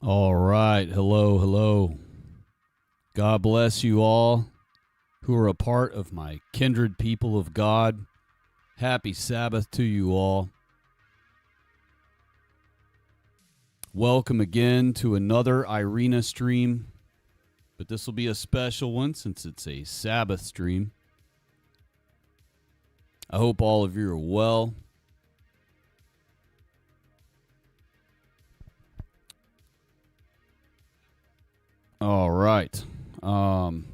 All right. Hello, hello. God bless you all who are a part of my kindred people of God. Happy Sabbath to you all. Welcome again to another Iryna stream, but this will be a special one since it's a Sabbath stream. I hope all of you are well. All right.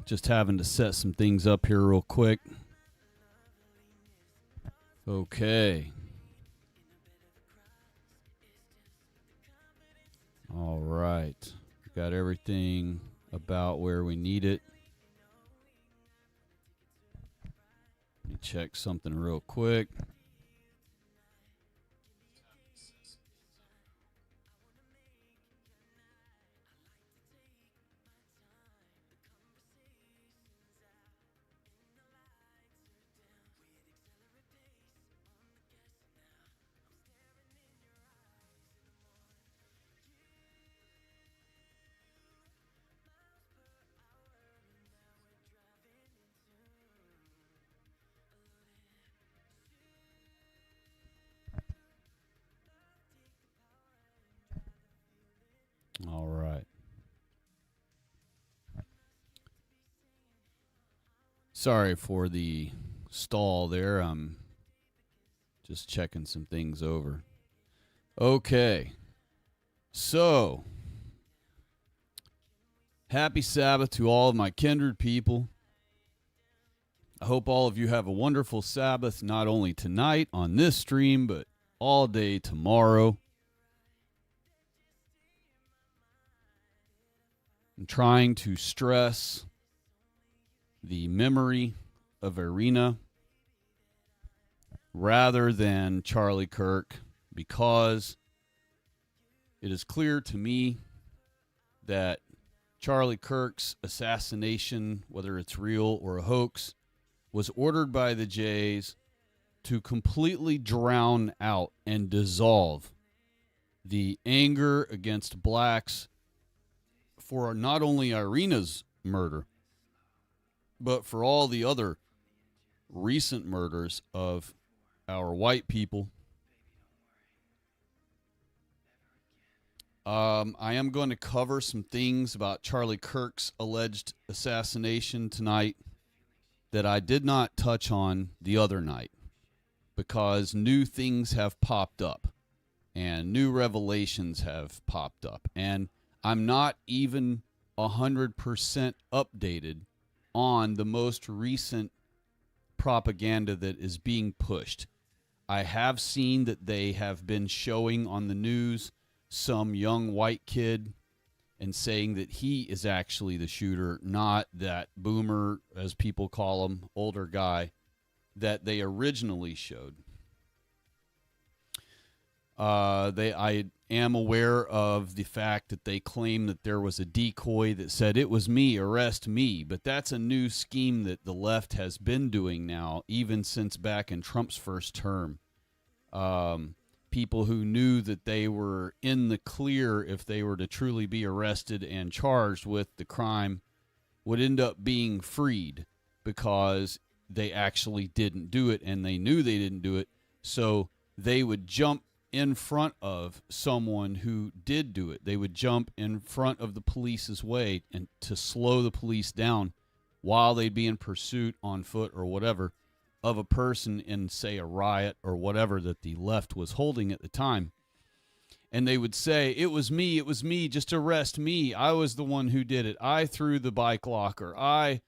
Just having to set some things up here real quick. Okay. All right. Got everything about where we need it. Let me check something real quick. All right. Sorry for the stall there. I'm just checking some things over. Okay. So, happy Sabbath to all of my kindred people. I hope all of you have a wonderful Sabbath, not only tonight on this stream, but all day tomorrow. I'm trying to stress the memory of Iryna rather than Charlie Kirk, because it is clear to me that Charlie Kirk's assassination, whether it's real or a hoax, was ordered by the Jays to completely drown out and dissolve the anger against blacks for not only Iryna's murder, but for all the other recent murders of our white people. I am going to cover some things about Charlie Kirk's alleged assassination tonight that I did not touch on the other night, because new things have popped up and new revelations have popped up, and I'm not even 100% updated on the most recent propaganda that is being pushed. I have seen that they have been showing on the news some young white kid and saying that he is actually the shooter, not that boomer, as people call him, older guy that they originally showed. I am aware of the fact that they claim that there was a decoy that said, "It was me, arrest me," but that's a new scheme that the left has been doing now, even since back in Trump's first term. People who knew that they were in the clear if they were to truly be arrested and charged with the crime would end up being freed because they actually didn't do it, and they knew they didn't do it, so they would jump in front of someone who did do it. They would jump in front of the police's way and to slow the police down while they'd be in pursuit on foot or whatever of a person in, say, a riot or whatever that the left was holding at the time. And they would say, it was me, just arrest me. I was the one who did it. I threw the bike locker. I,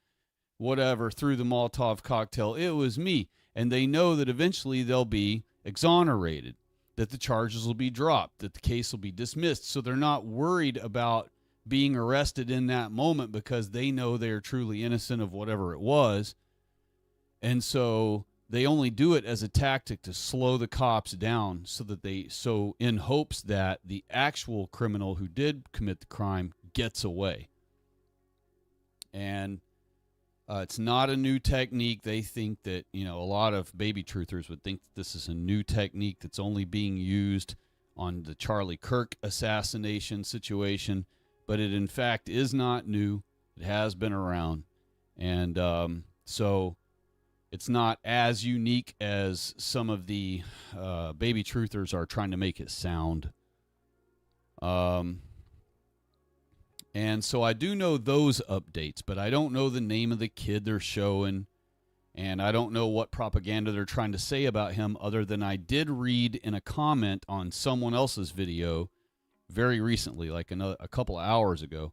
whatever, threw the Molotov cocktail. It was me. And they know that eventually they'll be exonerated, that the charges will be dropped, that the case will be dismissed. So they're not worried about being arrested in that moment because they know they're truly innocent of whatever it was. And so they only do it as a tactic to slow the cops down so in hopes that the actual criminal who did commit the crime gets away. And it's not a new technique. They think that, a lot of baby truthers would think that this is a new technique that's only being used on the Charlie Kirk assassination situation, but it in fact is not new. It has been around. And so it's not as unique as some of the baby truthers are trying to make it sound. And so I do know those updates, but I don't know the name of the kid they're showing, and I don't know what propaganda they're trying to say about him, other than I did read in a comment on someone else's video very recently, like a couple of hours ago,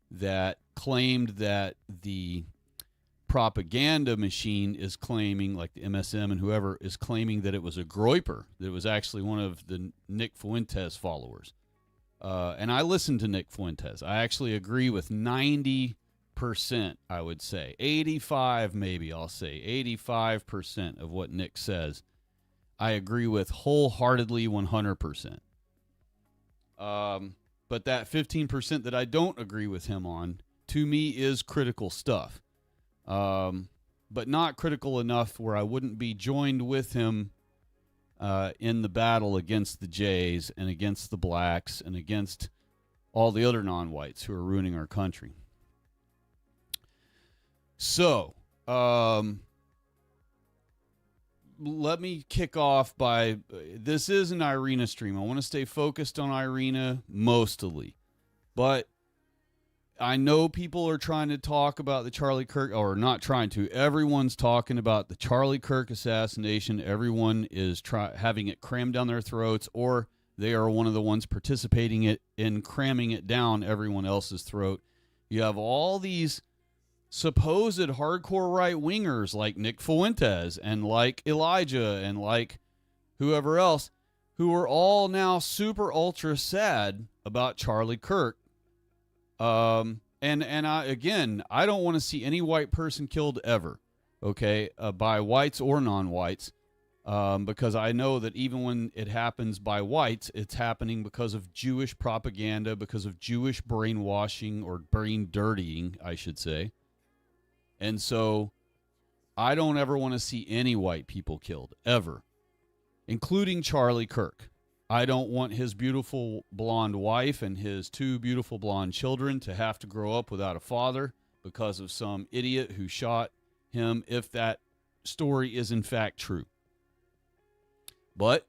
that claimed that the propaganda machine is claiming, like the MSM and whoever, is claiming that it was a groyper, that it was actually one of the Nick Fuentes followers. And I listen to Nick Fuentes. I actually agree with 90%, I would say. 85 maybe, I'll say. 85% of what Nick says, I agree with wholeheartedly 100%. But that 15% that I don't agree with him on, to me, is critical stuff. But not critical enough where I wouldn't be joined with him in the battle against the Jays and against the blacks and against all the other non-whites who are ruining our country. So, let me kick off by, this is an Iryna stream. I want to stay focused on Iryna mostly, but I know people are trying to talk about the Charlie Kirk, or not trying to. Everyone's talking about the Charlie Kirk assassination. Everyone is having it crammed down their throats, or they are one of the ones participating in cramming it down everyone else's throat. You have all these supposed hardcore right-wingers like Nick Fuentes and like Elijah and like whoever else, who are all now super ultra sad about Charlie Kirk. And I don't want to see any white person killed ever, okay, by whites or non-whites, because I know that even when it happens by whites, it's happening because of Jewish propaganda, because of Jewish brainwashing, or brain dirtying, I should say. And so I don't ever want to see any white people killed, ever, including Charlie Kirk. I don't want his beautiful blonde wife and his 2 beautiful blonde children to have to grow up without a father because of some idiot who shot him, if that story is in fact true. But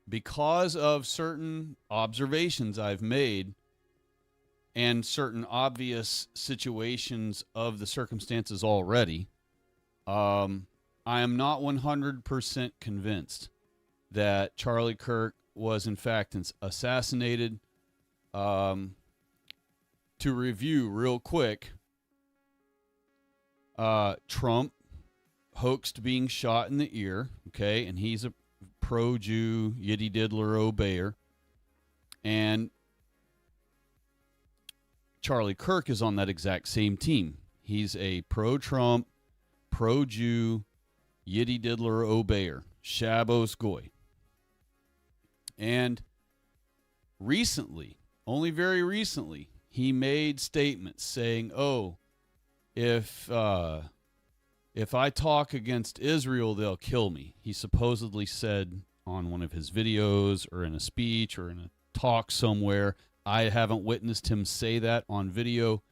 because of certain observations I've made and certain obvious situations of the circumstances already, I am not 100% convinced that Charlie Kirk was in fact assassinated. To review real quick, Trump hoaxed being shot in the ear, okay, and he's a pro-Jew, yiddy diddler obeyer, and Charlie Kirk is on that exact same team. He's a pro-Trump, pro-Jew, yiddy diddler obeyer, Shabbos Goy. And recently, only very recently, he made statements saying, "Oh, if I talk against Israel, they'll kill me." He supposedly said on one of his videos or in a speech or in a talk somewhere. I haven't witnessed him say that on video,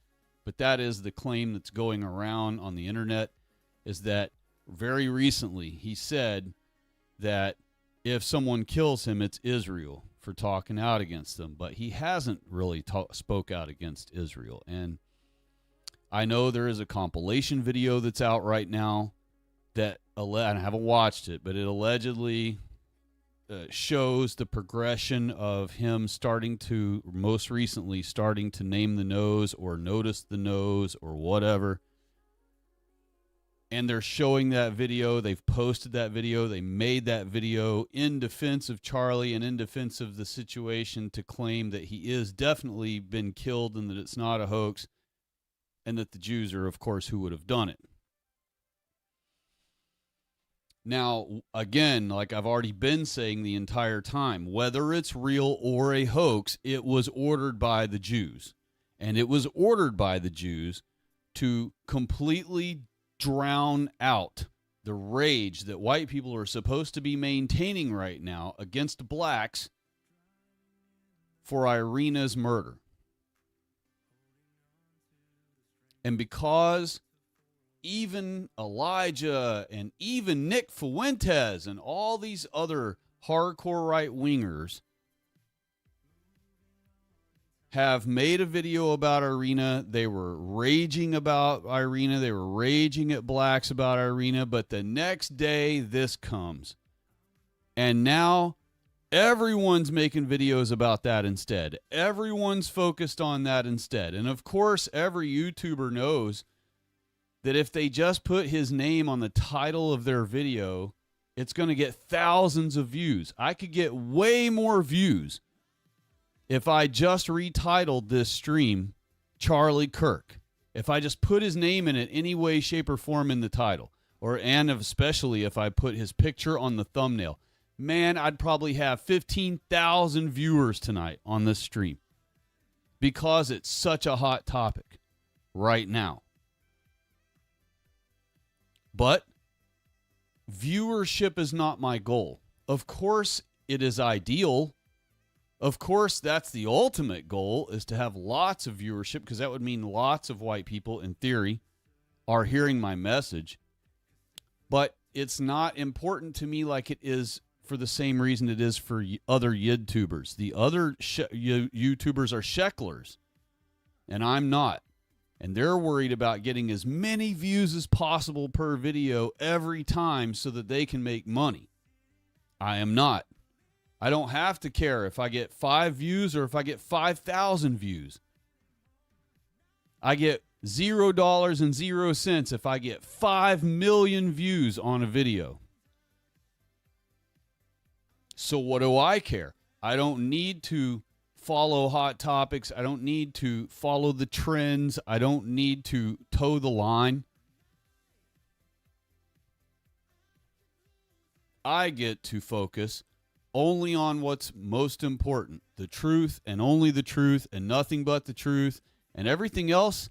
but that is the claim that's going around on the internet, is that very recently he said that if someone kills him, it's Israel for talking out against them. But he hasn't really spoke out against Israel. And I know there is a compilation video that's out right now that, and I haven't watched it, but it allegedly shows the progression of him most recently starting to name the nose or notice the nose or whatever. And they're showing that video. They've posted that video. They made that video in defense of Charlie and in defense of the situation, to claim that he is definitely been killed and that it's not a hoax, and that the Jews are, of course, who would have done it. Now, again, like I've already been saying the entire time, whether it's real or a hoax, it was ordered by the Jews. And it was ordered by the Jews to completely drown out the rage that white people are supposed to be maintaining right now against blacks for Iryna's murder. And because even Elijah and even Nick Fuentes and all these other hardcore right-wingers have made a video about Iryna. They were raging about Iryna. They were raging at blacks about Iryna. But the next day, this comes. And now everyone's making videos about that instead. Everyone's focused on that instead. And of course, every YouTuber knows that if they just put his name on the title of their video, it's going to get thousands of views. I could get way more views if I just retitled this stream Charlie Kirk. If I just put his name in it any way, shape, or form in the title, and especially if I put his picture on the thumbnail, man, I'd probably have 15,000 viewers tonight on this stream because it's such a hot topic right now. But viewership is not my goal. Of course, it is ideal. Of course, that's the ultimate goal, is to have lots of viewership, because that would mean lots of white people, in theory, are hearing my message. But it's not important to me like it is for the same reason it is for other YouTubers. The other YouTubers are shecklers, and I'm not. And they're worried about getting as many views as possible per video every time so that they can make money. I am not. I don't have to care if I get 5 views or if I get 5,000 views. I get $0.00 if I get 5 million views on a video. So what do I care? I don't need to follow hot topics. I don't need to follow the trends. I don't need to toe the line. I get to focus only on what's most important, the truth and only the truth and nothing but the truth, and everything else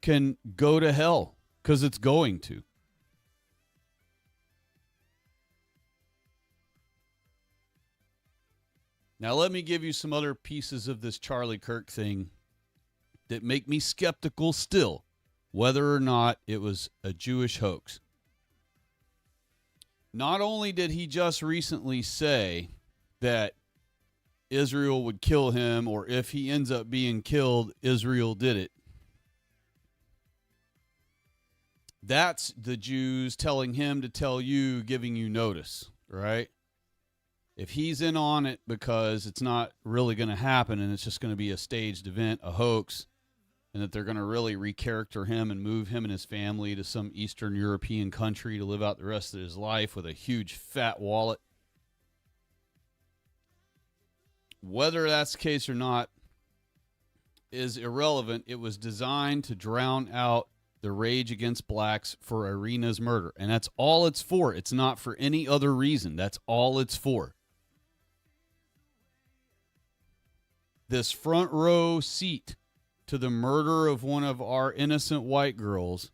can go to hell, because it's going to. Now let me give you some other pieces of this Charlie Kirk thing that make me skeptical still, whether or not it was a Jewish hoax. Not only did he just recently say that Israel would kill him, or if he ends up being killed, Israel did it. That's the Jews telling him to tell you, giving you notice, right? If he's in on it because it's not really going to happen and it's just going to be a staged event, a hoax, and that they're going to really recharacter him and move him and his family to some Eastern European country to live out the rest of his life with a huge fat wallet. Whether that's the case or not is irrelevant. It was designed to drown out the rage against blacks for Iryna's murder. And that's all it's for. It's not for any other reason. That's all it's for. This front row seat to the murder of one of our innocent white girls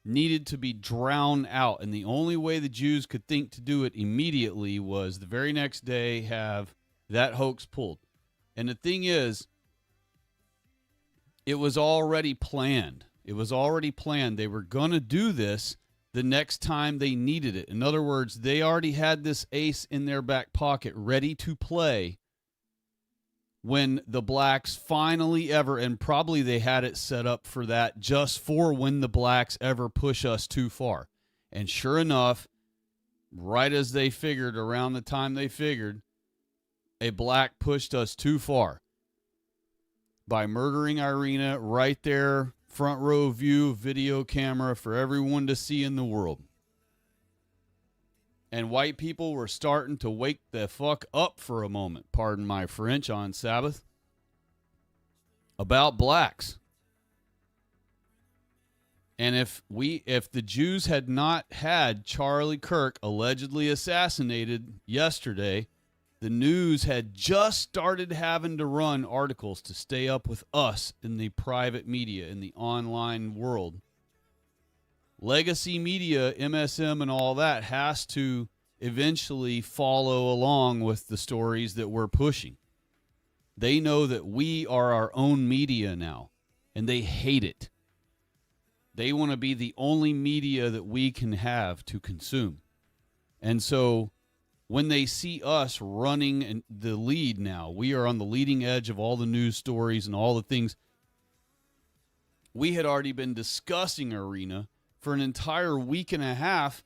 needed to be drowned out. And the only way the Jews could think to do it immediately was the very next day have that hoax pulled. And the thing is, it was already planned. It was already planned. They were going to do this the next time they needed it. In other words, they already had this ace in their back pocket ready to play when the blacks finally ever, and probably they had it set up for that just for when the blacks ever push us too far. And sure enough, right as they figured, around the time they figured, a black pushed us too far by murdering Iryna right there, front row view, video camera for everyone to see in the world. And white people were starting to wake the fuck up for a moment, pardon my French on Sabbath, about blacks. And if the Jews had not had Charlie Kirk allegedly assassinated yesterday, the news had just started having to run articles to stay up with us in the private media, in the online world, Legacy media, MSM and all that has to eventually follow along with the stories that we're pushing. They know that we are our own media now, and they hate it. They want to be the only media that we can have to consume. And so when they see us running the lead now, we are on the leading edge of all the news stories and all the things. We had already been discussing Iryna for an entire week and a half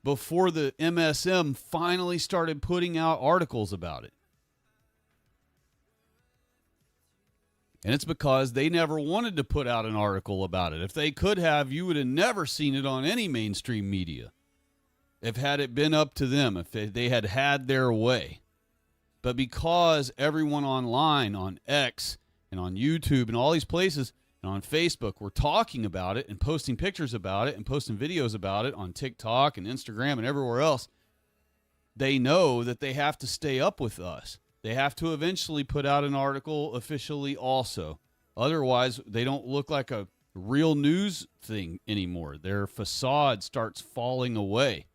before the MSM finally started putting out articles about it. And it's because they never wanted to put out an article about it. If they could have, you would have never seen it on any mainstream media. If had it been up to them, if they had had their way. But because everyone online, on X and on YouTube and all these places, and on Facebook, were talking about it and posting pictures about it and posting videos about it on TikTok and Instagram and everywhere else, they know that they have to stay up with us. They have to eventually put out an article officially also. Otherwise, they don't look like a real news thing anymore. Their facade starts falling away.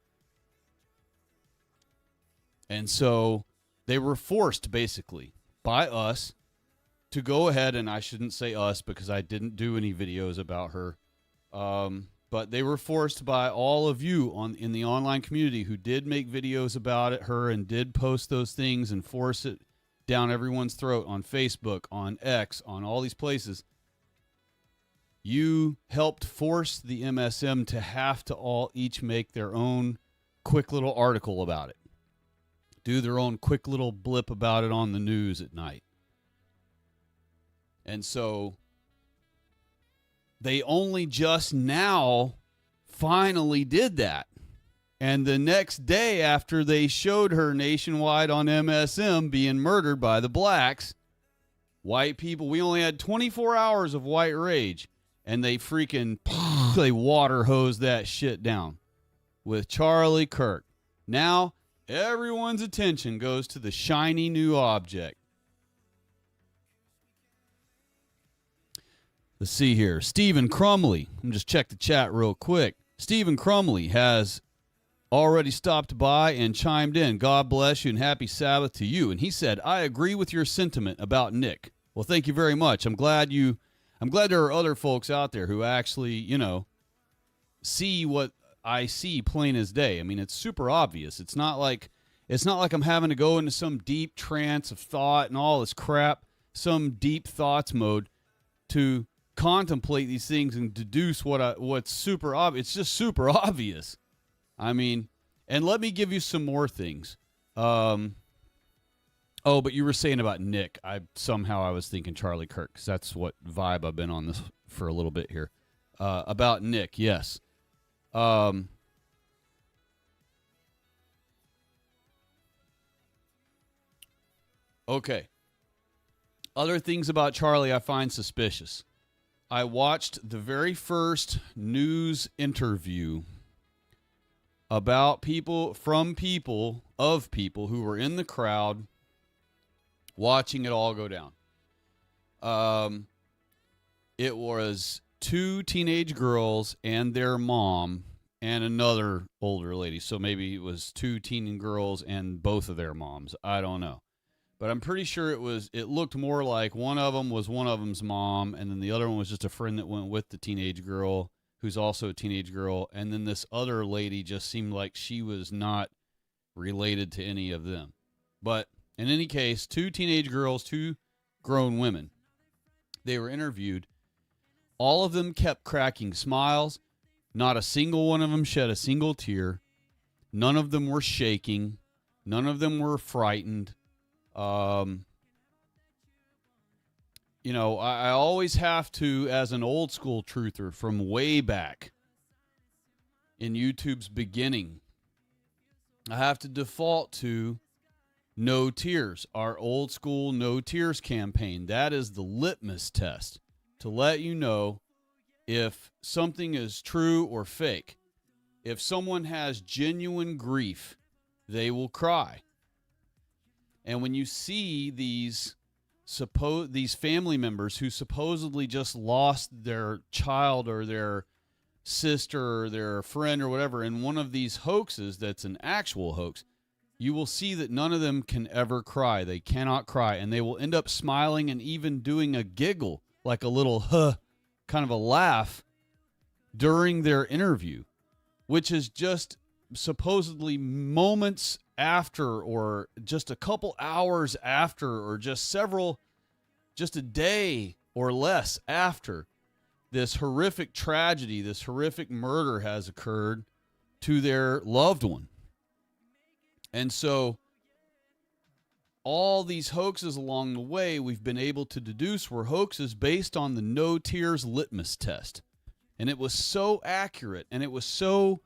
And so they were forced, basically, by us to go ahead, and I shouldn't say us because I didn't do any videos about her, but they were forced by all of you in the online community who did make videos about her and did post those things and force it down everyone's throat on Facebook, on X, on all these places. You helped force the MSM to have to each make their own quick little article about it. Do their own quick little blip about it on the news at night. And so they only just now finally did that. And the next day after they showed her nationwide on MSM being murdered by the blacks, white people, we only had 24 hours of white rage, and they they water hosed that shit down with Charlie Kirk. Now everyone's attention goes to the shiny new object. Let's see here. Stephen Crumley. Let me just check the chat real quick. Stephen Crumley has already stopped by and chimed in. God bless you and happy Sabbath to you. And he said, I agree with your sentiment about Nick. Well, thank you very much. I'm glad there are other folks out there who actually, see what I see plain as day. I mean, it's super obvious. It's not like I'm having to go into some deep trance of thought and all this crap, some deep thoughts mode to contemplate these things and deduce what's super obvious. It's just super obvious. I mean, and let me give you some more things. But you were saying about Nick. I was thinking Charlie Kirk, because that's what vibe I've been on this for a little bit here. About Nick, yes. Okay. Other things about Charlie I find suspicious. I watched the very first news interview about people who were in the crowd watching it all go down. It was 2 teenage girls and their mom and another older lady. So maybe it was 2 teen girls and both of their moms. I don't know. But I'm pretty sure it looked more like one of them was one of them's mom, and then the other one was just a friend that went with the teenage girl, who's also a teenage girl, and then this other lady just seemed like she was not related to any of them. But in any case, 2 teenage girls, 2 grown women. They were interviewed. All of them kept cracking smiles. Not a single one of them shed a single tear. None of them were shaking. None of them were frightened. I always have to, as an old school truther from way back in YouTube's beginning, I have to default to no tears, our old school no tears campaign. That is the litmus test to let you know if something is true or fake. If someone has genuine grief, they will cry. And when you see these family members who supposedly just lost their child or their sister or their friend or whatever in one of these hoaxes that's an actual hoax, you will see that none of them can ever cry. They cannot cry, and they will end up smiling and even doing a giggle, like a little kind of a laugh during their interview, which is just supposedly moments after, or just a couple hours after, or just a day or less after this horrific tragedy, this horrific murder has occurred to their loved one. And so all these hoaxes along the way we've been able to deduce were hoaxes based on the no tears litmus test. And it was so accurate and it was so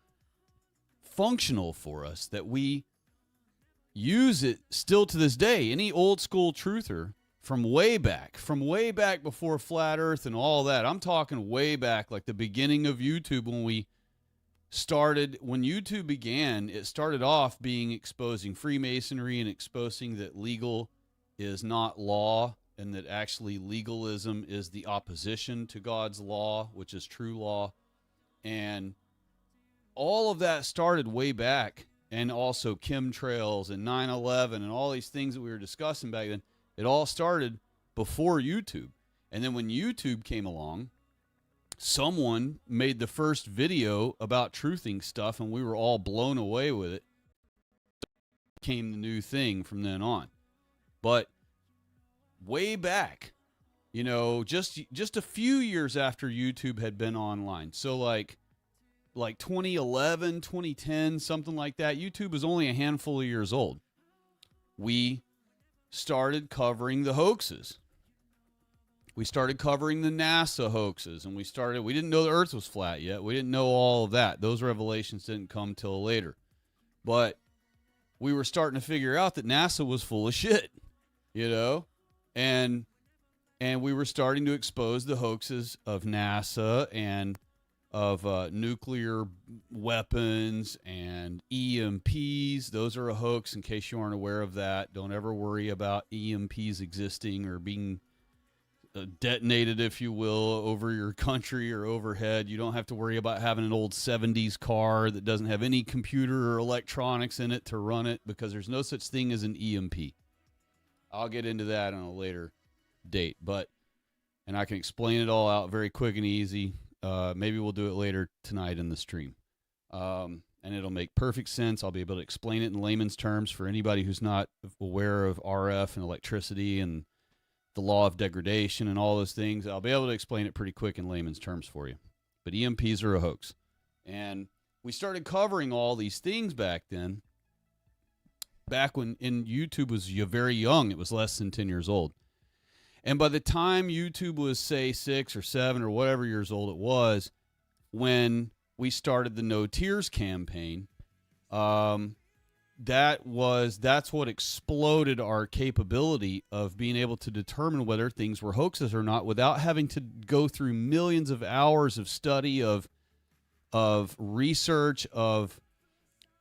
functional for us that we use it still to this day. Any old school truther from way back before Flat Earth and all that, I'm talking way back, like the beginning of YouTube when YouTube began, it started off being exposing Freemasonry and exposing that legal is not law, and that actually legalism is the opposition to God's law, which is true law. And all of that started way back, and also chemtrails and 9/11 and all these things that we were discussing back then. It all started before YouTube. And then when YouTube came along, someone made the first video about truthing stuff, and we were all blown away with it. It became the new thing from then on. But way back, just a few years after YouTube had been online, so like 2011, 2010, something like that, YouTube was only a handful of years old. We started covering the hoaxes. We started covering the NASA hoaxes, and we didn't know the Earth was flat yet. We didn't know all of that. Those revelations didn't come till later. But we were starting to figure out that NASA was full of shit, and we were starting to expose the hoaxes of NASA and of nuclear weapons and EMPs. Those are a hoax, in case you aren't aware of that. Don't ever worry about EMPs existing or being detonated, if you will, over your country or overhead. You don't have to worry about having an old 70s car that doesn't have any computer or electronics in it to run it, because there's no such thing as an EMP. I'll get into that on a later date, and I can explain it all out very quick and easy. Maybe we'll do it later tonight in the stream. And it'll make perfect sense. I'll be able to explain it in layman's terms for anybody who's not aware of RF and electricity and the law of degradation and all those things. I'll be able to explain it pretty quick in layman's terms for you. But EMPs are a hoax. And we started covering all these things back then, back when YouTube was very young. It was less than 10 years old. And by the time YouTube was, say, 6 or 7 or whatever years old it was, when we started the No Tears campaign, that's what exploded our capability of being able to determine whether things were hoaxes or not, without having to go through millions of hours of study, of research, of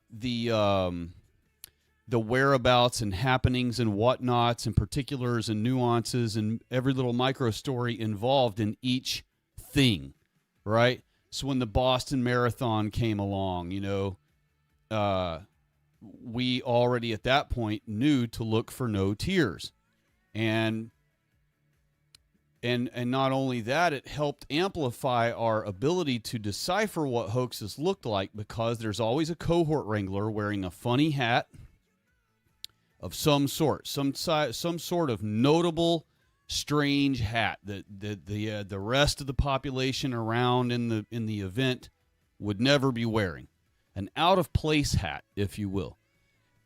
the whereabouts and happenings and whatnots and particulars and nuances and every little micro story involved in each thing, right? So when the Boston Marathon came along, we already at that point knew to look for no tears. And not only that, it helped amplify our ability to decipher what hoaxes looked like, because there's always a cohort wrangler wearing a funny hat of some sort, some sort of notable, strange hat that the rest of the population around in the event would never be wearing, an out of place hat, if you will,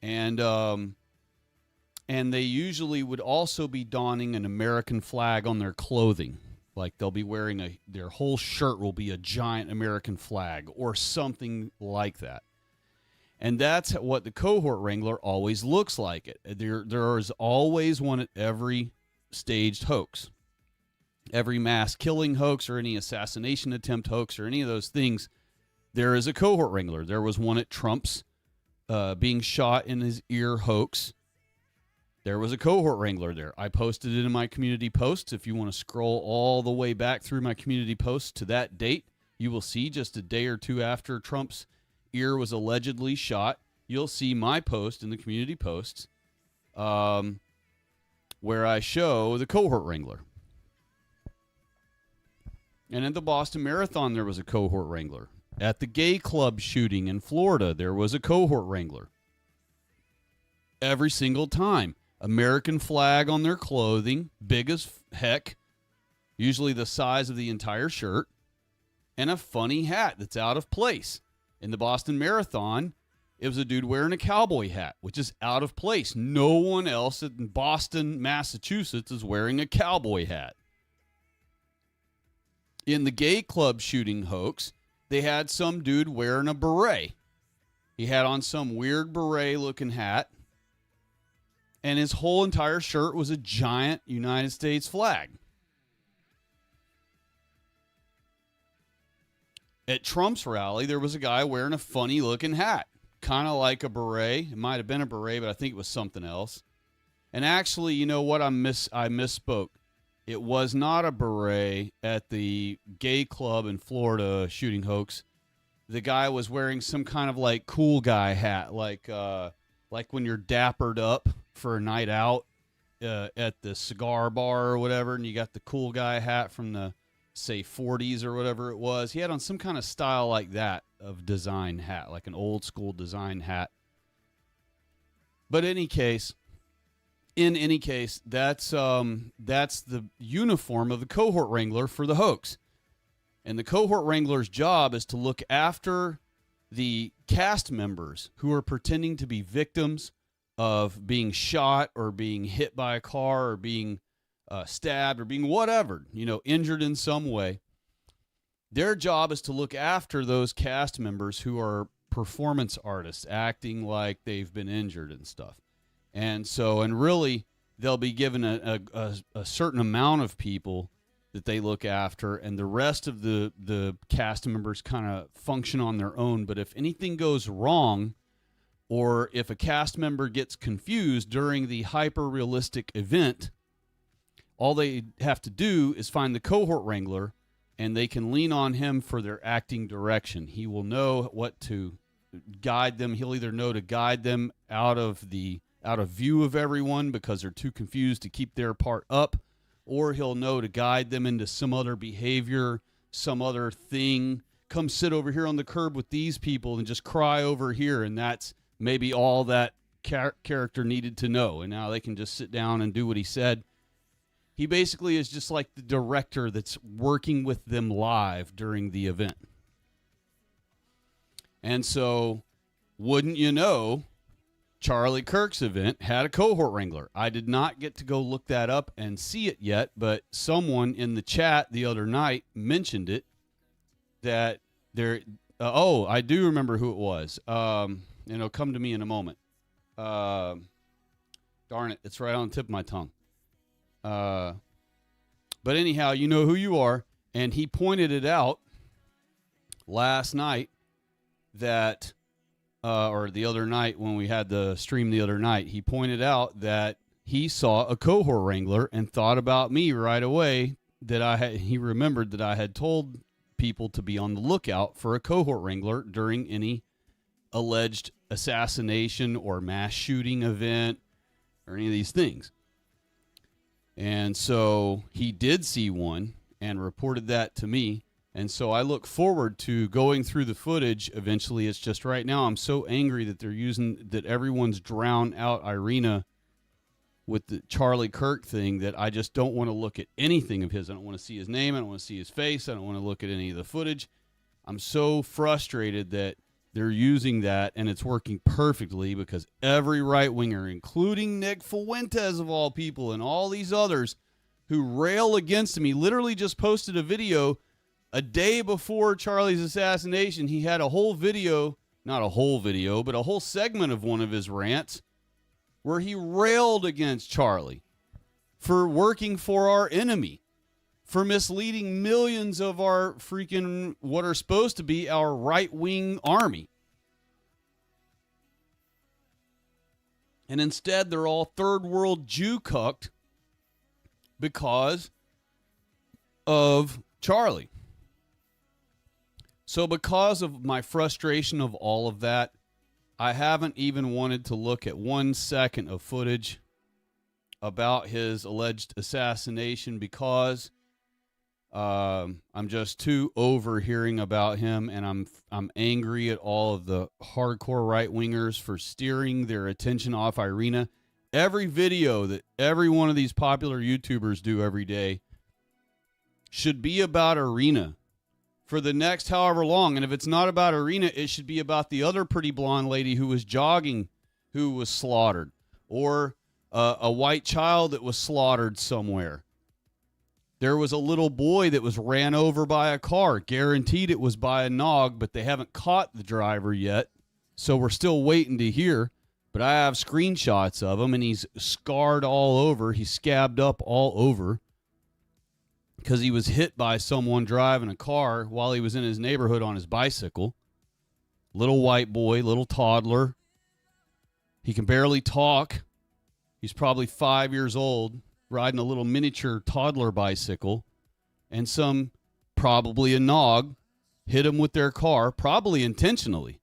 and they usually would also be donning an American flag on their clothing, like they'll be wearing their whole shirt will be a giant American flag or something like that. And that's what the cohort wrangler always looks like. There is always one at every staged hoax. Every mass killing hoax or any assassination attempt hoax or any of those things, there is a cohort wrangler. There was one at Trump's being shot in his ear hoax. There was a cohort wrangler there. I posted it in my community posts. If you want to scroll all the way back through my community posts to that date, you will see just a day or two after Trump's ear was allegedly shot, you'll see my post in the community posts where I show the cohort wrangler. And at the Boston Marathon, there was a cohort wrangler. At the gay club shooting in Florida, there was a cohort wrangler. Every single time. American flag on their clothing, big as heck, usually the size of the entire shirt, and a funny hat that's out of place. In the Boston Marathon, it was a dude wearing a cowboy hat, which is out of place. No one else in Boston, Massachusetts is wearing a cowboy hat. In the gay club shooting hoax, they had some dude wearing a beret. He had on some weird beret-looking hat, and his whole entire shirt was a giant United States flag. At Trump's rally, there was a guy wearing a funny-looking hat, kind of like a beret. It might have been a beret, but I think it was something else. And actually, you know what? I misspoke. It was not a beret at the gay club in Florida shooting hoax. The guy was wearing some kind of like cool guy hat, like when you're dappered up for a night out at the cigar bar or whatever, and you got the cool guy hat from the, say, 40s or whatever it was. He had on some kind of style like that of design hat, like an old school design hat. But in any case, that's the uniform of the cohort wrangler for the hoax. And the cohort wrangler's job is to look after the cast members who are pretending to be victims of being shot or being hit by a car or being stabbed or being whatever, injured in some way. Their job is to look after those cast members who are performance artists acting like they've been injured and stuff. And really, they'll be given a certain amount of people that they look after, and the rest of the cast members kind of function on their own. But if anything goes wrong, or if a cast member gets confused during the hyper-realistic event, all they have to do is find the cohort wrangler, and they can lean on him for their acting direction. He will know what to guide them. He'll either know to guide them out of view of everyone because they're too confused to keep their part up, or he'll know to guide them into some other behavior, some other thing. Come sit over here on the curb with these people and just cry over here, and that's maybe all that character needed to know, and now they can just sit down and do what he said. He basically is just like the director that's working with them live during the event. And so, wouldn't you know, Charlie Kirk's event had a cohort wrangler. I did not get to go look that up and see it yet, but someone in the chat the other night mentioned it, that there, I do remember who it was. And it'll come to me in a moment. Darn it, it's right on the tip of my tongue. But anyhow, you know who you are, and he pointed it out last night that, or the other night when we had the stream the other night, he pointed out that he saw a cohort wrangler and thought about me right away, he remembered that I had told people to be on the lookout for a cohort wrangler during any alleged assassination or mass shooting event or any of these things. And so he did see one and reported that to me. And so I look forward to going through the footage eventually. It's just right now I'm so angry that everyone's drowned out Iryna with the Charlie Kirk thing that I just don't want to look at anything of his. I don't want to see his name. I don't want to see his face. I don't want to look at any of the footage. I'm so frustrated that they're using that, and it's working perfectly because every right-winger, including Nick Fuentes of all people and all these others who rail against him, he literally just posted a video a day before Charlie's assassination. He had a whole video, not a whole video, but a whole segment of one of his rants where he railed against Charlie for working for our enemy, for misleading millions of our freaking, what are supposed to be our right-wing army. And instead, they're all third-world Jew-cucked because of Charlie. So because of my frustration of all of that, I haven't even wanted to look at 1 second of footage about his alleged assassination because I'm just too over hearing about him, and I'm angry at all of the hardcore right-wingers for steering their attention off Iryna. Every video that every one of these popular YouTubers do every day should be about Iryna for the next however long. And if it's not about Iryna, it should be about the other pretty blonde lady who was jogging, who was slaughtered, or a white child that was slaughtered somewhere. There was a little boy that was ran over by a car. Guaranteed it was by a nog, but they haven't caught the driver yet. So we're still waiting to hear. But I have screenshots of him, and he's scarred all over. He's scabbed up all over because he was hit by someone driving a car while he was in his neighborhood on his bicycle. Little white boy, little toddler. He can barely talk. He's probably 5 years old, riding a little miniature toddler bicycle, and probably a nog, hit him with their car, probably intentionally.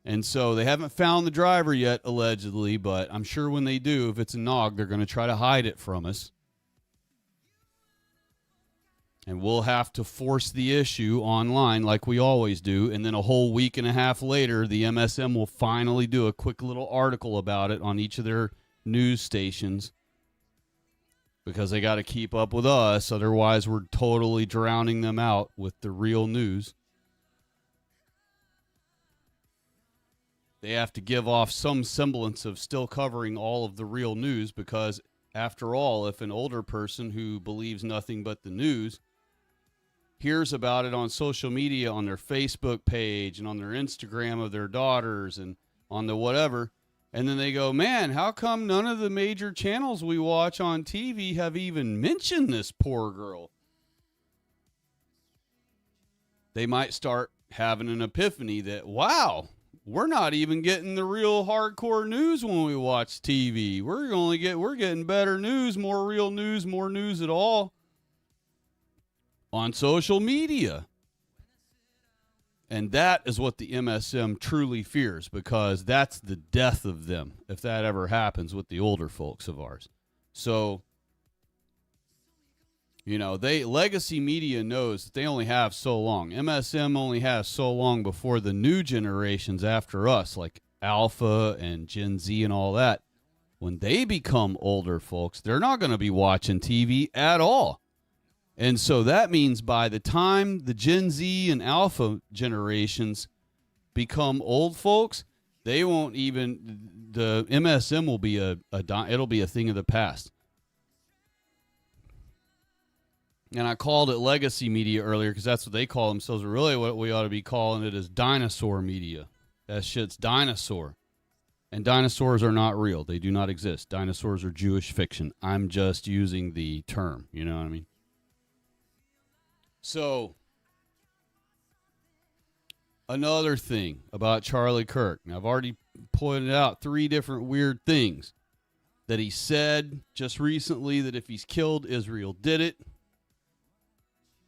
And so they haven't found the driver yet, allegedly, but I'm sure when they do, if it's a nog, they're going to try to hide it from us. And we'll have to force the issue online like we always do. And then a whole week and a half later, the MSM will finally do a quick little article about it on each of their news stations, because they got to keep up with us. Otherwise, we're totally drowning them out with the real news. They have to give off some semblance of still covering all of the real news, because after all, if an older person who believes nothing but the news hears about it on social media, on their Facebook page and on their Instagram of their daughters and on the whatever, and then they go, man, how come none of the major channels we watch on TV have even mentioned this poor girl? They might start having an epiphany that, wow, we're not even getting the real hardcore news when we watch TV. We're getting better news, more real news, more news at all on social media. And that is what the MSM truly fears, because that's the death of them if that ever happens with the older folks of ours. So, legacy media knows that they only have so long. MSM only has so long before the new generations after us, like Alpha and Gen Z and all that. When they become older folks, they're not going to be watching TV at all. And so that means by the time the Gen Z and Alpha generations become old folks, they won't even, the MSM will be it'll be a thing of the past. And I called it legacy media earlier because that's what they call themselves. Really what we ought to be calling it is dinosaur media. That shit's dinosaur. And dinosaurs are not real. They do not exist. Dinosaurs are Jewish fiction. I'm just using the term. You know what I mean? So, another thing about Charlie Kirk. Now, I've already pointed out 3 different weird things that he said just recently, that if he's killed, Israel did it.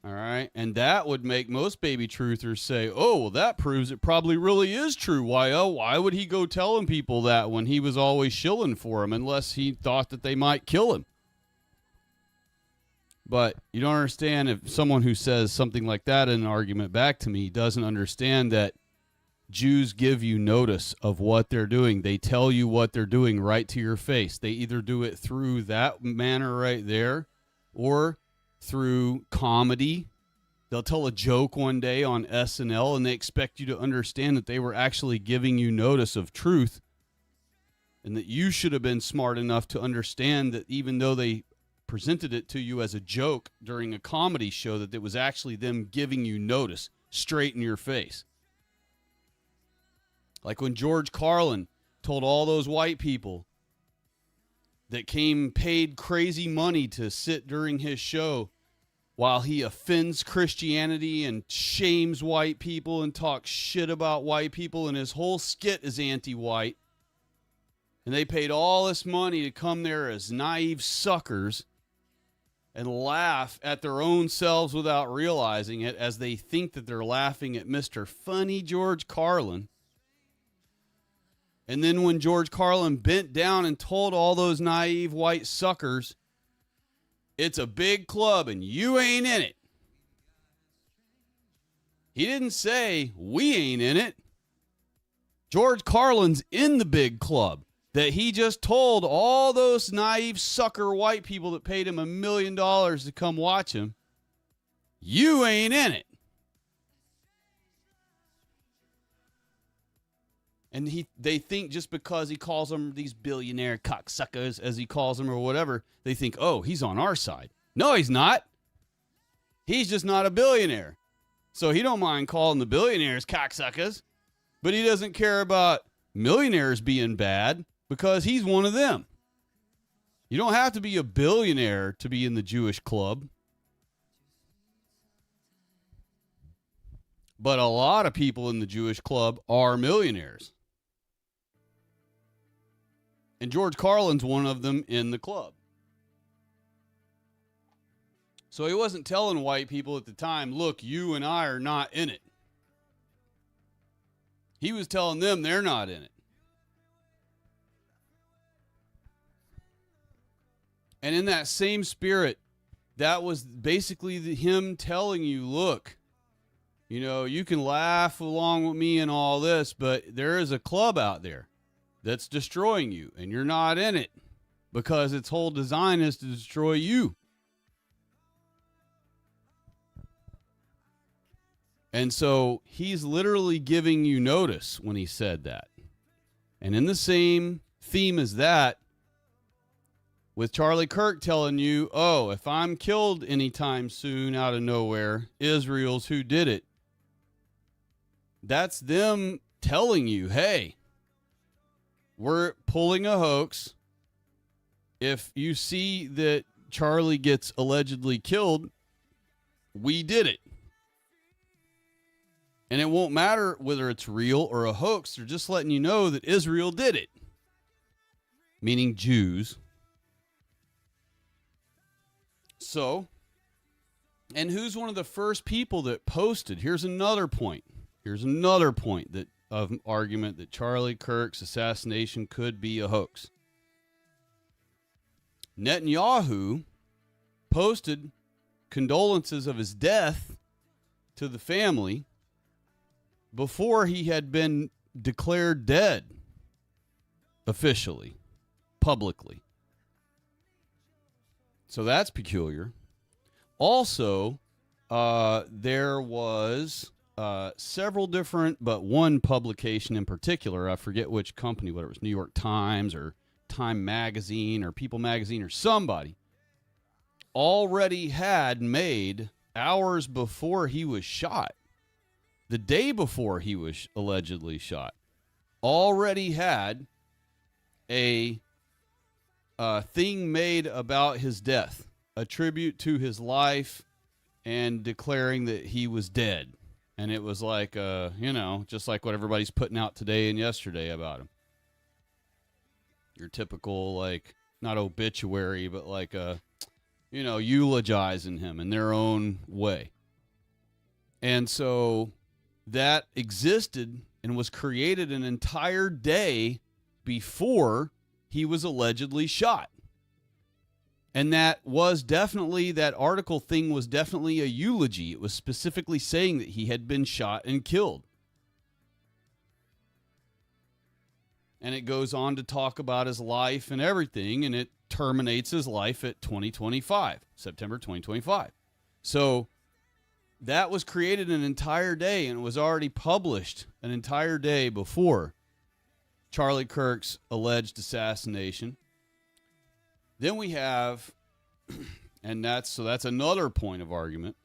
All right. And that would make most baby truthers say, oh, well, that proves it probably really is true. Why would he go telling people that when he was always shilling for them, unless he thought that they might kill him? But you don't understand, if someone who says something like that in an argument back to me doesn't understand that Jews give you notice of what they're doing. They tell you what they're doing right to your face. They either do it through that manner right there, or through comedy. They'll tell a joke one day on SNL, and they expect you to understand that they were actually giving you notice of truth, and that you should have been smart enough to understand that even though they presented it to you as a joke during a comedy show, that it was actually them giving you notice straight in your face. Like when George Carlin told all those white people that paid crazy money to sit during his show while he offends Christianity and shames white people and talks shit about white people, and his whole skit is anti-white. And they paid all this money to come there as naive suckers and laugh at their own selves without realizing it, as they think that they're laughing at Mr. Funny George Carlin. And then when George Carlin bent down and told all those naive white suckers, it's a big club and you ain't in it. He didn't say we ain't in it. George Carlin's in the big club that he just told all those naive sucker white people that paid him $1 million to come watch him, you ain't in it. And they think just because he calls them these billionaire cocksuckers, as he calls them, or whatever, they think, oh, he's on our side. No, he's not. He's just not a billionaire. So he don't mind calling the billionaires cocksuckers, but he doesn't care about millionaires being bad because he's one of them. You don't have to be a billionaire to be in the Jewish club. But a lot of people in the Jewish club are millionaires. And George Carlin's one of them in the club. So he wasn't telling white people at the time, look, you and I are not in it. He was telling them they're not in it. And in that same spirit, that was basically him telling you, look, you know, you can laugh along with me and all this, but there is a club out there that's destroying you, and you're not in it because its whole design is to destroy you. And so he's literally giving you notice when he said that. And in the same theme as that, with Charlie Kirk telling you, oh, if I'm killed anytime soon out of nowhere, Israel's who did it. That's them telling you, hey, we're pulling a hoax. If you see that Charlie gets allegedly killed, we did it. And it won't matter whether it's real or a hoax. They're just letting you know that Israel did it. Meaning Jews. So, and who's one of the first people that posted? Here's another point. Here's another point that of argument that Charlie Kirk's assassination could be a hoax. Netanyahu posted condolences of his death to the family before he had been declared dead officially, publicly. So that's peculiar. Also, there was several different, but one publication in particular, I forget which company, whether it was New York Times or Time Magazine or People Magazine or somebody, already had made, hours before he was shot, the day before he was allegedly shot, already had a thing made about his death, a tribute to his life, and declaring that he was dead. And it was like, just like what everybody's putting out today and yesterday about him. Your typical, like, not obituary, but like, eulogizing him in their own way. And so that existed and was created an entire day before he was allegedly shot. And that article thing was definitely a eulogy. It was specifically saying that he had been shot and killed. And it goes on to talk about his life and everything, and it terminates his life at September 2025. So that was created an entire day, and it was already published an entire day before Charlie Kirk's alleged assassination. Then we have, and that's another point of argument.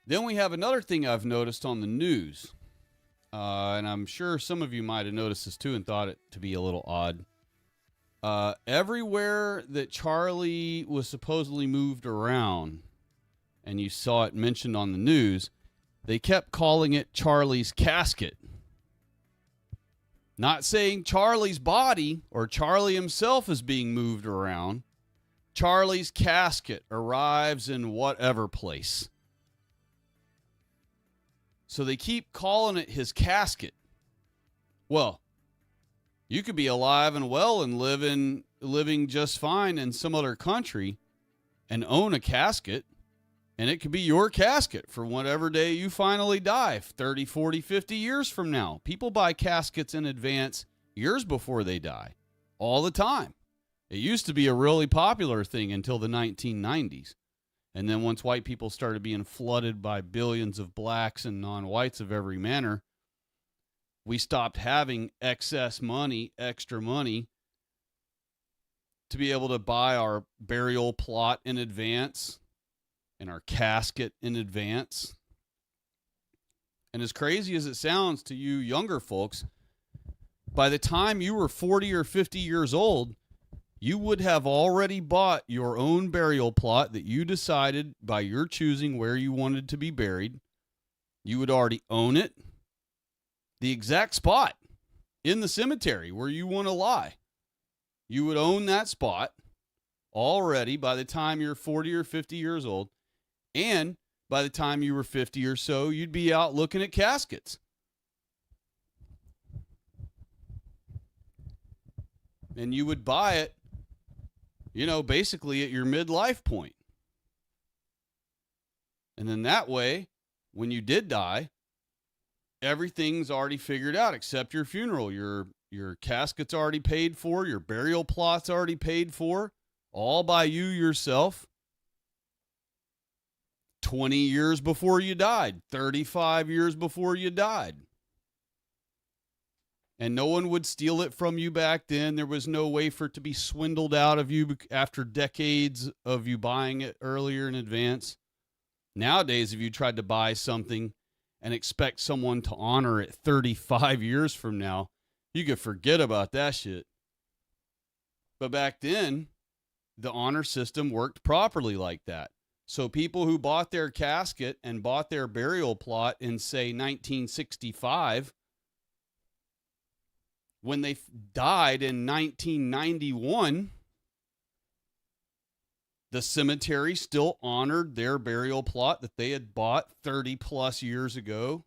Then we have another thing I've noticed on the news, and I'm sure some of you might have noticed this too and thought it to be a little odd. Everywhere that Charlie was supposedly moved around, and you saw it mentioned on the news, they kept calling it Charlie's casket. Not saying Charlie's body or Charlie himself is being moved around, Charlie's casket arrives in whatever place. So they keep calling it his casket. Well, you could be alive and well and living just fine in some other country and own a casket, and it could be your casket for whatever day you finally die, 30, 40, 50 years from now. People buy caskets in advance years before they die, all the time. It used to be a really popular thing until the 1990s. And then once white people started being flooded by billions of blacks and non-whites of every manner, we stopped having excess money, extra money, to be able to buy our burial plot in advance and our casket in advance. And as crazy as it sounds to you younger folks, by the time you were 40 or 50 years old, you would have already bought your own burial plot that you decided by your choosing where you wanted to be buried. You would already own it, the exact spot in the cemetery where you want to lie. You would own that spot already by the time you're 40 or 50 years old. And by the time you were 50 or so, you'd be out looking at caskets. And you would buy it, basically at your midlife point. And then that way, when you did die, everything's already figured out except your funeral. Your casket's already paid for, your burial plot's already paid for, all by you yourself. 20 years before you died, 35 years before you died. And no one would steal it from you back then. There was no way for it to be swindled out of you after decades of you buying it earlier in advance. Nowadays, if you tried to buy something and expect someone to honor it 35 years from now, you could forget about that shit. But back then, the honor system worked properly like that. So people who bought their casket and bought their burial plot in, say, 1965, when they died in 1991, the cemetery still honored their burial plot that they had bought 30 plus years ago.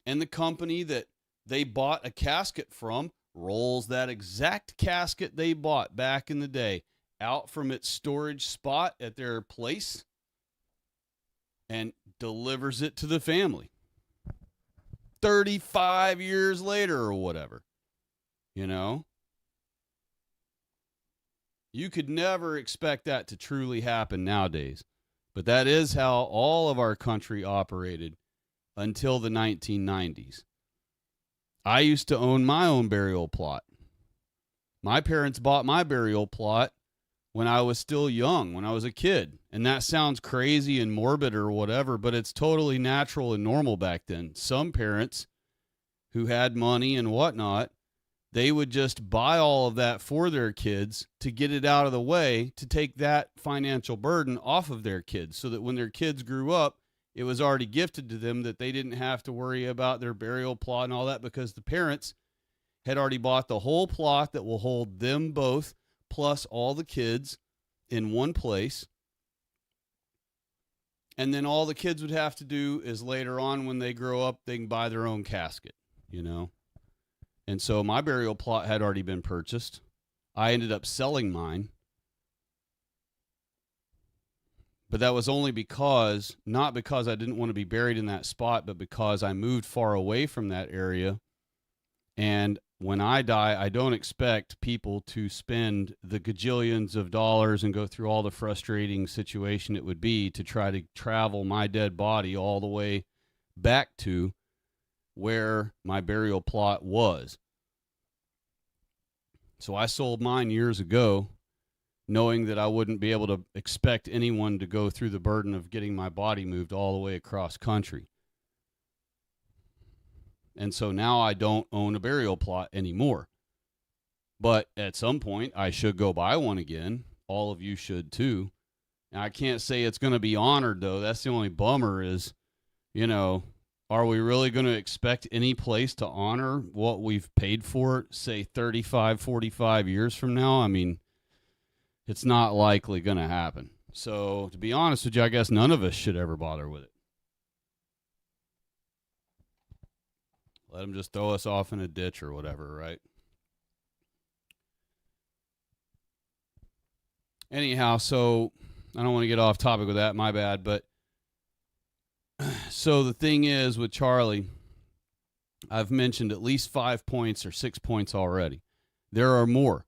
And the company that they bought a casket from rolls that exact casket they bought back in the day out from its storage spot at their place and delivers it to the family 35 years later or whatever. You could never expect that to truly happen nowadays, but that is how all of our country operated until the 1990s. I used to own my own burial plot. My parents bought my burial plot when I was still young, when I was a kid. And that sounds crazy and morbid or whatever, but it's totally natural and normal back then. Some parents who had money and whatnot, they would just buy all of that for their kids to get it out of the way, to take that financial burden off of their kids, so that when their kids grew up, it was already gifted to them, that they didn't have to worry about their burial plot and all that, because the parents had already bought the whole plot that will hold them both plus all the kids in one place. And then all the kids would have to do is later on when they grow up, they can buy their own casket, And so my burial plot had already been purchased. I ended up selling mine. But that was only not because I didn't want to be buried in that spot, but because I moved far away from that area. And when I die, I don't expect people to spend the gajillions of dollars and go through all the frustrating situation it would be to try to travel my dead body all the way back to where my burial plot was. So I sold mine years ago, knowing that I wouldn't be able to expect anyone to go through the burden of getting my body moved all the way across country. And so now I don't own a burial plot anymore. But at some point, I should go buy one again. All of you should too. And I can't say it's going to be honored, though. That's the only bummer is, Are we really going to expect any place to honor what we've paid for, say 35, 45 years from now? I mean, it's not likely going to happen. So, to be honest with you, I guess none of us should ever bother with it. Let them just throw us off in a ditch or whatever, right? Anyhow, so I don't want to get off topic with that, my bad, but so the thing is with Charlie, I've mentioned at least 5 points or 6 points already. There are more.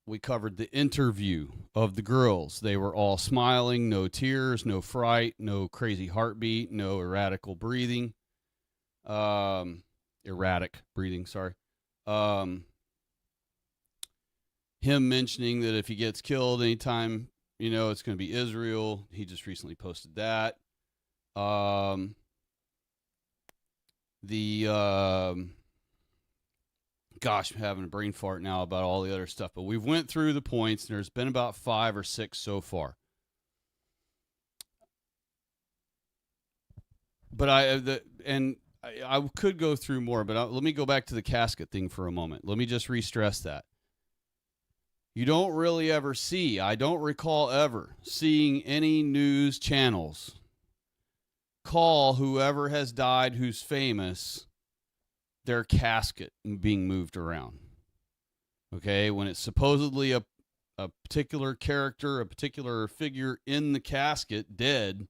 We covered the interview of the girls. They were all smiling, no tears, no fright, no crazy heartbeat, no erratic breathing. Sorry. Him mentioning that if he gets killed anytime, it's going to be Israel. He just recently posted that. Gosh, I'm having a brain fart now about all the other stuff, but we've went through the points, and there's been about 5 or 6 so far. But I could go through more, but let me go back to the casket thing for a moment. Let me just re-stress that. You don't really ever see, I don't recall ever seeing any news channels call whoever has died who's famous their casket being moved around. Okay, when it's supposedly a particular character, a particular figure in the casket dead,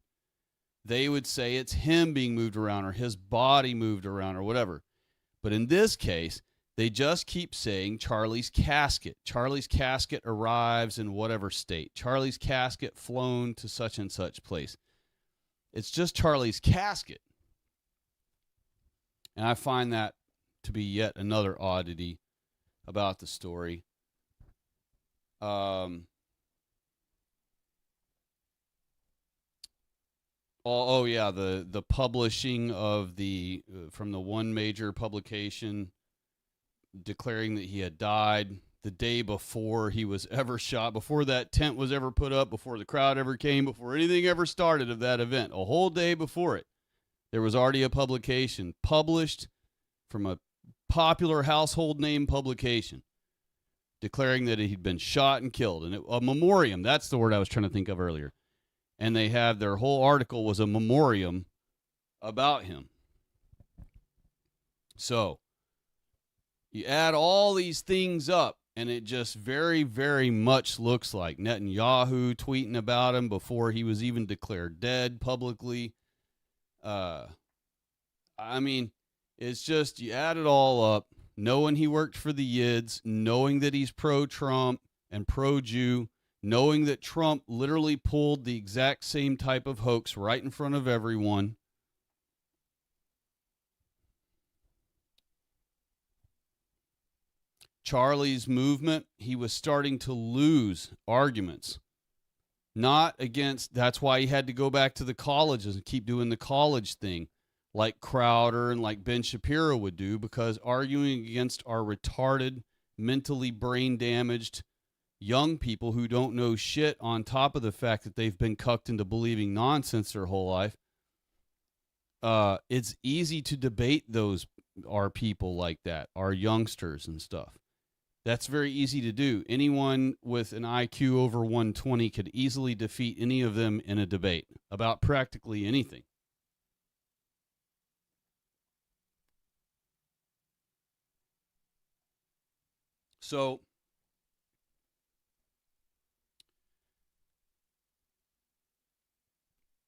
they would say it's him being moved around or his body moved around or whatever. But in this case, they just keep saying Charlie's casket. Charlie's casket arrives in whatever state. Charlie's casket flown to such and such place. It's just Charlie's casket. And I find that to be yet another oddity about the story. Oh yeah, the publishing of from the one major publication declaring that he had died the day before he was ever shot, before that tent was ever put up, before the crowd ever came, before anything ever started of that event. A whole day before it, there was already a publication published from a popular household name publication declaring that he'd been shot and killed. And a memoriam, that's the word I was trying to think of earlier. And they have their whole article was a memoriam about him. So you add all these things up, and it just very, very much looks like Netanyahu tweeting about him before he was even declared dead publicly. I mean, it's just, you add it all up, knowing he worked for the Yids, knowing that he's pro-Trump and pro-Jew, knowing that Trump literally pulled the exact same type of hoax right in front of everyone. Charlie's movement, he was starting to lose arguments. Not against, that's why he had to go back to the colleges and keep doing the college thing like Crowder and like Ben Shapiro would do, because arguing against our retarded, mentally brain damaged young people who don't know shit, on top of the fact that they've been cucked into believing nonsense their whole life, it's easy to debate our people like that, our youngsters and stuff. That's very easy to do. Anyone with an IQ over 120 could easily defeat any of them in a debate about practically anything. So,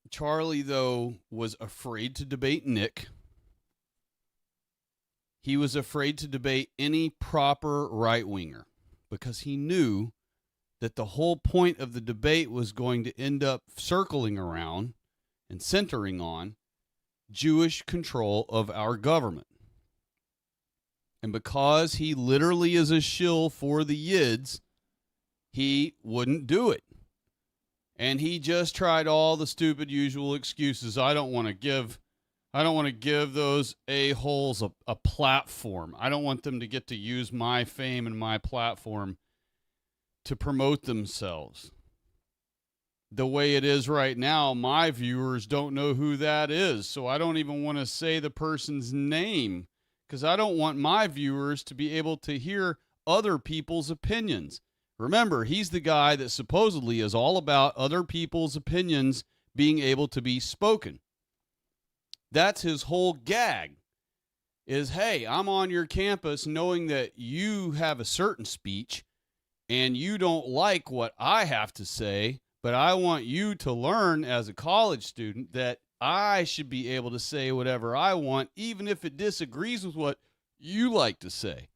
Charlie, though, was afraid to debate Nick. He was afraid to debate any proper right-winger because he knew that the whole point of the debate was going to end up circling around and centering on Jewish control of our government. And because he literally is a shill for the Yids, he wouldn't do it. And he just tried all the stupid usual excuses. I don't want to give those a-holes a platform. I don't want them to get to use my fame and my platform to promote themselves. the way it is right now, my viewers don't know who that is. So I don't even want to say the person's name because I don't want my viewers to be able to hear other people's opinions. Remember, he's the guy that supposedly is all about other people's opinions being able to be spoken. That's his whole gag is, hey, I'm on your campus knowing that you have a certain speech and you don't like what I have to say, but I want you to learn as a college student that I should be able to say whatever I want, even if it disagrees with what you like to say.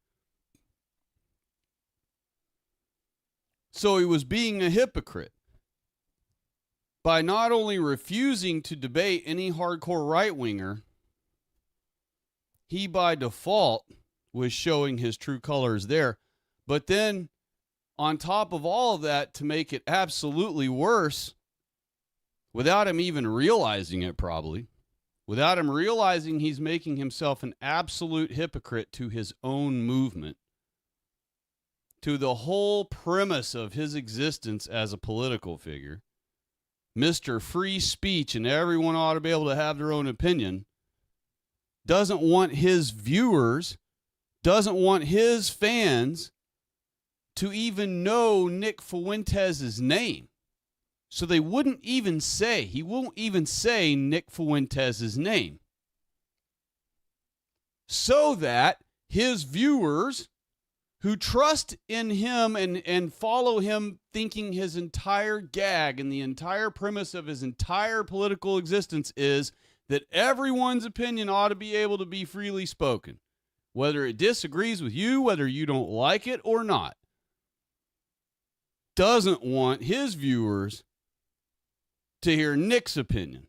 So he was being a hypocrite by not only refusing to debate any hardcore right-winger, he by default was showing his true colors there. But then on top of all of that, to make it absolutely worse, without him even realizing it probably, without him realizing he's making himself an absolute hypocrite to his own movement, to the whole premise of his existence as a political figure, Mr. Free Speech and everyone ought to be able to have their own opinion, doesn't want his viewers, doesn't want his fans to even know Nick Fuentes' name. So they wouldn't even say, he won't even say Nick Fuentes' name. So that his viewers who trust in him and follow him thinking his entire gag and the entire premise of his entire political existence is that everyone's opinion ought to be able to be freely spoken, whether it disagrees with you, whether you don't like it or not, doesn't want his viewers to hear Nick's opinion.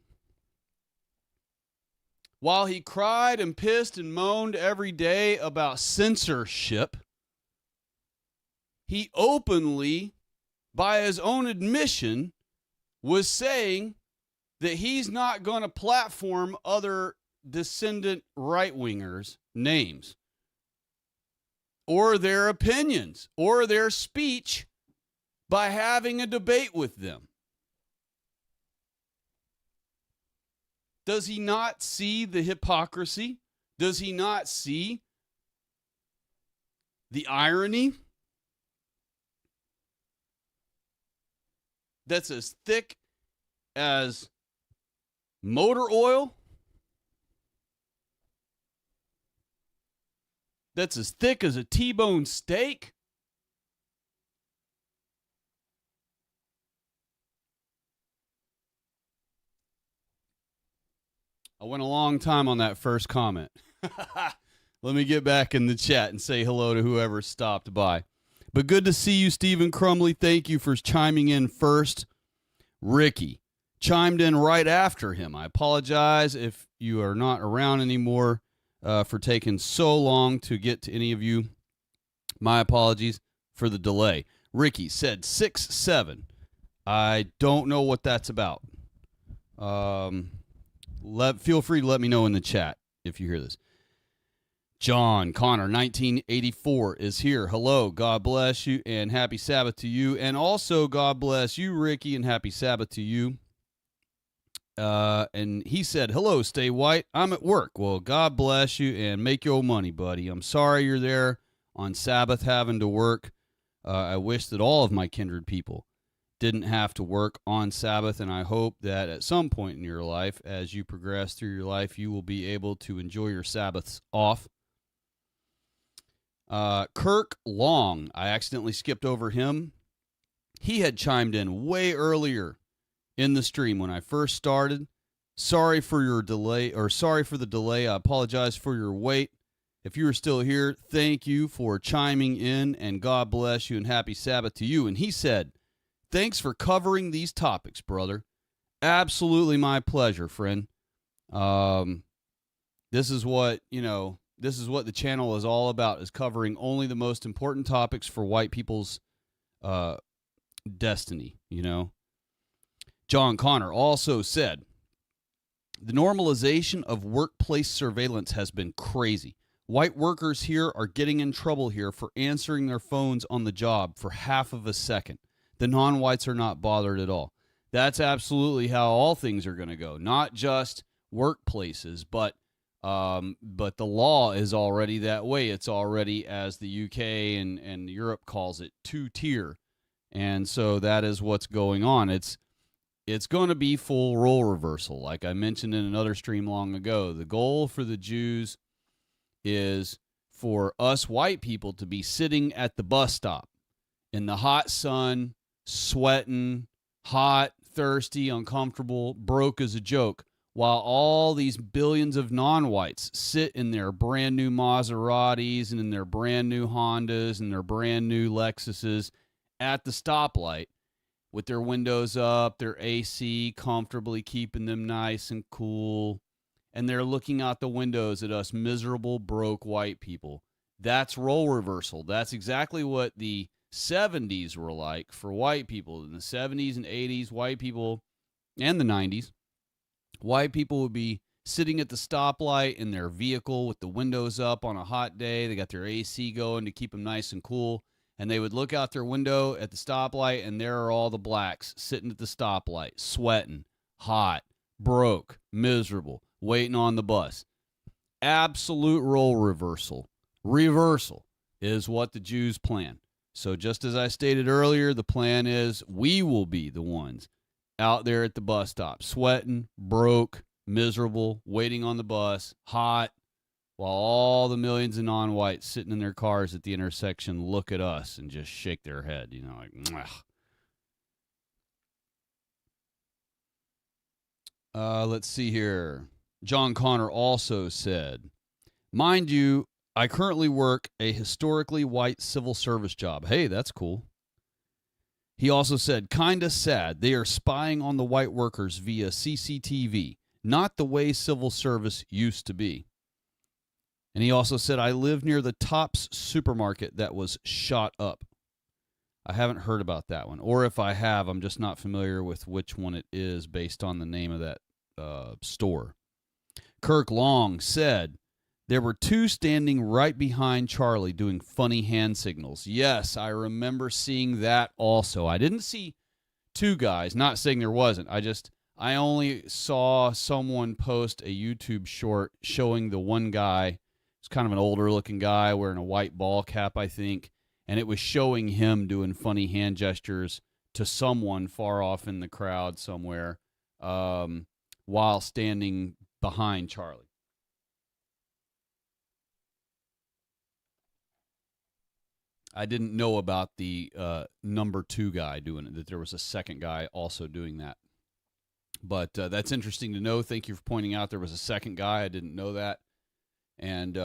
While he cried and pissed and moaned every day about censorship, he openly, by his own admission, was saying that he's not going to platform other descendant right-wingers' names or their opinions or their speech by having a debate with them. Does he not see the hypocrisy? Does he not see the irony? That's as thick as motor oil. That's as thick as a T-bone steak. I went a long time on that first comment. Let me get back in the chat and say hello to whoever stopped by. But good to see you, Stephen Crumley. Thank you for chiming in first. Ricky chimed in right after him. I apologize if you are not around anymore for taking so long to get to any of you. My apologies for the delay. Ricky said 6-7. I don't know what that's about. Feel free to let me know in the chat if you hear this. John Connor, 1984, is here. Hello, God bless you, and happy Sabbath to you. And also, God bless you, Ricky, and happy Sabbath to you. And he said, hello, Stay White. I'm at work. Well, God bless you, and make your money, buddy. I'm sorry you're there on Sabbath having to work. I wish that all of my kindred people didn't have to work on Sabbath, and I hope that at some point in your life, as you progress through your life, you will be able to enjoy your Sabbaths off. Kirk Long, I accidentally skipped over him. He had chimed in way earlier in the stream when I first started. Sorry for your delay, or sorry for the delay. I apologize for your wait. If you are still here, thank you for chiming in, and God bless you, and happy Sabbath to you. And he said, thanks for covering these topics, brother. Absolutely my pleasure, friend. This is what the channel is all about, is covering only the most important topics for white people's destiny, John Connor also said, the normalization of workplace surveillance has been crazy. White workers here are getting in trouble here for answering their phones on the job for half of a second. The non-whites are not bothered at all. That's absolutely how all things are going to go. Not just workplaces, but the law is already that way. It's already, as the UK and Europe calls it, two-tier. And so that is what's going on. It's going to be full role reversal. Like I mentioned in another stream long ago, the goal for the Jews is for us white people to be sitting at the bus stop in the hot sun, sweating, hot, thirsty, uncomfortable, broke as a joke, while all these billions of non-whites sit in their brand new Maseratis and in their brand new Hondas and their brand new Lexuses at the stoplight with their windows up, their AC comfortably keeping them nice and cool, and they're looking out the windows at us miserable, broke white people. That's role reversal. That's exactly what the 70s were like for white people. In the 70s and 80s, white people, and the 90s, white people would be sitting at the stoplight in their vehicle with the windows up on a hot day. They got their AC going to keep them nice and cool. And they would look out their window at the stoplight, and there are all the blacks sitting at the stoplight, sweating, hot, broke, miserable, waiting on the bus. Absolute role reversal. Reversal is what the Jews plan. So just as I stated earlier, the plan is we will be the ones out there at the bus stop, sweating, broke, miserable, waiting on the bus, hot, while all the millions of non-whites sitting in their cars at the intersection look at us and just shake their head, like, let's see here. John Connor also said, mind you, I currently work a historically white civil service job. Hey, that's cool. He also said, kinda sad. They are spying on the white workers via CCTV, not the way civil service used to be. And he also said, I live near the Tops supermarket that was shot up. I haven't heard about that one. Or if I have, I'm just not familiar with which one it is based on the name of that store. Kirk Long said, there were two standing right behind Charlie doing funny hand signals. Yes, I remember seeing that also. I didn't see two guys, not saying there wasn't. I only saw someone post a YouTube short showing the one guy. It's kind of an older looking guy wearing a white ball cap, I think. And it was showing him doing funny hand gestures to someone far off in the crowd somewhere while standing behind Charlie. I didn't know about the number two guy doing it, that there was a second guy also doing that. But that's interesting to know. Thank you for pointing out there was a second guy. I didn't know that. And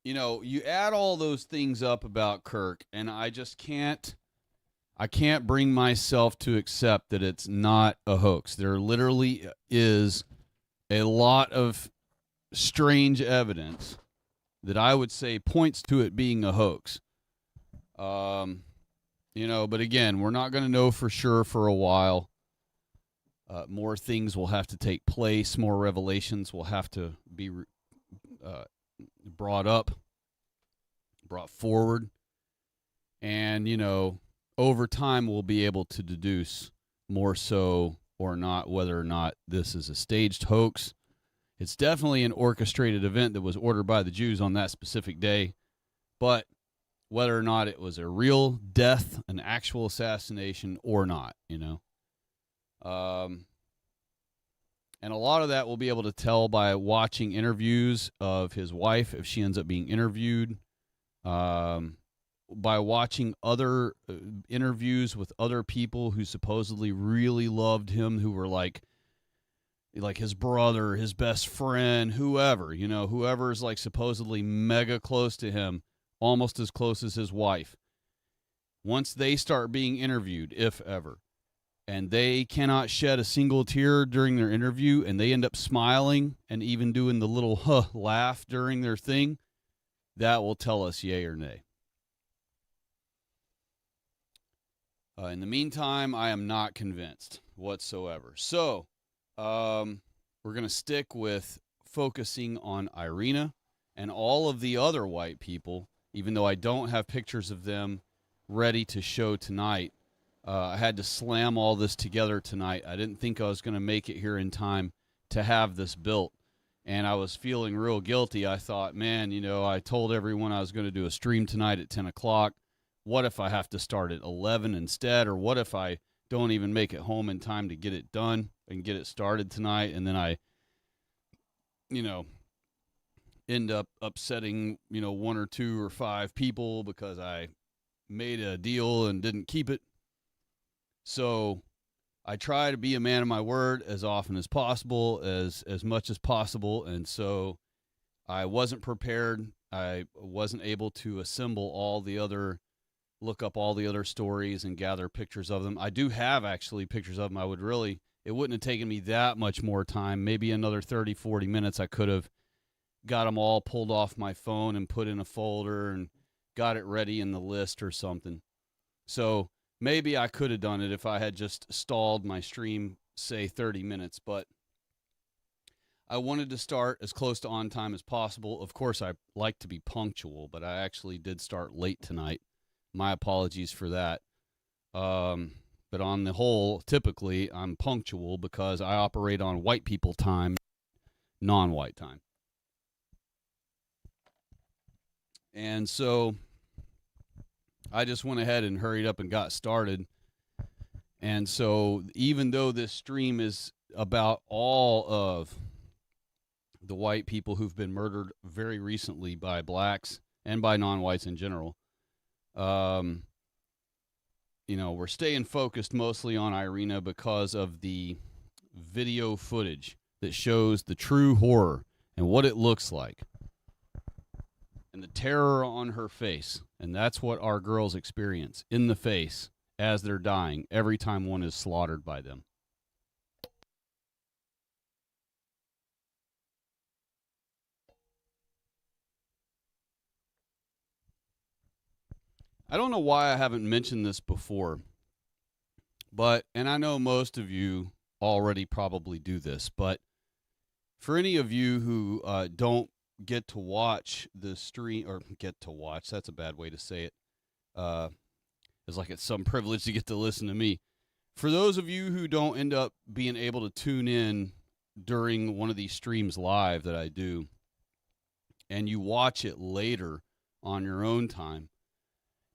you add all those things up about Kirk, and I can't bring myself to accept that it's not a hoax. There literally is a lot of strange evidence that I would say points to it being a hoax. But again, we're not going to know for sure for a while. More things will have to take place. More revelations will have to be brought forward. And, over time we'll be able to deduce more so or not whether or not this is a staged hoax. It's definitely an orchestrated event that was ordered by the Jews on that specific day. But whether or not it was a real death, an actual assassination or not, And a lot of that we'll be able to tell by watching interviews of his wife if she ends up being interviewed, by watching other interviews with other people who supposedly really loved him, who were like his brother, his best friend, whoever, whoever's like supposedly mega close to him, almost as close as his wife. Once they start being interviewed, if ever, and they cannot shed a single tear during their interview, and they end up smiling and even doing the little laugh during their thing, that will tell us yay or nay. In the meantime, I am not convinced whatsoever. So, we're going to stick with focusing on Iryna and all of the other white people even though I don't have pictures of them ready to show tonight. I had to slam all this together tonight. I didn't think I was going to make it here in time to have this built. And I was feeling real guilty. I thought, man, I told everyone I was going to do a stream tonight at 10 o'clock. What if I have to start at 11 instead? Or what if I don't even make it home in time to get it done and get it started tonight? And then I, end up upsetting, one or two or five people because I made a deal and didn't keep it. So I try to be a man of my word as often as possible, as much as possible. And so I wasn't prepared. I wasn't able to look up all the other stories and gather pictures of them. I do have actually pictures of them. It wouldn't have taken me that much more time, maybe another 30, 40 minutes. I could have got them all pulled off my phone and put in a folder and got it ready in the list or something. So maybe I could have done it if I had just stalled my stream, say 30 minutes, but I wanted to start as close to on time as possible. Of course, I like to be punctual, but I actually did start late tonight. My apologies for that. But on the whole, typically I'm punctual because I operate on white people time, non-white time. And so I just went ahead and hurried up and got started. And so even though this stream is about all of the white people who've been murdered very recently by blacks and by non-whites in general, we're staying focused mostly on Iryna because of the video footage that shows the true horror and what it looks like and the terror on her face. And that's what our girls experience in the face as they're dying every time one is slaughtered by them. I don't know why I haven't mentioned this before, and I know most of you already probably do this, but for any of you who don't get to watch the stream, or get to watch, that's a bad way to say it. It's like it's some privilege to get to listen to me. For those of you who don't end up being able to tune in during one of these streams live that I do, and you watch it later on your own time,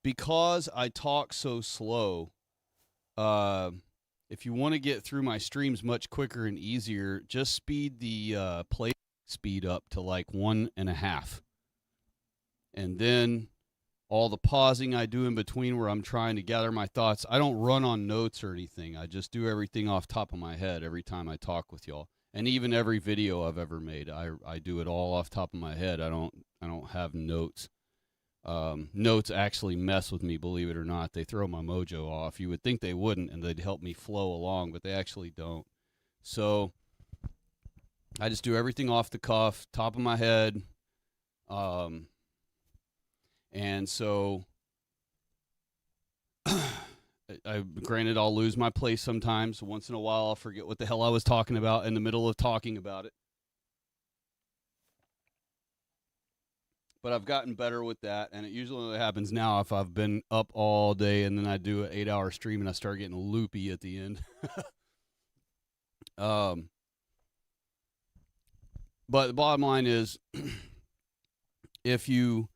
because I talk so slow, if you want to get through my streams much quicker and easier, just speed the play speed up to like 1.5. And then all the pausing I do in between where I'm trying to gather my thoughts, I don't run on notes or anything. I just do everything off top of my head every time I talk with y'all. And even every video I've ever made, I do it all off top of my head. I don't have notes. Notes actually mess with me, believe it or not. They throw my mojo off. You would think they wouldn't, and they'd help me flow along, but they actually don't. So I just do everything off the cuff, top of my head. And so, granted, I'll lose my place sometimes. Once in a while, I'll forget what the hell I was talking about in the middle of talking about it. But I've gotten better with that, and it usually only happens now if I've been up all day and then I do an 8-hour stream and I start getting loopy at the end. But the bottom line is, if you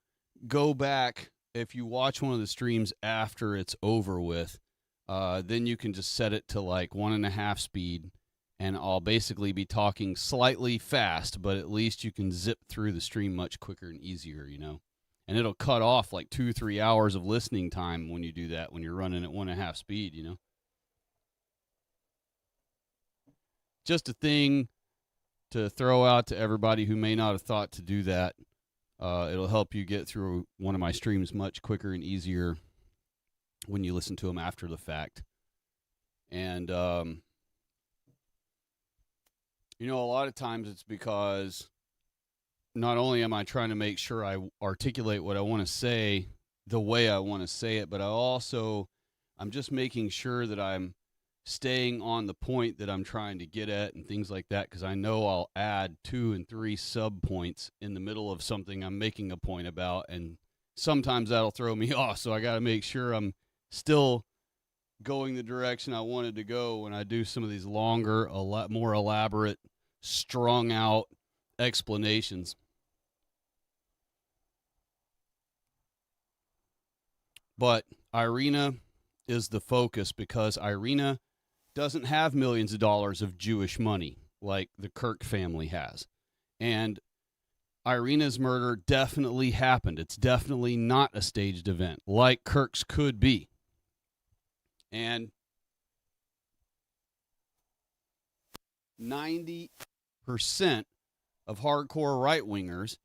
go back, if you watch one of the streams after it's over with, then you can just set it to like 1.5 speed, and I'll basically be talking slightly fast, but at least you can zip through the stream much quicker and easier, And it'll cut off like 2-3 hours of listening time when you do that, when you're running at 1.5 speed, Just a thing to throw out to everybody who may not have thought to do that. It'll help you get through one of my streams much quicker and easier when you listen to them after the fact. And, a lot of times it's because not only am I trying to make sure I articulate what I want to say the way I want to say it, but I'm just making sure that I'm staying on the point that I'm trying to get at and things like that, because I know I'll add 2 and 3 sub points in the middle of something I'm making a point about and sometimes that'll throw me off. So I got to make sure I'm still going the direction I wanted to go when I do some of these longer, a lot more elaborate, strung out explanations. But Iryna is the focus because Iryna doesn't have millions of dollars of Jewish money like the Kirk family has. And Iryna's murder definitely happened. It's definitely not a staged event like Kirk's could be. And 90% of hardcore right-wingers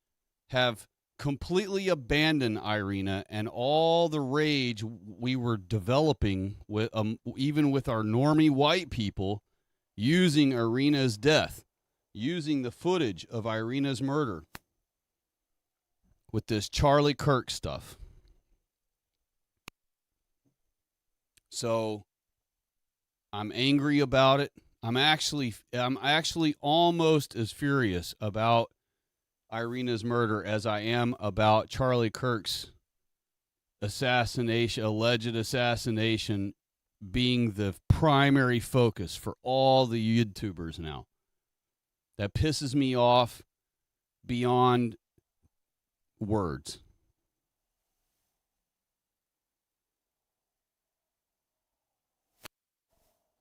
have completely abandoned Iryna and all the rage we were developing with, even with our normie white people, using Iryna's death, using the footage of Iryna's murder with this Charlie Kirk stuff. So I'm angry about it. I'm actually almost as furious about Iryna's murder as I am about Charlie Kirk's assassination, alleged assassination, being the primary focus for all the YouTubers now. That pisses me off beyond words.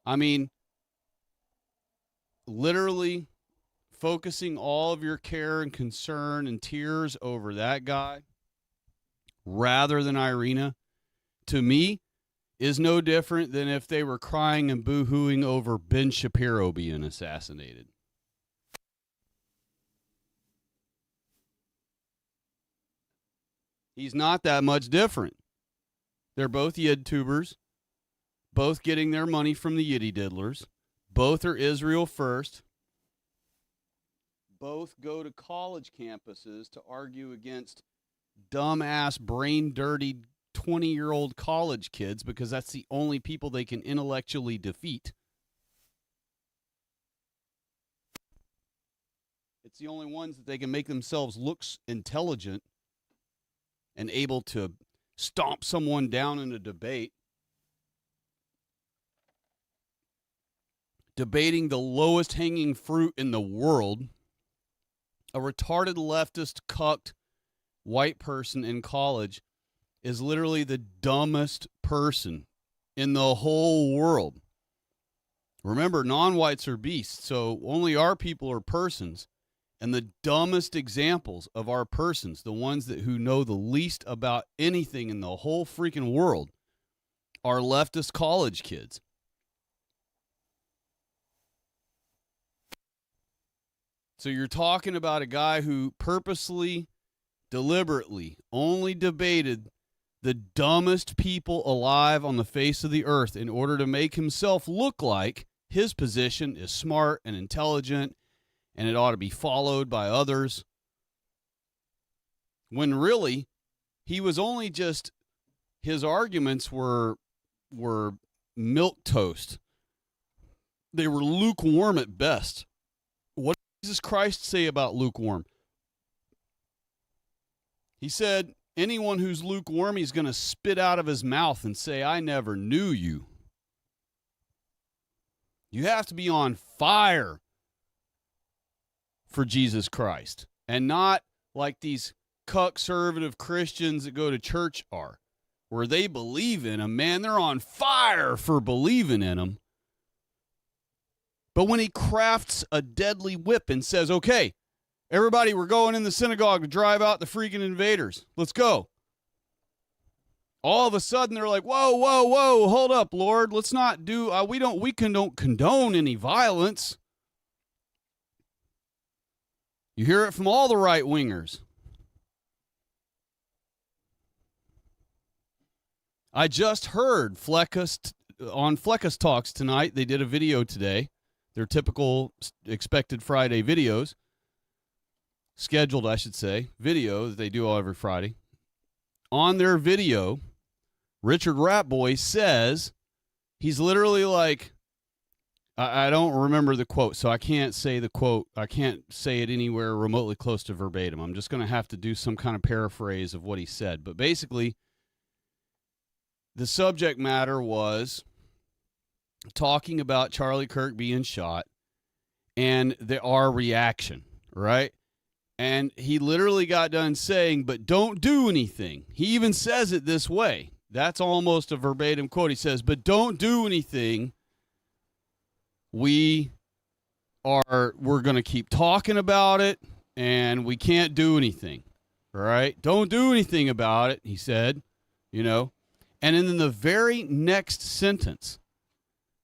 I mean, literally focusing all of your care and concern and tears over that guy rather than Iryna, to me, is no different than if they were crying and boo-hooing over Ben Shapiro being assassinated. He's not that much different. They're both YouTubers, both getting their money from the Yiddy Diddlers. Both are Israel first. Both go to college campuses to argue against dumbass, brain-dirty 20-year-old college kids because that's the only people they can intellectually defeat. It's the only ones that they can make themselves look intelligent and able to stomp someone down in a debate. Debating the lowest hanging fruit in the world, a retarded leftist cucked white person in college is literally the dumbest person in the whole world. Remember, non-whites are beasts, so only our people are persons. And the dumbest examples of our persons, the ones who know the least about anything in the whole freaking world, are leftist college kids. So you're talking about a guy who purposely, deliberately only debated the dumbest people alive on the face of the earth in order to make himself look like his position is smart and intelligent and it ought to be followed by others. When really, he was only just, his arguments were milk toast. They were lukewarm at best. What did Jesus Christ say about lukewarm? He said, anyone who's lukewarm, he's going to spit out of his mouth and say, I never knew you. You have to be on fire for Jesus Christ, and not like these conservative Christians that go to church are, where they believe in him. Man, they're on fire for believing in him. But when he crafts a deadly whip and says, okay, everybody, we're going in the synagogue to drive out the freaking invaders. Let's go. All of a sudden, they're like, whoa, whoa, whoa, hold up, Lord. Let's not do, we don't condone any violence. You hear it from all the right-wingers. I just heard on Fleckus Talks tonight, they did a video today. Their typical expected Friday videos. Scheduled, I should say, video that they do every Friday. On their video, Richard Ratboy says, he's literally like, I don't remember the quote, so I can't say the quote. I can't say it anywhere remotely close to verbatim. I'm just going to have to do some kind of paraphrase of what he said. But basically, the subject matter was talking about Charlie Kirk being shot and our reaction, right? And he literally got done saying, but don't do anything. He even says it this way. That's almost a verbatim quote. He says, but don't do anything. We're going to keep talking about it, and we can't do anything, right? Don't do anything about it, he said, And in the very next sentence,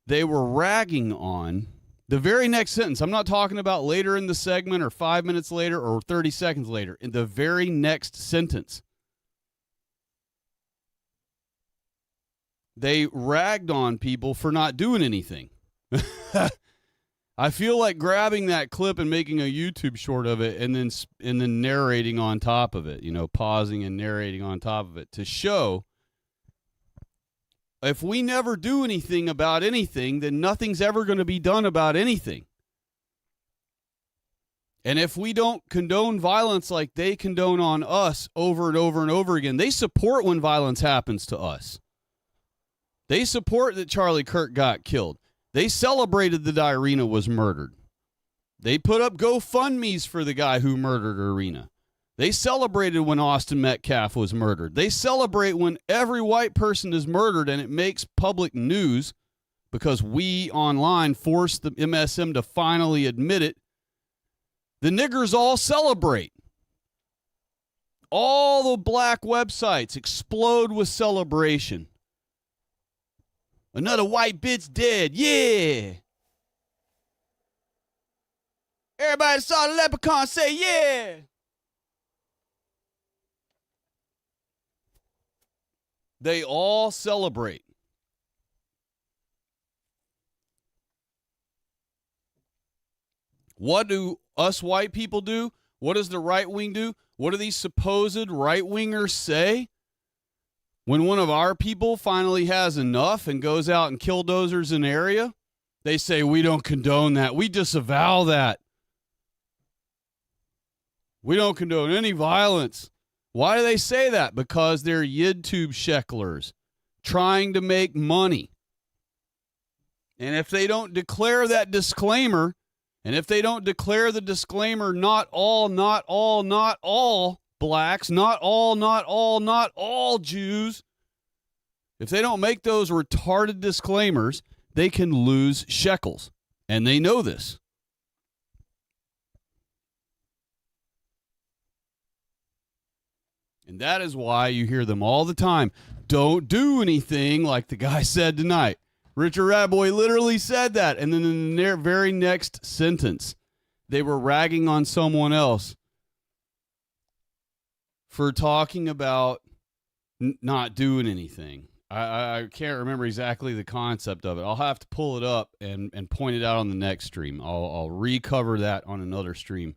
they were ragging on the very next sentence. I'm not talking about later in the segment or 5 minutes later or 30 seconds later. In the very next sentence, they ragged on people for not doing anything. I feel like grabbing that clip and making a YouTube short of it and then narrating on top of it, pausing and narrating on top of it to show if we never do anything about anything, then nothing's ever going to be done about anything. And if we don't condone violence like they condone on us over and over and over again, they support when violence happens to us. They support that Charlie Kirk got killed. They celebrated that Iryna was murdered. They put up GoFundMes for the guy who murdered Iryna. They celebrated when Austin Metcalf was murdered. They celebrate when every white person is murdered, and it makes public news because we online forced the MSM to finally admit it. The niggers all celebrate. All the black websites explode with celebration. Another white bitch dead. Yeah. Everybody saw the leprechaun say yeah. They all celebrate. What do us white people do? What does the right wing do? What do these supposed right wingers say? When one of our people finally has enough and goes out and killdozers an area, they say, we don't condone that. We disavow that. We don't condone any violence. Why do they say that? Because they're YouTube shecklers trying to make money. And if they don't declare that disclaimer, and if they don't declare the disclaimer, not all blacks, not all Jews, if they don't make those retarded disclaimers, they can lose shekels. And they know this. And that is why you hear them all the time. Don't do anything like the guy said tonight. Richard Radboy literally said that. And then in the very next sentence, they were ragging on someone else for talking about not doing anything. I can't remember exactly the concept of it. I'll have to pull it up and point it out on the next stream. I'll recover that on another stream.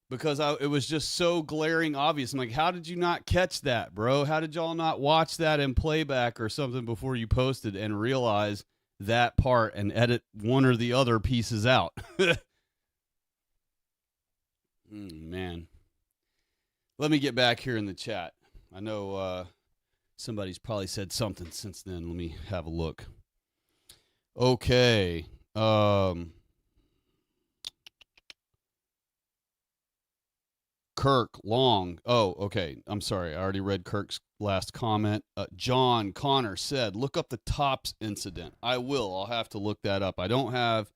Because it was just so glaring obvious. I'm like, how did you not catch that, bro? How did y'all not watch that in playback or something before you posted and realize that part and edit one or the other pieces out? Man. Let me get back here in the chat. I know somebody's probably said something since then. Let me have a look. Okay. Kirk, long. Oh, okay. I'm sorry. I already read Kirk's last comment. John Connor said, look up the Tops incident. I will. I'll have to look that up. I don't have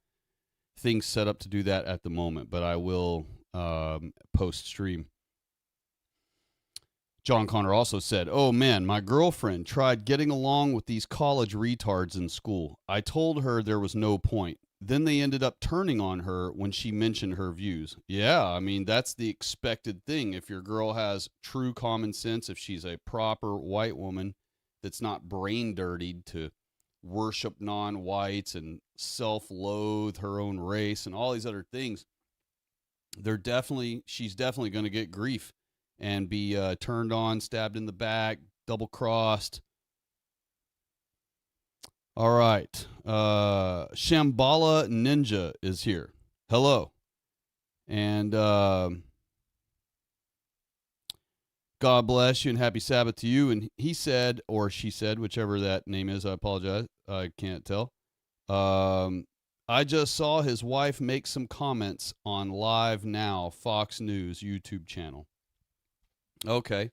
things set up to do that at the moment, but I will post stream. John Connor also said, oh man, my girlfriend tried getting along with these college retards in school. I told her there was no point. Then they ended up turning on her when she mentioned her views. Yeah, I mean, that's the expected thing. If your girl has true common sense, if she's a proper white woman that's not brain dirtied to worship non-whites and self-loathe her own race and all these other things, she's definitely going to get grief and be turned on, stabbed in the back, double-crossed. All right. Shambhala Ninja is here. Hello. And God bless you and happy Sabbath to you. And he said, or she said, whichever that name is, I apologize. I can't tell. I just saw his wife make some comments on Live Now, Fox News YouTube channel. Okay.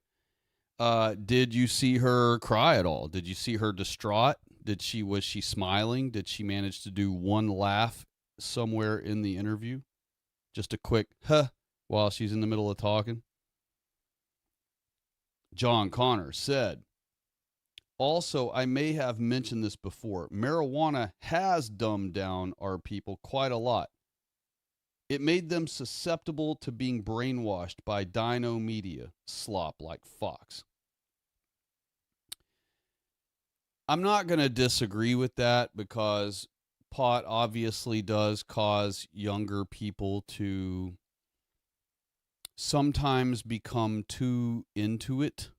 Did you see her cry at all? Did you see her distraught? Was she smiling? Did she manage to do one laugh somewhere in the interview? Just a quick huh while she's in the middle of talking. John Connor said, also, I may have mentioned this before. Marijuana has dumbed down our people quite a lot. It made them susceptible to being brainwashed by dino media slop like Fox. I'm not going to disagree with that because pot obviously does cause younger people to sometimes become too into it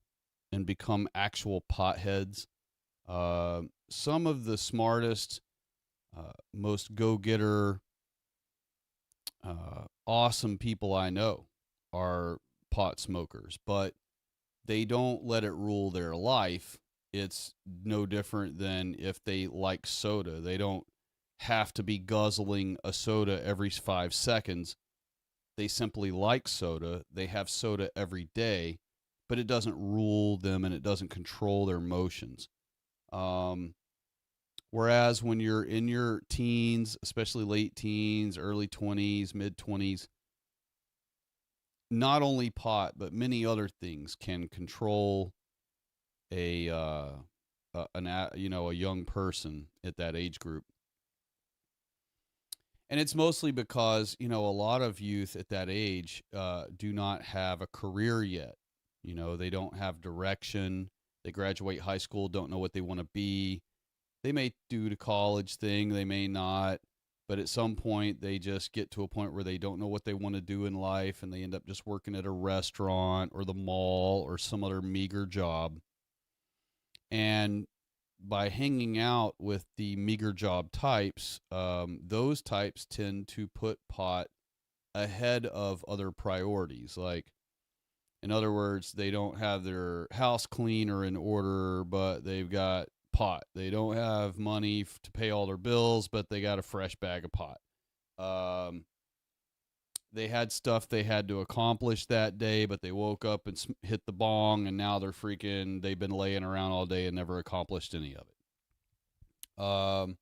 and become actual potheads. Some of the smartest, most go-getter, awesome people I know are pot smokers, but they don't let it rule their life. It's no different than if they like soda. They don't have to be guzzling a soda every 5 seconds. They simply like soda. They have soda every day, but it doesn't rule them and it doesn't control their emotions. Whereas when you're in your teens, especially late teens, early 20s, mid 20s, not only pot, but many other things can control a young person at that age group. And it's mostly because, a lot of youth at that age do not have a career yet. They don't have direction. They graduate high school, don't know what they want to be. They may do the college thing, they may not. But at some point, they just get to a point where they don't know what they want to do in life, and they end up just working at a restaurant or the mall or some other meager job. And by hanging out with the meager job types, those types tend to put pot ahead of other priorities. Like, in other words, they don't have their house clean or in order, but they've got pot. They don't have money to pay all their bills, but they got a fresh bag of pot. They had stuff they had to accomplish that day, but they woke up and hit the bong, and now they've been laying around all day and never accomplished any of it.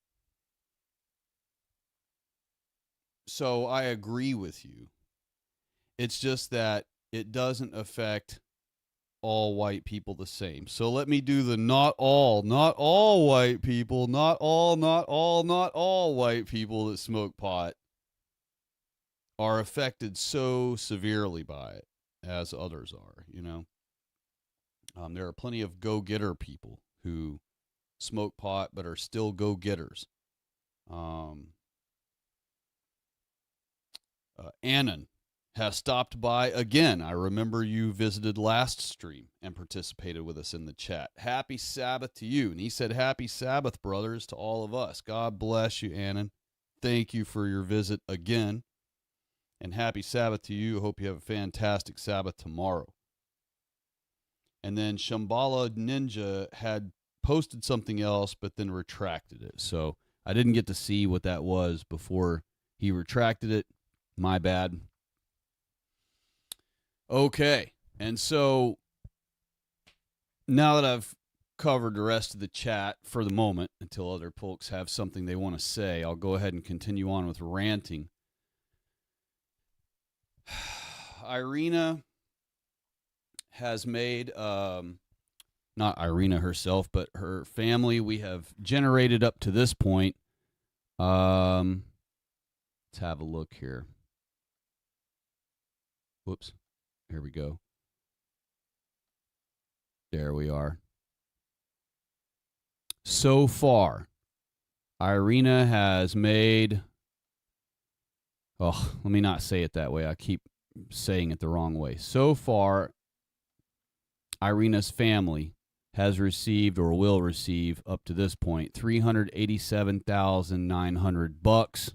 So I agree with you. It's just that it doesn't affect all white people the same. So let me do the not all white people, not all white people that smoke pot are affected so severely by it as others are, there are plenty of go-getter people who smoke pot but are still go-getters. Annan has stopped by again. I remember you visited last stream and participated with us in the chat. Happy Sabbath to you. And he said, happy Sabbath, brothers, to all of us. God bless you, Annan. Thank you for your visit again. And happy Sabbath to you. Hope you have a fantastic Sabbath tomorrow. And then Shambhala Ninja had posted something else, but then retracted it. So I didn't get to see what that was before he retracted it. My bad. Okay. And so now that I've covered the rest of the chat for the moment until other folks have something they want to say, I'll go ahead and continue on with ranting. Iryna has made, not Iryna herself, but her family, we have generated up to this point. Let's have a look here. Whoops. Here we go. There we are. So far, Iryna has made, let me not say it that way. I keep saying it the wrong way. So far, Iryna's family has received or will receive up to this point $387,900.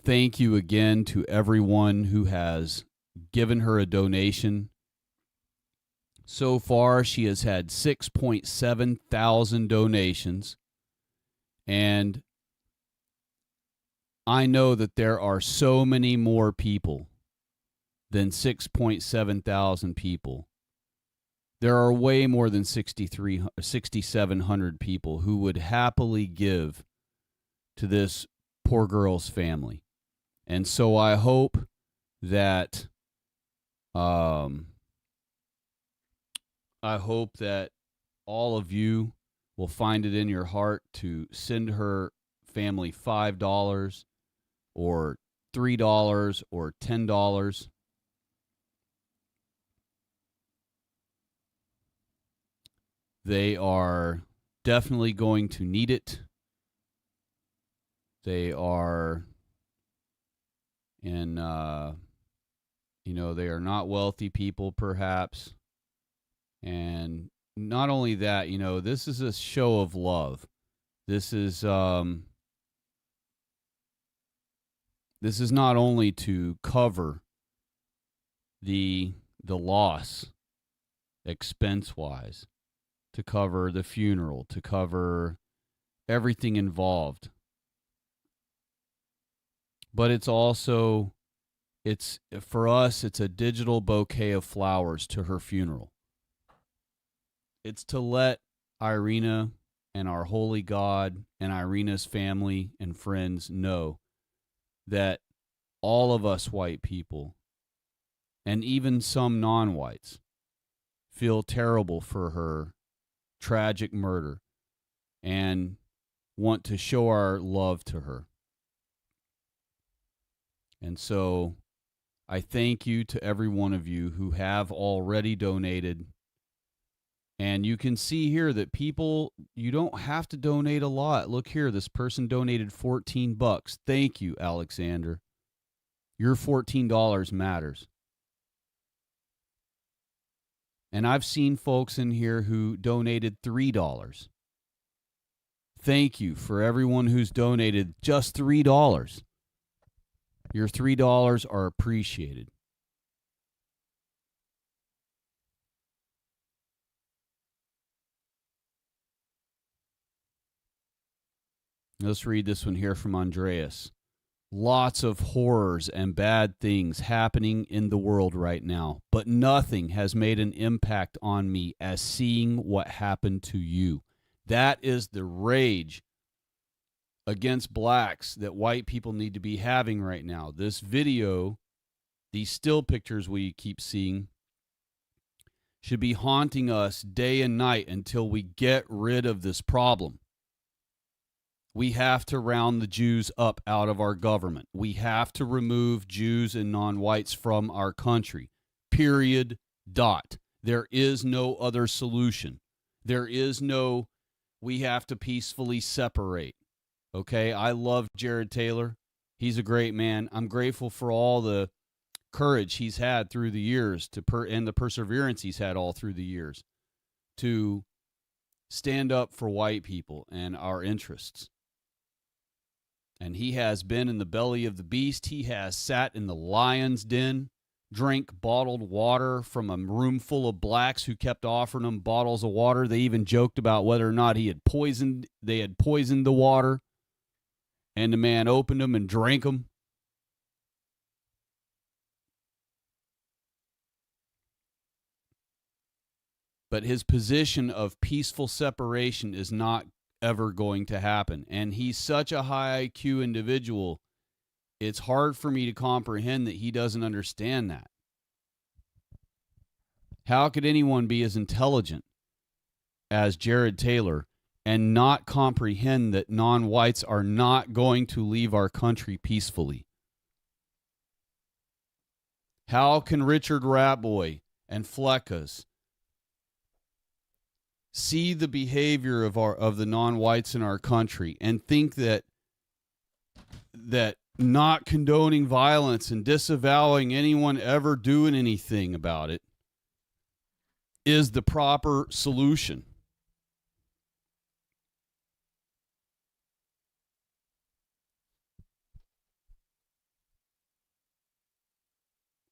Thank you again to everyone who has given her a donation. So far, she has had 6.7 thousand donations, and I know that there are so many more people than 6.7 thousand people. There are way more than 6,700 people who would happily give to this poor girl's family. And so I hope that all of you will find it in your heart to send her family $5 or $3 or $10. They are definitely going to need it. They are in, they are not wealthy people, perhaps. And not only that, this is a show of love. This is not only to cover the loss expense-wise, to cover the funeral, to cover everything involved. But it's also, for us, it's a digital bouquet of flowers to her funeral. It's to let Iryna and our holy God and Iryna's family and friends know that all of us white people, and even some non-whites, feel terrible for her tragic murder and want to show our love to her. And so I thank you to every one of you who have already donated. And you can see here that people, you don't have to donate a lot. Look here, this person donated $14. Thank you, Alexander. Your $14 matters. And I've seen folks in here who donated $3. Thank you for everyone who's donated just $3. Your $3 are appreciated. Let's read this one here from Andreas. Lots of horrors and bad things happening in the world right now, but nothing has made an impact on me as seeing what happened to you. That is the rage against blacks that white people need to be having right now. This video, these still pictures we keep seeing, should be haunting us day and night until we get rid of this problem. We have to round the Jews up out of our government. We have to remove Jews and non-whites from our country. Period. Dot. There is no other solution. There is no, we have to peacefully separate. Okay? I love Jared Taylor. He's a great man. I'm grateful for all the courage he's had through the years and the perseverance he's had all through the years to stand up for white people and our interests. And he has been in the belly of the beast. He has sat in the lion's den, drank bottled water from a room full of blacks who kept offering him bottles of water. They even joked about whether or not they had poisoned the water. And the man opened them and drank them. But his position of peaceful separation is not ever going to happen. And he's such a high IQ individual, it's hard for me to comprehend that he doesn't understand that. How could anyone be as intelligent as Jared Taylor and not comprehend that non-whites are not going to leave our country peacefully? How can Richard Ratboy and Fleckas see the behavior of the non-whites in our country and think that not condoning violence and disavowing anyone ever doing anything about it is the proper solution.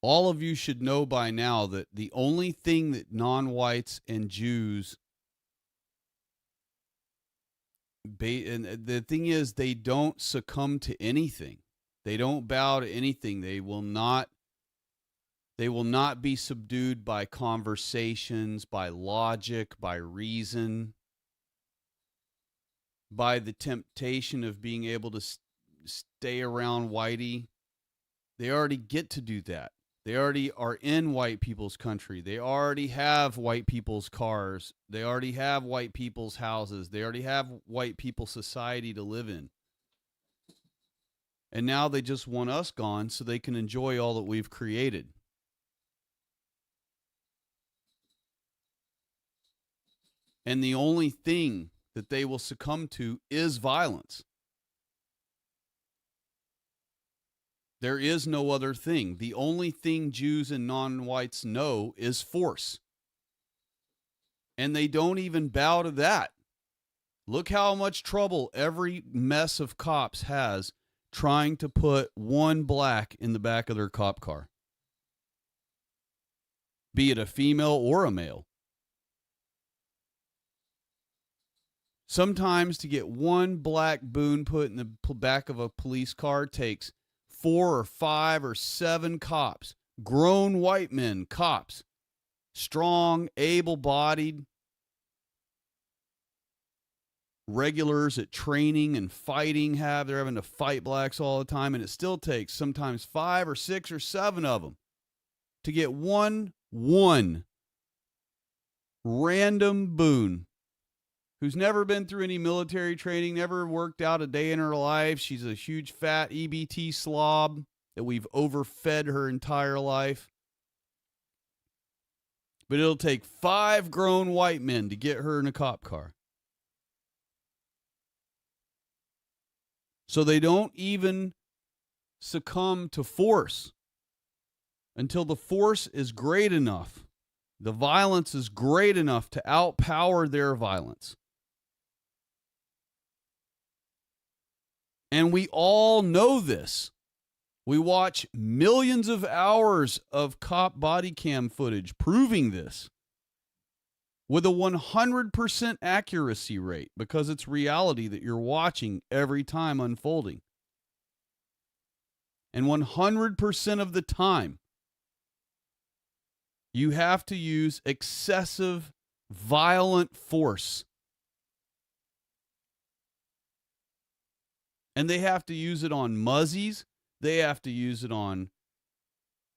All of you should know by now that the only thing that non-whites and Jews, and the thing is, they don't succumb to anything. They don't bow to anything. They will not be subdued by conversations, by logic, by reason, by the temptation of being able to stay around whitey. They already get to do that. They already are in white people's country. They already have white people's cars. They already have white people's houses. They already have white people's society to live in. And now they just want us gone so they can enjoy all that we've created. And the only thing that they will succumb to is violence. There is no other thing. The only thing Jews and non-whites know is force. And they don't even bow to that. Look how much trouble every mess of cops has trying to put one black in the back of their cop car, be it a female or a male. Sometimes to get one black boon put in the back of a police car takes 4 or 5 or 7 cops, grown white men, cops, strong, able-bodied, regulars at training and fighting they're having to fight blacks all the time, and it still takes sometimes 5 or 6 or 7 of them to get one random boon who's never been through any military training, never worked out a day in her life. She's a huge fat EBT slob that we've overfed her entire life. But it'll take 5 grown white men to get her in a cop car. So they don't even succumb to force until the force is great enough. The violence is great enough to outpower their violence. And we all know this. We watch millions of hours of cop body cam footage proving this with a 100% accuracy rate because it's reality that you're watching every time unfolding. And 100% of the time, you have to use excessive, violent force. And they have to use it on muzzies. They have to use it on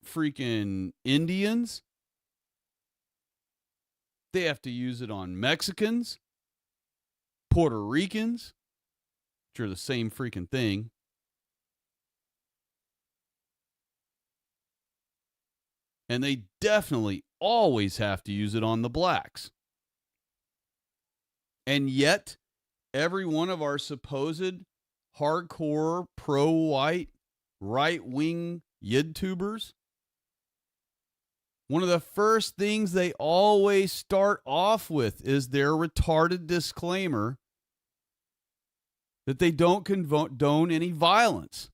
freaking Indians. They have to use it on Mexicans, Puerto Ricans, which are the same freaking thing. And they definitely always have to use it on the blacks. And yet, every one of our supposed hardcore, pro-white, right-wing YouTubers, one of the first things they always start off with is their retarded disclaimer that they don't condone any violence.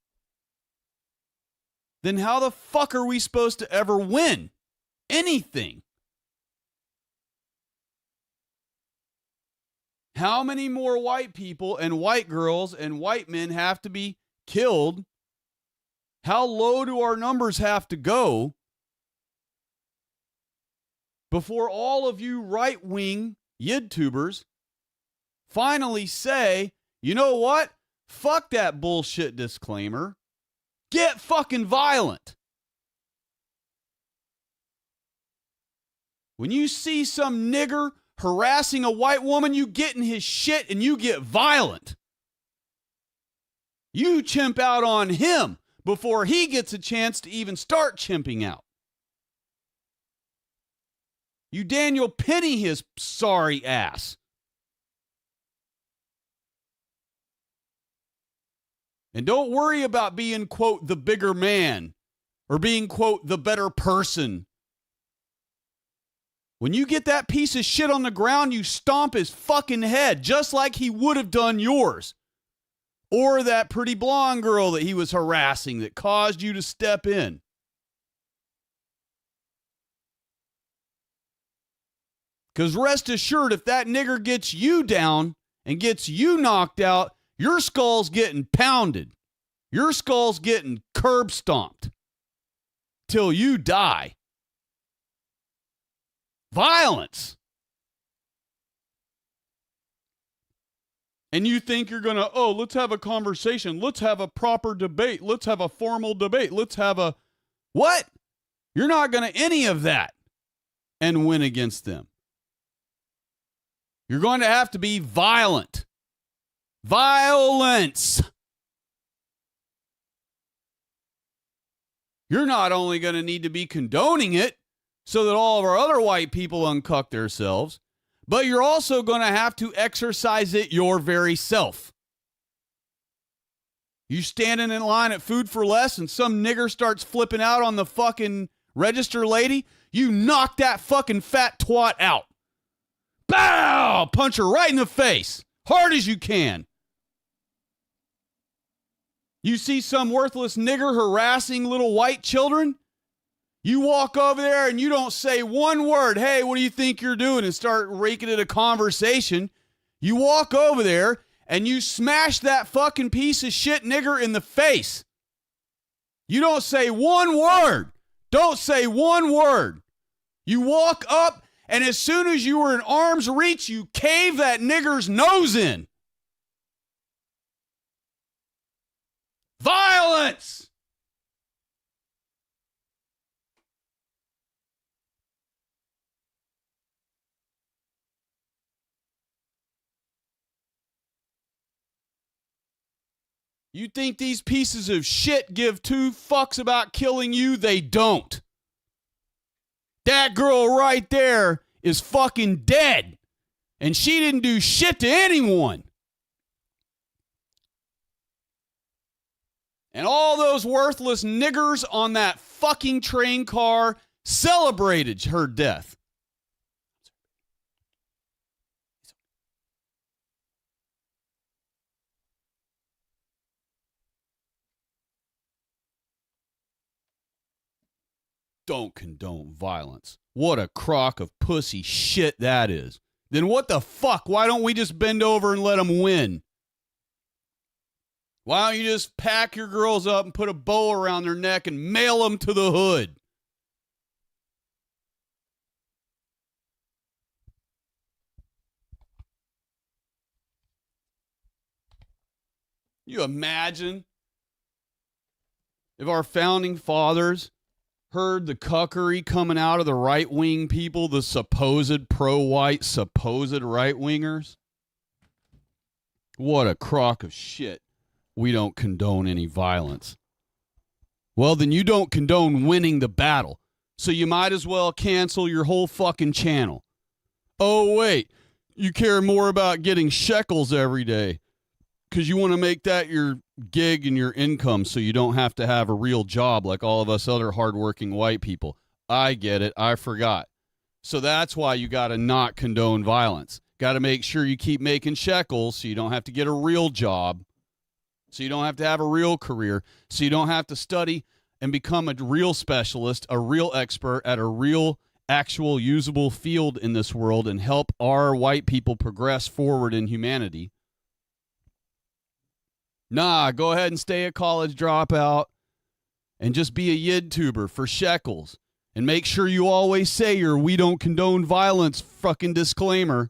Then how the fuck are we supposed to ever win anything? How many more white people and white girls and white men have to be killed? How low do our numbers have to go before all of you right-wing YouTubers finally say, you know what? Fuck that bullshit disclaimer. Get fucking violent. When you see some nigger harassing a white woman, you get in his shit and you get violent. You chimp out on him before he gets a chance to even start chimping out. You Daniel Penny his sorry ass. And don't worry about being, quote, the bigger man or being, quote, the better person When you get that piece of shit on the ground, you stomp his fucking head, just like he would have done yours. Or that pretty blonde girl that he was harassing that caused you to step in. Because rest assured, if that nigger gets you down and gets you knocked out, your skull's getting pounded. Your skull's getting curb stomped till you die. Violence. And you think you're going to, let's have a conversation. Let's have a proper debate. Let's have a formal debate. Let's have a... What? You're not going to any of that and win against them. You're going to have to be violent. Violence. You're not only going to need to be condoning it so that all of our other white people uncuck themselves, but you're also going to have to exercise it your very self. You standing in line at Food for Less and some nigger starts flipping out on the fucking register lady, you knock that fucking fat twat out. Bow! Punch her right in the face. Hard as you can. You see some worthless nigger harassing little white children? You walk over there and you don't say one word, hey, what do you think you're doing, and start raking it a conversation. You walk over there and you smash that fucking piece of shit nigger in the face. You don't say one word. Don't say one word. You walk up and as soon as you were in arm's reach, you cave that nigger's nose in. Violence! You think these pieces of shit give two fucks about killing you? They don't. That girl right there is fucking dead. And she didn't do shit to anyone. And all those worthless niggers on that fucking train car celebrated her death. Don't condone violence. What a crock of pussy shit that is. Then what the fuck? Why don't we just bend over and let them win? Why don't you just pack your girls up and put a bow around their neck and mail them to the hood? You imagine if our founding fathers heard the cuckery coming out of the right-wing people, the supposed pro-white, supposed right-wingers? What a crock of shit. We don't condone any violence. Well, then you don't condone winning the battle. So you might as well cancel your whole fucking channel. Oh, wait. You care more about getting shekels every day because you want to make that your gig and your income so you don't have to have a real job like all of us other hardworking white people. I get it. I forgot. So that's why you got to not condone violence. Got to make sure you keep making shekels so you don't have to get a real job, so you don't have to have a real career, so you don't have to study and become a real specialist, a real expert at a real, actual, usable field in this world and help our white people progress forward in humanity. Nah, go ahead and stay a college dropout and just be a YidTuber for shekels. And make sure you always say your "we don't condone violence" fucking disclaimer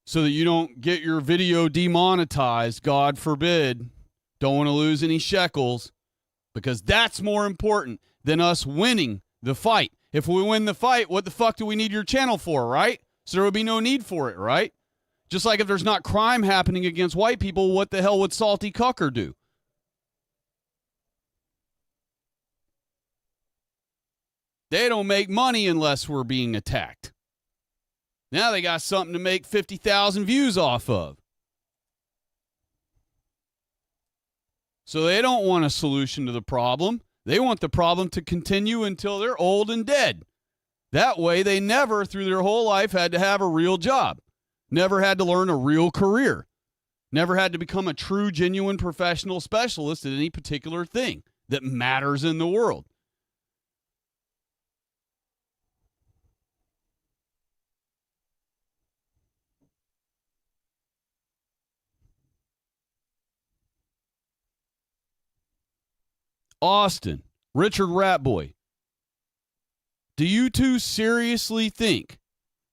so that you don't get your video demonetized, God forbid. Don't want to lose any shekels because that's more important than us winning the fight. If we win the fight, what the fuck do we need your channel for, right? So there would be no need for it, right? Just like if there's not crime happening against white people, what the hell would Salty Cucker do? They don't make money unless we're being attacked. Now they got something to make 50,000 views off of. So they don't want a solution to the problem. They want the problem to continue until they're old and dead. That way, they never, through their whole life, had to have a real job, never had to learn a real career, never had to become a true, genuine professional specialist at any particular thing that matters in the world. Austin, Richard Ratboy, do you two seriously think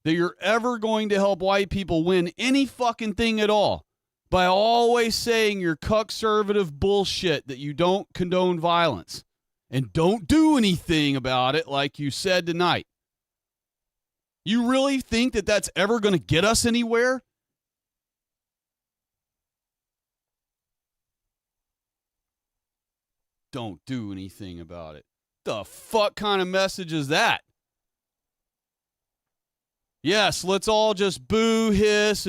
that you're ever going to help white people win any fucking thing at all by always saying your conservative bullshit that you don't condone violence and don't do anything about it like you said tonight? You really think that that's ever going to get us anywhere? Don't do anything about it. The fuck kind of message is that? Yes, let's all just boo hiss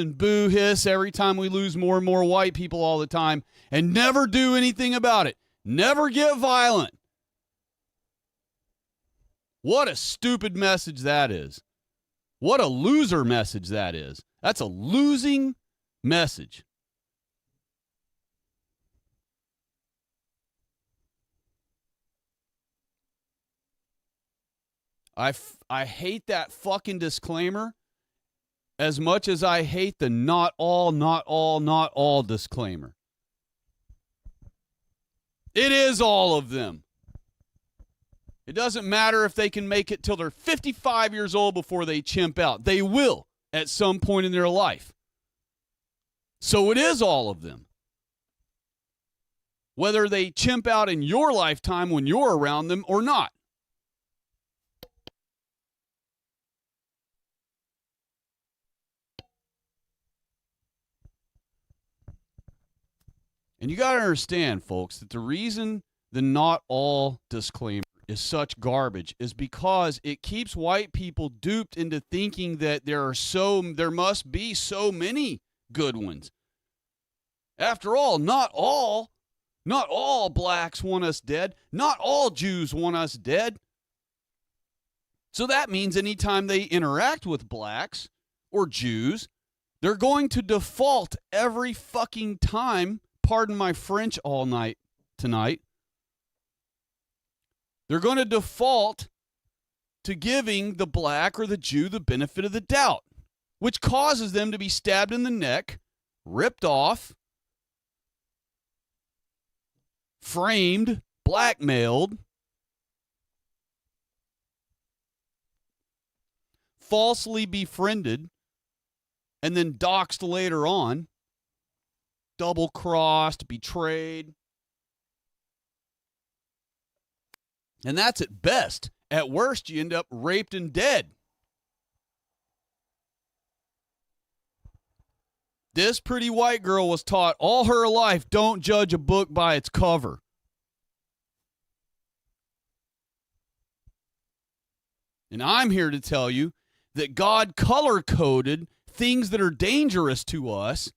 every time we lose more and more white people all the time and never do anything about it. Never get violent. What a stupid message that is. What a loser message that is. That's a losing message. I hate that fucking disclaimer as much as I hate the not all disclaimer. It is all of them. It doesn't matter if they can make it till they're 55 years old before they chimp out. They will at some point in their life. So it is all of them. Whether they chimp out in your lifetime when you're around them or not. And you got to understand, folks, that the reason the not all disclaimer is such garbage is because it keeps white people duped into thinking that there must be so many good ones. After all, not all blacks want us dead. Not all Jews want us dead. So that means anytime they interact with blacks or Jews, they're going to default every fucking time, pardon my French all night tonight, they're going to default to giving the black or the Jew the benefit of the doubt, which causes them to be stabbed in the neck, ripped off, framed, blackmailed, falsely befriended, and then doxed later on, double-crossed, betrayed. And that's at best. At worst, you end up raped and dead. This pretty white girl was taught all her life, don't judge a book by its cover. And I'm here to tell you that God color-coded things that are dangerous to us,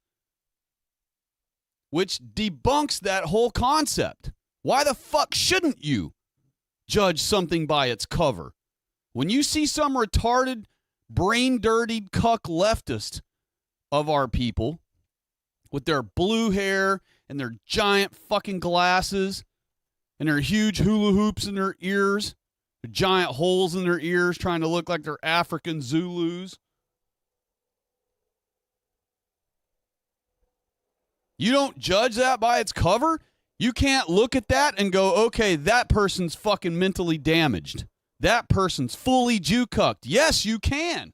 which debunks that whole concept. Why the fuck shouldn't you judge something by its cover? When you see some retarded, brain-dirtied cuck leftist of our people with their blue hair and their giant fucking glasses and their huge hula hoops in their ears, their giant holes in their ears trying to look like they're African Zulus, you don't judge that by its cover? You can't look at that and go, okay, that person's fucking mentally damaged. That person's fully Jew-cucked. Yes, you can.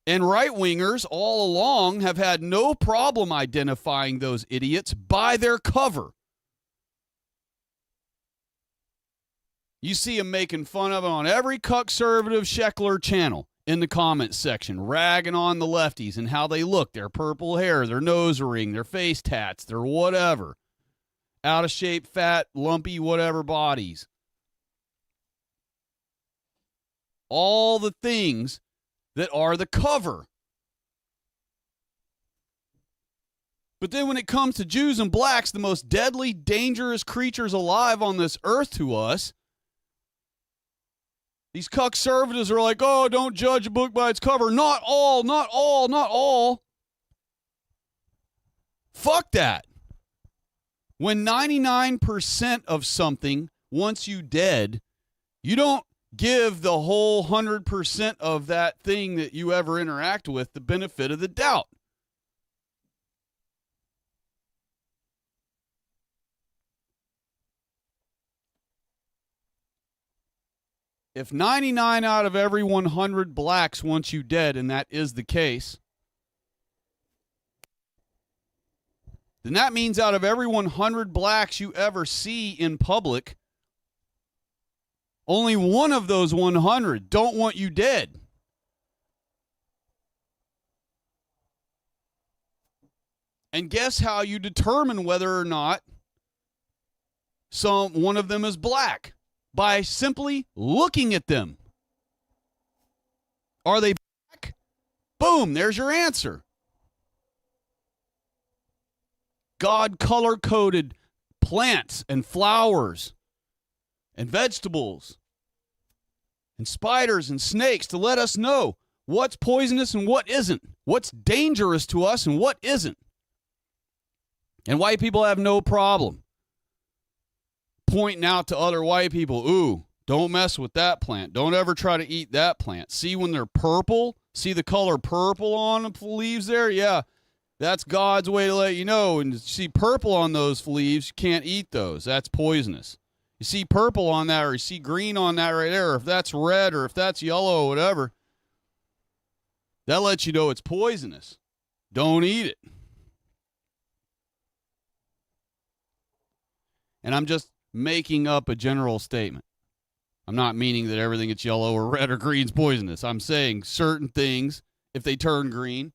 And right-wingers all along have had no problem identifying those idiots by their cover. You see them making fun of it on every conservative Sheckler channel in the comments section, ragging on the lefties and how they look, their purple hair, their nose ring, their face tats, their whatever. Out of shape, fat, lumpy, whatever bodies. All the things that are the cover. But then when it comes to Jews and blacks, the most deadly, dangerous creatures alive on this earth to us, These conservatives are like, oh, don't judge a book by its cover. Not all, not all, not all. Fuck that. When 99% of something wants you dead, you don't give the whole 100% of that thing that you ever interact with the benefit of the doubt. If 99 out of every 100 blacks want you dead, and that is the case, then that means out of every 100 blacks you ever see in public, only one of those 100 don't want you dead. And guess how you determine whether or not one of them is black? By simply looking at them. Are they black? Boom, there's your answer. God color-coded plants and flowers and vegetables and spiders and snakes to let us know what's poisonous and what isn't, what's dangerous to us and what isn't. And white people have no problem pointing out to other white people, ooh, don't mess with that plant. Don't ever try to eat that plant. See when they're purple? See the color purple on the leaves there? Yeah, that's God's way to let you know. And see purple on those leaves, you can't eat those. That's poisonous. You see purple on that, or you see green on that right there, or if that's red or if that's yellow or whatever, that lets you know it's poisonous. Don't eat it. And I'm just making up a general statement. I'm not meaning that everything that's yellow or red or green is poisonous. I'm saying certain things, if they turn green,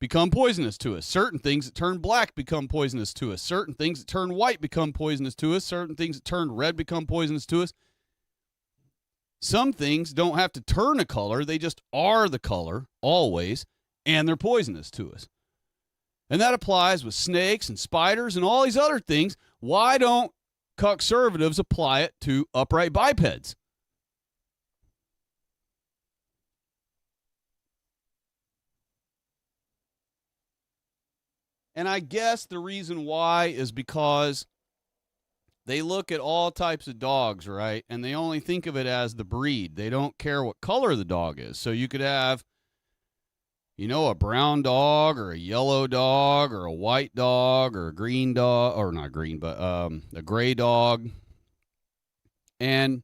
become poisonous to us. Certain things that turn black become poisonous to us. Certain things that turn white become poisonous to us. Certain things that turn red become poisonous to us. Some things don't have to turn a color. They just are the color, always, and they're poisonous to us. And that applies with snakes and spiders and all these other things. Why don't conservatives apply it to upright bipeds? And I guess the reason why is because they look at all types of dogs, right? And they only think of it as the breed. They don't care what color the dog is. So you could have, you know, a brown dog or a yellow dog or a white dog or a green dog, or not green, but a gray dog. And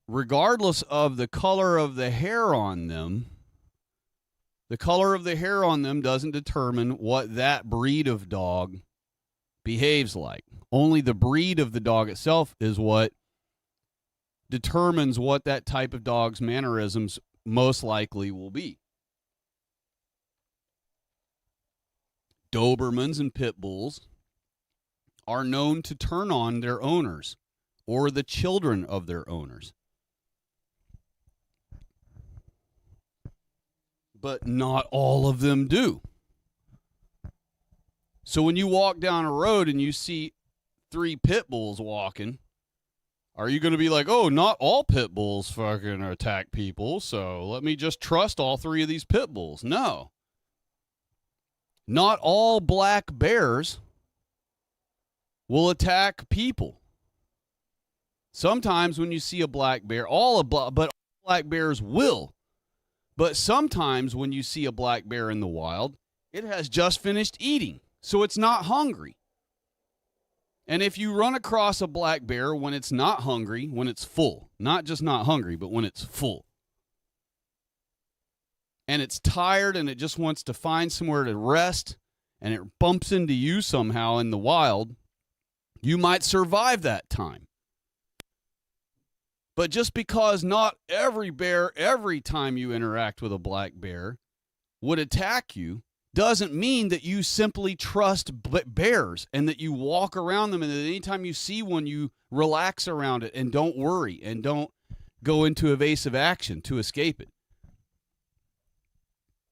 regardless of the color of the hair on them, the color of the hair on them doesn't determine what that breed of dog behaves like. Only the breed of the dog itself is what determines what that type of dog's mannerisms most likely will be. Dobermans and pit bulls are known to turn on their owners or the children of their owners. But not all of them do. So when you walk down a road and you see 3 pit bulls walking, are you going to be like, oh, not all pit bulls fucking attack people, so let me just trust all 3 of these pit bulls? No. Not all black bears will attack people. Sometimes when you see a black bear, but all black bears will. But sometimes when you see a black bear in the wild, it has just finished eating, so it's not hungry. And if you run across a black bear when it's not hungry, when it's full, not just not hungry, but when it's full, and it's tired and it just wants to find somewhere to rest, and it bumps into you somehow in the wild, you might survive that time. But just because not every bear, every time you interact with a black bear, would attack you, doesn't mean that you simply trust bears and that you walk around them and that anytime you see one, you relax around it and don't worry and don't go into evasive action to escape it.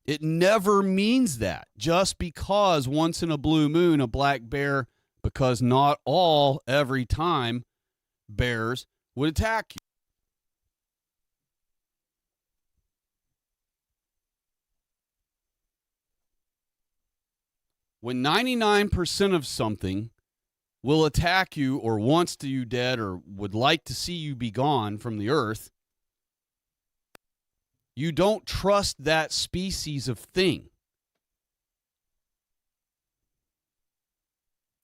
It never means that. Just because once in a blue moon a black bear, because not all every time bears would attack you. When 99% of something will attack you or wants to you dead or would like to see you be gone from the earth, you don't trust that species of thing.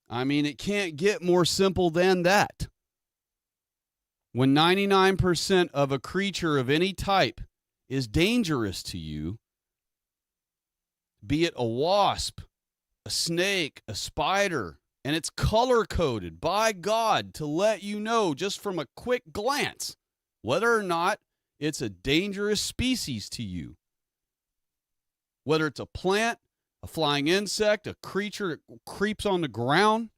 I mean, it can't get more simple than that. When 99% of a creature of any type is dangerous to you, be it a wasp, a snake, a spider, and it's color-coded by God to let you know just from a quick glance whether or not it's a dangerous species to you. Whether it's a plant, a flying insect, a creature that creeps on the ground.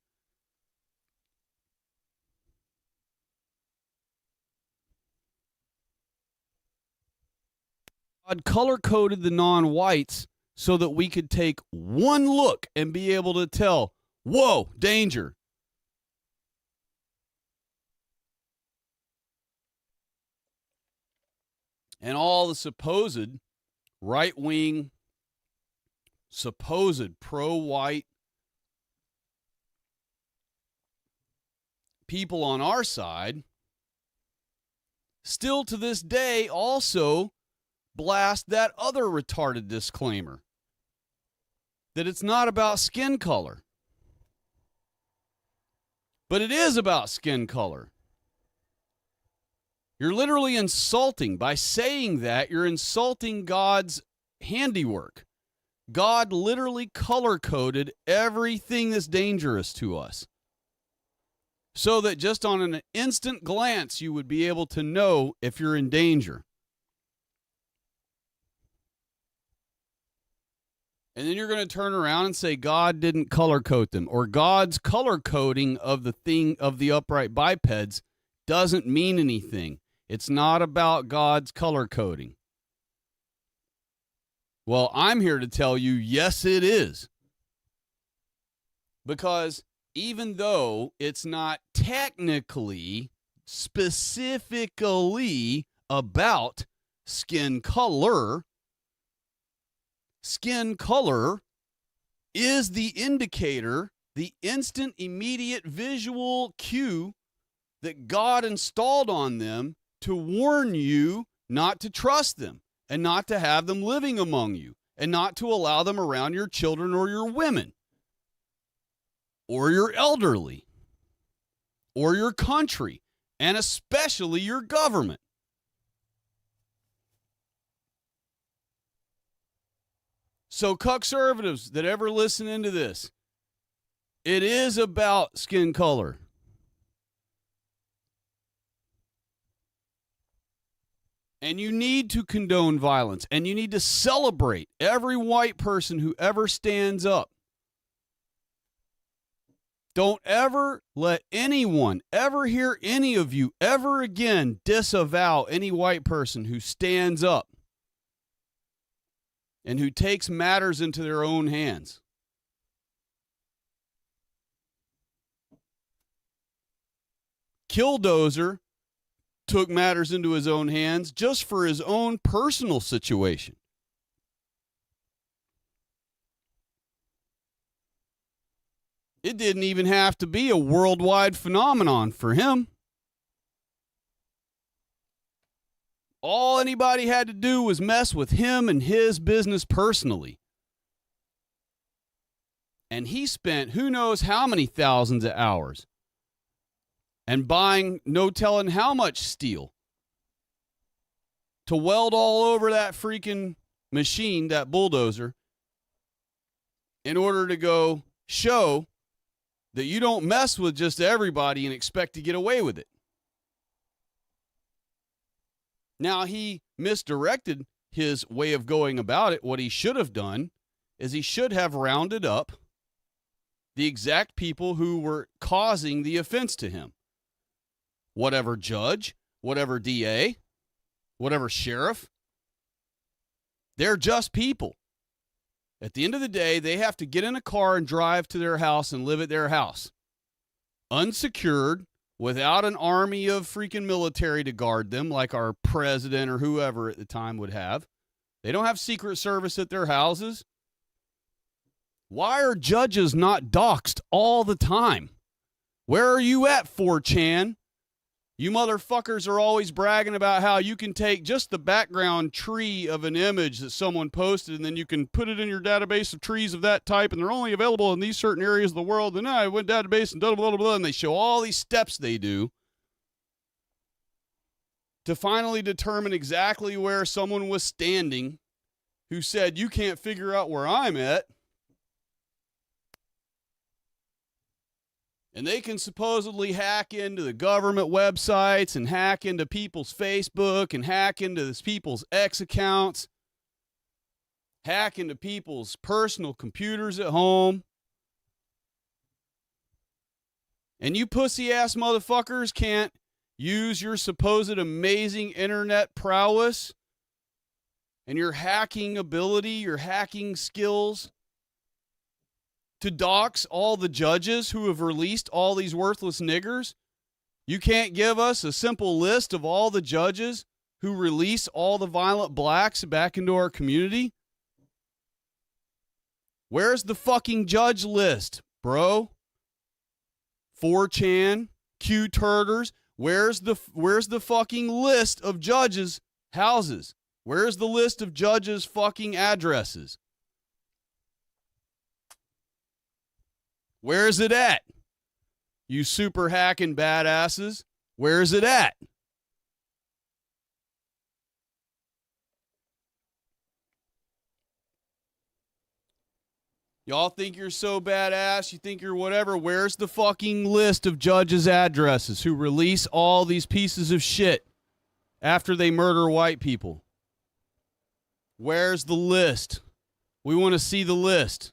God color-coded the non-whites so that we could take one look and be able to tell, whoa, danger. And all the supposed right-wing, supposed pro-white people on our side still to this day also blast that other retarded disclaimer that it's not about skin color. But it is about skin color. You're literally insulting. By saying that, you're insulting God's handiwork. God literally color-coded everything that's dangerous to us, so that just on an instant glance, you would be able to know if you're in danger. And then you're going to turn around and say God didn't color code them, or God's color coding of the thing of the upright bipeds doesn't mean anything. It's not about God's color coding. Well, I'm here to tell you, yes, it is. Because even though it's not technically, specifically about skin color is the indicator, the instant, immediate visual cue that God installed on them to warn you not to trust them and not to have them living among you and not to allow them around your children or your women or your elderly or your country and especially your government. So conservatives that ever listen into this, it is about skin color. And you need to condone violence, and you need to celebrate every white person who ever stands up. Don't ever let anyone ever hear any of you ever again disavow any white person who stands up and who takes matters into their own hands. Killdozer took matters into his own hands just for his own personal situation. It didn't even have to be a worldwide phenomenon for him. All anybody had to do was mess with him and his business personally. And he spent who knows how many thousands of hours and buying no telling how much steel to weld all over that freaking machine, that bulldozer, in order to go show that you don't mess with just everybody and expect to get away with it. Now, he misdirected his way of going about it. What he should have done is he should have rounded up the exact people who were causing the offense to him. Whatever judge, whatever DA, whatever sheriff, they're just people. At the end of the day, they have to get in a car and drive to their house and live at their house. Unsecured, without an army of freaking military to guard them, like our president or whoever at the time would have. They don't have Secret Service at their houses. Why are judges not doxxed all the time? Where are you at, 4chan? You motherfuckers are always bragging about how you can take just the background tree of an image that someone posted, and then you can put it in your database of trees of that type, and they're only available in these certain areas of the world. And I went database and blah, blah, blah, blah, and they show all these steps they do to finally determine exactly where someone was standing who said, you can't figure out where I'm at. And they can supposedly hack into the government websites and hack into people's Facebook and hack into people's X accounts, hack into people's personal computers at home. And you pussy-ass motherfuckers can't use your supposed amazing internet prowess and your hacking ability, your hacking skills, to dox all the judges who have released all these worthless niggers? You can't give us a simple list of all the judges who release all the violent blacks back into our community? Where's the fucking judge list, bro? 4chan, Q-turders, where's the fucking list of judges' houses? Where's the list of judges' fucking addresses? Where is it at? You super hacking badasses. Where is it at? Y'all think you're so badass? You think you're whatever? Where's the fucking list of judges' addresses who release all these pieces of shit after they murder white people? Where's the list? We want to see the list.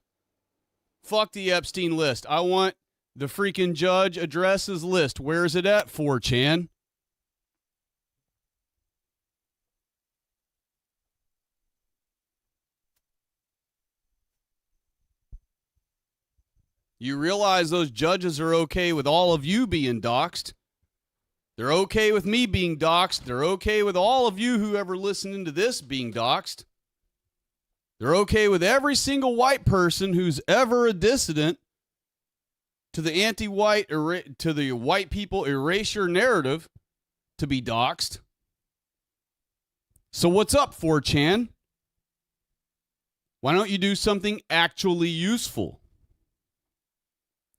Fuck the Epstein list. I want the freaking judge addresses list. Where is it at, 4chan? You realize those judges are okay with all of you being doxxed. They're okay with me being doxxed. They're okay with all of you who ever listened to this being doxxed. They're okay with every single white person who's ever a dissident to the anti-white, to the white people erasure narrative to be doxxed. So what's up, 4chan? Why don't you do something actually useful?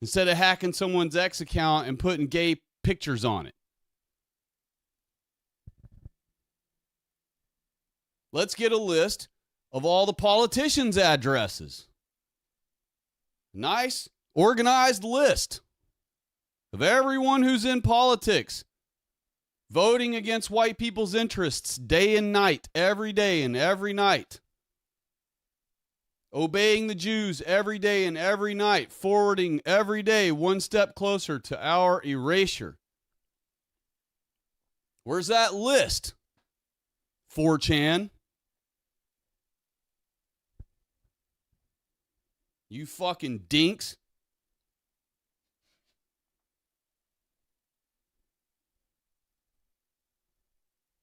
Instead of hacking someone's X account and putting gay pictures on it. Let's get a list of all the politicians' addresses. Nice, organized list of everyone who's in politics, voting against white people's interests day and night, every day and every night. Obeying the Jews every day and every night, forwarding every day one step closer to our erasure. Where's that list, 4chan? You fucking dinks.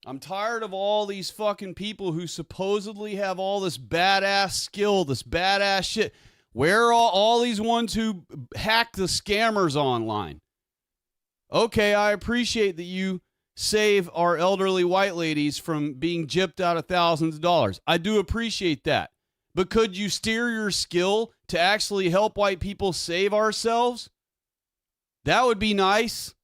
I'm tired of all these fucking people who supposedly have all this badass skill, this badass shit. Where are all these ones who hack the scammers online? Okay, I appreciate that you save our elderly white ladies from being gypped out of thousands of dollars. I do appreciate that. But could you steer your skill to actually help white people save ourselves? That would be nice.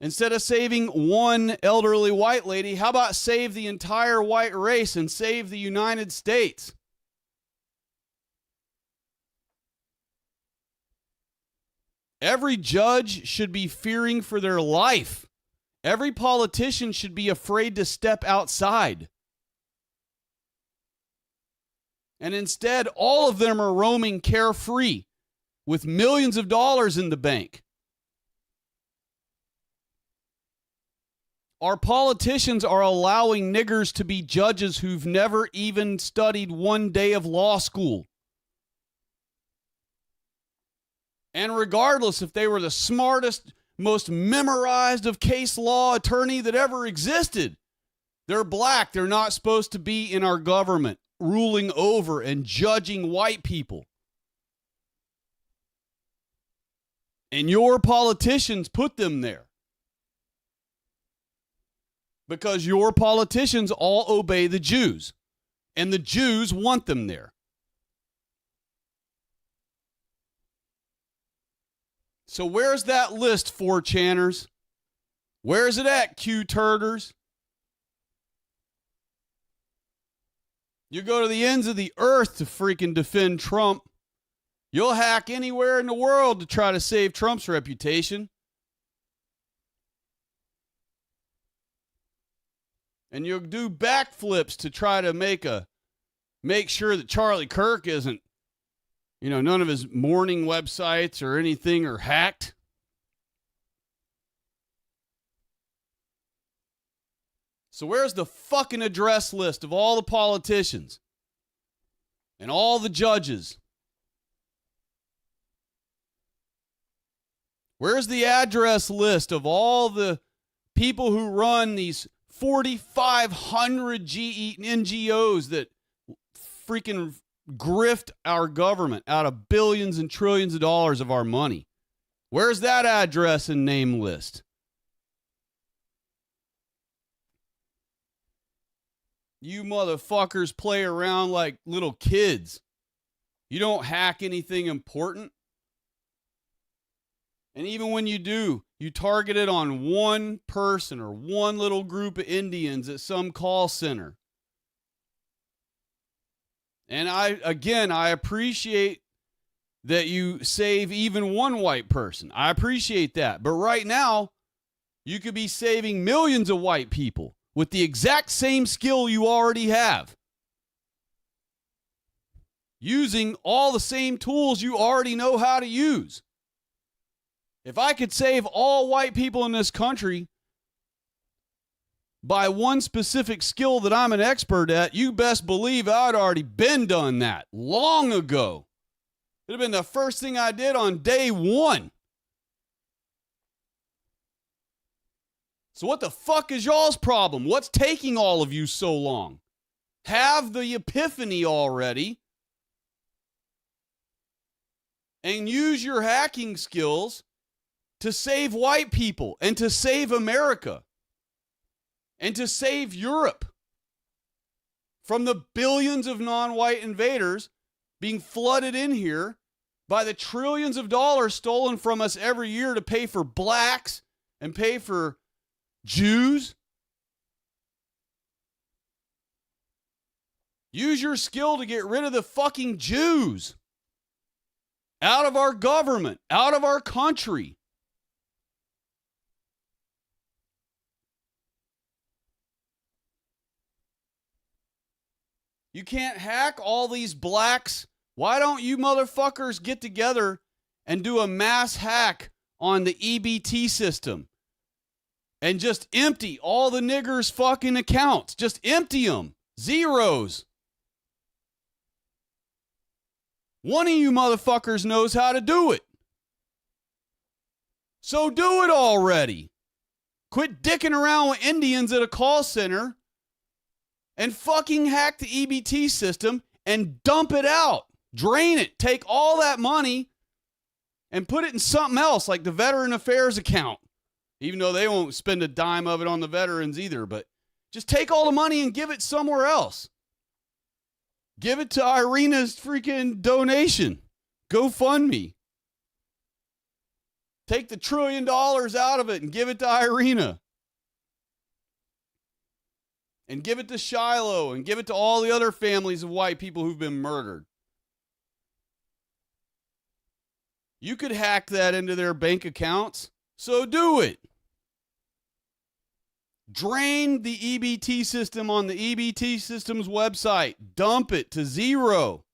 Instead of saving one elderly white lady, how about save the entire white race and save the United States? Every judge should be fearing for their life. Every politician should be afraid to step outside. And instead, all of them are roaming carefree with millions of dollars in the bank. Our politicians are allowing niggers to be judges who've never even studied one day of law school. And regardless if they were the smartest, most memorized of case law attorney that ever existed, they're black. They're not supposed to be in our government. ruling over and judging white people. And your politicians put them there. Because your politicians all obey the Jews. And the Jews want them there. So where's that list, 4chaners? Where's it at, Q-turders? You go to the ends of the earth to freaking defend Trump. You'll hack anywhere in the world to try to save Trump's reputation. And you'll do backflips to try to make sure that Charlie Kirk isn't, none of his morning websites or anything are hacked. So where's the fucking address list of all the politicians and all the judges? Where's the address list of all the people who run these 4,500 NGOs that freaking grift our government out of billions and trillions of dollars of our money? Where's that address and name list? You motherfuckers play around like little kids. You don't hack anything important. And even when you do, you target it on one person or one little group of Indians at some call center. And I appreciate that you save even one white person. I appreciate that. But right now, you could be saving millions of white people with the exact same skill you already have. Using all the same tools you already know how to use. If I could save all white people in this country by one specific skill that I'm an expert at, you best believe I'd already been done that long ago. It'd have been the first thing I did on day one. So what the fuck is y'all's problem? What's taking all of you so long? Have the epiphany already and use your hacking skills to save white people and to save America and to save Europe from the billions of non-white invaders being flooded in here by the trillions of dollars stolen from us every year to pay for blacks and pay for Jews. Use your skill to get rid of the fucking Jews out of our government, out of our country. You can't hack all these blacks. Why don't you motherfuckers get together and do a mass hack on the EBT system and just empty all the niggers' fucking accounts? Just empty them. Zeros. One of you motherfuckers knows how to do it. So do it already. Quit dicking around with Indians at a call center and fucking hack the EBT system and dump it out. Drain it. Take all that money and put it in something else like the Veteran Affairs account. Even though they won't spend a dime of it on the veterans either. But just take all the money and give it somewhere else. Give it to Iryna's freaking donation. GoFundMe. Take the $1 trillion out of it and give it to Iryna. And give it to Shiloh and give it to all the other families of white people who've been murdered. You could hack that into their bank accounts, so do it. Drain the EBT system on the EBT system's website. Dump it to zero.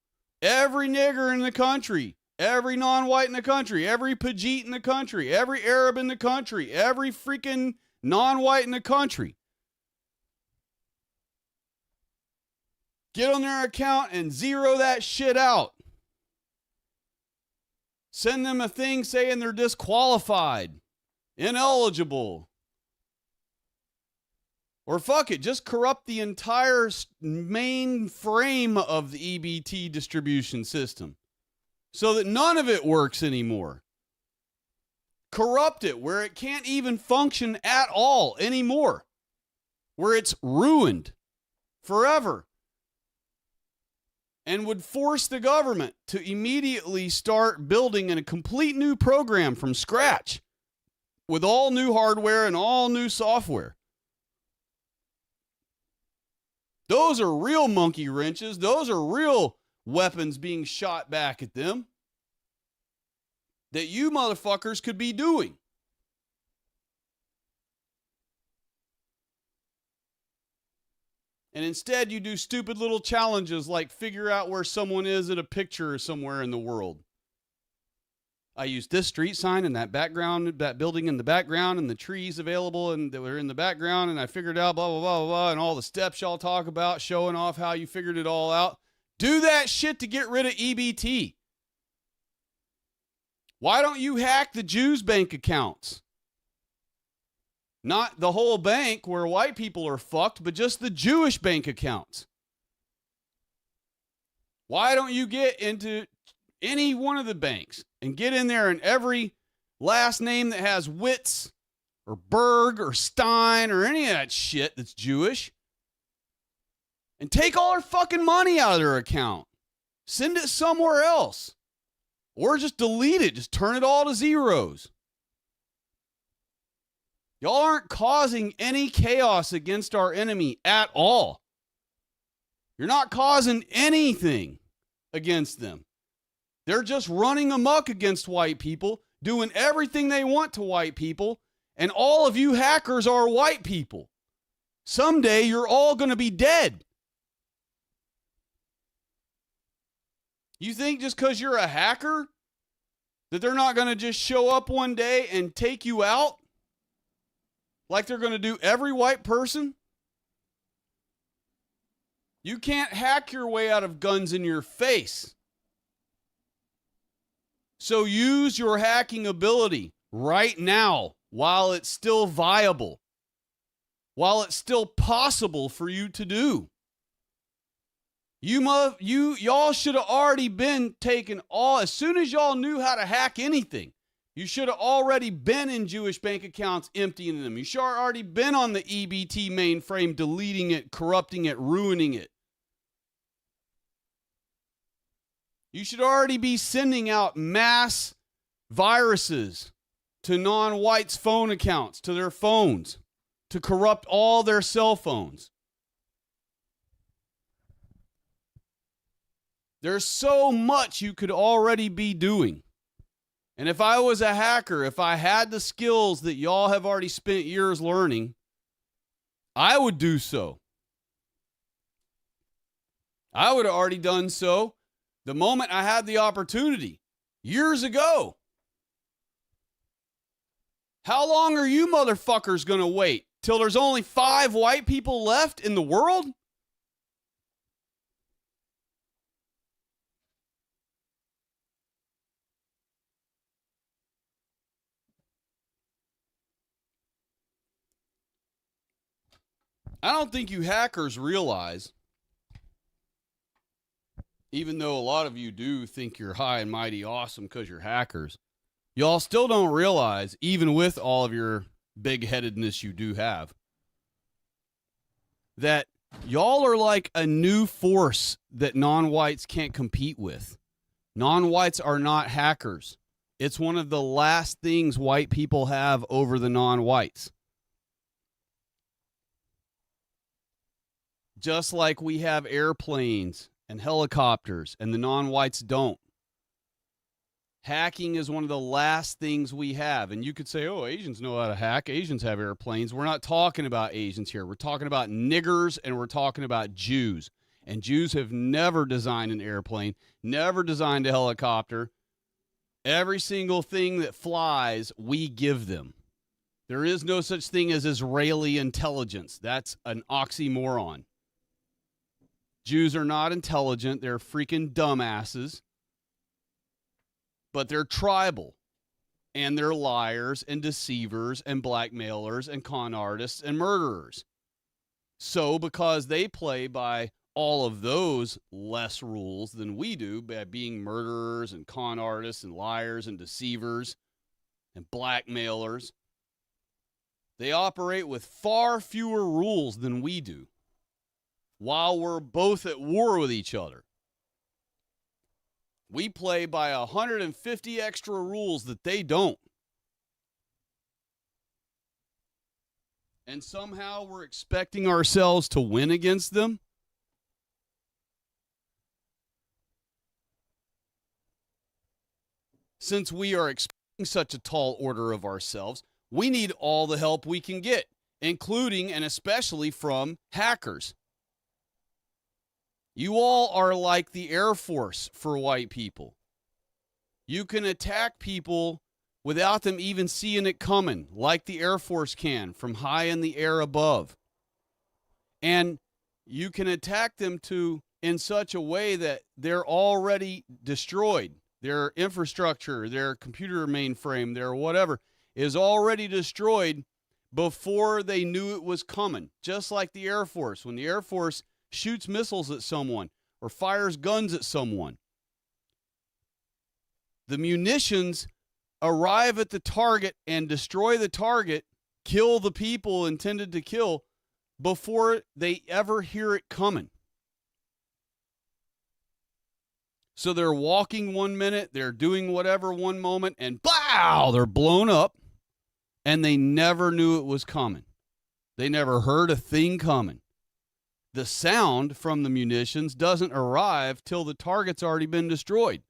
Every nigger in the country, every non-white in the country, every Pajit in the country, every Arab in the country, every freaking non-white in the country. Get on their account and zero that shit out. Send them a thing saying they're disqualified, ineligible, Or fuck it, just corrupt the entire main frame of the EBT distribution system so that none of it works anymore. Corrupt it where it can't even function at all anymore, where it's ruined forever, and would force the government to immediately start building a complete new program from scratch with all new hardware and all new software. Those are real monkey wrenches. Those are real weapons being shot back at them that you motherfuckers could be doing. And instead, you do stupid little challenges like figure out where someone is at a picture somewhere in the world. I used this street sign and that background, that building in the background, and the trees available and that were in the background, and I figured out blah, blah, blah, blah, blah, and all the steps y'all talk about, showing off how you figured it all out. Do that shit to get rid of EBT. Why don't you hack the Jews' bank accounts? Not the whole bank where white people are fucked, but just the Jewish bank accounts. Why don't you get into any one of the banks and get in there and every last name that has Witz or Berg or Stein or any of that shit that's Jewish and take all their fucking money out of their account. Send it somewhere else. Or just delete it. Just turn it all to zeros. Y'all aren't causing any chaos against our enemy at all. You're not causing anything against them. They're just running amok against white people, doing everything they want to white people, and all of you hackers are white people. Someday you're all going to be dead. You think just because you're a hacker that they're not going to just show up one day and take you out like they're going to do every white person? You can't hack your way out of guns in your face. So use your hacking ability right now while it's still viable, while it's still possible for you to do. Y'all should have already been taken as soon as y'all knew how to hack anything. You should have already been in Jewish bank accounts emptying them. You should have already been on the EBT mainframe, deleting it, corrupting it, ruining it. You should already be sending out mass viruses to non-whites' phone accounts, to their phones, to corrupt all their cell phones. There's so much you could already be doing. And if I was a hacker, if I had the skills that y'all have already spent years learning, I would do so. I would have already done so the moment I had the opportunity, years ago. How long are you motherfuckers going to wait? Till there's only 5 white people left in the world? I don't think you hackers realize, even though a lot of you do think you're high and mighty awesome because you're hackers, y'all still don't realize, even with all of your big-headedness you do have, that y'all are like a new force that non-whites can't compete with. Non-whites are not hackers. It's one of the last things white people have over the non-whites. Just like we have airplanes and helicopters and the non-whites don't. Hacking is one of the last things we have. And you could say, oh, Asians know how to hack. Asians have airplanes. We're not talking about Asians here. We're talking about niggers and we're talking about Jews. And Jews have never designed an airplane, never designed a helicopter. Every single thing that flies, we give them. There is no such thing as Israeli intelligence. That's an oxymoron. Jews are not intelligent. They're freaking dumbasses. But they're tribal. And they're liars and deceivers and blackmailers and con artists and murderers. So because they play by all of those less rules than we do, by being murderers and con artists and liars and deceivers and blackmailers, they operate with far fewer rules than we do, while we're both at war with each other. We play by 150 extra rules that they don't. And somehow we're expecting ourselves to win against them. Since we are expecting such a tall order of ourselves, we need all the help we can get, including and especially from hackers. You all are like the Air Force for white people. You can attack people without them even seeing it coming, like the Air Force can from high in the air above. And you can attack them in such a way that they're already destroyed. Their infrastructure, their computer mainframe, their whatever is already destroyed before they knew it was coming. Just like the Air Force. When the Air Force shoots missiles at someone or fires guns at someone, the munitions arrive at the target and destroy the target, kill the people intended to kill before they ever hear it coming. So they're walking 1 minute, they're doing whatever one moment, and bow, they're blown up, and they never knew it was coming. They never heard a thing coming. The sound from the munitions doesn't arrive till the target's already been destroyed.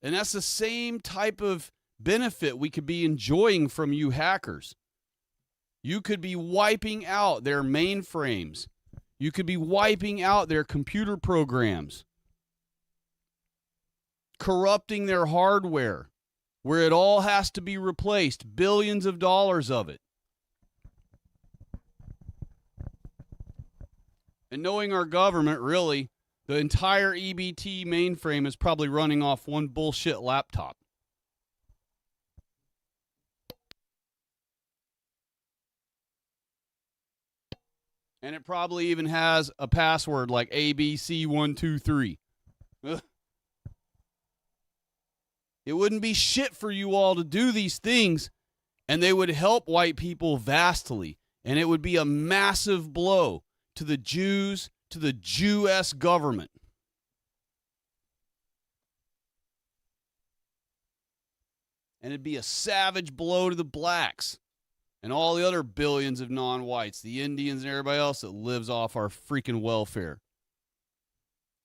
And that's the same type of benefit we could be enjoying from you hackers. You could be wiping out their mainframes. You could be wiping out their computer programs, corrupting their hardware, where it all has to be replaced, billions of dollars of it. And knowing our government, really, the entire EBT mainframe is probably running off one bullshit laptop. And it probably even has a password like ABC123. It wouldn't be shit for you all to do these things, and they would help white people vastly. And it would be a massive blow to the Jews, to the Jew-esque government. And it'd be a savage blow to the blacks and all the other billions of non-whites, the Indians and everybody else that lives off our freaking welfare.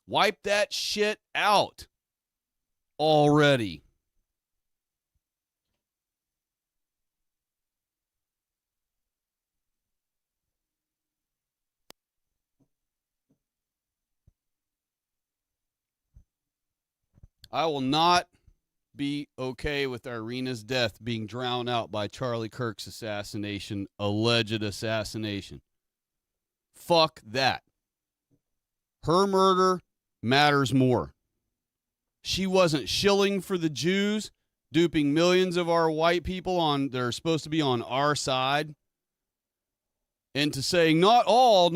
Wipe that shit out already. I will not be okay with Iryna's death being drowned out by Charlie Kirk's assassination, alleged assassination. Fuck that. Her murder matters more. She wasn't shilling for the Jews, duping millions of our white people that are supposed to be on our side, into saying not all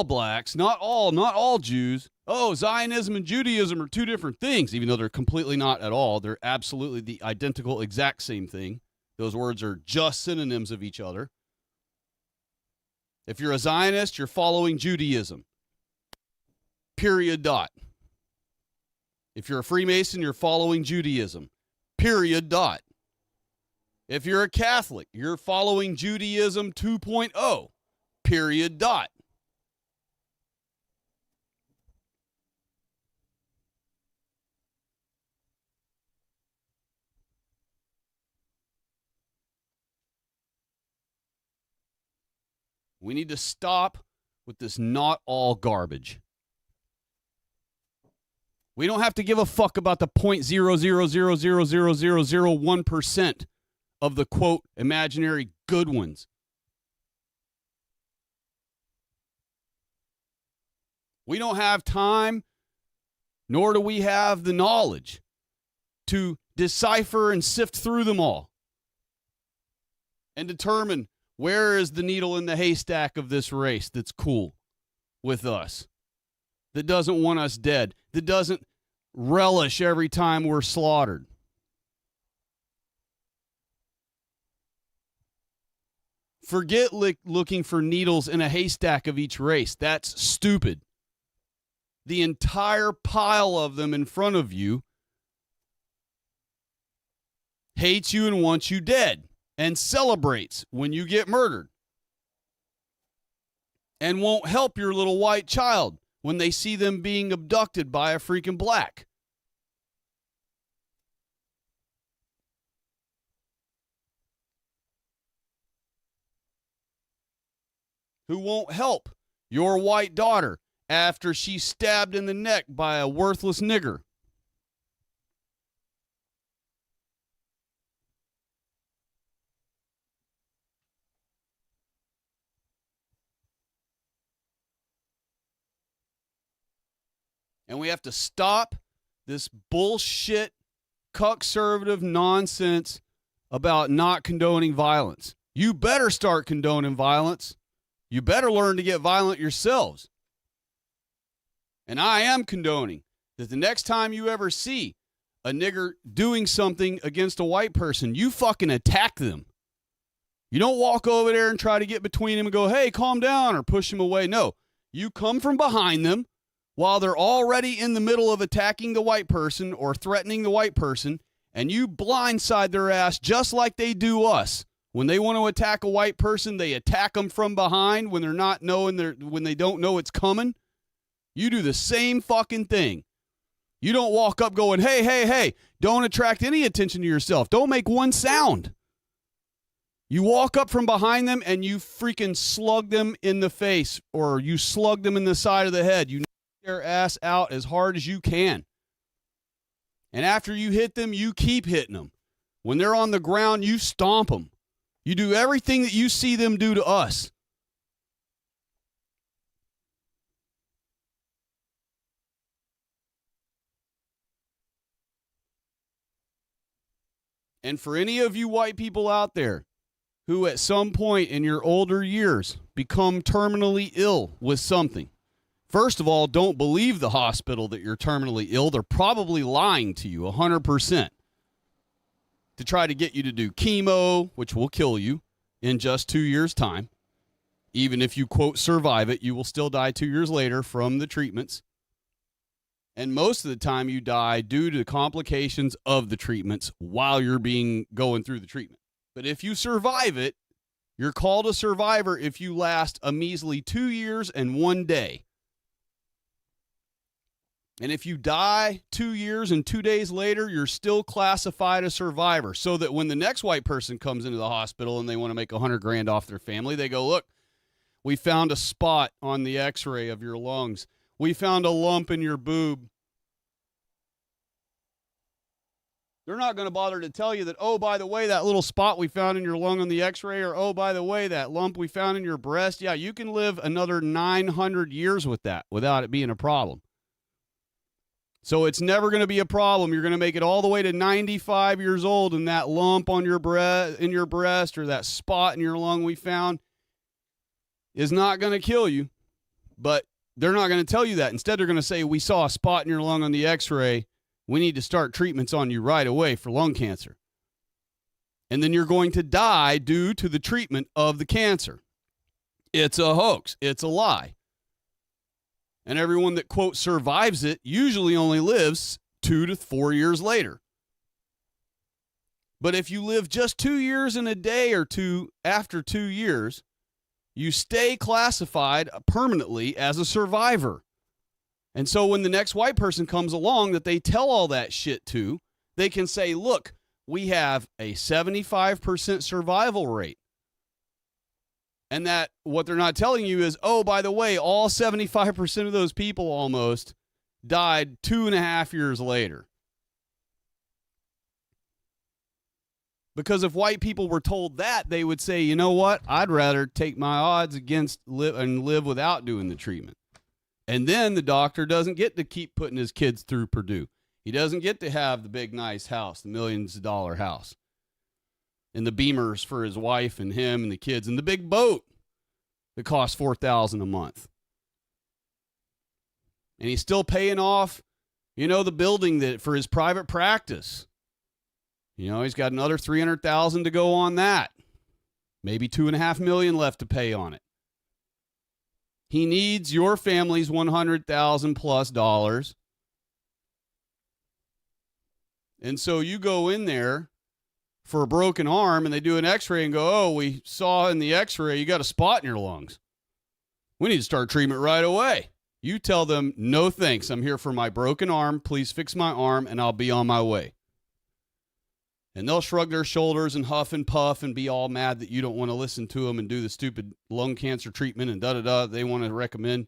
blacks, not all Jews. Oh, Zionism and Judaism are two different things, even though they're completely not at all. They're absolutely the identical, exact same thing. Those words are just synonyms of each other. If you're a Zionist, you're following Judaism. Period. Dot. If you're a Freemason, you're following Judaism. Period. Dot. If you're a Catholic, you're following Judaism 2.0. Period. Dot. We need to stop with this not all garbage. We don't have to give a fuck about the 0.0000001% of the, quote, imaginary good ones. We don't have time, nor do we have the knowledge to decipher and sift through them all and determine Where is the needle in the haystack of this race that's cool with us, that doesn't want us dead, that doesn't relish every time we're slaughtered? Forget looking for needles in a haystack of each race. That's stupid. The entire pile of them in front of you hates you and wants you dead and celebrates when you get murdered and won't help your little white child when they see them being abducted by a freaking black. Who won't help your white daughter after she's stabbed in the neck by a worthless nigger. And we have to stop this bullshit, conservative nonsense about not condoning violence. You better start condoning violence. You better learn to get violent yourselves. And I am condoning that the next time you ever see a nigger doing something against a white person, you fucking attack them. You don't walk over there and try to get between them and go, hey, calm down, or push them away. No, you come from behind them while they're already in the middle of attacking the white person or threatening the white person, and you blindside their ass just like they do us. When they want to attack a white person, they attack them from behind when when they don't know it's coming. You do the same fucking thing. You don't walk up going, hey, hey, hey, don't attract any attention to yourself. Don't make one sound. You walk up from behind them and you freaking slug them in the face, or you slug them in the side of the head. You knock their ass out as hard as you can. And after you hit them, you keep hitting them. When they're on the ground, you stomp them. You do everything that you see them do to us. And for any of you white people out there who at some point in your older years become terminally ill with something, first of all, don't believe the hospital that you're terminally ill. They're probably lying to you 100% to try to get you to do chemo, which will kill you in just 2 years' time. Even if you, quote, survive it, you will still die 2 years later from the treatments. And most of the time you die due to complications of the treatments while you're going through the treatment. But if you survive it, you're called a survivor if you last a measly 2 years and 1 day. And if you die 2 years and 2 days later, you're still classified a survivor. So that when the next white person comes into the hospital and they want to make $100,000 off their family, they go, look, we found a spot on the x-ray of your lungs. We found a lump in your boob. They're not going to bother to tell you that, oh, by the way, that little spot we found in your lung on the x-ray, or, oh, by the way, that lump we found in your breast, yeah, you can live another 900 years with that without it being a problem. So it's never going to be a problem. You're going to make it all the way to 95 years old, and that lump on your in your breast or that spot in your lung we found is not going to kill you. But they're not going to tell you that. Instead, they're going to say, we saw a spot in your lung on the x-ray. We need to start treatments on you right away for lung cancer. And then you're going to die due to the treatment of the cancer. It's a hoax. It's a lie. And everyone that, quote, survives it usually only lives 2 to 4 years later. But if you live just 2 years and a day or two after 2 years, you stay classified permanently as a survivor. And so when the next white person comes along that they tell all that shit to, they can say, look, we have a 75% survival rate. And that what they're not telling you is, oh, by the way, all 75% of those people almost died 2.5 years later. Because if white people were told that, they would say, you know what? I'd rather take my odds against live without doing the treatment. And then the doctor doesn't get to keep putting his kids through Purdue. He doesn't get to have the big, nice house, the millions of dollar house. and the Beamers for his wife and him and the kids, and the big boat that costs $4,000 a month. And he's still paying off, the building that for his private practice. He's got another $300,000 to go on that. Maybe $2.5 million left to pay on it. He needs your family's $100,000 plus dollars. And so you go in there for a broken arm and they do an x-ray and go, oh, we saw in the x-ray you got a spot in your lungs. We need to start treatment right away. You tell them, no thanks, I'm here for my broken arm. Please fix my arm and I'll be on my way. And they'll shrug their shoulders and huff and puff and be all mad that you don't want to listen to them and do the stupid lung cancer treatment and da-da-da they want to recommend.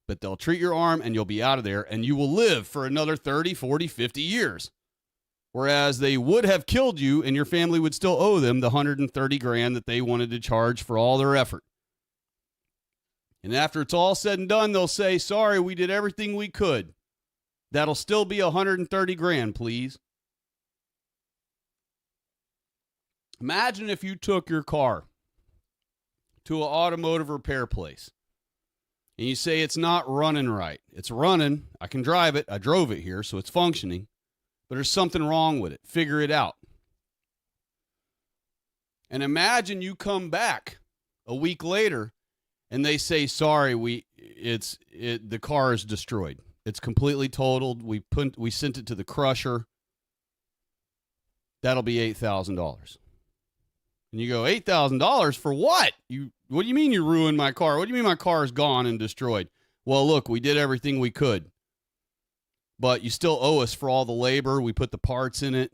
But they'll treat your arm and you'll be out of there and you will live for another 30, 40, 50 years. Whereas they would have killed you and your family would still owe them the $130,000 that they wanted to charge for all their effort. And after it's all said and done, they'll say, sorry, we did everything we could. That'll still be $130,000, please. Imagine if you took your car to an automotive repair place and you say it's not running right. It's running. I can drive it. I drove it here, so it's functioning. But there's something wrong with it. Figure it out. And imagine you come back a week later and they say, sorry, the car is destroyed. It's completely totaled. We sent it to the crusher. That'll be $8,000. And you go, $8,000 for what? What do you mean you ruined my car? What do you mean my car is gone and destroyed? Well, look, we did everything we could. But you still owe us for all the labor. We put the parts in it.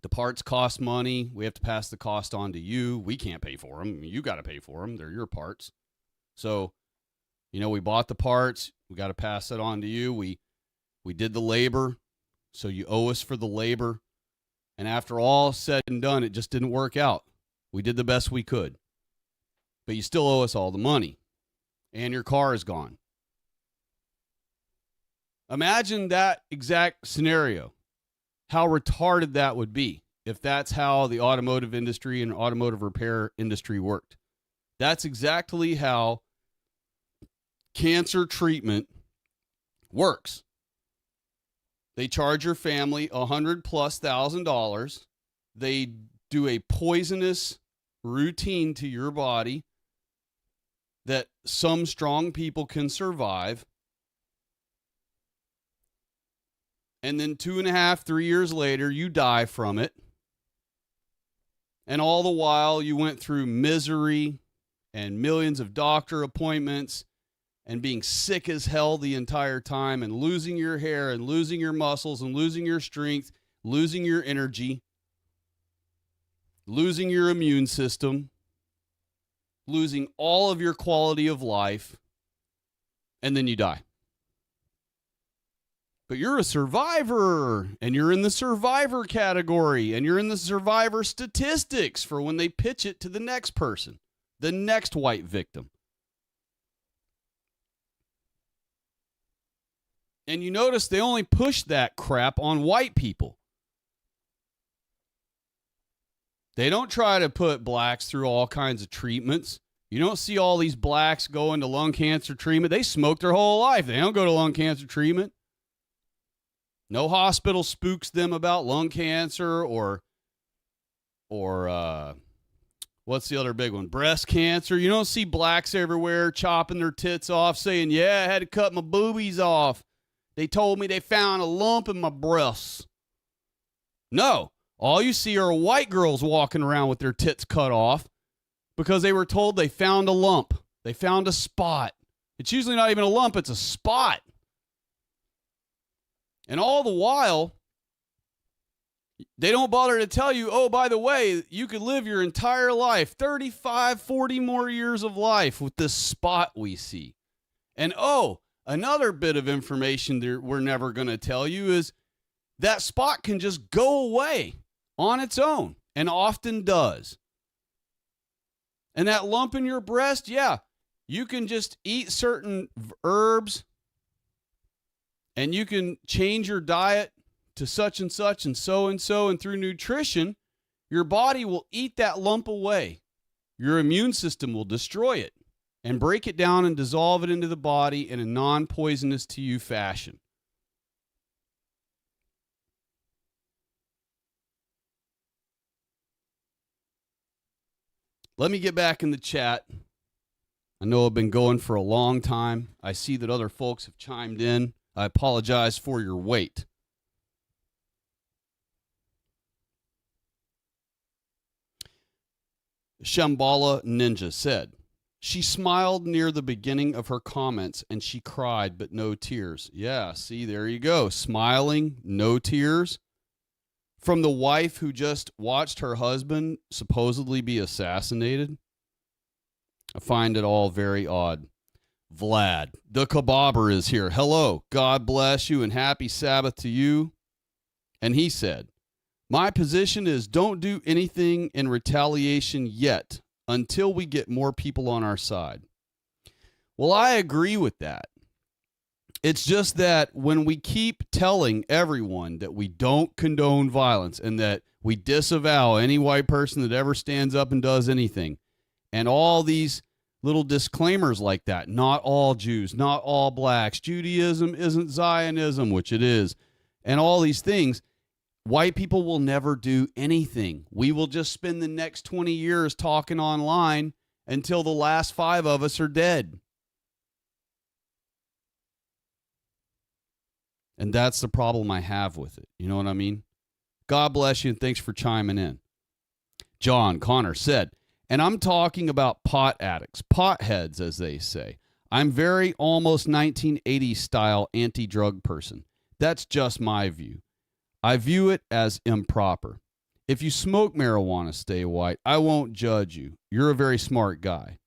The parts cost money. We have to pass the cost on to you. We can't pay for them. You got to pay for them. They're your parts. So, we bought the parts. We got to pass it on to you. We did the labor. So you owe us for the labor. And after all said and done, it just didn't work out. We did the best we could. But you still owe us all the money. And your car is gone. Imagine that exact scenario. How retarded that would be if that's how the automotive industry and automotive repair industry worked. That's exactly how cancer treatment works. They charge your family $100,000+. They do a poisonous routine to your body that some strong people can survive. And then 2.5, 3 years later, you die from it. And all the while, you went through misery and millions of doctor appointments and being sick as hell the entire time and losing your hair and losing your muscles and losing your strength, losing your energy, losing your immune system, losing all of your quality of life, and then you die. But you're a survivor, and you're in the survivor category, and you're in the survivor statistics for when they pitch it to the next person, the next white victim. And you notice they only push that crap on white people. They don't try to put blacks through all kinds of treatments. You don't see all these blacks go into lung cancer treatment. They smoke their whole life. They don't go to lung cancer treatment. No hospital spooks them about lung cancer or what's the other big one? Breast cancer. You don't see blacks everywhere chopping their tits off saying, yeah, I had to cut my boobies off. They told me they found a lump in my breasts. No, all you see are white girls walking around with their tits cut off because they were told they found a lump. They found a spot. It's usually not even a lump, it's a spot. And all the while, they don't bother to tell you, oh, by the way, you could live your entire life, 35, 40 more years of life with this spot we see. And oh, another bit of information that we're never going to tell you is that spot can just go away on its own, and often does. And that lump in your breast, yeah, you can just eat certain herbs, and you can change your diet to such and such and so, and through nutrition, Your body will eat that lump away. Your immune system will destroy it and break it down and dissolve it into the body in a non-poisonous to you fashion. Let me get back in the chat. I know I've been going for a long time. I see that other folks have chimed in. I apologize for your wait. Shambhala Ninja said, she smiled near the beginning of her comments and she cried, but no tears. Yeah, see, there you go. Smiling, no tears. From the wife who just watched her husband supposedly be assassinated. I find it all very odd. Vlad, the kebabber, is here. Hello, God bless you and happy Sabbath to you. And he said, my position is don't do anything in retaliation yet until we get more people on our side. Well, I agree with that. It's just that when we keep telling everyone that we don't condone violence and that we disavow any white person that ever stands up and does anything, and all these little disclaimers like that, not all Jews, not all blacks, Judaism isn't Zionism, which it is, and all these things, white people will never do anything. We will just spend the next 20 years talking online until the last 5 of us are dead. And that's the problem I have with it. You know what I mean? God bless you and thanks for chiming in. John Connor said, and I'm talking about pot addicts, potheads, as they say. I'm very almost 1980s style anti-drug person. That's just my view. I view it as improper. If you smoke marijuana, stay white, I won't judge you. You're a very smart guy.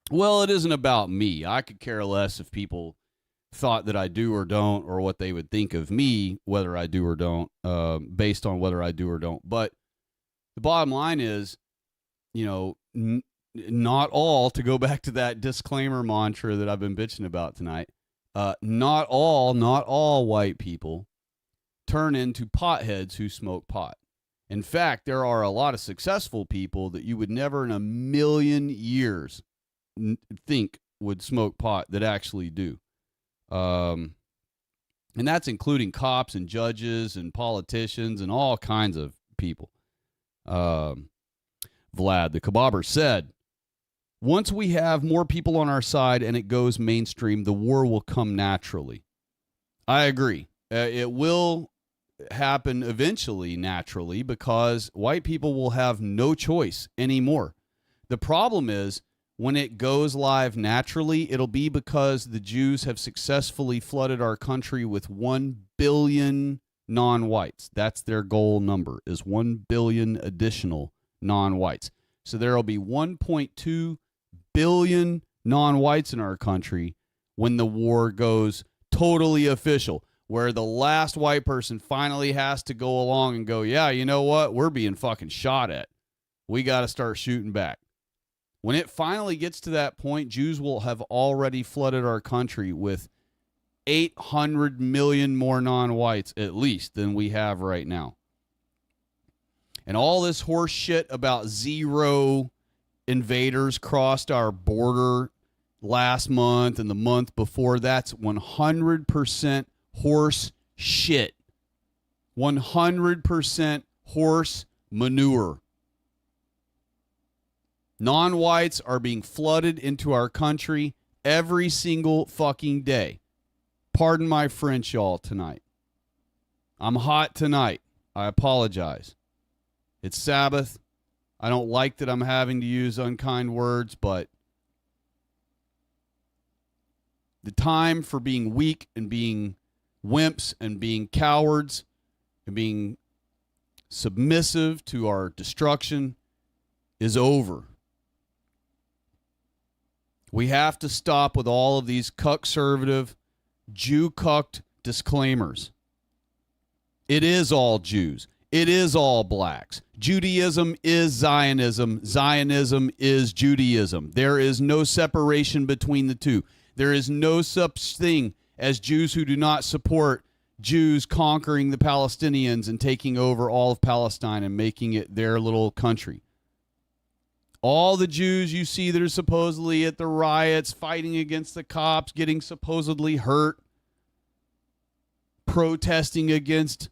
Well, it isn't about me. I could care less if people thought that I do or don't, or what they would think of me, whether I do or don't, based on whether I do or don't. But the bottom line is, you know, not all, to go back to that disclaimer mantra that I've been bitching about tonight, not all white people turn into potheads who smoke pot. In fact, there are a lot of successful people that you would never in a million years think would smoke pot that actually do. And that's including cops and judges and politicians and all kinds of people. Vlad, the kebabber, said, once we have more people on our side and it goes mainstream, the war will come naturally. I agree. It will happen eventually naturally because white people will have no choice anymore. The problem is when it goes live naturally, it'll be because the Jews have successfully flooded our country with 1 billion non-whites. That's their goal number, is 1 billion additional non-whites. So there will be 1.2 billion non-whites in our country when the war goes totally official, where the last white person finally has to go along and go, yeah, you know what? We're being fucking shot at. We got to start shooting back. When it finally gets to that point, Jews will have already flooded our country with 800 million more non-whites, at least, than we have right now. And all this horse shit about 0 invaders crossed our border last month and the month before, that's 100% horse shit. 100% horse manure. Non-whites are being flooded into our country every single fucking day. Pardon my French, y'all, tonight. I'm hot tonight. I apologize. It's Sabbath. I don't like that I'm having to use unkind words, but the time for being weak and being wimps and being cowards and being submissive to our destruction is over. We have to stop with all of these cuck-servative, Jew-cucked disclaimers. It is all Jews. It is all blacks. Judaism is Zionism. Zionism is Judaism. There is no separation between the two. There is no such thing as Jews who do not support Jews conquering the Palestinians and taking over all of Palestine and making it their little country. All the Jews you see that are supposedly at the riots, fighting against the cops, getting supposedly hurt, protesting against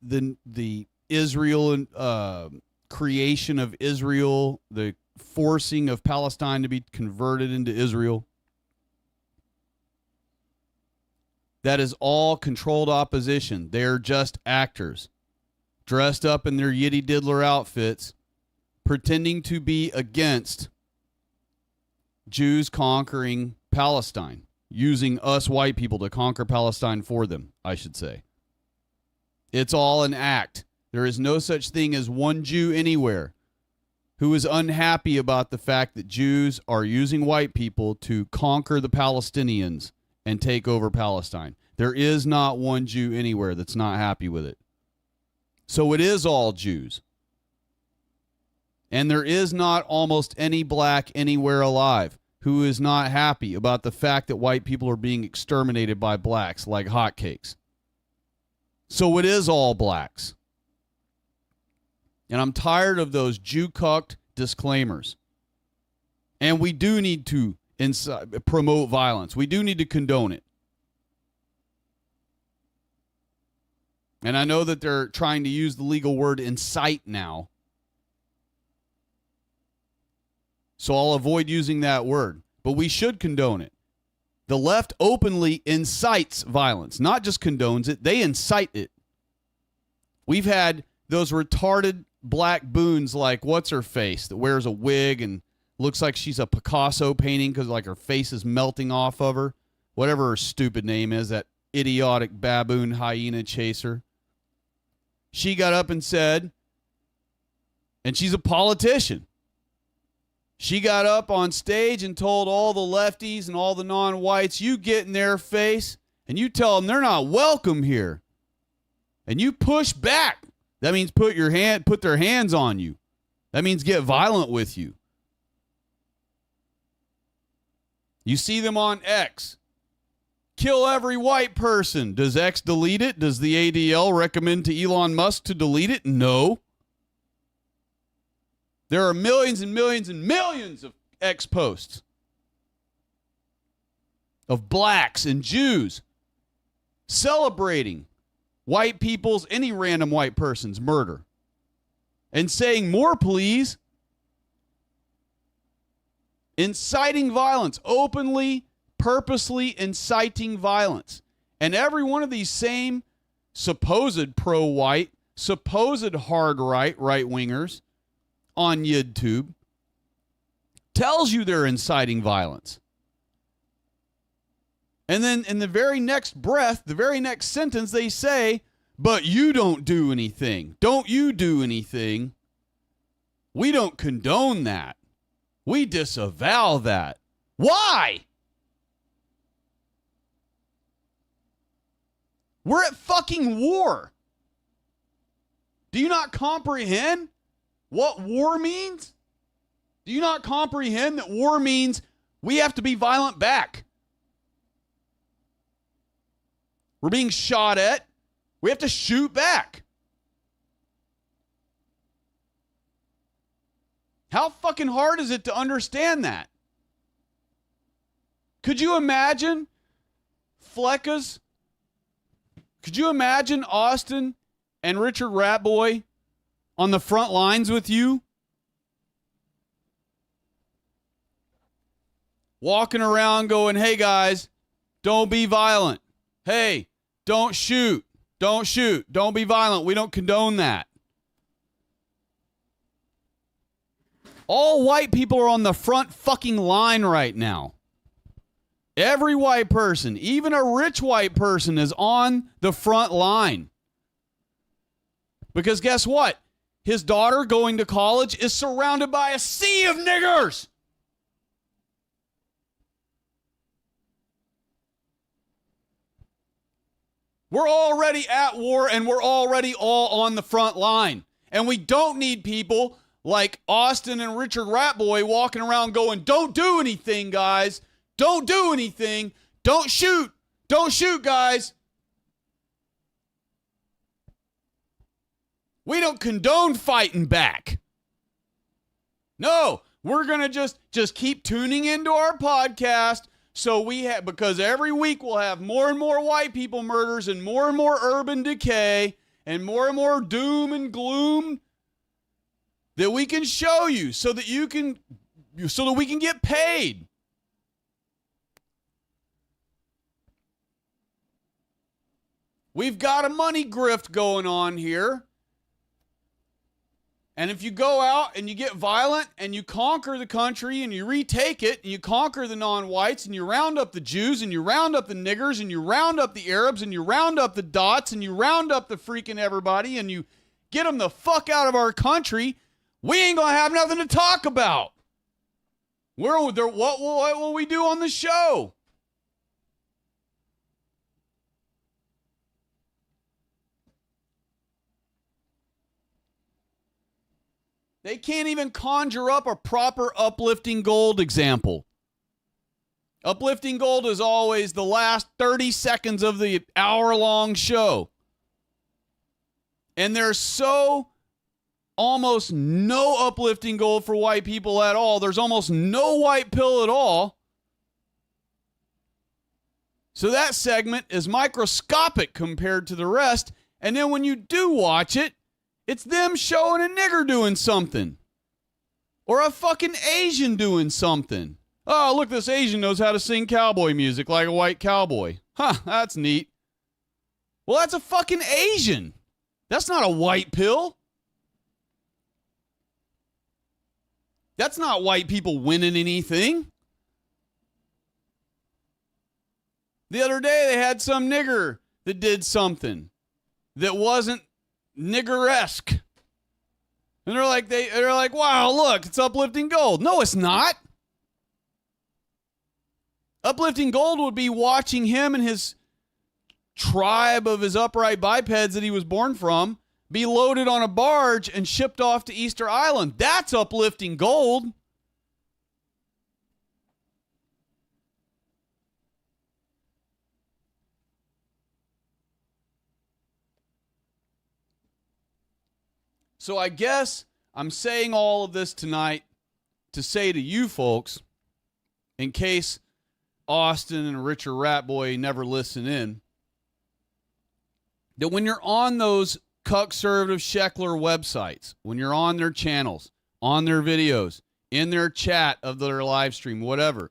the Israel and creation of Israel, the forcing of Palestine to be converted into Israel. That is all controlled opposition. They're just actors, dressed up in their yitty diddler outfits, pretending to be against Jews conquering Palestine, using us white people to conquer Palestine for them, I should say. It's all an act. There is no such thing as one Jew anywhere who is unhappy about the fact that Jews are using white people to conquer the Palestinians and take over Palestine. There is not one Jew anywhere that's not happy with it. So it is all Jews. And there is not almost any black anywhere alive who is not happy about the fact that white people are being exterminated by blacks like hotcakes. So it is all blacks. And I'm tired of those Jew-cucked disclaimers. And we do need to promote violence. We do need to condone it. And I know that they're trying to use the legal word incite now. So I'll avoid using that word. But we should condone it. The left openly incites violence, not just condones it, they incite it. We've had those retarded black boons like what's-her-face that wears a wig and looks like she's a Picasso painting because like her face is melting off of her. Whatever her stupid name is, that idiotic baboon hyena chaser. She got up and said, and she's a politician. She got up on stage and told all the lefties and all the non-whites, you get in their face and you tell them they're not welcome here. And you push back. That means put their hands on you. That means get violent with you. You see them on X. Kill every white person. Does X delete it? Does the ADL recommend to Elon Musk to delete it? No. There are millions and millions and millions of X posts of blacks and Jews celebrating white people's, any random white person's murder and saying, more please. Inciting violence, openly, purposely inciting violence. And every one of these same supposed pro-white, supposed hard right-wingers on YouTube tells you they're inciting violence. And then in the very next breath, the very next sentence, they say, but you don't do anything. Don't you do anything. We don't condone that. We disavow that. Why? We're at fucking war. Do you not comprehend what war means? Do you not comprehend that war means we have to be violent back? We're being shot at. We have to shoot back. How fucking hard is it to understand that? Could you imagine Fleckas? Could you imagine Austin and Richard Ratboy on the front lines with you? Walking around going, hey guys, don't be violent. Hey, don't shoot. Don't shoot. Don't be violent. We don't condone that. All white people are on the front fucking line right now. Every white person, even a rich white person, is on the front line. Because guess what? His daughter going to college is surrounded by a sea of niggers. We're already at war and we're already all on the front line. And we don't need people like Austin and Richard Ratboy walking around going, don't do anything, guys. Don't do anything. Don't shoot. Don't shoot, guys. We don't condone fighting back. No, we're going to just keep tuning into our podcast so because every week we'll have more and more white people murders and more urban decay and more doom and gloom that we can show you so that we can get paid. We've got a money grift going on here. And if you go out and you get violent and you conquer the country and you retake it and you conquer the non-whites and you round up the Jews and you round up the niggers and you round up the Arabs and you round up the dots and you round up the freaking everybody and you get them the fuck out of our country, we ain't going to have nothing to talk about. What will we do on the show? They can't even conjure up a proper uplifting gold example. Uplifting gold is always the last 30 seconds of the hour-long show. And there's so almost no uplifting gold for white people at all. There's almost no white pill at all. So that segment is microscopic compared to the rest. And then when you do watch it, it's them showing a nigger doing something. Or a fucking Asian doing something. Oh, look, this Asian knows how to sing cowboy music like a white cowboy. Huh, that's neat. Well, that's a fucking Asian. That's not a white pill. That's not white people winning anything. The other day they had some nigger that did something that wasn't nigger-esque. And they're like, wow, look, it's uplifting gold. No, it's not. Uplifting gold would be watching him and his tribe of his upright bipeds that he was born from be loaded on a barge and shipped off to Easter Island. That's uplifting gold. So I guess I'm saying all of this tonight to say to you folks, in case Austin and Richard Ratboy never listen in, that when you're on those conservative Sheckler websites, when you're on their channels, on their videos, in their chat of their live stream, whatever,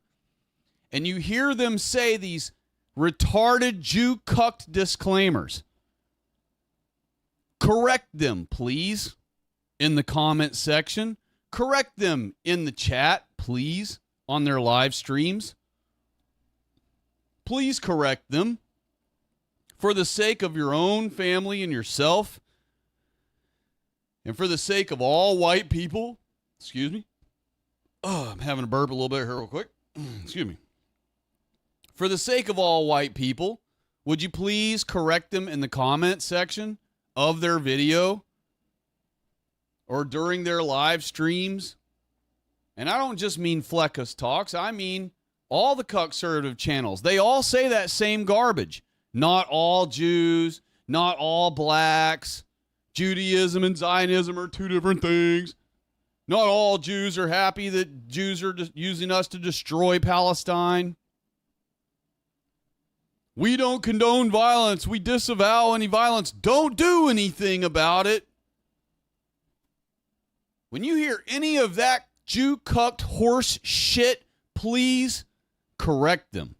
and you hear them say these retarded Jew-cucked disclaimers, correct them, please, in the comment section. Correct them in the chat, please, on their live streams. Please correct them for the sake of your own family and yourself, and for the sake of all white people. Excuse me. Oh, I'm having a burp a little bit here real quick. Excuse me. For the sake of all white people, would you please correct them in the comment section of their video or during their live streams? And I don't just mean Fleckus Talks. I mean all the conservative channels. They all say that same garbage. Not all Jews, not all blacks. Judaism and Zionism are two different things. Not all Jews are happy that Jews are using us to destroy Palestine. We don't condone violence. We disavow any violence. Don't do anything about it. When you hear any of that Jew-cucked horse shit, please correct them.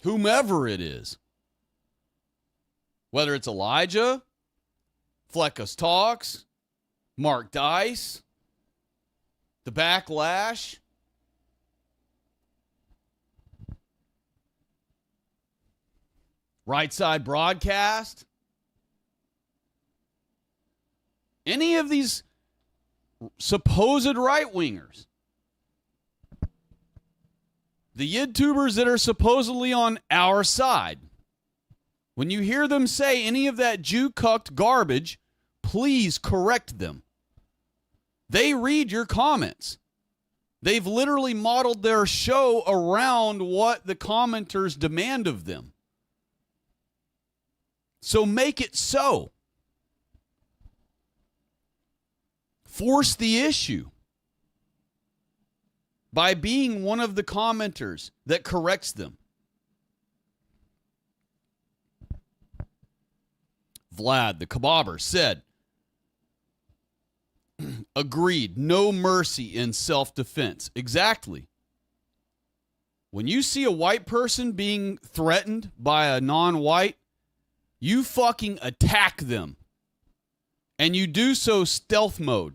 Whomever it is. Whether it's Elijah, Fleckus Talks, Mark Dice, The Backlash, Right Side Broadcast, any of these supposed right-wingers, the YouTubers that are supposedly on our side, when you hear them say any of that Jew-cucked garbage, please correct them. They read your comments. They've literally modeled their show around what the commenters demand of them. So make it so. Force the issue by being one of the commenters that corrects them. Vlad, the kebabber, said, agreed, no mercy in self-defense. Exactly. When you see a white person being threatened by a non-white, you fucking attack them. And you do so stealth mode.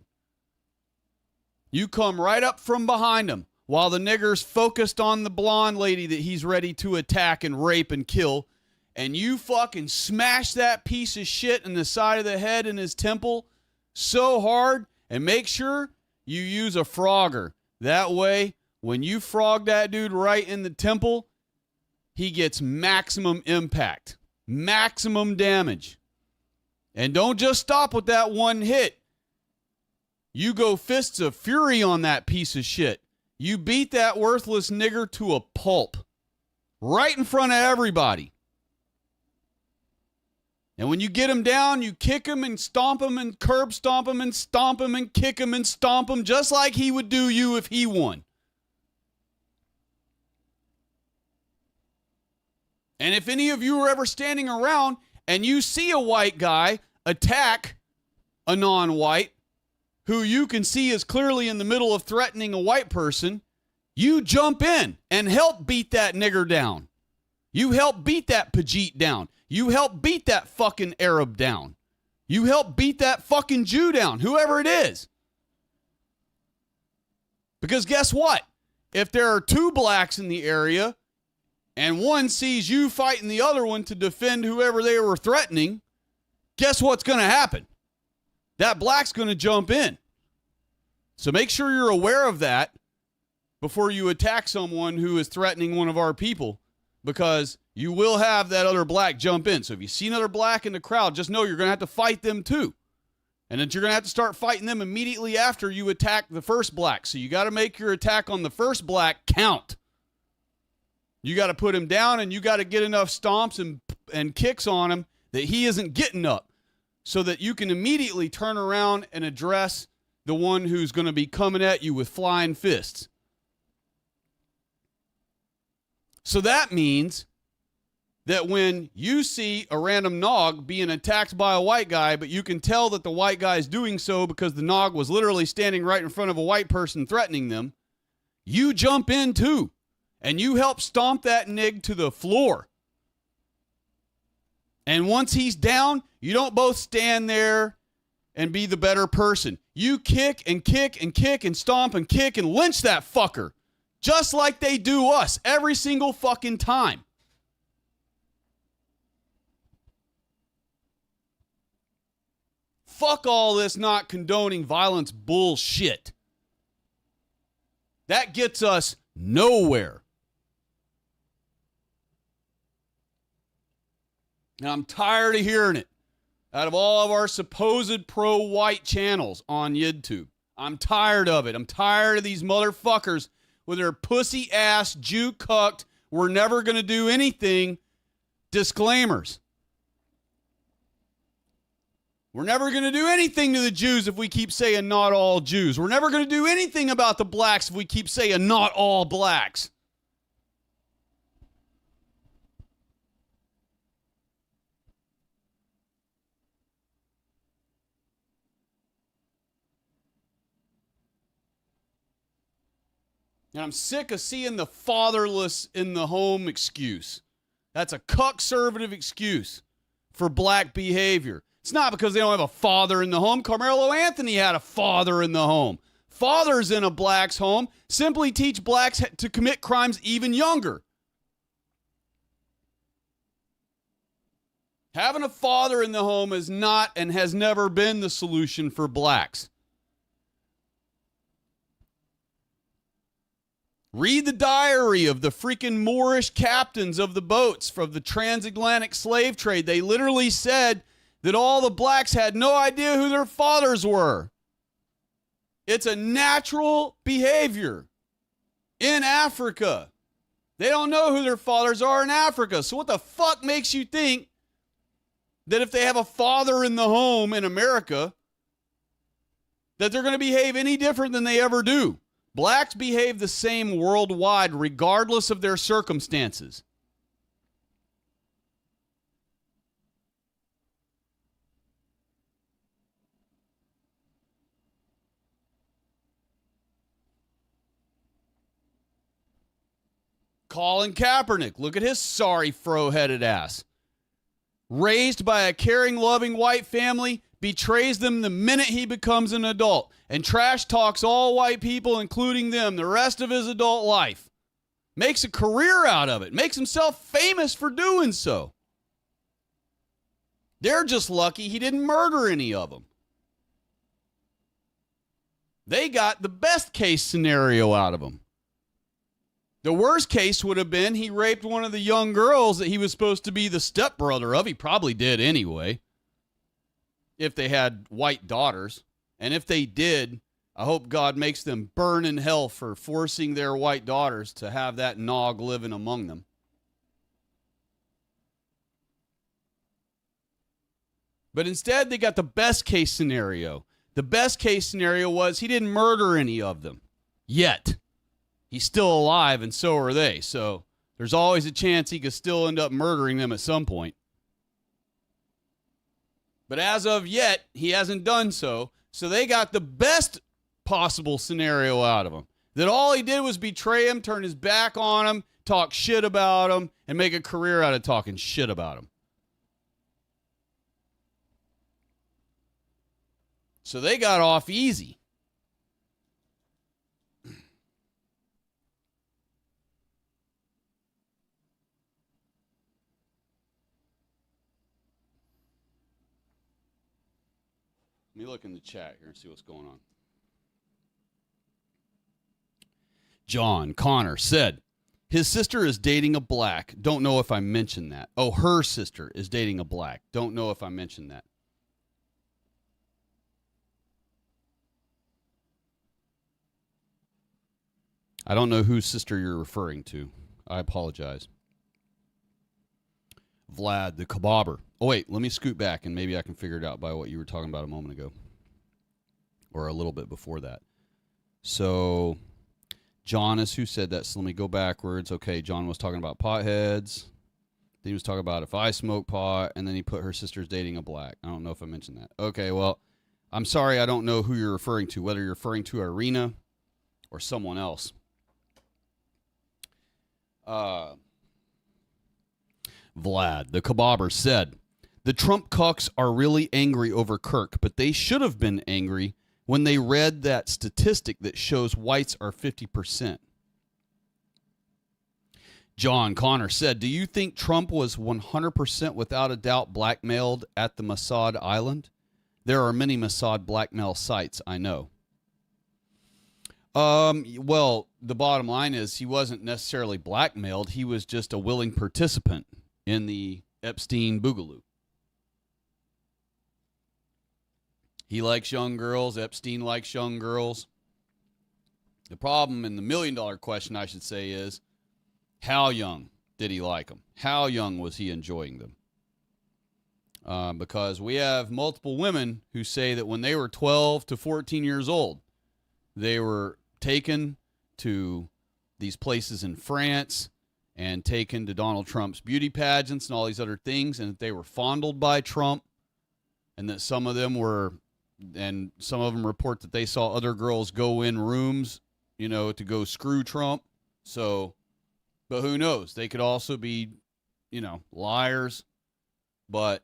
You come right up from behind him while the nigger's focused on the blonde lady that he's ready to attack and rape and kill. And you fucking smash that piece of shit in the side of the head in his temple so hard, and make sure you use a frogger. That way, when you frog that dude right in the temple, he gets maximum impact, maximum damage. And don't just stop with that one hit. You go fists of fury on that piece of shit. You beat that worthless nigger to a pulp right in front of everybody. And when you get him down, you kick him and stomp him and curb stomp him and stomp him and kick him and stomp him just like he would do you if he won. And if any of you are ever standing around and you see a white guy attack a non-white who you can see is clearly in the middle of threatening a white person, you jump in and help beat that nigger down. You help beat that Pajit down. You help beat that fucking Arab down. You help beat that fucking Jew down, whoever it is. Because guess what? If there are two blacks in the area and one sees you fighting the other one to defend whoever they were threatening, guess what's going to happen? That black's going to jump in. So make sure you're aware of that before you attack someone who is threatening one of our people, because you will have that other black jump in. So if you see another black in the crowd, just know you're going to have to fight them too. And that you're going to have to start fighting them immediately after you attack the first black. So you got to make your attack on the first black count. You got to put him down, and you got to get enough stomps and kicks on him that he isn't getting up, so that you can immediately turn around and address the one who's going to be coming at you with flying fists. So that means that when you see a random nog being attacked by a white guy, but you can tell that the white guy is doing so because the nog was literally standing right in front of a white person threatening them, you jump in too, and you help stomp that nig to the floor. And once he's down, you don't both stand there and be the better person. You kick and kick and kick and stomp and kick and lynch that fucker, just like they do us every single fucking time. Fuck all this not condoning violence bullshit. That gets us nowhere. And I'm tired of hearing it out of all of our supposed pro-white channels on YouTube. I'm tired of it. I'm tired of these motherfuckers with their pussy-ass, Jew-cucked, we're never going to do anything disclaimers. We're never going to do anything to the Jews if we keep saying not all Jews. We're never going to do anything about the blacks if we keep saying not all blacks. And I'm sick of seeing the fatherless in the home excuse. That's a cuck-servative excuse for black behavior. It's not because they don't have a father in the home. Carmelo Anthony had a father in the home. Fathers in a black's home simply teach blacks to commit crimes even younger. Having a father in the home is not and has never been the solution for blacks. Read the diary of the freaking Moorish captains of the boats from the transatlantic slave trade. They literally said that all the blacks had no idea who their fathers were. It's a natural behavior in Africa. They don't know who their fathers are in Africa. So what the fuck makes you think that if they have a father in the home in America, that they're going to behave any different than they ever do. Blacks behave the same worldwide, regardless of their circumstances. Colin Kaepernick, look at his sorry fro-headed ass. Raised by a caring, loving white family, betrays them the minute he becomes an adult, and trash talks all white people, including them, the rest of his adult life. Makes a career out of it. Makes himself famous for doing so. They're just lucky he didn't murder any of them. They got the best case scenario out of him. The worst case would have been he raped one of the young girls that he was supposed to be the stepbrother of. He probably did anyway, if they had white daughters. And if they did, I hope God makes them burn in hell for forcing their white daughters to have that nog living among them. But instead, they got the best case scenario. The best case scenario was he didn't murder any of them yet. He's still alive, and so are they. So there's always a chance he could still end up murdering them at some point. But as of yet, he hasn't done so. So they got the best possible scenario out of him. That all he did was betray him, turn his back on him, talk shit about him, and make a career out of talking shit about him. So they got off easy. Let me look in the chat here and see what's going on. John Connor said, his sister is dating a black. Don't know if I mentioned that. Oh, her sister is dating a black. Don't know if I mentioned that. I don't know whose sister you're referring to. I apologize. Vlad the Kebabber. Oh, wait, let me scoot back and maybe I can figure it out by what you were talking about a moment ago. Or a little bit before that. So, John is who said that. So let me go backwards. Okay, John was talking about potheads. Then he was talking about if I smoke pot. And then he put her sister's dating a black. I don't know if I mentioned that. Okay, well, I'm sorry I don't know who you're referring to. Whether you're referring to Iryna or someone else. Vlad, the Kebabber, said, the Trump cucks are really angry over Kirk, but they should have been angry when they read that statistic that shows whites are 50%. John Connor said, do you think Trump was 100% without a doubt blackmailed at the Mossad Island? There are many Mossad blackmail sites, I know. Well, the bottom line is he wasn't necessarily blackmailed. He was just a willing participant in the Epstein Boogaloo. He likes young girls. Epstein likes young girls. The problem, and the million-dollar question, I should say, is how young did he like them? How young was he enjoying them? Because we have multiple women who say that when they were 12 to 14 years old, they were taken to these places in France and taken to Donald Trump's beauty pageants and all these other things, and that they were fondled by Trump, and that some of them report that they saw other girls go in rooms, to go screw Trump. So, but who knows? They could also be, liars, but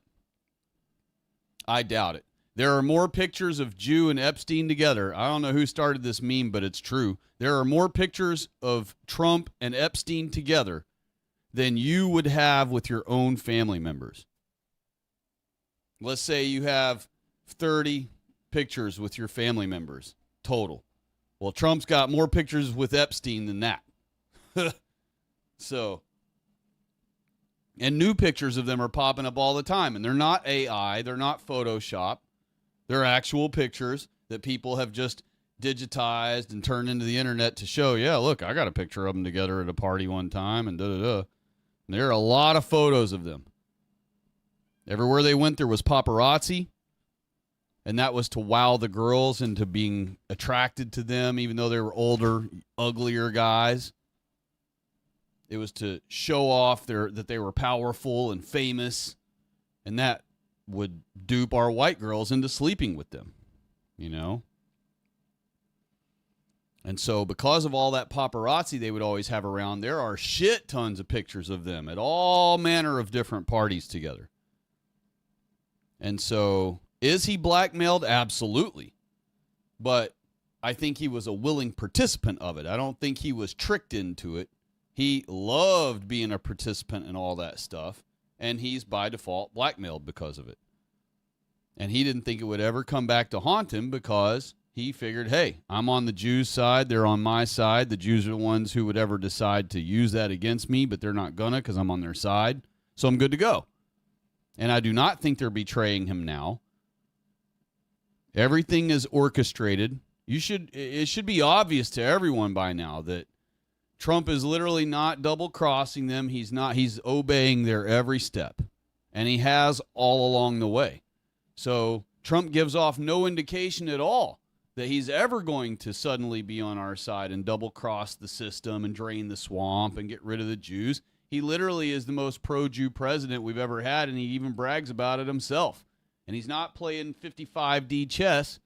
I doubt it. There are more pictures of Jew and Epstein together. I don't know who started this meme, but it's true. There are more pictures of Trump and Epstein together than you would have with your own family members. Let's say you have 30 pictures with your family members total. Well, Trump's got more pictures with Epstein than that. So, and new pictures of them are popping up all the time. And they're not AI. They're not Photoshop. They're actual pictures that people have just digitized and turned into the internet to show, yeah, look, I got a picture of them together at a party one time and da-da-da. And there are a lot of photos of them. Everywhere they went, there was paparazzi. And that was to wow the girls into being attracted to them, even though they were older, uglier guys. It was to show off that they were powerful and famous. And that would dupe our white girls into sleeping with them, you know? And so because of all that paparazzi they would always have around, there are shit tons of pictures of them at all manner of different parties together. And so, is he blackmailed? Absolutely. But I think he was a willing participant of it. I don't think he was tricked into it. He loved being a participant in all that stuff, and he's by default blackmailed because of it. And he didn't think it would ever come back to haunt him because he figured, hey, I'm on the Jews' side. They're on my side. The Jews are the ones who would ever decide to use that against me, but they're not gonna because I'm on their side. So I'm good to go. And I do not think they're betraying him now. Everything is orchestrated. It should be obvious to everyone by now that Trump is literally not double-crossing them. He's obeying their every step. And he has all along the way. So Trump gives off no indication at all that he's ever going to suddenly be on our side and double-cross the system and drain the swamp and get rid of the Jews. He literally is the most pro-Jew president we've ever had, and he even brags about it himself. And he's not playing 55D chess.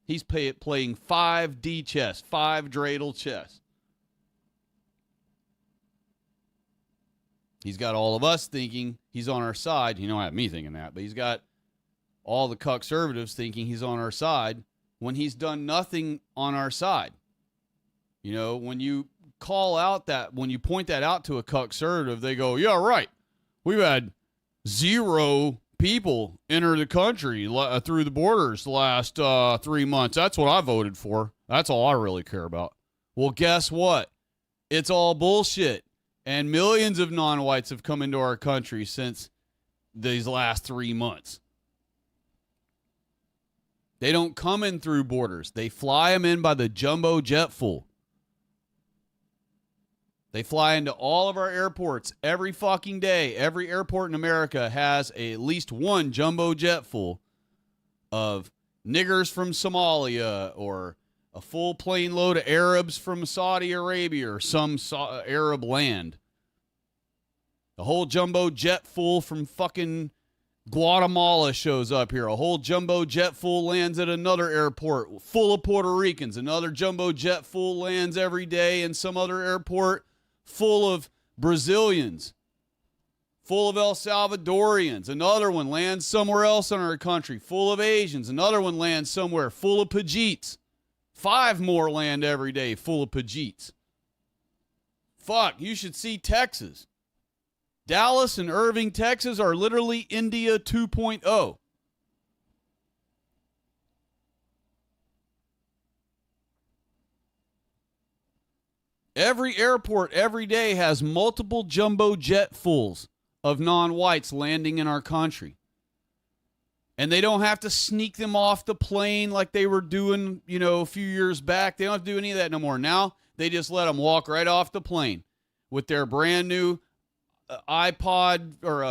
He's playing 5D chess, 5 dreidel chess. He's got all of us thinking he's on our side. You don't have me thinking that, but he's got all the conservatives thinking he's on our side when he's done nothing on our side. You know, when you when you point that out to a conservative, they go, yeah, right. We've had 0 people enter the country through the borders the last 3 months. That's what I voted for. That's all I really care about. Well, guess what? It's all bullshit. And millions of non-whites have come into our country since these last 3 months. They don't come in through borders. They fly them in by the jumbo jet full. They fly into all of our airports every fucking day. Every airport in America has at least one jumbo jet full of niggers from Somalia or a full plane load of Arabs from Saudi Arabia or some Arab land. The whole jumbo jet full from fucking Guatemala shows up here. A whole jumbo jet full lands at another airport full of Puerto Ricans. Another jumbo jet full lands every day in some other airport full of Brazilians, full of El Salvadorians. Another one lands somewhere else in our country full of Asians. Another one lands somewhere full of Pajeets. 5 more land every day full of Pajeets. Fuck, you should see Texas. Dallas and Irving, Texas are literally India 2.0. Every airport every day has multiple jumbo jet fulls of non-whites landing in our country. And they don't have to sneak them off the plane like they were doing, a few years back. They don't have to do any of that no more. Now, they just let them walk right off the plane with their brand new iPod or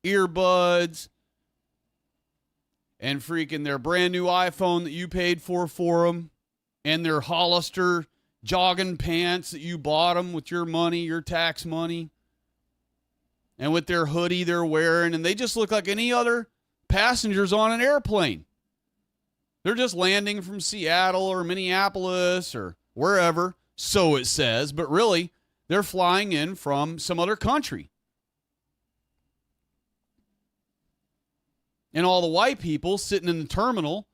earbuds and freaking their brand new iPhone that you paid for them and their Hollister jogging pants that you bought them with your money, your tax money, and with their hoodie they're wearing, and they just look like any other passengers on an airplane. They're just landing from Seattle or Minneapolis or wherever, so it says, but really, they're flying in from some other country. And all the white people sitting in the terminal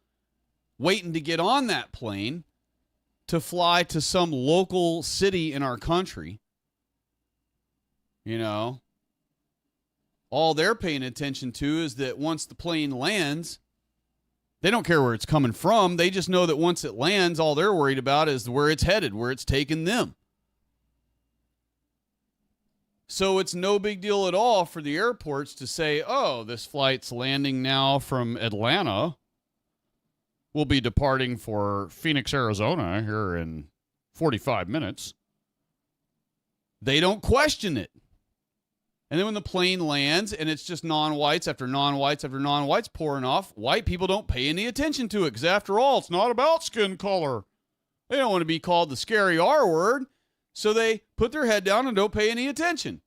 waiting to get on that plane to fly to some local city in our country. All they're paying attention to is that once the plane lands, they don't care where it's coming from. They just know that once it lands, all they're worried about is where it's headed, where it's taking them. So it's no big deal at all for the airports to say, oh, this flight's landing now from Atlanta. We'll be departing for Phoenix, Arizona here in 45 minutes. They don't question it. And then when the plane lands and it's just non-whites after non-whites after non-whites pouring off, white people don't pay any attention to it because, after all, it's not about skin color. They don't want to be called the scary R word, so they put their head down and don't pay any attention.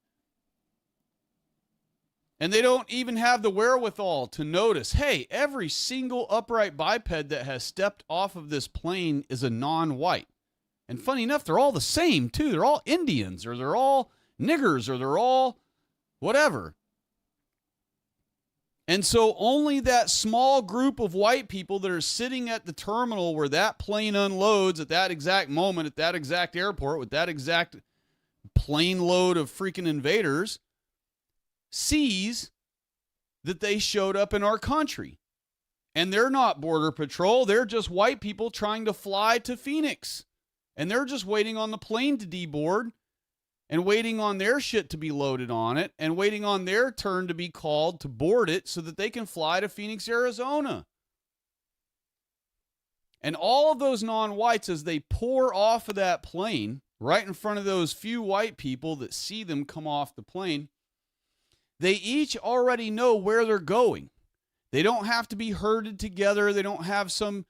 And they don't even have the wherewithal to notice, hey, every single upright biped that has stepped off of this plane is a non-white. And funny enough, they're all the same, too. They're all Indians, or they're all niggers, or they're all whatever. And so only that small group of white people that are sitting at the terminal where that plane unloads at that exact moment, at that exact airport, with that exact plane load of freaking invaders, sees that they showed up in our country. And they're not Border Patrol. They're just white people trying to fly to Phoenix. And they're just waiting on the plane to deboard and waiting on their shit to be loaded on it and waiting on their turn to be called to board it so that they can fly to Phoenix, Arizona. And all of those non-whites, as they pour off of that plane, right in front of those few white people that see them come off the plane, they each already know where they're going. They don't have to be herded together. They don't have some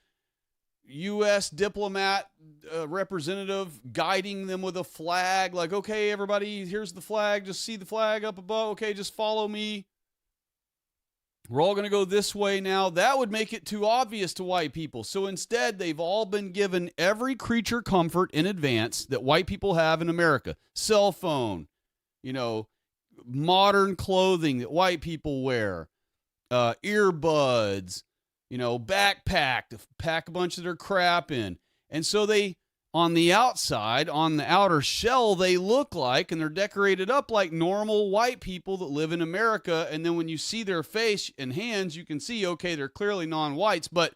U.S. diplomat representative guiding them with a flag, like, okay, everybody, here's the flag. Just see the flag up above. Okay, just follow me. We're all going to go this way now. That would make it too obvious to white people. So instead, they've all been given every creature comfort in advance that white people have in America. Cell phone, modern clothing that white people wear, earbuds, backpack to pack a bunch of their crap in. And so they, on the outside, on the outer shell, they look like, and they're decorated up like normal white people that live in America. And then when you see their face and hands, you can see, okay, they're clearly non-whites, but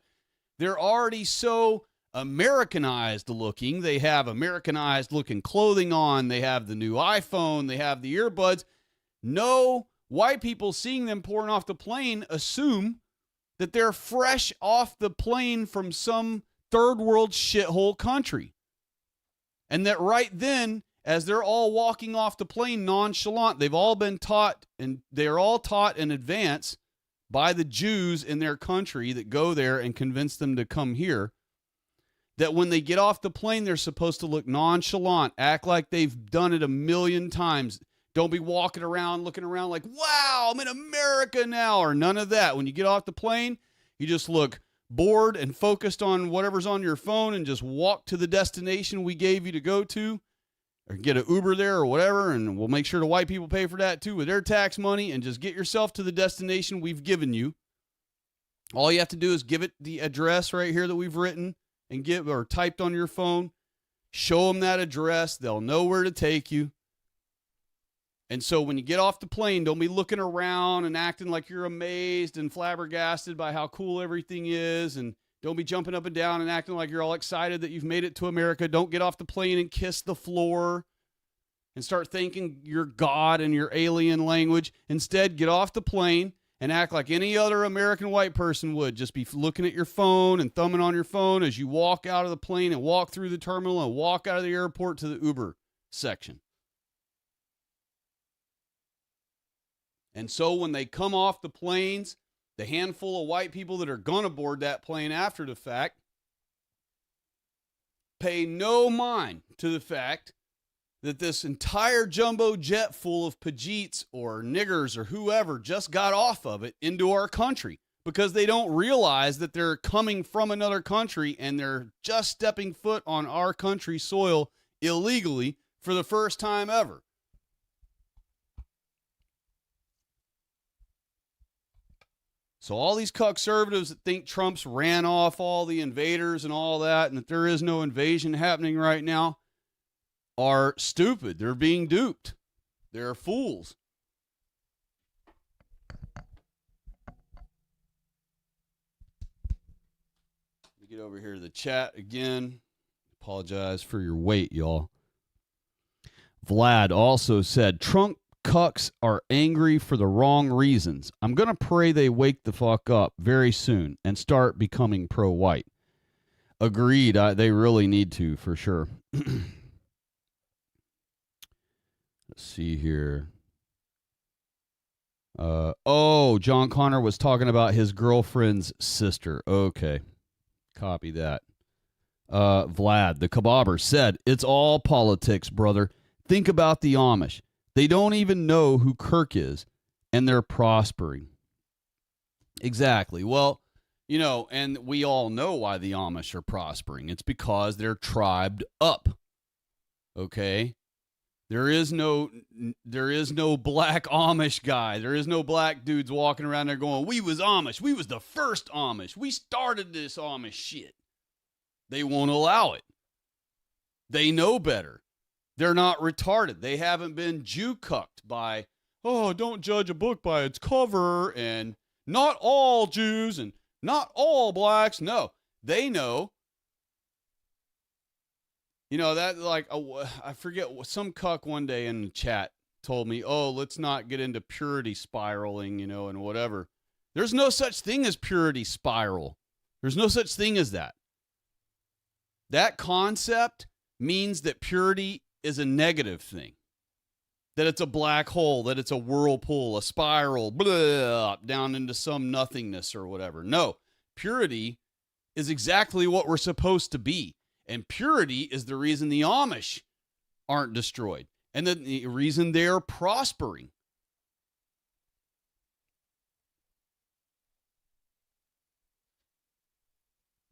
they're already so Americanized looking. They have Americanized looking clothing on. They have the new iPhone. They have the earbuds. No white people seeing them pouring off the plane assume that they're fresh off the plane from some third world shithole country. And that right then, as they're all walking off the plane nonchalant, they've all been taught, and they're all taught in advance by the Jews in their country that go there and convince them to come here, that when they get off the plane, they're supposed to look nonchalant, act like they've done it a million times. Don't be walking around, looking around like, wow, I'm in America now, or none of that. When you get off the plane, you just look bored and focused on whatever's on your phone and just walk to the destination we gave you to go to, or get an Uber there or whatever, and we'll make sure the white people pay for that too with their tax money, and just get yourself to the destination we've given you. All you have to do is give it the address right here that we've written and give, or typed on your phone. Show them that address. They'll know where to take you. And so when you get off the plane, don't be looking around and acting like you're amazed and flabbergasted by how cool everything is. And don't be jumping up and down and acting like you're all excited that you've made it to America. Don't get off the plane and kiss the floor and start thanking your God in your alien language. Instead, get off the plane and act like any other American white person would. Just be looking at your phone and thumbing on your phone as you walk out of the plane and walk through the terminal and walk out of the airport to the Uber section. And so when they come off the planes, the handful of white people that are going to board that plane after the fact pay no mind to the fact that this entire jumbo jet full of Pajeets or niggers or whoever just got off of it into our country, because they don't realize that they're coming from another country and they're just stepping foot on our country soil illegally for the first time ever. So all these conservatives that think Trump's ran off all the invaders and all that, and that there is no invasion happening right now, are stupid. They're being duped. They're fools. Let me get over here to the chat again. Apologize for your wait, y'all. Vlad also said, Trump cucks are angry for the wrong reasons. I'm going to pray they wake the fuck up very soon and start becoming pro-white. Agreed. They really need to, for sure. Let's see here. John Connor was talking about his girlfriend's sister. Okay. Copy that. Vlad, the kebabber, said, "It's all politics, brother. Think about the Amish. They don't even know who Kirk is, and they're prospering." Exactly. Well, and we all know why the Amish are prospering. It's because they're tribed up. Okay? There is no black Amish guy. There is no black dudes walking around there going, "We was Amish. We was the first Amish. We started this Amish shit." They won't allow it. They know better. They're not retarded. They haven't been Jew-cucked by, don't judge a book by its cover, and not all Jews and not all blacks. No, they know. That, like, I forget, some cuck one day in the chat told me, let's not get into purity spiraling, and whatever. There's no such thing as purity spiral. There's no such thing as that. That concept means that purity is a negative thing, that it's a black hole, that it's a whirlpool, a spiral, blah, down into some nothingness or whatever. No, purity is exactly what we're supposed to be. And purity is the reason the Amish aren't destroyed, and the reason they're prospering.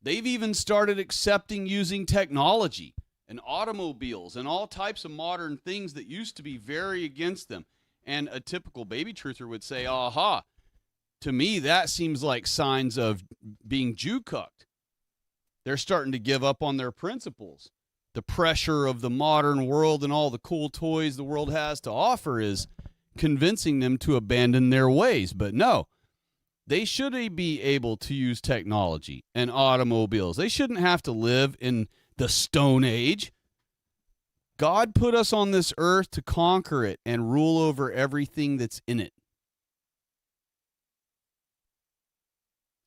They've even started accepting using technology and automobiles and all types of modern things that used to be very against them. And a typical baby truther would say, aha, to me, that seems like signs of being Jew-cucked. They're starting to give up on their principles. The pressure of the modern world and all the cool toys the world has to offer is convincing them to abandon their ways. But no, they should be able to use technology and automobiles. They shouldn't have to live in the Stone Age. God put us on this earth to conquer it and rule over everything that's in it.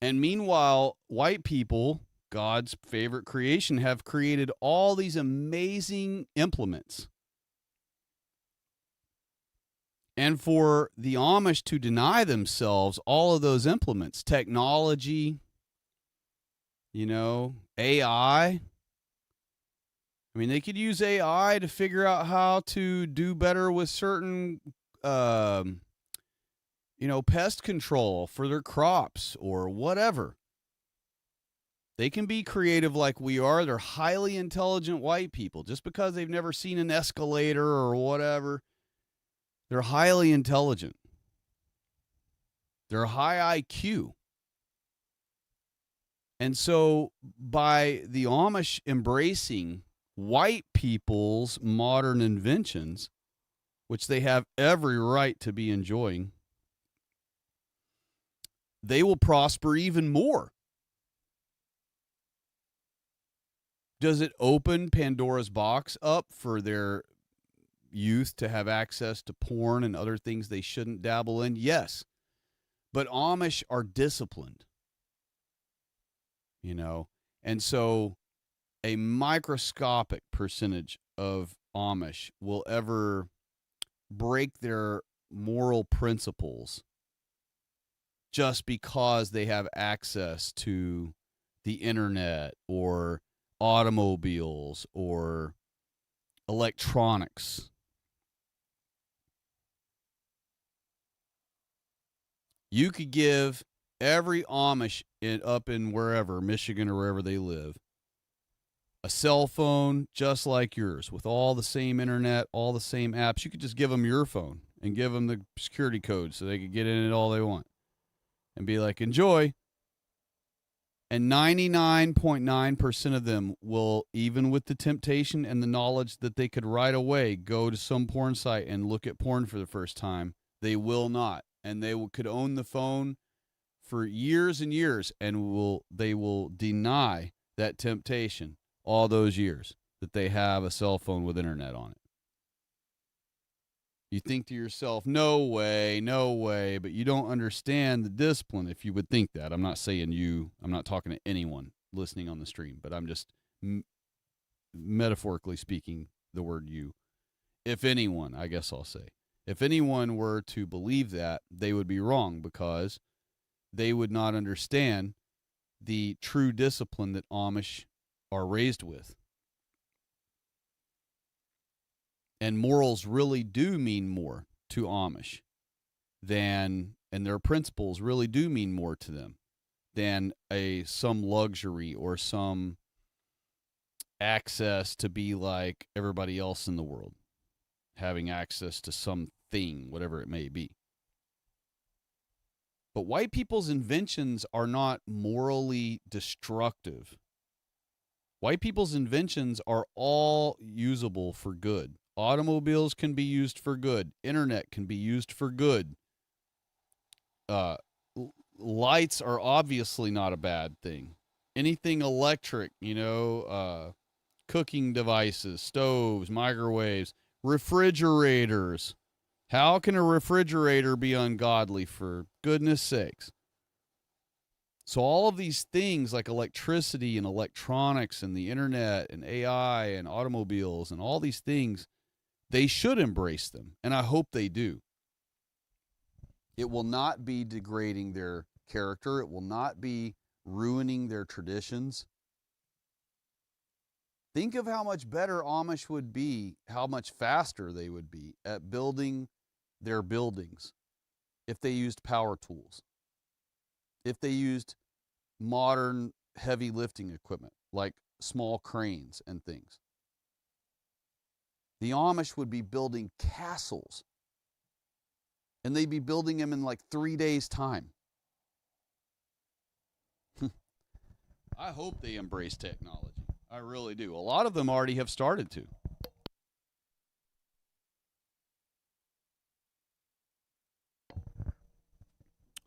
And meanwhile, white people, God's favorite creation, have created all these amazing implements. And for the Amish to deny themselves all of those implements, technology, AI. I mean, they could use AI to figure out how to do better with certain, pest control for their crops or whatever. They can be creative like we are. They're highly intelligent white people. Just because they've never seen an escalator or whatever, they're highly intelligent. They're high IQ. And so by the Amish embracing white people's modern inventions, which they have every right to be enjoying, they will prosper even more. Does it open Pandora's box up for their youth to have access to porn and other things they shouldn't dabble in? Yes. But Amish are disciplined, and so a microscopic percentage of Amish will ever break their moral principles just because they have access to the internet or automobiles or electronics. You could give every Amish up in wherever, Michigan or wherever they live, a cell phone just like yours with all the same internet, all the same apps. You could just give them your phone and give them the security code so they could get in it all they want and be like, enjoy. And 99.9% of them will, even with the temptation and the knowledge that they could right away go to some porn site and look at porn for the first time, they will not. And they could own the phone for years and years, and they will deny that temptation all those years that they have a cell phone with internet on it. You think to yourself, no way, but you don't understand the discipline if you would think that. I'm not saying you, I'm not talking to anyone listening on the stream, but I'm just metaphorically speaking the word you. If anyone, I guess I'll say, If anyone were to believe that, they would be wrong, because they would not understand the true discipline that Amish are raised with. And morals really do mean more to Amish and their principles really do mean more to them than some luxury or some access to be like everybody else in the world, having access to something, whatever it may be. But white people's inventions are not morally destructive. White people's inventions are all usable for good. Automobiles can be used for good. Internet can be used for good. Lights are obviously not a bad thing. Anything electric, cooking devices, stoves, microwaves, refrigerators. How can a refrigerator be ungodly, for goodness sakes? So all of these things like electricity and electronics and the internet and AI and automobiles and all these things, they should embrace them, and I hope they do. It will not be degrading their character. It will not be ruining their traditions. Think of how much better Amish would be, how much faster they would be at building their buildings if they used power tools, if they used modern heavy lifting equipment like small cranes and things. The Amish would be building castles, and they'd be building them in like 3 days' time. I hope they embrace technology. I really do. A lot of them already have started to.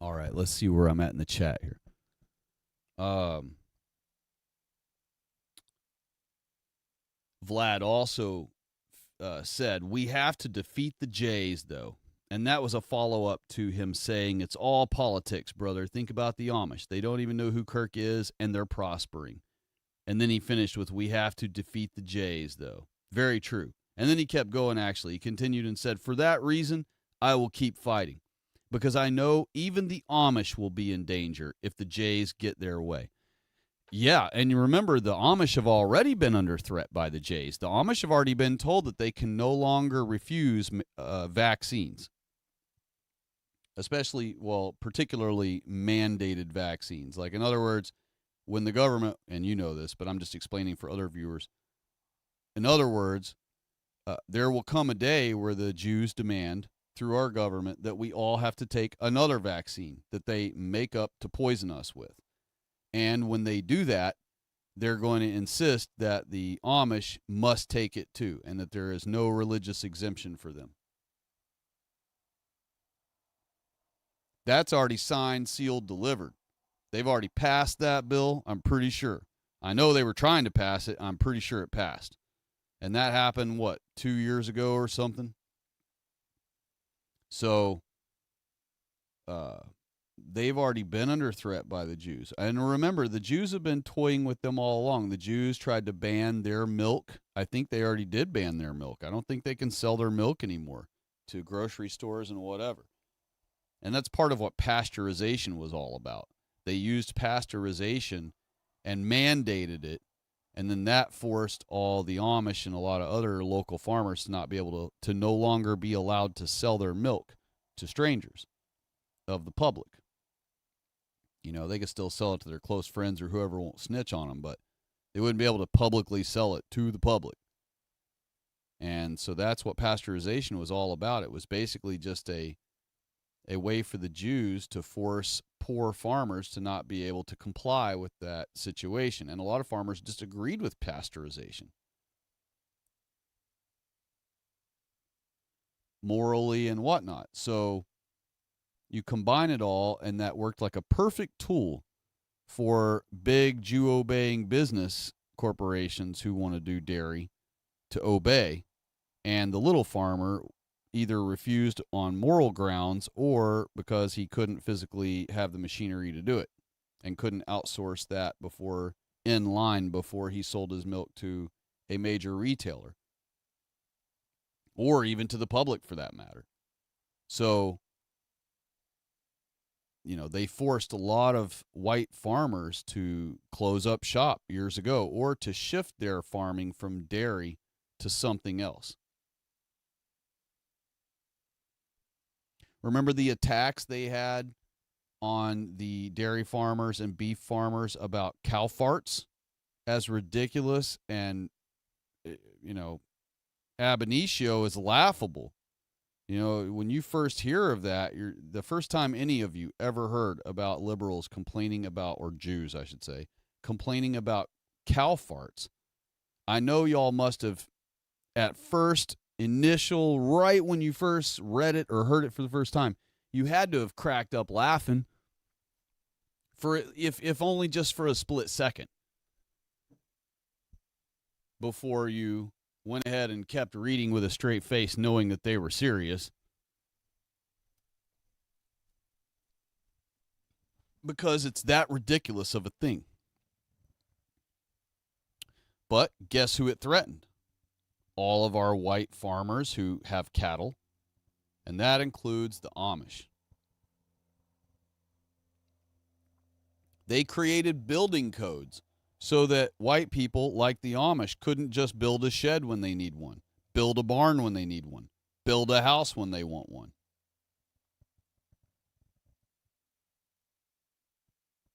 All right, let's see where I'm at in the chat here. Vlad also said, we have to defeat the Jays, though. And that was a follow-up to him saying, it's all politics, brother. Think about the Amish. They don't even know who Kirk is, and they're prospering. And then he finished with, we have to defeat the Jays, though. Very true. And then he kept going, actually. He continued and said, for that reason, I will keep fighting, because I know even the Amish will be in danger if the Jays get their way. Yeah, and you remember, the Amish have already been under threat by the Jays. The Amish have already been told that they can no longer refuse vaccines, particularly mandated vaccines. Like, in other words, when the government, and you know this, but I'm just explaining for other viewers. In other words, there will come a day where the Jews demand through our government that we all have to take another vaccine that they make up to poison us with. And when they do that, they're going to insist that the Amish must take it too, and that there is no religious exemption for them. That's already signed, sealed, delivered. They've already passed that bill, I'm pretty sure. I know they were trying to pass it. I'm pretty sure it passed. And that happened, 2 years ago or something? So, they've already been under threat by the Jews. And remember, the Jews have been toying with them all along. The Jews tried to ban their milk. I think they already did ban their milk. I don't think they can sell their milk anymore to grocery stores and whatever. And that's part of what pasteurization was all about. They used pasteurization and mandated it, and then that forced all the Amish and a lot of other local farmers to not be able to no longer be allowed to sell their milk to strangers of the public. They could still sell it to their close friends or whoever won't snitch on them, but they wouldn't be able to publicly sell it to the public. And so that's what pasteurization was all about. It was basically just a way for the Jews to force poor farmers to not be able to comply with that situation. And a lot of farmers disagreed with pasteurization morally and whatnot. So you combine it all, and that worked like a perfect tool for big Jew-obeying business corporations who want to do dairy to obey. And the little farmer either refused on moral grounds or because he couldn't physically have the machinery to do it and couldn't outsource that before he sold his milk to a major retailer or even to the public for that matter. So, they forced a lot of white farmers to close up shop years ago or to shift their farming from dairy to something else. Remember the attacks they had on the dairy farmers and beef farmers about cow farts? As ridiculous and, ab initio is laughable. When you first hear of that, the first time any of you ever heard about liberals complaining about, or Jews, I should say, complaining about cow farts, I know y'all must have, at first, initial, right when you first read it or heard it for the first time, you had to have cracked up laughing for if only just for a split second before you went ahead and kept reading with a straight face, knowing that they were serious. Because it's that ridiculous of a thing. But guess who it threatened? All of our white farmers who have cattle, and that includes the Amish. They created building codes so that white people like the Amish couldn't just build a shed when they need one, build a barn when they need one, build a house when they want one.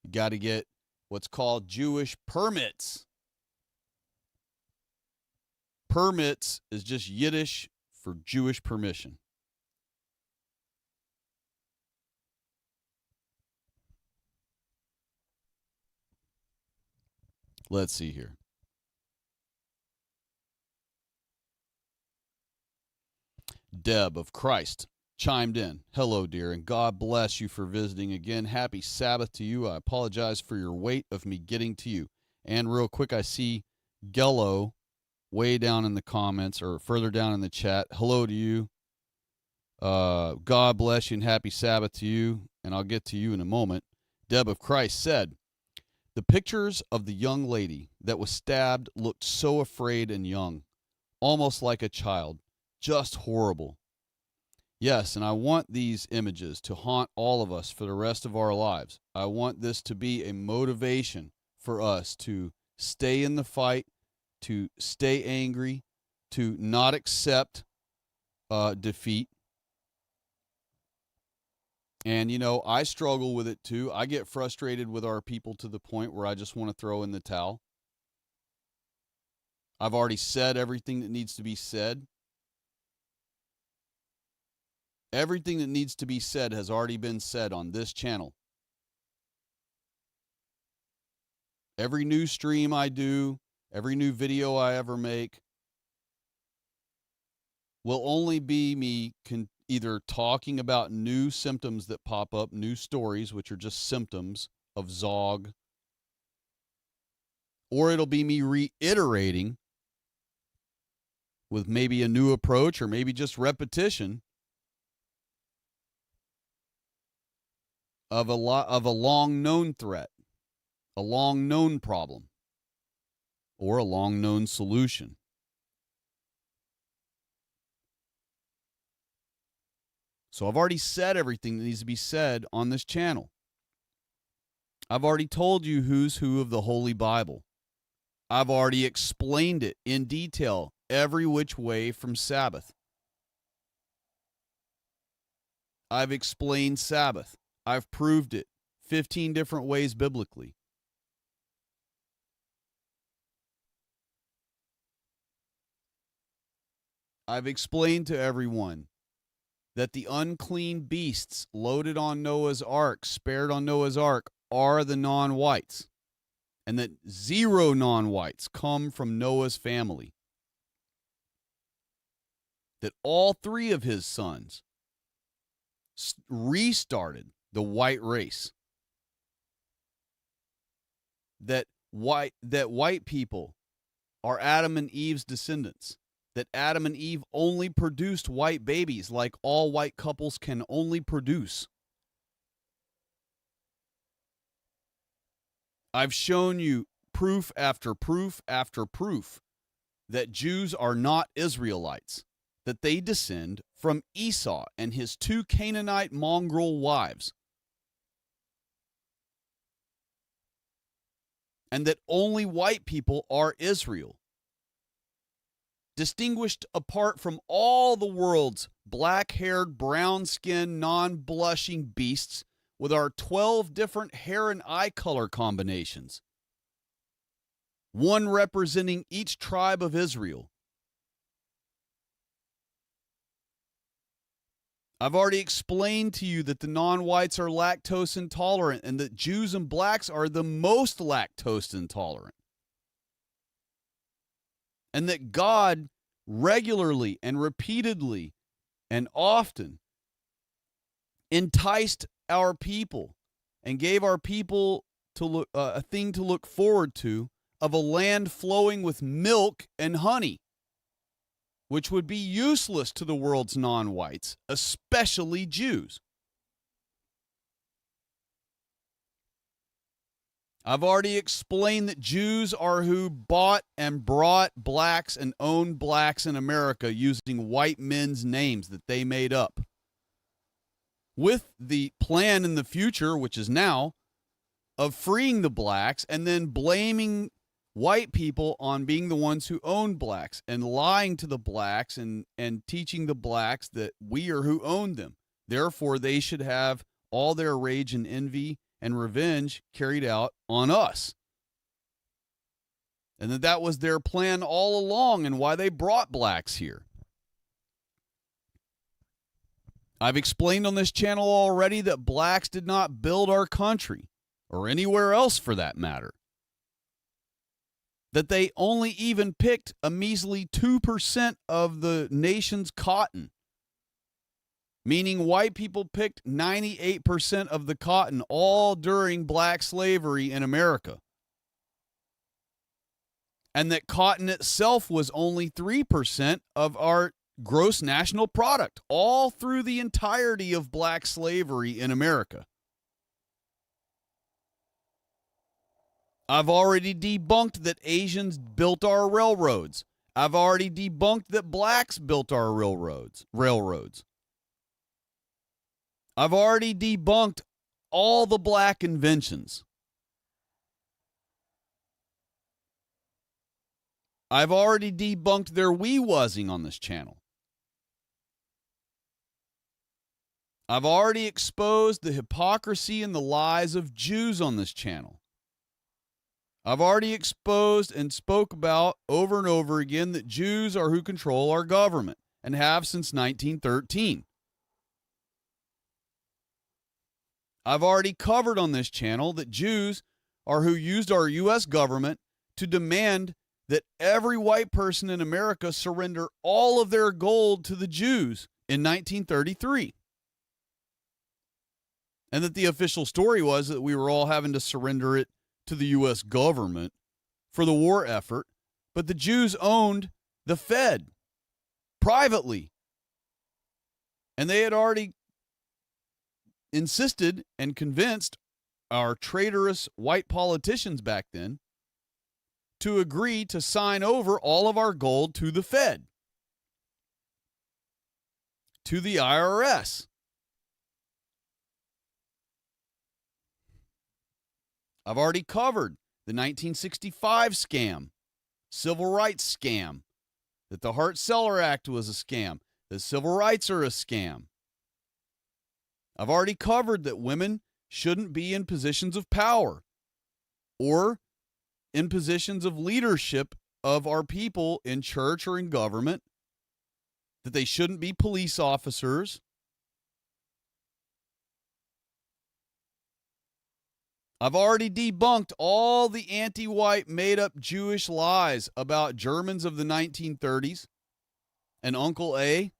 You got to get what's called Jewish permits. Permits is just Yiddish for Jewish permission. Let's see here. Deb of Christ chimed in. Hello, dear, and God bless you for visiting again. Happy Sabbath to you. I apologize for your wait of me getting to you. And real quick, I see Gello way down in the comments or further down in the chat. Hello to you. God bless you and happy Sabbath to you. And I'll get to you in a moment. Deb of Christ said, the pictures of the young lady that was stabbed looked so afraid and young, almost like a child. Just horrible. Yes, and I want these images to haunt all of us for the rest of our lives. I want this to be a motivation for us to stay in the fight, to stay angry, to not accept defeat. And, I struggle with it too. I get frustrated with our people to the point where I just want to throw in the towel. I've already said everything that needs to be said. Everything that needs to be said has already been said on this channel. Every new stream I do, every new video I ever make will only be me either talking about new symptoms that pop up, new stories, which are just symptoms of Zog, or it'll be me reiterating with maybe a new approach or maybe just repetition of a long known threat, a long known problem, or a long known solution. So I've already said everything that needs to be said on this channel. I've already told you who's who of the Holy Bible. I've already explained it in detail, every which way from Sabbath. I've explained Sabbath. I've proved it 15 different ways biblically. I've explained to everyone that the unclean beasts loaded on Noah's ark, spared on Noah's ark, are the non-whites, and that 0 non-whites come from Noah's family. That all 3 of his sons restarted the white race. That white people are Adam and Eve's descendants. That Adam and Eve only produced white babies like all white couples can only produce. I've shown you proof after proof after proof that Jews are not Israelites. that they descend from Esau and his 2 Canaanite mongrel wives, and that only white people are Israel, distinguished apart from all the world's black-haired, brown-skinned, non-blushing beasts with our 12 different hair and eye color combinations, one representing each tribe of Israel. I've already explained to you that the non-whites are lactose intolerant and that Jews and blacks are the most lactose intolerant. And that God regularly and repeatedly and often enticed our people and gave our people to look, a thing to look forward to of a land flowing with milk and honey, which would be useless to the world's non-whites, especially Jews. I've already explained that Jews are who bought and brought blacks and owned blacks in America using white men's names that they made up, with the plan in the future, which is now, of freeing the blacks and then blaming white people on being the ones who owned blacks and lying to the blacks and teaching the blacks that we are who owned them. Therefore, they should have all their rage and envy and revenge carried out on us. And that was their plan all along and why they brought blacks here. I've explained on this channel already that blacks did not build our country, or anywhere else for that matter. That they only even picked a measly 2% of the nation's cotton, meaning white people picked 98% of the cotton all during black slavery in America. And that cotton itself was only 3% of our gross national product, all through the entirety of black slavery in America. I've already debunked that Asians built our railroads. I've already debunked that blacks built our railroads. I've already debunked all the black inventions. I've already debunked their wee-wuzzing on this channel. I've already exposed the hypocrisy and the lies of Jews on this channel. I've already exposed and spoke about over and over again that Jews are who control our government and have since 1913. I've already covered on this channel that Jews are who used our U.S. government to demand that every white person in America surrender all of their gold to the Jews in 1933. And that the official story was that we were all having to surrender it to the U.S. government for the war effort, but the Jews owned the Fed privately. And they had already insisted and convinced our traitorous white politicians back then to agree to sign over all of our gold to the Fed, to the IRS. I've already covered the 1965 scam, civil rights scam, that the Hart-Celler Act was a scam, that civil rights are a scam. I've already covered that women shouldn't be in positions of power or in positions of leadership of our people in church or in government, that they shouldn't be police officers. I've already debunked all the anti-white made-up Jewish lies about Germans of the 1930s and Uncle A.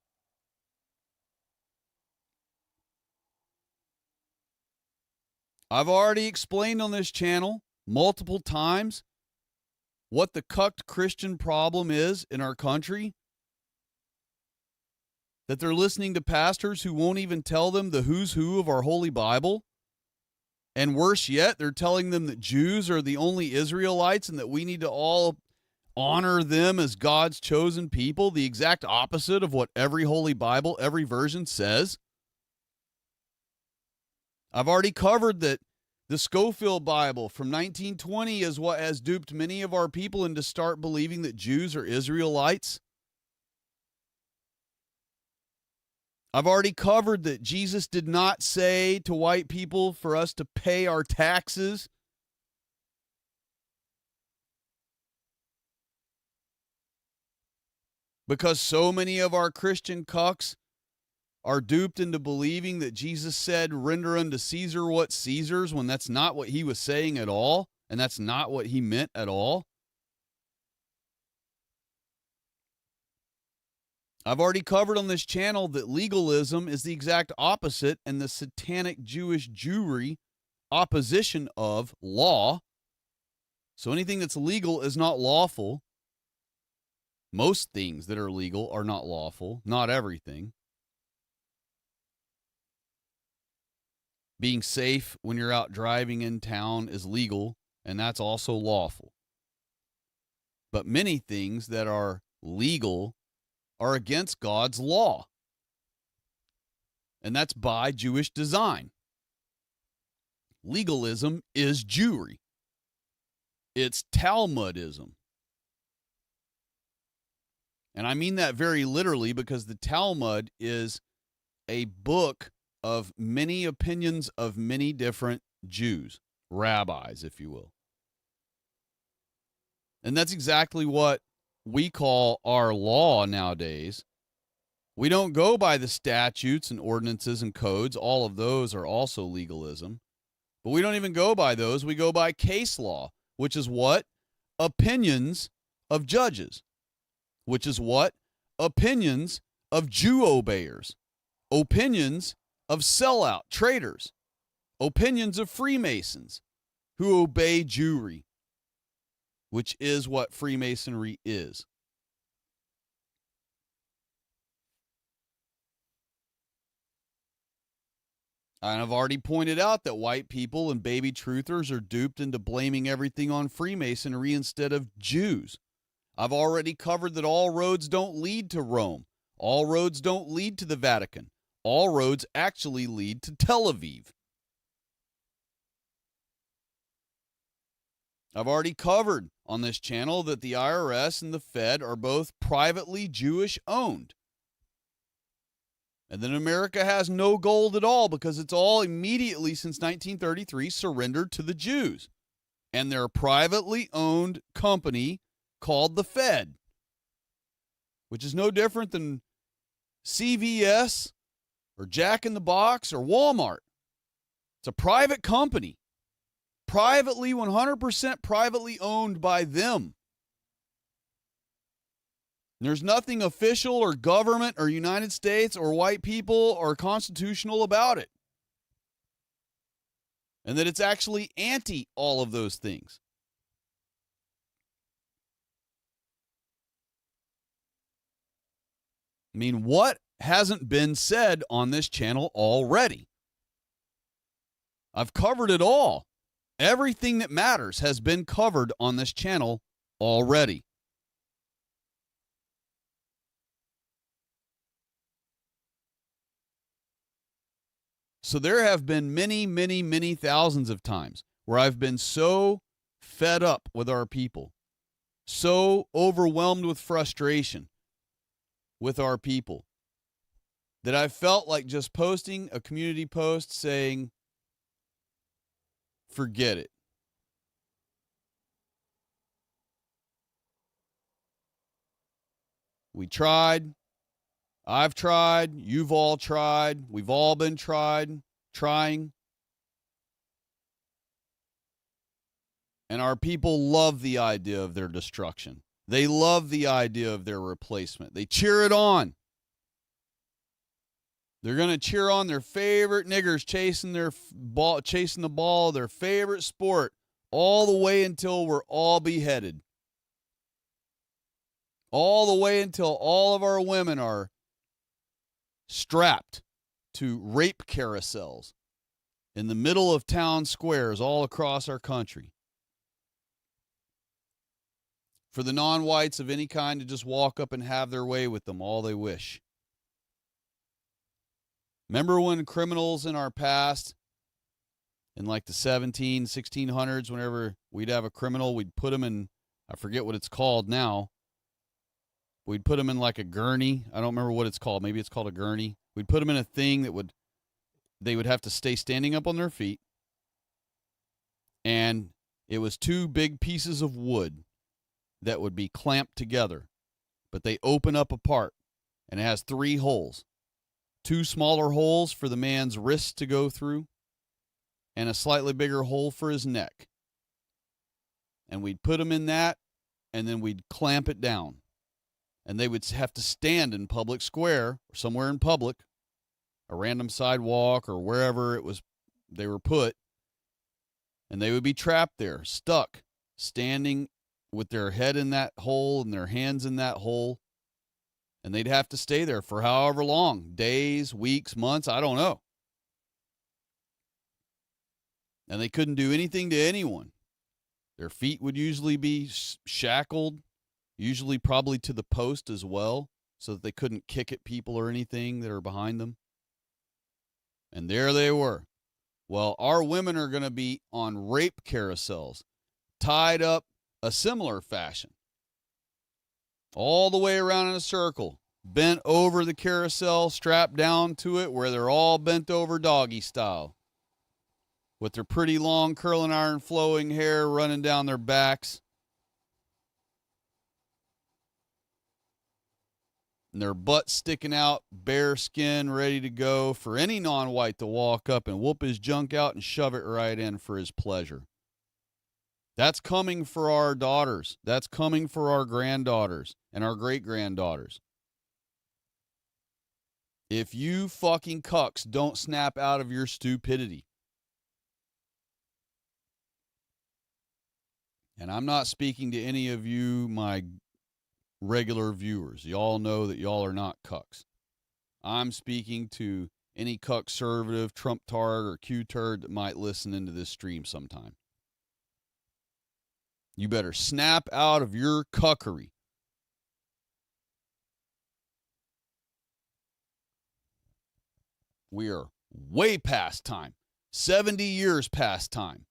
I've already explained on this channel multiple times what the cucked Christian problem is in our country. That they're listening to pastors who won't even tell them the who's who of our Holy Bible. And worse yet, they're telling them that Jews are the only Israelites and that we need to all honor them as God's chosen people, the exact opposite of what every Holy Bible, every version says. I've already covered that the Scofield Bible from 1920 is what has duped many of our people into start believing that Jews are Israelites. I've already covered that Jesus did not say to white people for us to pay our taxes. Because so many of our Christian cucks are duped into believing that Jesus said, render unto Caesar what's Caesar's, when that's not what he was saying at all, and that's not what he meant at all. I've already covered on this channel that legalism is the exact opposite and the satanic Jewish Jewry opposition of law. So anything that's legal is not lawful. Most things that are legal are not lawful, not everything. Being safe when you're out driving in town is legal, and that's also lawful. But many things that are legal are against God's law. And that's by Jewish design. Legalism is Jewry. It's Talmudism. And I mean that very literally, because the Talmud is a book of many opinions of many different Jews, rabbis, if you will. And that's exactly what we call our law nowadays. We don't go by the statutes and ordinances and codes. All of those are also legalism. But we don't even go by those. We go by case law, which is what? Opinions of judges, which is what? Opinions of Jew obeyers, opinions of sellout traitors, opinions of Freemasons who obey Jewry, which is what Freemasonry is. And I've already pointed out that white people and baby truthers are duped into blaming everything on Freemasonry instead of Jews. I've already covered that all roads don't lead to Rome. All roads don't lead to the Vatican. All roads actually lead to Tel Aviv. I've already covered on this channel that the IRS and the Fed are both privately Jewish owned. And then America has no gold at all because it's all immediately since 1933 surrendered to the Jews. And they're a privately owned company called the Fed, which is no different than CVS or Jack in the Box or Walmart. It's a private company, privately, 100% privately owned by them. There's nothing official or government or United States or white people or constitutional about it. And that it's actually anti all of those things. I mean, what hasn't been said on this channel already? I've covered it all. Everything that matters has been covered on this channel already. So there have been many, many, many thousands of times where I've been so fed up with our people, so overwhelmed with frustration with our people, that I felt like just posting a community post saying, forget it. We tried. I've tried. You've all tried. We've all been trying. And our people love the idea of their destruction. They love the idea of their replacement. They cheer it on. They're going to cheer on their favorite niggers chasing the ball, their favorite sport, all the way until we're all beheaded. All the way until all of our women are strapped to rape carousels in the middle of town squares all across our country. for the non-whites of any kind to just walk up and have their way with them all they wish. Remember when criminals in our past, in like the 1600s, whenever we'd have a criminal, we'd put them in, I forget what it's called now. We'd put them in like a gurney. I don't remember what it's called. Maybe it's called a gurney. We'd put them in a thing that they would have to stay standing up on their feet. And it was two big pieces of wood that would be clamped together. But they open up apart. And it has 3 holes. 2 smaller holes for the man's wrists to go through. And a slightly bigger hole for his neck. And we'd put him in that, and then we'd clamp it down. And they would have to stand in public square, or somewhere in public, a random sidewalk, or wherever it was they were put. And they would be trapped there, stuck, standing with their head in that hole and their hands in that hole. And they'd have to stay there for however long, days, weeks, months, I don't know. And they couldn't do anything to anyone. Their feet would usually be shackled, usually probably to the post as well, so that they couldn't kick at people or anything that are behind them. And there they were. Well, our women are going to be on rape carousels, tied up a similar fashion, all the way around in a circle, bent over the carousel, strapped down to it, where they're all bent over doggy style, with their pretty long curling iron flowing hair running down their backs, and their butts sticking out, bare skin, ready to go for any non-white to walk up and whoop his junk out and shove it right in for his pleasure. That's coming for our daughters. That's coming for our granddaughters and our great-granddaughters. If you fucking cucks don't snap out of your stupidity. And I'm not speaking to any of you, my regular viewers. Y'all know that y'all are not cucks. I'm speaking to any cuck-servative, Trump-tard, or Q-turd that might listen into this stream sometime. You better snap out of your cuckery. We are way past time, 70 years past time,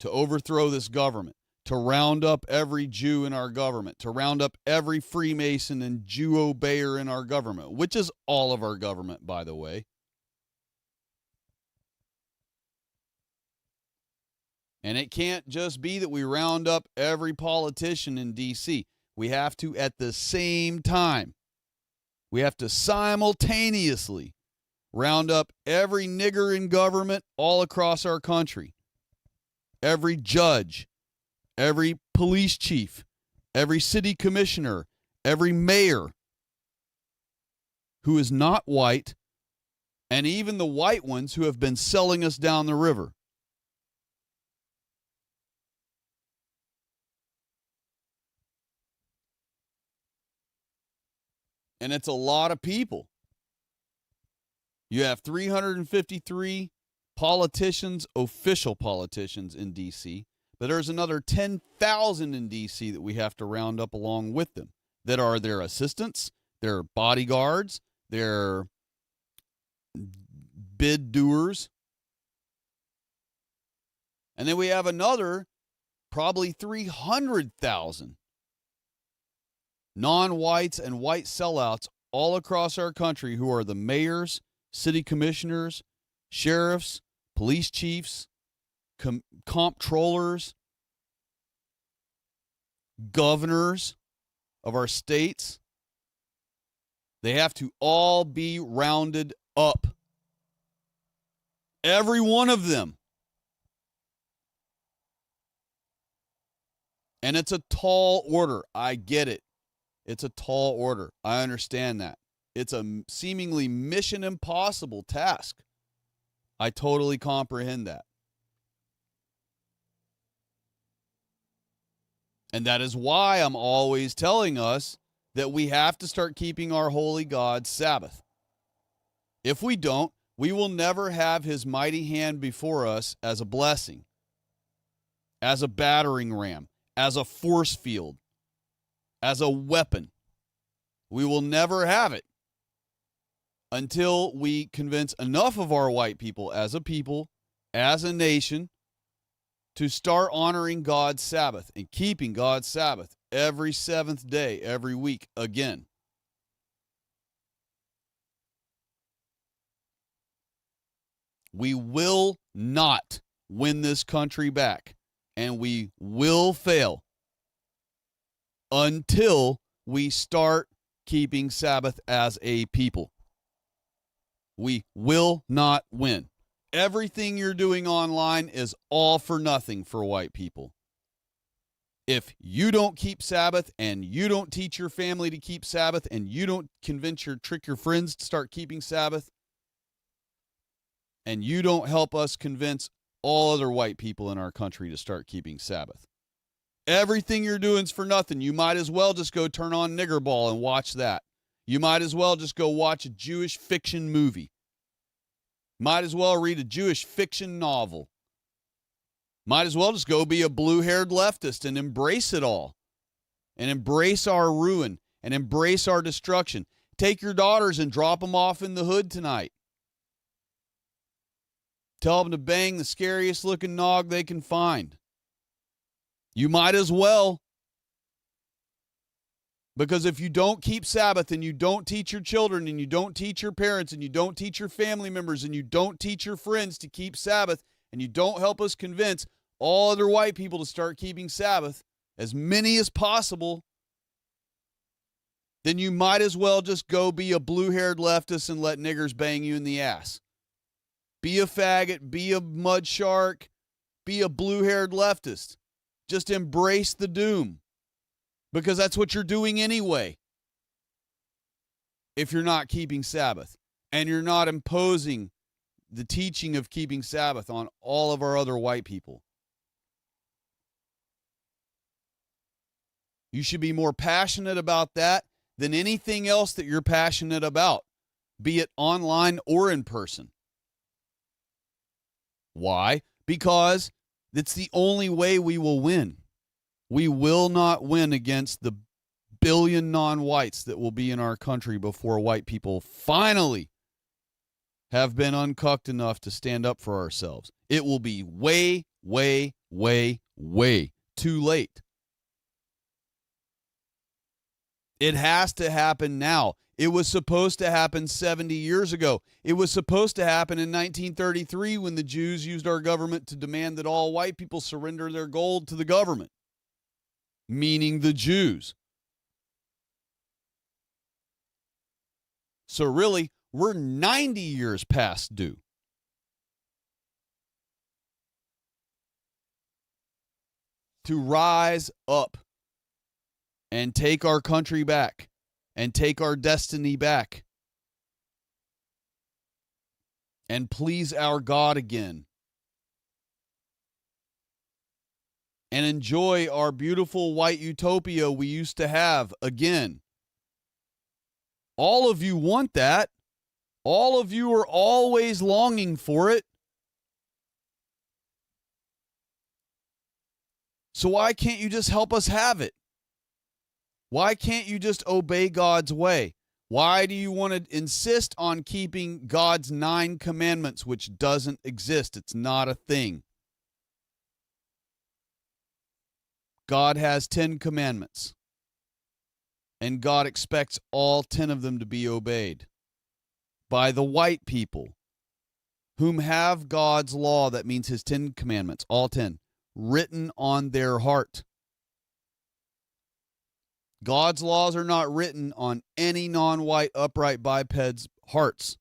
to overthrow this government, to round up every Jew in our government, to round up every Freemason and Jew-obeyer in our government, which is all of our government, by the way. And it can't just be that we round up every politician in D.C. We have to, at the same time, we have to simultaneously round up every nigger in government all across our country. Every judge, every police chief, every city commissioner, every mayor who is not white, and even the white ones who have been selling us down the river. And it's a lot of people. You have 353 politicians, official politicians in D.C., but there's another 10,000 in D.C. that we have to round up along with them, that are their assistants, their bodyguards, their bid doers. And then we have another probably 300,000 non-whites and white sellouts all across our country who are the mayors, city commissioners, sheriffs, police chiefs, comptrollers, governors of our states. They have to all be rounded up. Every one of them. And it's a tall order. I get it. It's a tall order. I understand that. It's a seemingly mission impossible task. I totally comprehend that. And that is why I'm always telling us that we have to start keeping our holy God's Sabbath. If we don't, we will never have his mighty hand before us as a blessing, as a battering ram, as a force field as a weapon. We will never have it until we convince enough of our white people, as a nation, to start honoring God's Sabbath and keeping God's Sabbath every seventh day, every week again. We will not win this country back, and we will fail until we start keeping Sabbath as a people. We will not win. Everything you're doing online is all for nothing for white people. If you don't keep Sabbath and you don't teach your family to keep Sabbath and you don't trick your friends to start keeping Sabbath, and you don't help us convince all other white people in our country to start keeping Sabbath, everything you're doing is for nothing. You might as well just go turn on Nigger Ball and watch that. You might as well just go watch a Jewish fiction movie. Might as well read a Jewish fiction novel. Might as well just go be a blue-haired leftist and embrace it all. And embrace our ruin. And embrace our destruction. Take your daughters and drop them off in the hood tonight. Tell them to bang the scariest looking nog they can find. You might as well. Because if you don't keep Sabbath and you don't teach your children and you don't teach your parents and you don't teach your family members and you don't teach your friends to keep Sabbath and you don't help us convince all other white people to start keeping Sabbath, as many as possible, then you might as well just go be a blue-haired leftist and let niggers bang you in the ass. Be a faggot, be a mud shark, be a blue-haired leftist. Just embrace the doom. Because that's what you're doing anyway. If you're not keeping Sabbath. And you're not imposing the teaching of keeping Sabbath on all of our other white people. You should be more passionate about that than anything else that you're passionate about. Be it online or in person. Why? Because it's the only way we will win. We will not win against the billion non-whites that will be in our country before white people finally have been uncucked enough to stand up for ourselves. It will be way, way, way, way too late. It has to happen now. It was supposed to happen 70 years ago. It was supposed to happen in 1933 when the Jews used our government to demand that all white people surrender their gold to the government. Meaning the Jews. So really, we're 90 years past due. To rise up and take our country back and take our destiny back and please our God again. And enjoy our beautiful white utopia we used to have again. All of you want that. All of you are always longing for it. So why can't you just help us have it? Why can't you just obey God's way? Why do you want to insist on keeping God's 9 commandments, which doesn't exist? It's not a thing. God has 10 commandments, and God expects all 10 of them to be obeyed by the white people whom have God's law, that means his 10 commandments, all 10, written on their heart. God's laws are not written on any non-white upright biped's hearts.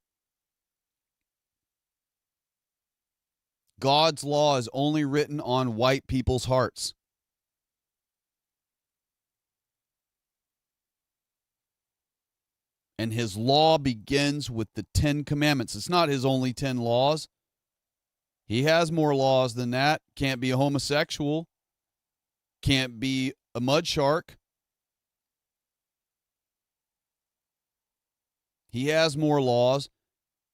God's law is only written on white people's hearts. And his law begins with the 10 commandments. It's not his only 10 laws. He has more laws than that. Can't be a homosexual. Can't be a mud shark. He has more laws,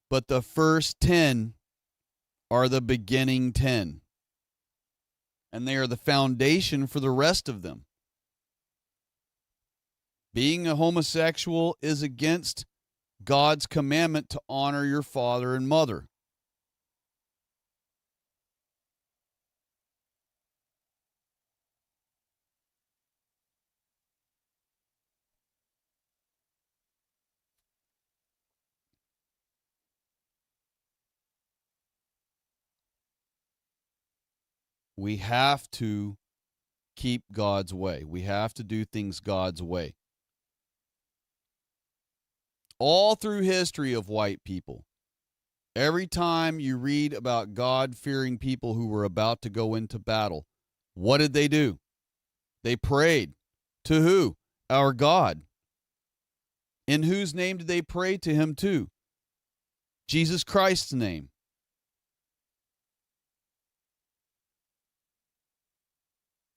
but the first 10 are the beginning 10. And they are the foundation for the rest of them. Being a homosexual is against God's commandment to honor your father and mother. We have to keep God's way. We have to do things God's way. All through history of white people, every time you read about God-fearing people who were about to go into battle, what did they do? They prayed. To who? Our God. In whose name did they pray to him to? Jesus Christ's name.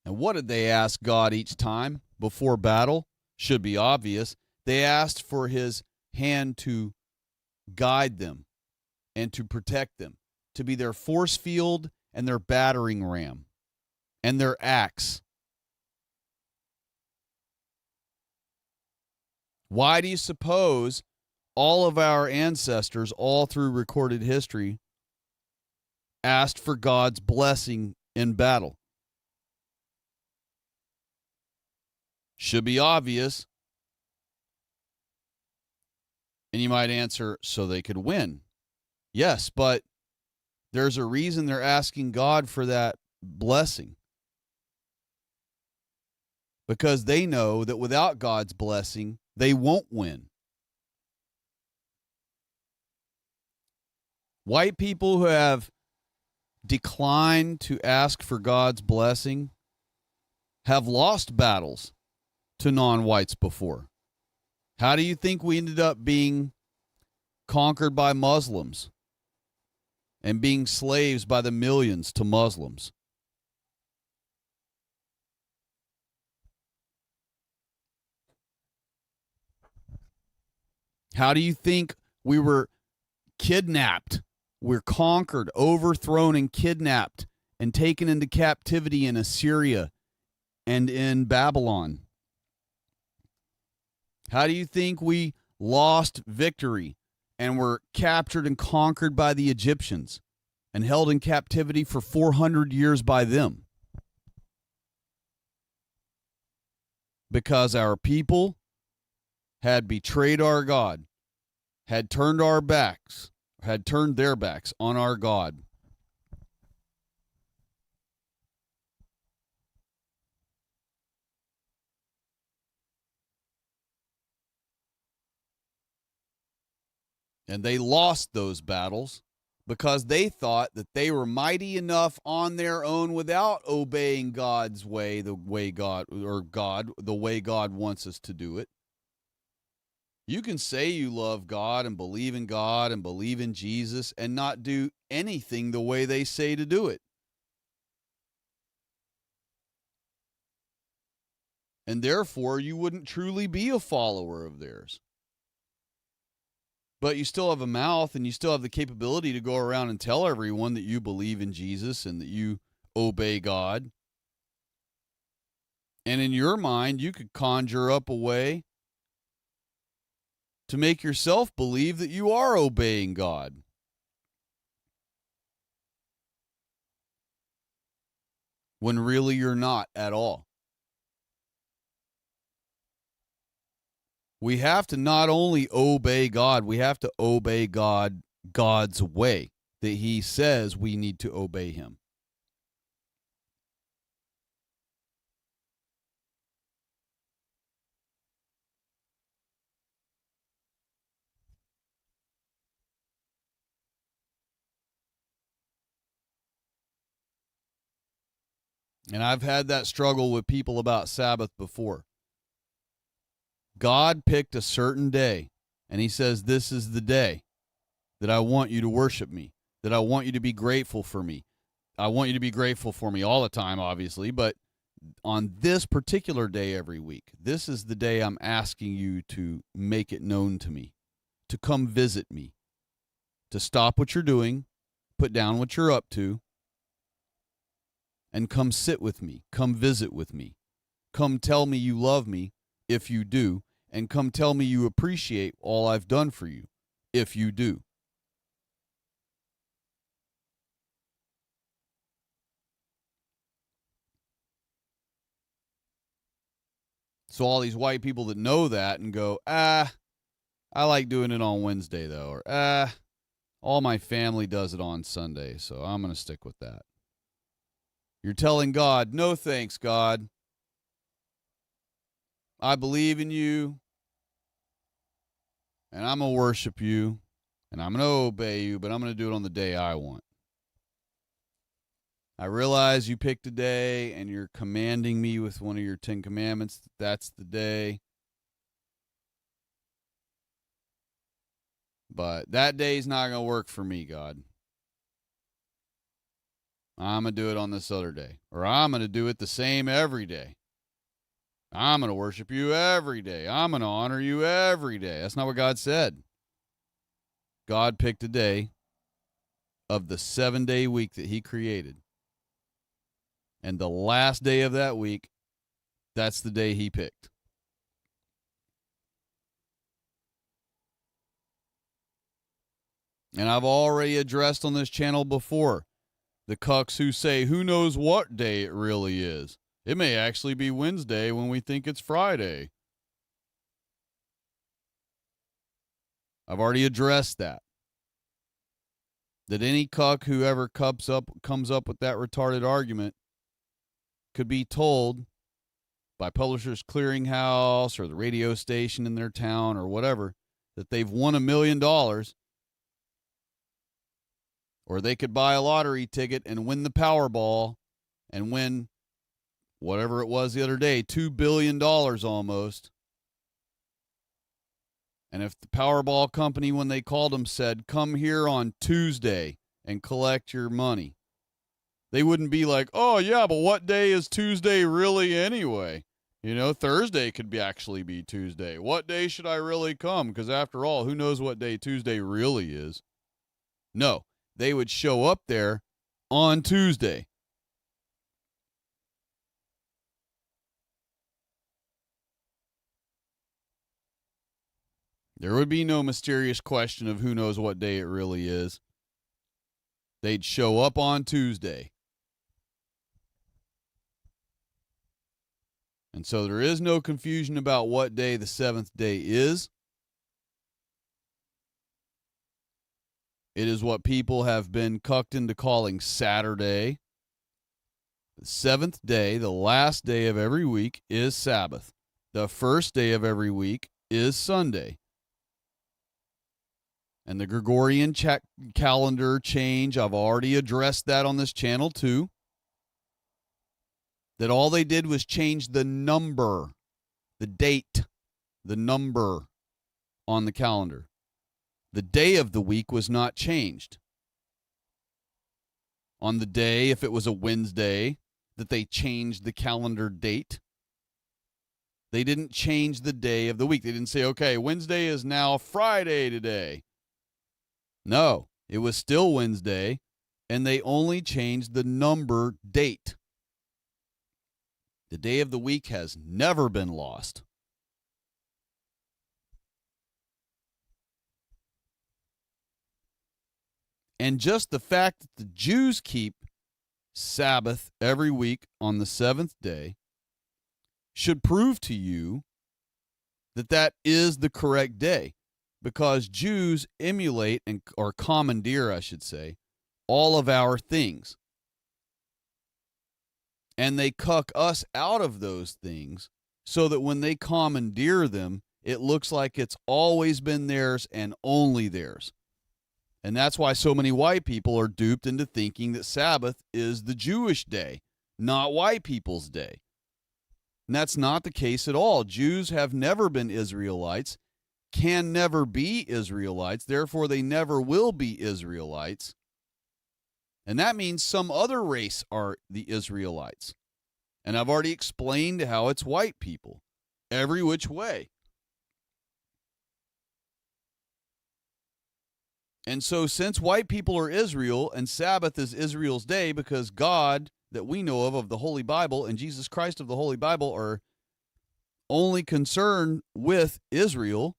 And what did they ask God each time before battle? Should be obvious. They asked for his hand to guide them and to protect them, to be their force field and their battering ram and their axe. Why do you suppose all of our ancestors, all through recorded history, asked for God's blessing in battle? Should be obvious. And you might answer, so they could win. Yes, but there's a reason they're asking God for that blessing. Because they know that without God's blessing, they won't win. White people who have declined to ask for God's blessing have lost battles to non-whites before. How do you think we ended up being conquered by Muslims and being slaves by the millions to Muslims? How do you think we were kidnapped? We're conquered, overthrown, and kidnapped and taken into captivity in Assyria and in Babylon. How do you think we lost victory and were captured and conquered by the Egyptians and held in captivity for 400 years by them? Because our people had betrayed our God, had turned their backs on our God. And they lost those battles because they thought that they were mighty enough on their own without obeying God's way, the way God wants us to do it. You can say you love God and believe in Jesus and not do anything the way they say to do it. And therefore, you wouldn't truly be a follower of theirs. But you still have a mouth and you still have the capability to go around and tell everyone that you believe in Jesus and that you obey God. And in your mind, you could conjure up a way to make yourself believe that you are obeying God. When really you're not at all. We have to not only obey God, we have to obey God God's way, that he says we need to obey him. And I've had that struggle with people about Sabbath before. God picked a certain day, and he says, this is the day that I want you to worship me, that I want you to be grateful for me. I want you to be grateful for me all the time, obviously, but on this particular day every week, this is the day I'm asking you to make it known to me, to come visit me, to stop what you're doing, put down what you're up to, and come sit with me, come visit with me, come tell me you love me if you do, and come tell me you appreciate all I've done for you, if you do. So all these white people that know that and go, I like doing it on Wednesday, though, or all my family does it on Sunday, so I'm going to stick with that. You're telling God, no thanks, God. I believe in you, and I'm going to worship you, and I'm going to obey you, but I'm going to do it on the day I want. I realize you picked a day, and you're commanding me with one of your 10 commandments. That's the day. But that day's not going to work for me, God. I'm going to do it on this other day. Or I'm going to do it the same every day. I'm going to worship you every day. I'm going to honor you every day. That's not what God said. God picked a day of the 7-day week that he created. And the last day of that week, that's the day he picked. And I've already addressed on this channel before the cucks who say, who knows what day it really is. It may actually be Wednesday when we think it's Friday. I've already addressed that. That any cuck who ever comes up with that retarded argument could be told by Publishers Clearinghouse or the radio station in their town or whatever that they've won $1 million, or they could buy a lottery ticket and win the Powerball and win whatever it was the other day, $2 billion almost. And if the Powerball company, when they called them, said, come here on Tuesday and collect your money, they wouldn't be like, oh, yeah, but what day is Tuesday really anyway? You know, Thursday could actually be Tuesday. What day should I really come? Because after all, who knows what day Tuesday really is? No, they would show up there on Tuesday. There would be no mysterious question of who knows what day it really is. They'd show up on Tuesday. And so there is no confusion about what day the 7th day is. It is what people have been cucked into calling Saturday. The 7th day, the last day of every week, is Sabbath. The first day of every week is Sunday. And the Gregorian calendar change, I've already addressed that on this channel too. That all they did was change the number, the date, the number on the calendar. The day of the week was not changed. On the day, if it was a Wednesday, that they changed the calendar date, they didn't change the day of the week. They didn't say, okay, Wednesday is now Friday today. No, it was still Wednesday, and they only changed the number date. The day of the week has never been lost. And just the fact that the Jews keep Sabbath every week on the 7th day should prove to you that that is the correct day, because Jews emulate or commandeer, I should say, all of our things. And they cuck us out of those things so that when they commandeer them, it looks like it's always been theirs and only theirs. And that's why so many white people are duped into thinking that Sabbath is the Jewish day, not white people's day. And that's not the case at all. Jews have never been Israelites, can never be Israelites, therefore they never will be Israelites. And that means some other race are the Israelites. And I've already explained how it's white people, every which way. And so since white people are Israel and Sabbath is Israel's day, because God that we know of the Holy Bible and Jesus Christ of the Holy Bible are only concerned with Israel,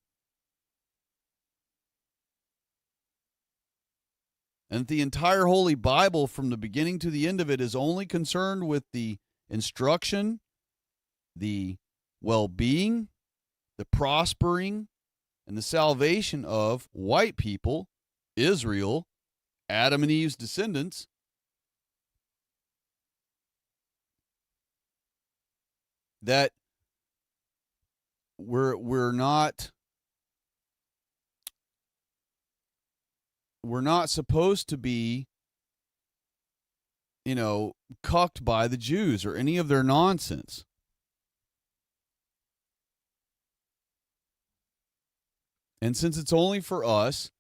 and the entire Holy Bible from the beginning to the end of it is only concerned with the instruction, the well-being, the prospering, and the salvation of white people, Israel, Adam and Eve's descendants, that we're not supposed to be, cucked by the Jews or any of their nonsense. And since it's only for us,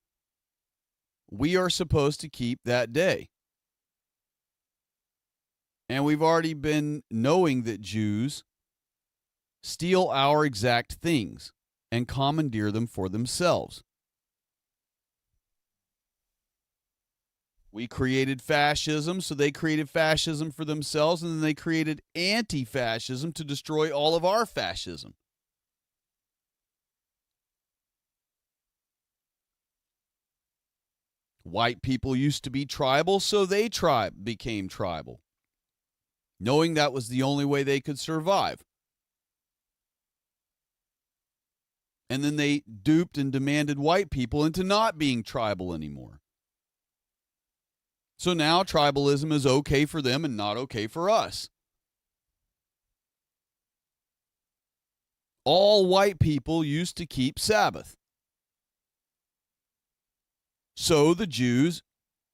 we are supposed to keep that day. And we've already been knowing that Jews steal our exact things and commandeer them for themselves. We created fascism, so they created fascism for themselves, and then they created anti-fascism to destroy all of our fascism. White people used to be tribal, so they became tribal, knowing that was the only way they could survive. And then they duped and demanded white people into not being tribal anymore. So now tribalism is okay for them and not okay for us. All white people used to keep Sabbath. So the Jews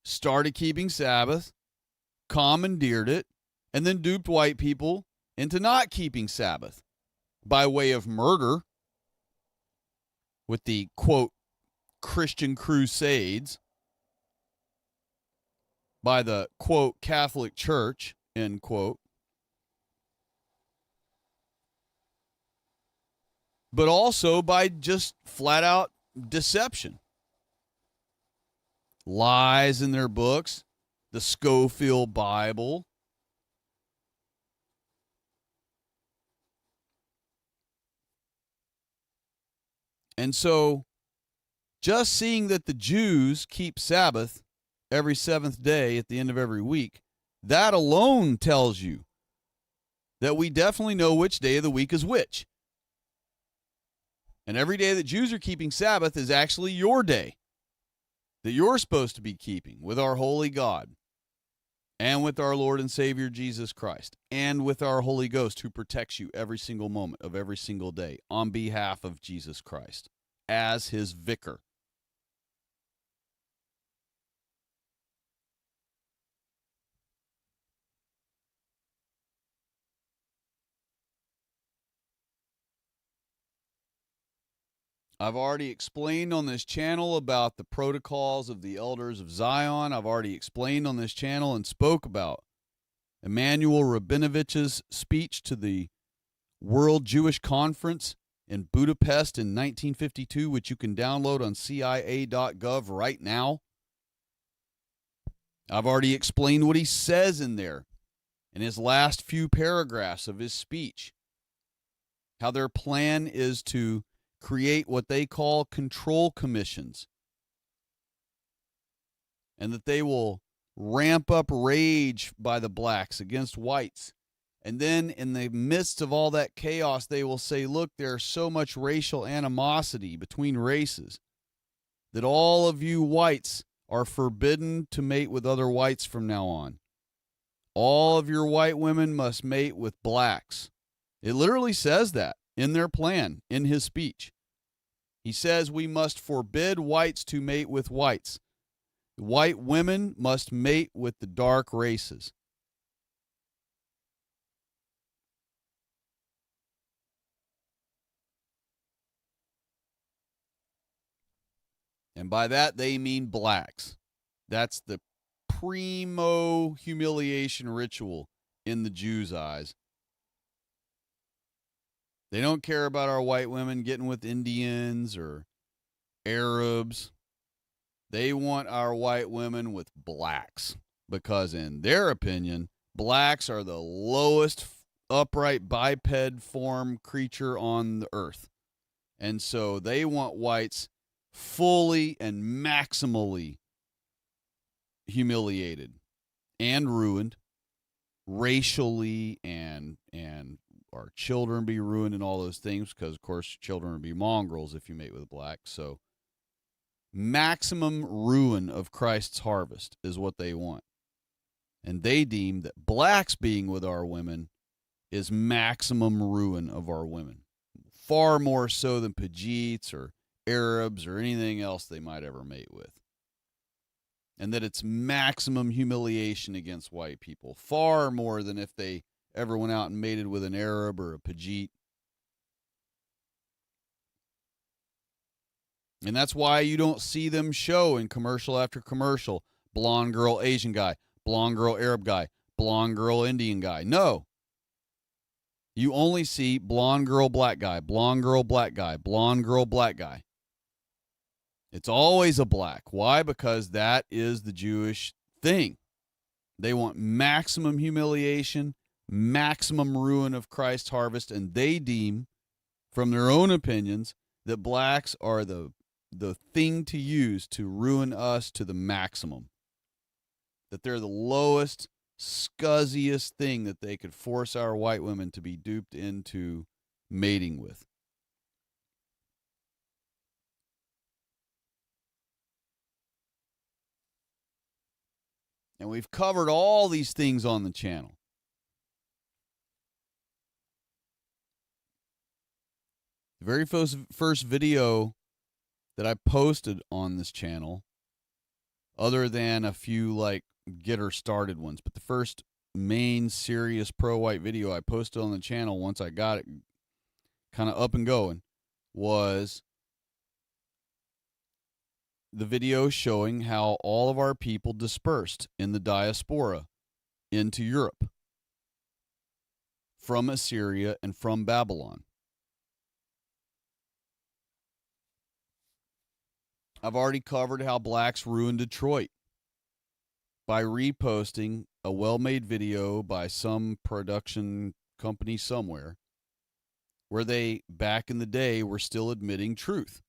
started keeping Sabbath, commandeered it, and then duped white people into not keeping Sabbath by way of murder with the, quote, Christian crusades by the, quote, Catholic Church, end quote. But also by just flat out deception. Lies in their books, the Schofield Bible. And so just seeing that the Jews keep Sabbath every seventh day at the end of every week, that alone tells you that we definitely know which day of the week is which. And every day that Jews are keeping Sabbath is actually your day that you're supposed to be keeping with our holy God and with our Lord and Savior Jesus Christ and with our Holy Ghost who protects you every single moment of every single day on behalf of Jesus Christ as his vicar. I've already explained on this channel about the protocols of the elders of Zion. I've already explained on this channel and spoke about Emanuel Rabinovich's speech to the World Jewish Conference in Budapest in 1952, which you can download on CIA.gov right now. I've already explained what he says in there in his last few paragraphs of his speech, how their plan is to create what they call control commissions, and that they will ramp up rage by the blacks against whites. And then in the midst of all that chaos, they will say, look, there's so much racial animosity between races that all of you whites are forbidden to mate with other whites from now on. All of your white women must mate with blacks. It literally says that in their plan, in his speech. He says we must forbid whites to mate with whites. White women must mate with the dark races. And by that, they mean blacks. That's the primo humiliation ritual in the Jews' eyes. They don't care about our white women getting with Indians or Arabs. They want our white women with blacks because, in their opinion, blacks are the lowest upright biped form creature on the earth. And so they want whites fully and maximally humiliated and ruined racially, and our children be ruined and all those things, because of course children would be mongrels if you mate with a black. So maximum ruin of Christ's harvest is what they want. And they deem that blacks being with our women is maximum ruin of our women. Far more so than Pajites or Arabs or anything else they might ever mate with. And that it's maximum humiliation against white people. Far more than if they ever went out and mated with an Arab or a Pajite. And that's why you don't see them show in commercial after commercial, blonde girl, Asian guy, blonde girl, Arab guy, blonde girl, Indian guy. No. You only see blonde girl, black guy, blonde girl, black guy, blonde girl, black guy. It's always a black. Why? Because that is the Jewish thing. They want maximum humiliation, maximum ruin of Christ's harvest, and they deem, from their own opinions, that blacks are the thing to use to ruin us to the maximum. That they're the lowest, scuzziest thing that they could force our white women to be duped into mating with. And we've covered all these things on the channel. The very first video that I posted on this channel, other than a few like get her started ones, but the first main serious pro-white video I posted on the channel once I got it kind of up and going was the video showing how all of our people dispersed in the diaspora into Europe from Assyria and from Babylon. I've already covered how blacks ruined Detroit by reposting a well-made video by some production company somewhere where they, back in the day, were still admitting truth.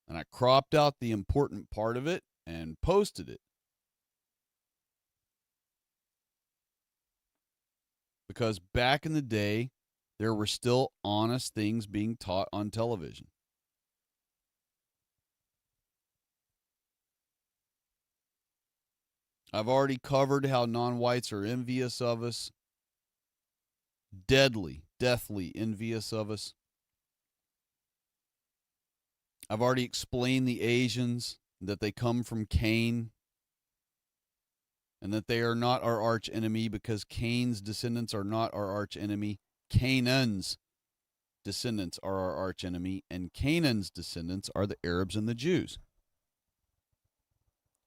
And I cropped out the important part of it and posted it. Because back in the day, there were still honest things being taught on television. I've already covered how non-whites are envious of us. Deadly, deathly envious of us. I've already explained the Asians, that they come from Cain, and that they are not our arch enemy, because Cain's descendants are not our arch enemy. Canaan's descendants are our arch enemy, and Canaan's descendants are the Arabs and the Jews.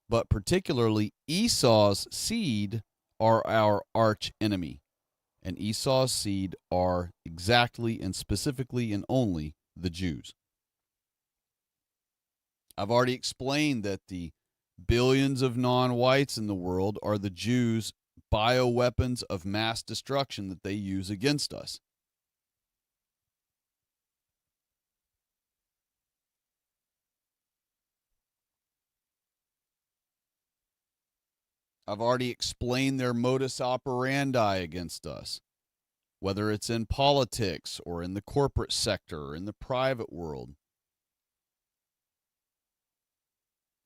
But particularly Esau's seed are our arch enemy, and Esau's seed are exactly and specifically and only the Jews. I've already explained that the billions of non-whites in the world are the Jews' bioweapons of mass destruction that they use against us. I've already explained their modus operandi against us, whether it's in politics or in the corporate sector or in the private world.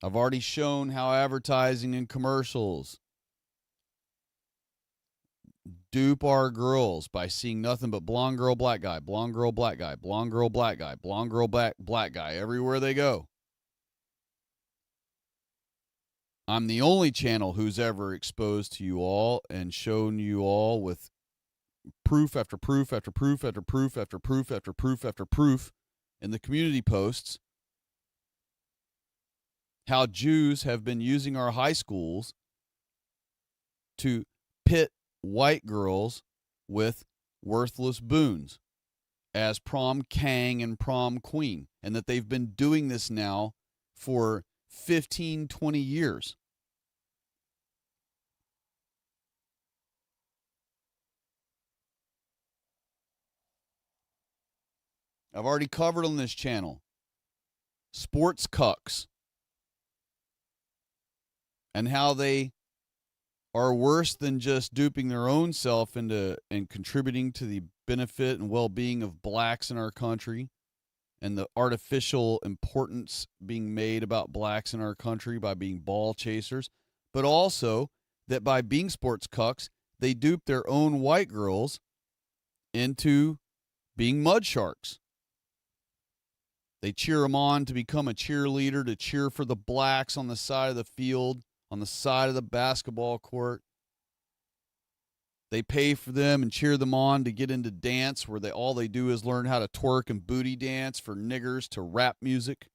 I've already shown how advertising and commercials dupe our girls by seeing nothing but blonde girl, black guy, blonde girl, black guy, blonde girl, black guy, blonde girl, black guy, everywhere they go. I'm the only channel who's ever exposed to you all and shown you all with proof after proof after proof after proof after proof after proof after proof in the community posts how Jews have been using our high schools to pit white girls with worthless boons as prom king and prom queen, and that they've been doing this now for 15, 20 years. I've already covered on this channel. Sports cucks. And how they are worse than just duping their own self into and contributing to the benefit and well-being of blacks in our country, and the artificial importance being made about blacks in our country by being ball chasers, but also that by being sports cucks, they dupe their own white girls into being mud sharks. They cheer them on to become a cheerleader, to cheer for the blacks on the side of the field, on the side of the basketball court. They pay for them and cheer them on to get into dance where all they do is learn how to twerk and booty dance for niggers to rap music.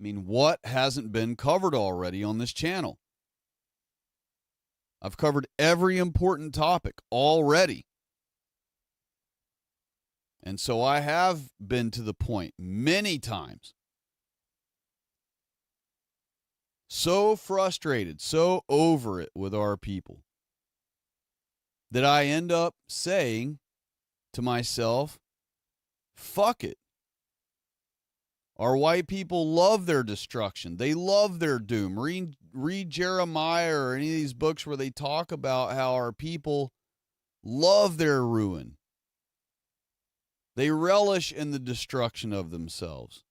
I mean, what hasn't been covered already on this channel? I've covered every important topic already. And so I have been to the point many times, so frustrated, so over it with our people, that I end up saying to myself, fuck it. Our white people love their destruction. They love their doom. Read Jeremiah or any of these books where they talk about how our people love their ruin. They relish in the destruction of themselves.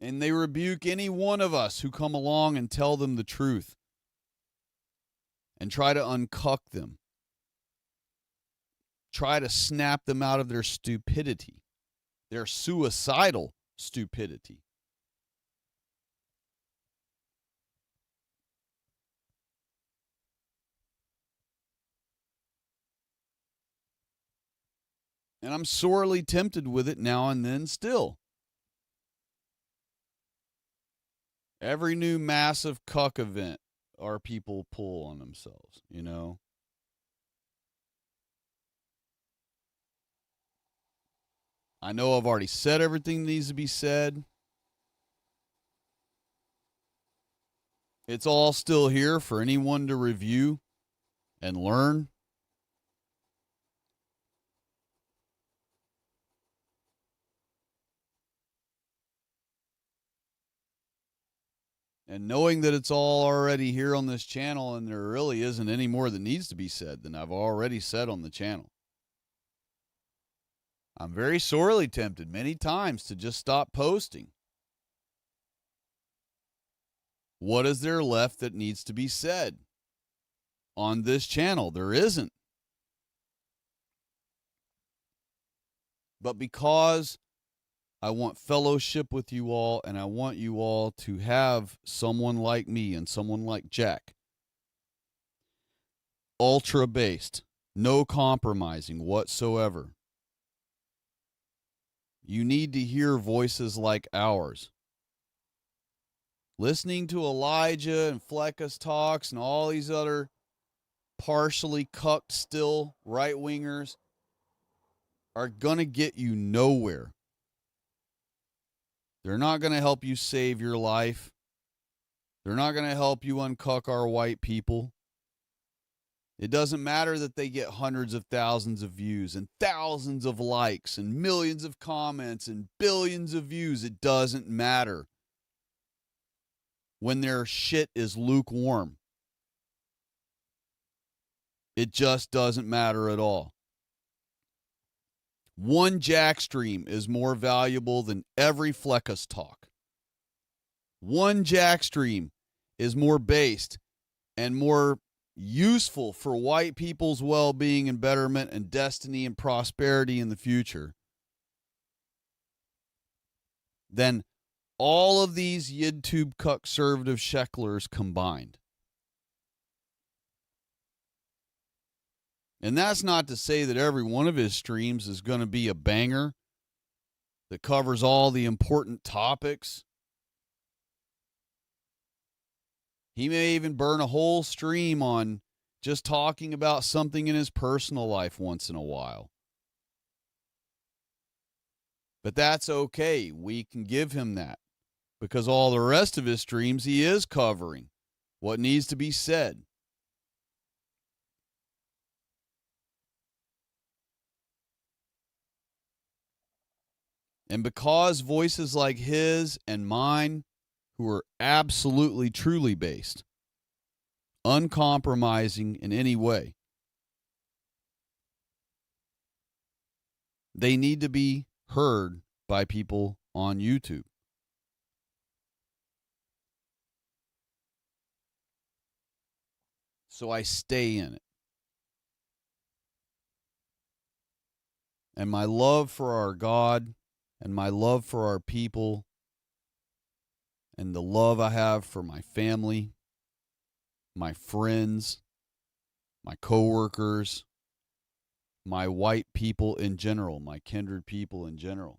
And they rebuke any one of us who come along and tell them the truth and try to uncuck them. Try to snap them out of their stupidity, their suicidal stupidity. And I'm sorely tempted with it now and then still. Every new massive cuck event, our people pull on themselves, you know? I know I've already said everything that needs to be said. It's all still here for anyone to review and learn. And knowing that it's all already here on this channel and there really isn't any more that needs to be said than I've already said on the channel, I'm very sorely tempted many times to just stop posting. What is there left that needs to be said on this channel? There isn't. But because I want fellowship with you all, and I want you all to have someone like me and someone like Jack, ultra based, no compromising whatsoever. You need to hear voices like ours. Listening to Elijah and Fleckus talks and all these other partially cucked still right-wingers are going to get you nowhere. They're not going to help you save your life. They're not going to help you uncuck our white people. It doesn't matter that they get hundreds of thousands of views and thousands of likes and millions of comments and billions of views. It doesn't matter when their shit is lukewarm. It just doesn't matter at all. One Jack stream is more valuable than every Fleckus talk. One Jack stream is more based and more useful for white people's well-being and betterment and destiny and prosperity in the future than all of these YouTube conservative shecklers combined. And that's not to say that every one of his streams is going to be a banger that covers all the important topics. He may even burn a whole stream on just talking about something in his personal life once in a while. But that's okay. We can give him that because all the rest of his streams he is covering what needs to be said. And because voices like his and mine, who are absolutely truly based, uncompromising in any way, they need to be heard by people on YouTube. So I stay in it. And my love for our God and my love for our people and the love I have for my family, my friends, my coworkers, my white people in general, my kindred people in general,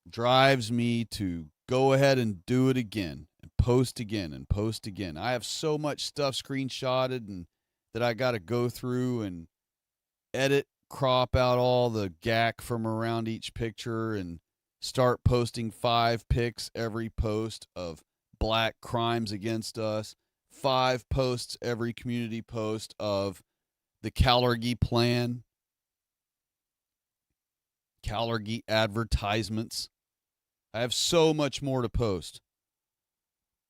drives me to go ahead and do it again and post again and post again. I have so much stuff screenshotted and that I got to go through and edit, crop out all the gack from around each picture and start posting 5 pics every post of black crimes against us, 5 posts every community post of the Calorgy plan, Calorgy advertisements. I have so much more to post.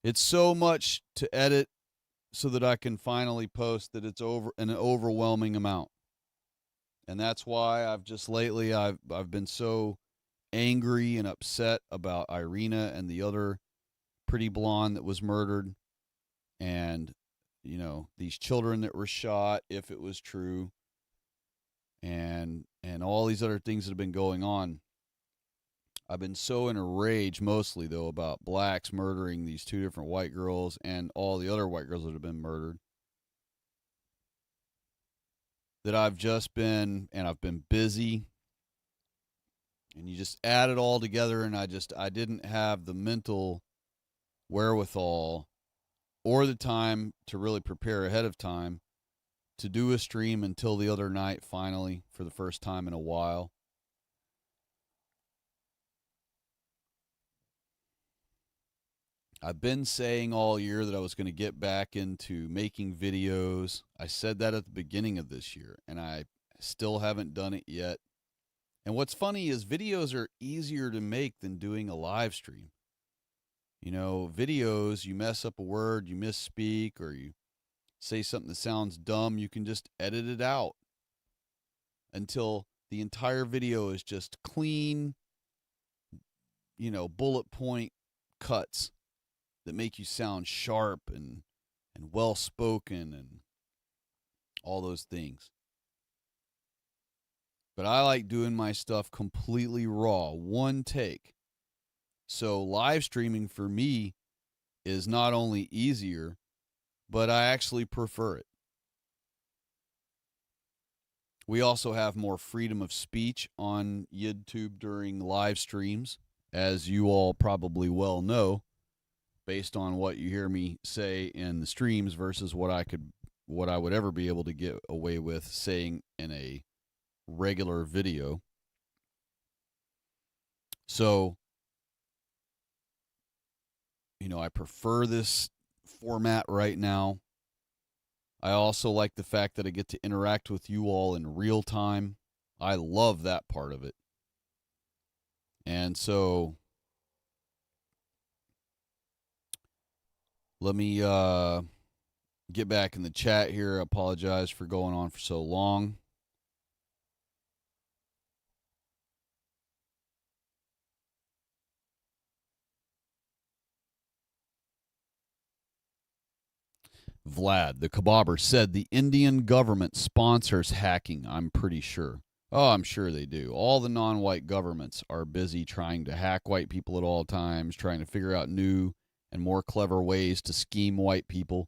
It's so much to edit so that I can finally post that it's over an overwhelming amount. And that's why I've just lately I've been so angry and upset about Iryna and the other pretty blonde that was murdered, and these children that were shot, if it was true, and all these other things that have been going on. I've been so in a rage, mostly though, about blacks murdering these 2 different white girls and all the other white girls that have been murdered, that I've been busy, and you just add it all together, and I didn't have the mental wherewithal or the time to really prepare ahead of time to do a stream until the other night, finally, for the first time in a while. I've been saying all year that I was going to get back into making videos. I said that at the beginning of this year, and I still haven't done it yet. And what's funny is videos are easier to make than doing a live stream. Videos, you mess up a word, you misspeak, or you say something that sounds dumb, you can just edit it out until the entire video is just clean, bullet point cuts that make you sound sharp and well spoken and all those things. But I like doing my stuff completely raw, one take. So live streaming for me is not only easier, but I actually prefer it. We also have more freedom of speech on YouTube during live streams, as you all probably well know, based on what you hear me say in the streams versus what I would ever be able to get away with saying in a regular video. So, I prefer this format right now. I also like the fact that I get to interact with you all in real time. I love that part of it. And so let me get back in the chat here. I apologize for going on for so long. Vlad, the kebabber, said the Indian government sponsors hacking, I'm pretty sure. Oh, I'm sure they do. All the non-white governments are busy trying to hack white people at all times, trying to figure out new and more clever ways to scheme white people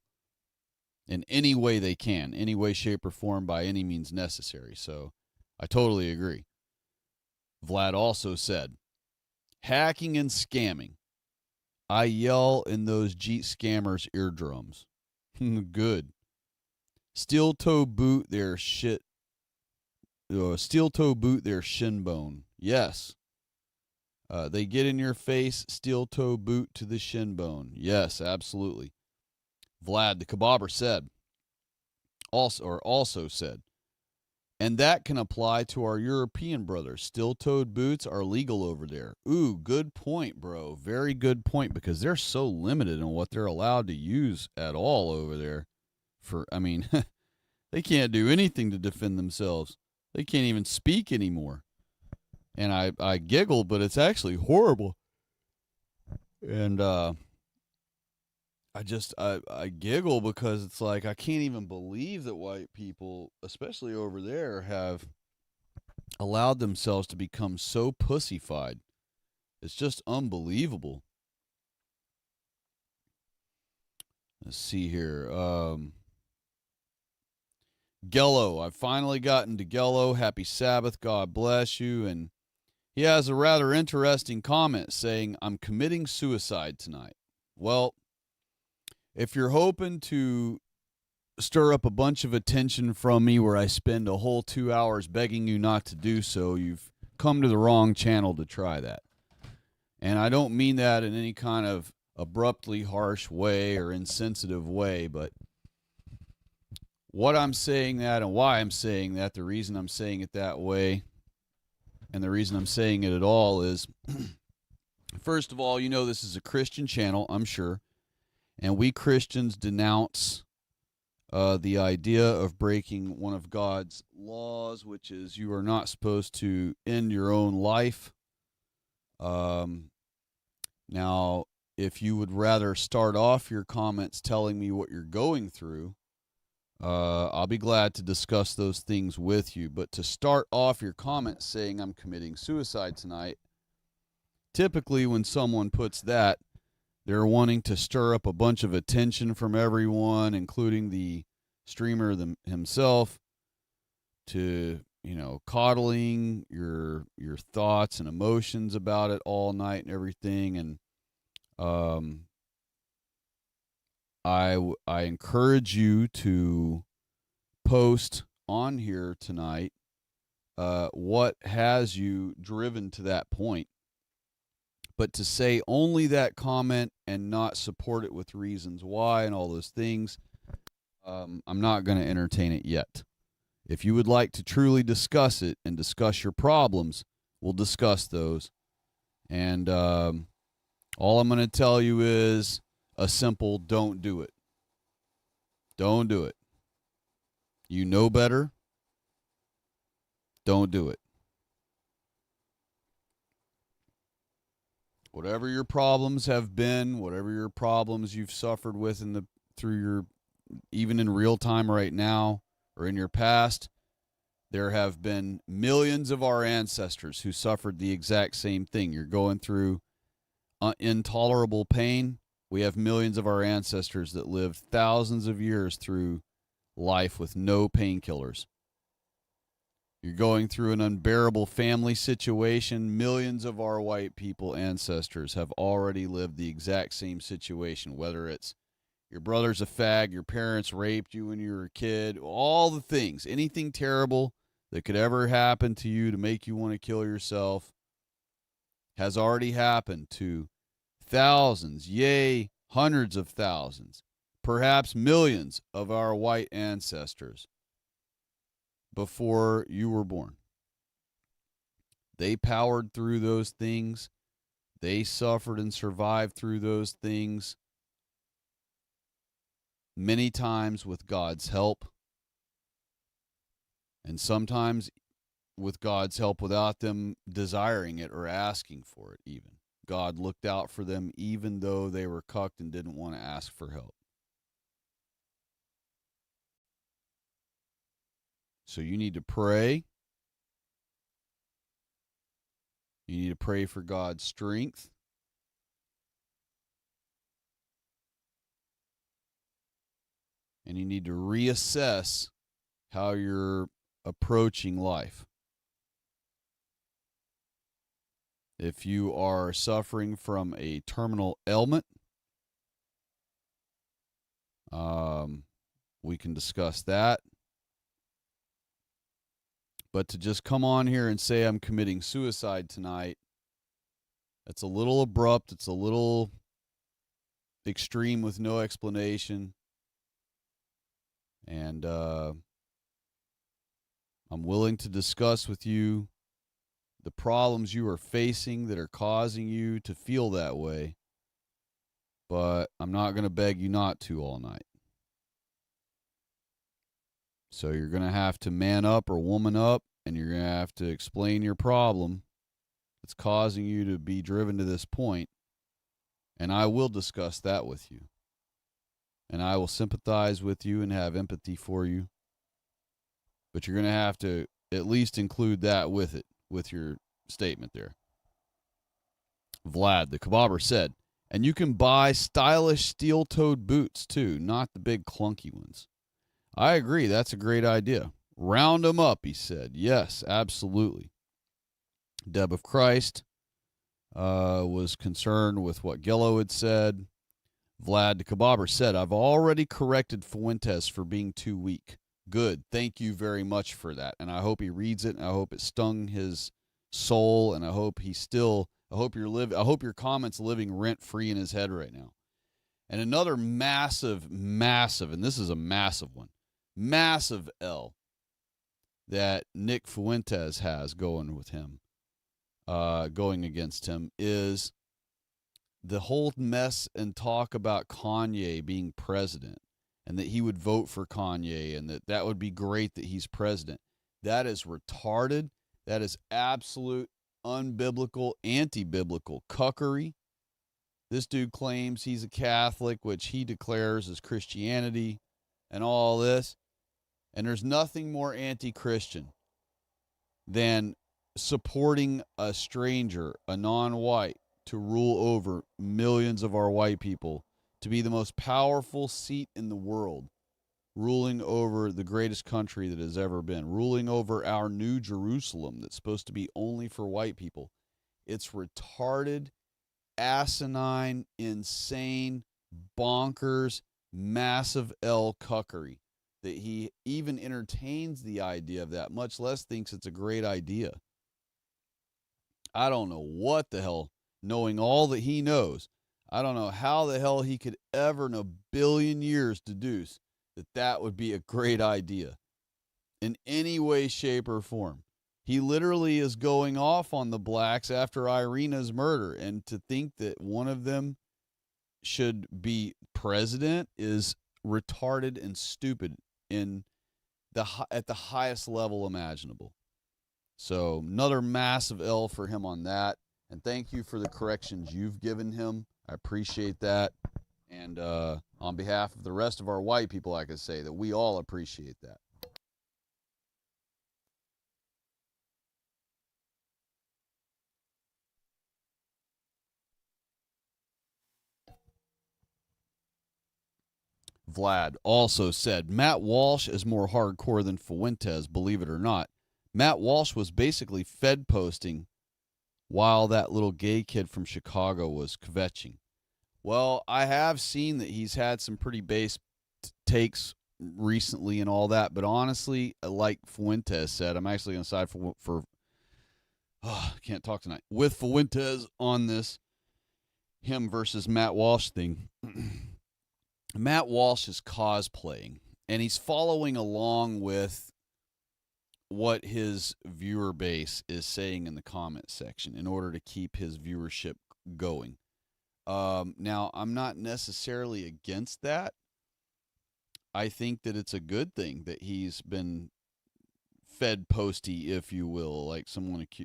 in any way they can, any way, shape, or form, by any means necessary. So I totally agree. Vlad also said, hacking and scamming. I yell in those Jeet scammers' eardrums. Good. Steel toe boot their shit. steel-toe boot their shin bone. Yes. They get in your face, steel-toe boot to the shin bone. Yes, absolutely. Vlad, the kebabber, said, also said, and that can apply to our European brothers. Steel-toed boots are legal over there. Ooh, good point, bro. Very good point, because they're so limited in what they're allowed to use at all over there. They can't do anything to defend themselves. They can't even speak anymore. And I giggle, but it's actually horrible. And I giggle because it's like I can't even believe that white people, especially over there, have allowed themselves to become so pussified. It's just unbelievable. Let's see here. Gello, I've finally gotten to Gello. Happy Sabbath. God bless you. And he has a rather interesting comment saying, I'm committing suicide tonight. Well, if you're hoping to stir up a bunch of attention from me where I spend a whole 2 hours begging you not to do so, you've come to the wrong channel to try that. And I don't mean that in any kind of abruptly harsh way or insensitive way, but what I'm saying that and why I'm saying that, the reason I'm saying it that way and the reason I'm saying it at all is, first of all, you know this is a Christian channel, I'm sure, and we Christians denounce the idea of breaking one of God's laws, which is you are not supposed to end your own life. Now, if you would rather start off your comments telling me what you're going through, I'll be glad to discuss those things with you. But to start off your comments saying I'm committing suicide tonight, typically when someone puts that, they're wanting to stir up a bunch of attention from everyone, including the streamer himself, to, coddling your thoughts and emotions about it all night and everything. And I encourage you to post on here tonight what has you driven to that point. But to say only that comment and not support it with reasons why and all those things, I'm not going to entertain it yet. If you would like to truly discuss it and discuss your problems, we'll discuss those. And all I'm going to tell you is a simple don't do it. Don't do it. You know better. Don't do it. Whatever your problems have been, whatever your problems you've suffered with even in real time right now or in your past, there have been millions of our ancestors who suffered the exact same thing. You're going through intolerable pain. We have millions of our ancestors that lived thousands of years through life with no painkillers. You're going through an unbearable family situation. Millions of our white people ancestors have already lived the exact same situation, whether it's your brother's a fag, your parents raped you when you were a kid, all the things, anything terrible that could ever happen to you to make you want to kill yourself has already happened to thousands, yea, hundreds of thousands, perhaps millions of our white ancestors before you were born. They powered through those things. They suffered and survived through those things many times with God's help, and sometimes with God's help without them desiring it or asking for it even. God looked out for them even though they were cucked and didn't want to ask for help. So you need to pray. You need to pray for God's strength. And you need to reassess how you're approaching life. If you are suffering from a terminal ailment, we can discuss that. But to just come on here and say I'm committing suicide tonight, that's a little abrupt. It's a little extreme with no explanation. And I'm willing to discuss with you the problems you are facing that are causing you to feel that way. But I'm not going to beg you not to all night. So you're going to have to man up or woman up, and you're going to have to explain your problem that's causing you to be driven to this point. And I will discuss that with you. And I will sympathize with you and have empathy for you. But you're going to have to at least include that with it, with your statement there. Vlad, the kebabber, said, and you can buy stylish steel-toed boots too, not the big clunky ones. I agree. That's a great idea. Round them up, he said. Yes, absolutely. Deb of Christ was concerned with what Gillo had said. Vlad the kebabber said, I've already corrected Fuentes for being too weak. Good. Thank you very much for that. And I hope he reads it, and I hope it stung his soul, and I hope your comments living rent-free in his head right now. And another massive, and this is a massive one, massive L that Nick Fuentes has going with him, going against him, is the whole mess and talk about Kanye being president and that he would vote for Kanye and that would be great that he's president. That is retarded. That is absolute unbiblical, anti-biblical cuckery. This dude claims he's a Catholic, which he declares as Christianity and all this. And there's nothing more anti-Christian than supporting a stranger, a non-white, to rule over millions of our white people, to be the most powerful seat in the world, ruling over the greatest country that has ever been, ruling over our new Jerusalem that's supposed to be only for white people. It's retarded, asinine, insane, bonkers, massive L cuckery that he even entertains the idea of that, much less thinks it's a great idea. I don't know what the hell, knowing all that he knows, I don't know how the hell he could ever in a billion years deduce that would be a great idea in any way, shape, or form. He literally is going off on the blacks after Iryna's murder, and to think that one of them should be president is retarded and stupid at the highest level imaginable. So another massive L for him on that. And thank you for the corrections you've given him. I appreciate that. And on behalf of the rest of our white people, I can say that we all appreciate that. Vlad also said, Matt Walsh is more hardcore than Fuentes, believe it or not. Matt Walsh was basically Fed posting while that little gay kid from Chicago was kvetching. Well, I have seen that he's had some pretty base takes recently and all that, but honestly, like Fuentes said, I'm actually going to side for I can't talk tonight, with Fuentes on this him versus Matt Walsh thing. Matt Walsh is cosplaying, and he's following along with what his viewer base is saying in the comment section in order to keep his viewership going. Now, I'm not necessarily against that. I think that it's a good thing that he's been Fed posty, if you will, like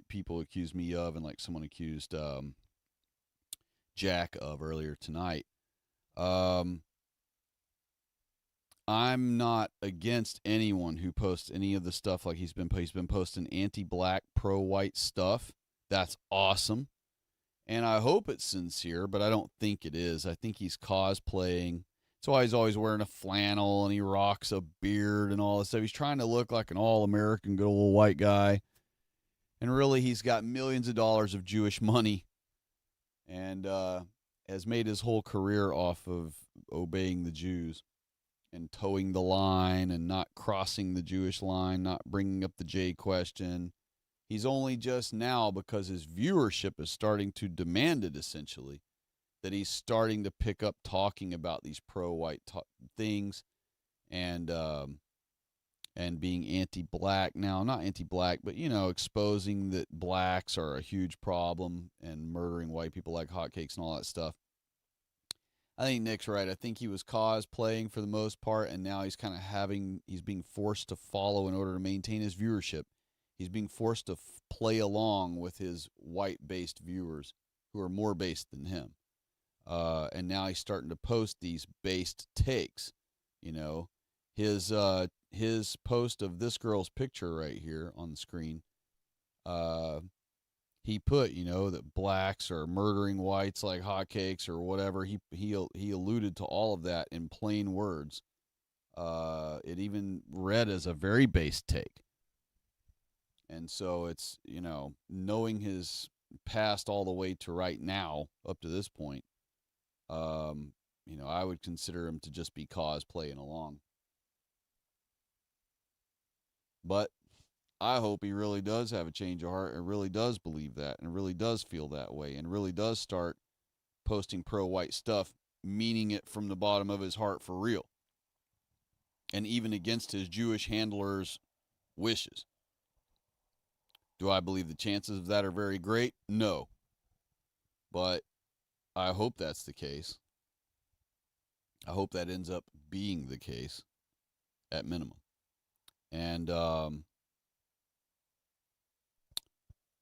people accused me of, and like someone accused Jack of earlier tonight. I'm not against anyone who posts any of the stuff like he's been posting anti-black, pro-white stuff. That's awesome. And I hope it's sincere, but I don't think it is. I think he's cosplaying. That's why he's always wearing a flannel and he rocks a beard and all this stuff. He's trying to look like an all-American, good old white guy. And really, he's got millions of dollars of Jewish money and has made his whole career off of obeying the Jews. and towing the line and not crossing the Jewish line, not bringing up the J question. He's only just now, because his viewership is starting to demand it, essentially, that he's starting to pick up talking about these pro-white things and being anti-black. Now, not anti-black, but, exposing that blacks are a huge problem and murdering white people like hotcakes and all that stuff. I think Nick's right. I think he was cosplaying for the most part, and now he's he's being forced to follow in order to maintain his viewership. He's being forced to play along with his white-based viewers who are more based than him. And now he's starting to post these based takes. His post of this girl's picture right here on the screen, he put, that blacks are murdering whites like hotcakes or whatever. He alluded to all of that in plain words. It even read as a very base take. And so it's, knowing his past all the way to right now, up to this point, I would consider him to just be cosplaying along. But I hope he really does have a change of heart and really does believe that and really does feel that way and really does start posting pro-white stuff, meaning it from the bottom of his heart for real. And even against his Jewish handlers' wishes. Do I believe the chances of that are very great? No. But I hope that's the case. I hope that ends up being the case at minimum. And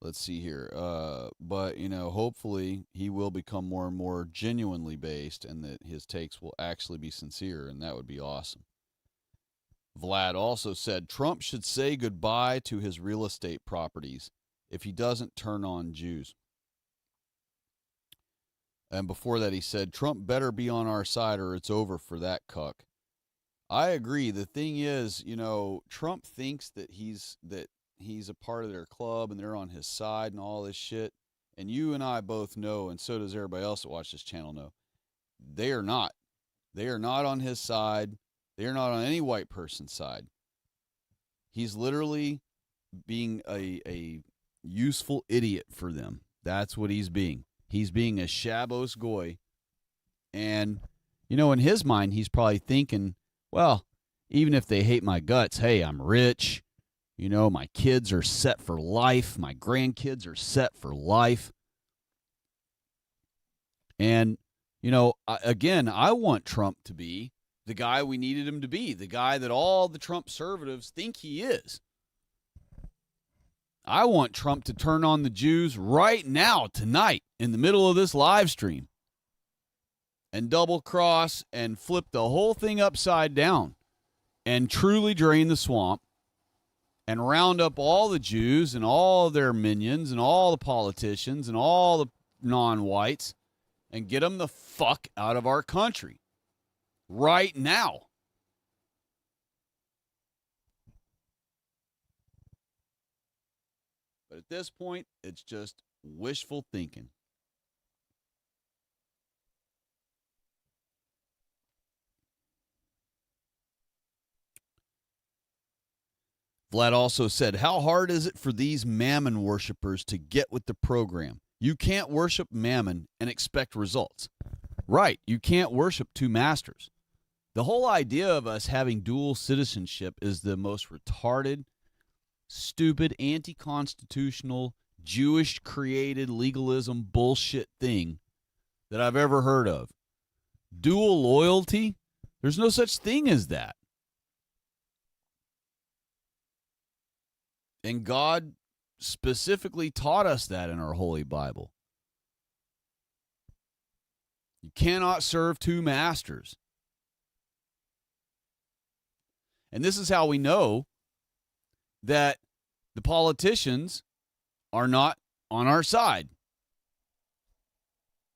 let's see here. But, hopefully he will become more and more genuinely based and that his takes will actually be sincere, and that would be awesome. Vlad also said Trump should say goodbye to his real estate properties if he doesn't turn on Jews. And before that, he said Trump better be on our side or it's over for that cuck. I agree. The thing is, Trump thinks that he's a part of their club and they're on his side and all this shit. And you and I both know, and so does everybody else that watches this channel know, they are not. They are not on his side. They are not on any white person's side. He's literally being a useful idiot for them. That's what he's being. He's being a Shabbos goy. And, in his mind, he's probably thinking, well, even if they hate my guts, hey, I'm rich. My kids are set for life. My grandkids are set for life. And, again, I want Trump to be the guy we needed him to be, the guy that all the Trump conservatives think he is. I want Trump to turn on the Jews right now, tonight, in the middle of this live stream, and double cross and flip the whole thing upside down and truly drain the swamp and round up all the Jews and all their minions and all the politicians and all the non-whites and get them the fuck out of our country. Right now. But at this point, it's just wishful thinking. Vlad also said, how hard is it for these mammon worshipers to get with the program? You can't worship mammon and expect results. Right, you can't worship two masters. The whole idea of us having dual citizenship is the most retarded, stupid, anti-constitutional, Jewish-created legalism bullshit thing that I've ever heard of. Dual loyalty? There's no such thing as that. And God specifically taught us that in our Holy Bible. You cannot serve two masters. And this is how we know that the politicians are not on our side.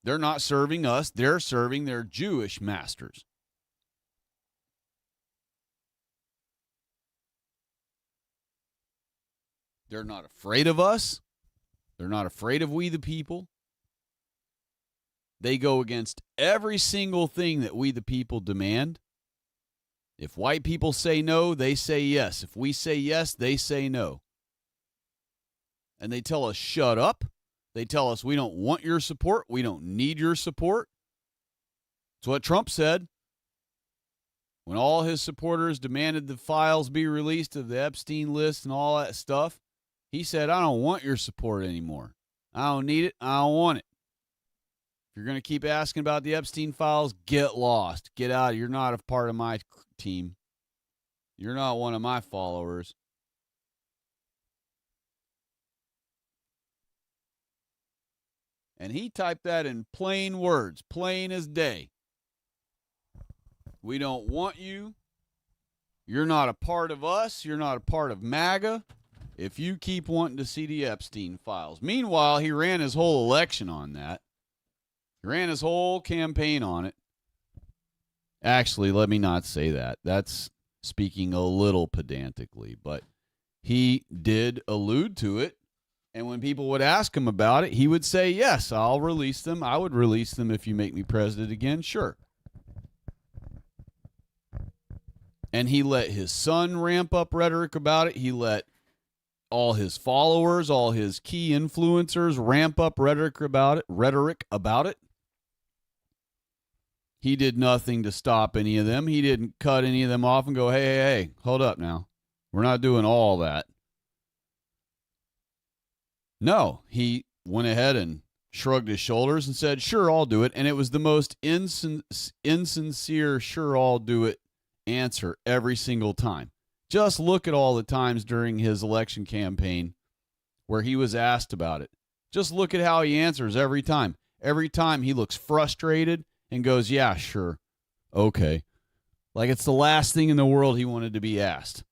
They're not serving us. They're serving their Jewish masters. They're not afraid of us. They're not afraid of we the people. They go against every single thing that we the people demand. If white people say no, they say yes. If we say yes, they say no. And they tell us, shut up. They tell us, we don't want your support. We don't need your support. It's what Trump said when all his supporters demanded the files be released of the Epstein list and all that stuff. He said, I don't want your support anymore. I don't need it. I don't want it. If you're going to keep asking about the Epstein files, get lost. Get out. You're not a part of my team. You're not one of my followers. And he typed that in plain words, plain as day. We don't want you. You're not a part of us. You're not a part of MAGA if you keep wanting to see the Epstein files. Meanwhile, he ran his whole election on that. He ran his whole campaign on it. Actually, let me not say that. That's speaking a little pedantically, but he did allude to it. And when people would ask him about it, he would say, yes, I'll release them. I would release them if you make me president again. Sure. And he let his son ramp up rhetoric about it. He let all his followers, all his key influencers ramp up rhetoric about it. He did nothing to stop any of them. He didn't cut any of them off and go, hey, hold up now. We're not doing all that. No, he went ahead and shrugged his shoulders and said, sure, I'll do it. And it was the most insincere, sure, I'll do it answer every single time. Just look at all the times during his election campaign where he was asked about it. Just look at how he answers every time. Every time he looks frustrated and goes, yeah, sure, okay. Like it's the last thing in the world he wanted to be asked.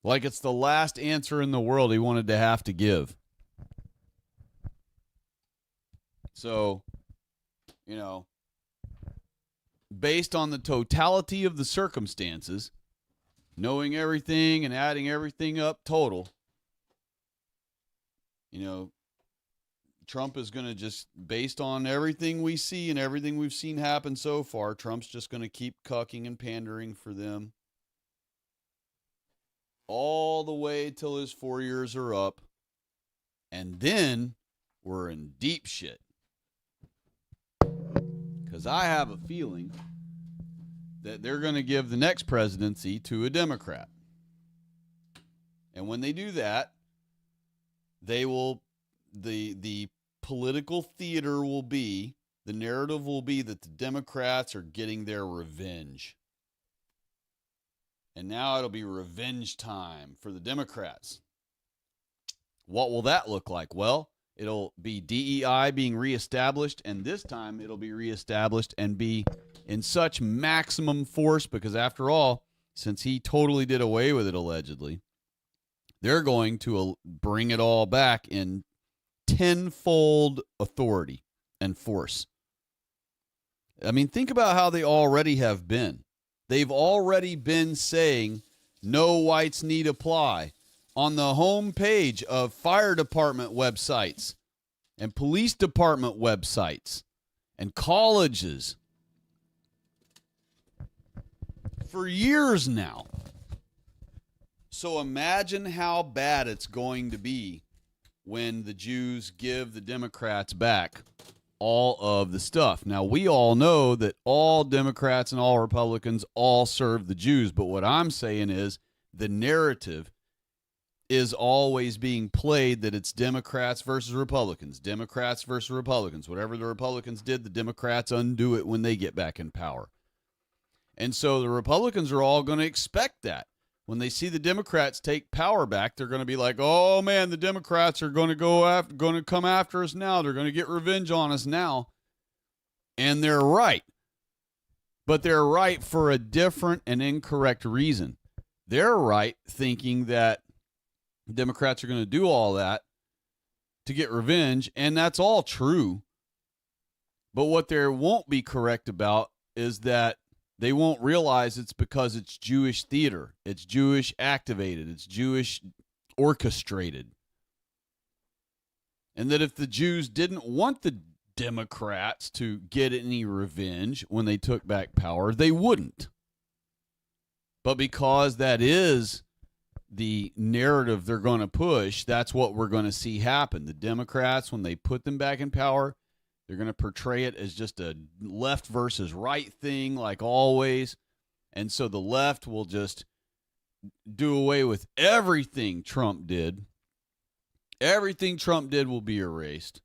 Like it's the last answer in the world he wanted to have to give. So, based on the totality of the circumstances, knowing everything and adding everything up total, Trump is going to just, based on everything we see and everything we've seen happen so far, Trump's just going to keep cucking and pandering for them all the way till his 4 years are up. And then we're in deep shit. Because I have a feeling that they're going to give the next presidency to a Democrat. And when they do that, they will, the political theater will be, the narrative will be that the Democrats are getting their revenge. And now it'll be revenge time for the Democrats. What will that look like? Well, it'll be DEI being reestablished, and this time it'll be reestablished and be in such maximum force because, after all, since he totally did away with it allegedly, they're going to bring it all back in tenfold authority and force. I mean, think about how they already have been. They've already been saying no whites need apply on the home page of fire department websites and police department websites and colleges for years now. So imagine how bad it's going to be when the Jews give the Democrats back all of the stuff. Now, we all know that all Democrats and all Republicans all serve the Jews, but what I'm saying is the narrative is always being played that it's Democrats versus Republicans, Democrats versus Republicans. Whatever the Republicans did, the Democrats undo it when they get back in power. And so the Republicans are all going to expect that. When they see the Democrats take power back, they're going to be like, oh, man, the Democrats are going to come after us now. They're going to get revenge on us now. And they're right. But they're right for a different and incorrect reason. They're right thinking that Democrats are going to do all that to get revenge, and that's all true. But what they won't be correct about is that they won't realize it's because it's Jewish theater. It's Jewish activated. It's Jewish orchestrated. And that if the Jews didn't want the Democrats to get any revenge when they took back power. They wouldn't. But because that is the narrative they're going to push, that's what we're going to see happen. The Democrats, when they put them back in power, they're going to portray it as just a left versus right thing, like always. And so the left will just do away with everything Trump did. Everything Trump did will be erased.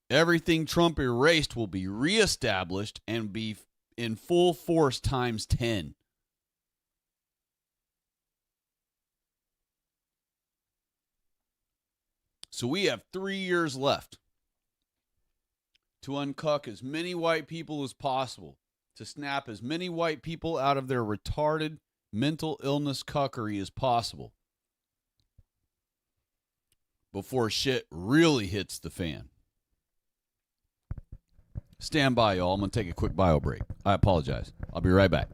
Everything Trump erased will be reestablished and be in full force times 10. So we have 3 years left to uncuck as many white people as possible, to snap as many white people out of their retarded mental illness cuckery as possible before shit really hits the fan. Stand by, y'all. I'm going to take a quick bio break. I apologize. I'll be right back.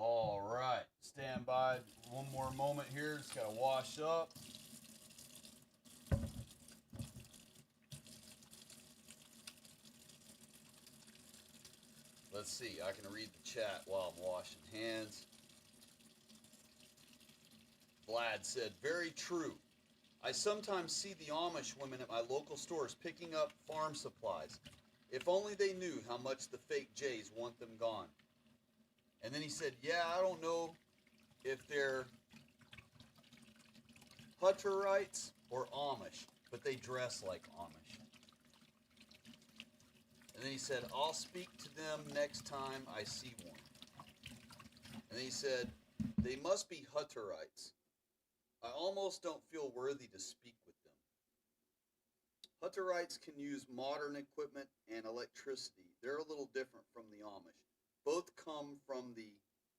All right. Stand by one more moment here. Just got to wash up. Let's see. I can read the chat while I'm washing hands. Vlad said, very true. I sometimes see the Amish women at my local stores picking up farm supplies. If only they knew how much the fake Jays want them gone. And then he said, yeah, I don't know if they're Hutterites or Amish, but they dress like Amish. And then he said, I'll speak to them next time I see one. And then he said, they must be Hutterites. I almost don't feel worthy to speak with them. Hutterites can use modern equipment and electricity. They're a little different from the Amish. Both come from the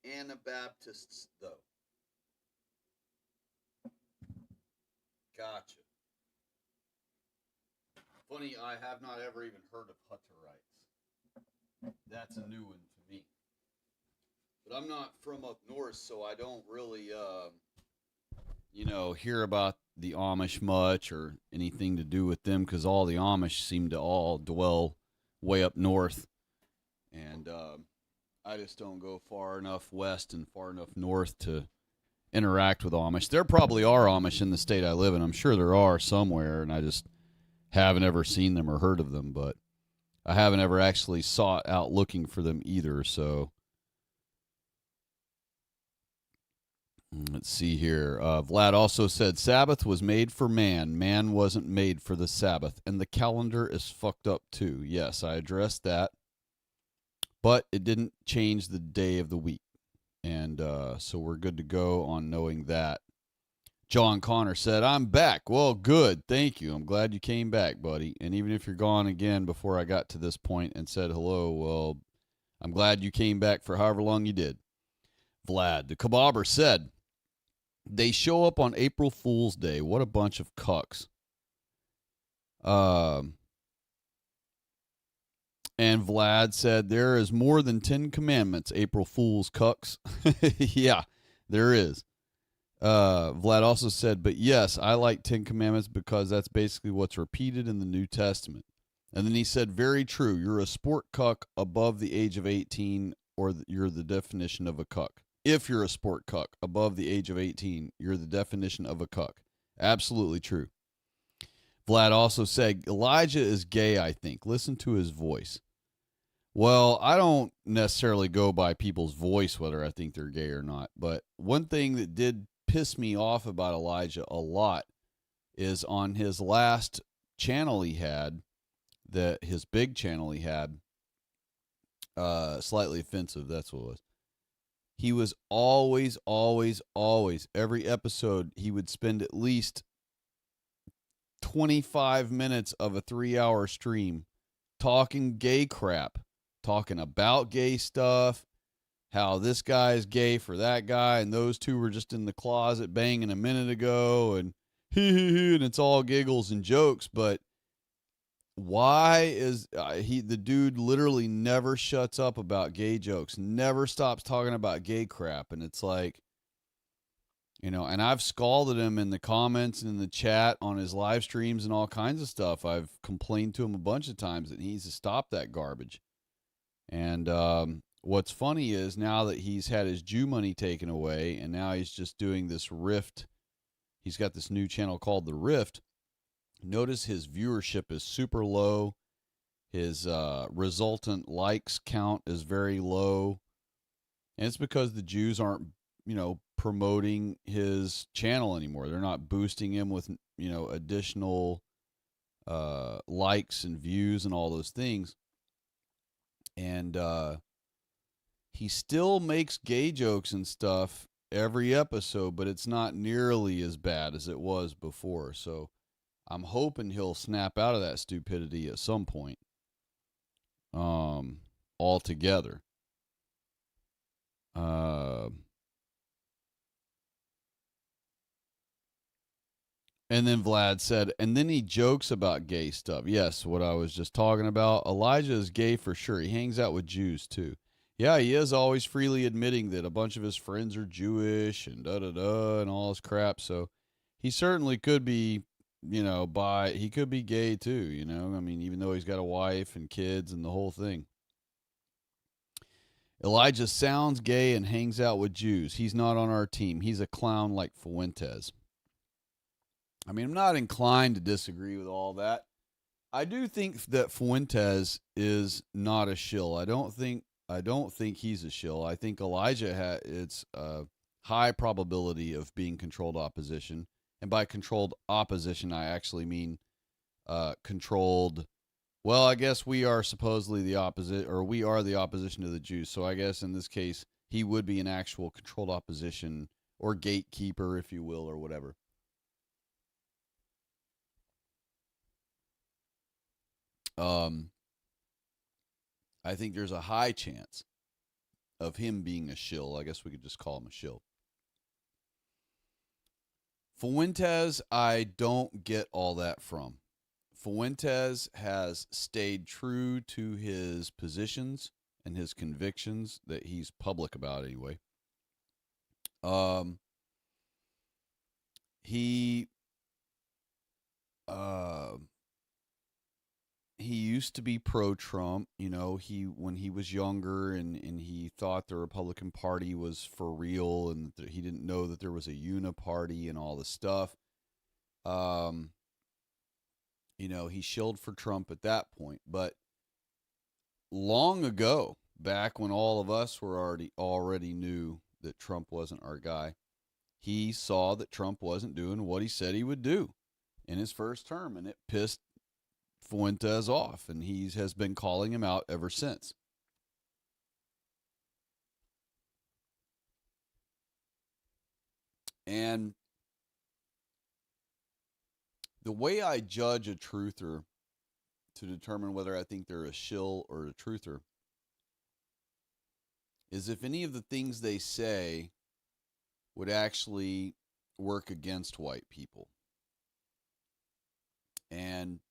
Anabaptists, though. Gotcha. Funny, I have not ever even heard of Hutterites. That's a new one to me. But I'm not from up north, so I don't really, hear about the Amish much or anything to do with them, because all the Amish seem to all dwell way up north. And I just don't go far enough west and far enough north to interact with Amish. There probably are Amish in the state I live in. I'm sure there are somewhere, and I just haven't ever seen them or heard of them, but I haven't ever actually sought out looking for them either. So let's see here. Vlad also said Sabbath was made for man. Man wasn't made for the Sabbath, and the calendar is fucked up too. Yes, I addressed that. But it didn't change the day of the week. And so we're good to go on knowing that. John Connor said, I'm back. Well, good. Thank you. I'm glad you came back, buddy. And even if you're gone again before I got to this point and said hello, well, I'm glad you came back for however long you did. Vlad, the Kebabber said, they show up on April Fool's Day. What a bunch of cucks. And Vlad said, there is more than 10 commandments, April Fool's cucks. Yeah, there is. Vlad also said, but yes, I like 10 commandments because that's basically what's repeated in the New Testament. And then he said, very true. You're a sport cuck above the age of 18, or you're the definition of a cuck. If you're a sport cuck above the age of 18, you're the definition of a cuck. Absolutely true. Vlad also said, Elijah is gay, I think. Listen to his voice. Well, I don't necessarily go by people's voice, whether I think they're gay or not. But one thing that did piss me off about Elijah a lot is on his last channel he had, that his big channel he had, Slightly Offensive, that's what it was. He was always, every episode, he would spend at least 25 minutes of a 3-hour stream talking gay crap, talking about gay stuff, how this guy is gay for that guy, and those two were just in the closet banging a minute ago, and and it's all giggles and jokes. But why is the dude literally never shuts up about gay jokes, never stops talking about gay crap? And it's like, and I've scalded him in the comments and in the chat on his live streams and all kinds of stuff. I've complained to him a bunch of times that he needs to stop that garbage. And what's funny is now that he's had his Jew money taken away, and now he's just doing this Rift. He's got this new channel called The Rift. Notice his viewership is super low. His resultant likes count is very low. And it's because the Jews aren't, promoting his channel anymore. They're not boosting him with, additional likes and views and all those things. And he still makes gay jokes and stuff every episode, but it's not nearly as bad as it was before. So I'm hoping he'll snap out of that stupidity at some point, altogether. And then Vlad said, and then he jokes about gay stuff. Yes, what I was just talking about. Elijah is gay for sure. He hangs out with Jews too. Yeah, he is always freely admitting that a bunch of his friends are Jewish and da-da-da and all this crap. So he certainly could be, he could be gay too, I mean, even though he's got a wife and kids and the whole thing. Elijah sounds gay and hangs out with Jews. He's not on our team. He's a clown like Fuentes. I mean, I'm not inclined to disagree with all that. I do think that Fuentes is not a shill. I don't think he's a shill. I think Elijah it's a high probability of being controlled opposition. And by controlled opposition, I actually mean controlled. Well, I guess we are supposedly the opposite, or we are the opposition to the Jews. So I guess in this case, he would be an actual controlled opposition or gatekeeper, if you will, or whatever. I think there's a high chance of him being a shill. I guess we could just call him a shill. Fuentes, I don't get all that from. Fuentes has stayed true to his positions and his convictions that he's public about anyway. He used to be pro-Trump, when he was younger, and he thought the Republican Party was for real, and he didn't know that there was a uniparty and all this stuff. He shilled for Trump at that point, but long ago, back when all of us were already knew that Trump wasn't our guy, he saw that Trump wasn't doing what he said he would do in his first term, and it pissed Fuentes off, and he has been calling him out ever since. And the way I judge a truther to determine whether I think they're a shill or a truther is if any of the things they say would actually work against white people. And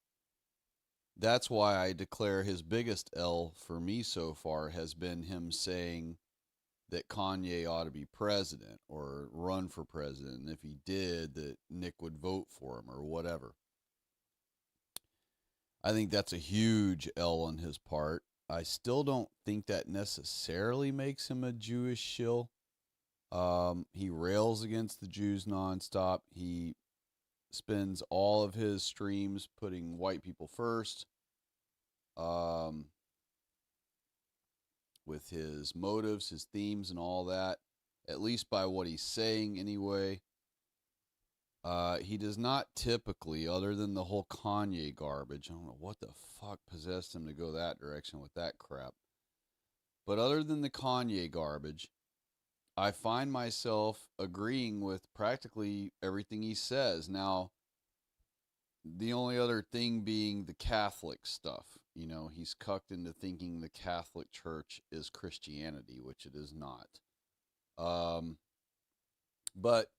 that's why I declare his biggest L for me so far has been him saying that Kanye ought to be president or run for president. And if he did, that Nick would vote for him or whatever. I think that's a huge L on his part. I still don't think that necessarily makes him a Jewish shill. He rails against the Jews nonstop. He spends all of his streams putting white people first, um, with his motives, his themes, and all that, at least by what he's saying anyway. He does not typically, other than the whole Kanye garbage, I don't know what the fuck possessed him to go that direction with that crap. But other than the Kanye garbage, I find myself agreeing with practically everything he says. Now, the only other thing being the Catholic stuff. You know, he's cucked into thinking the Catholic Church is Christianity, which it is not. Um, but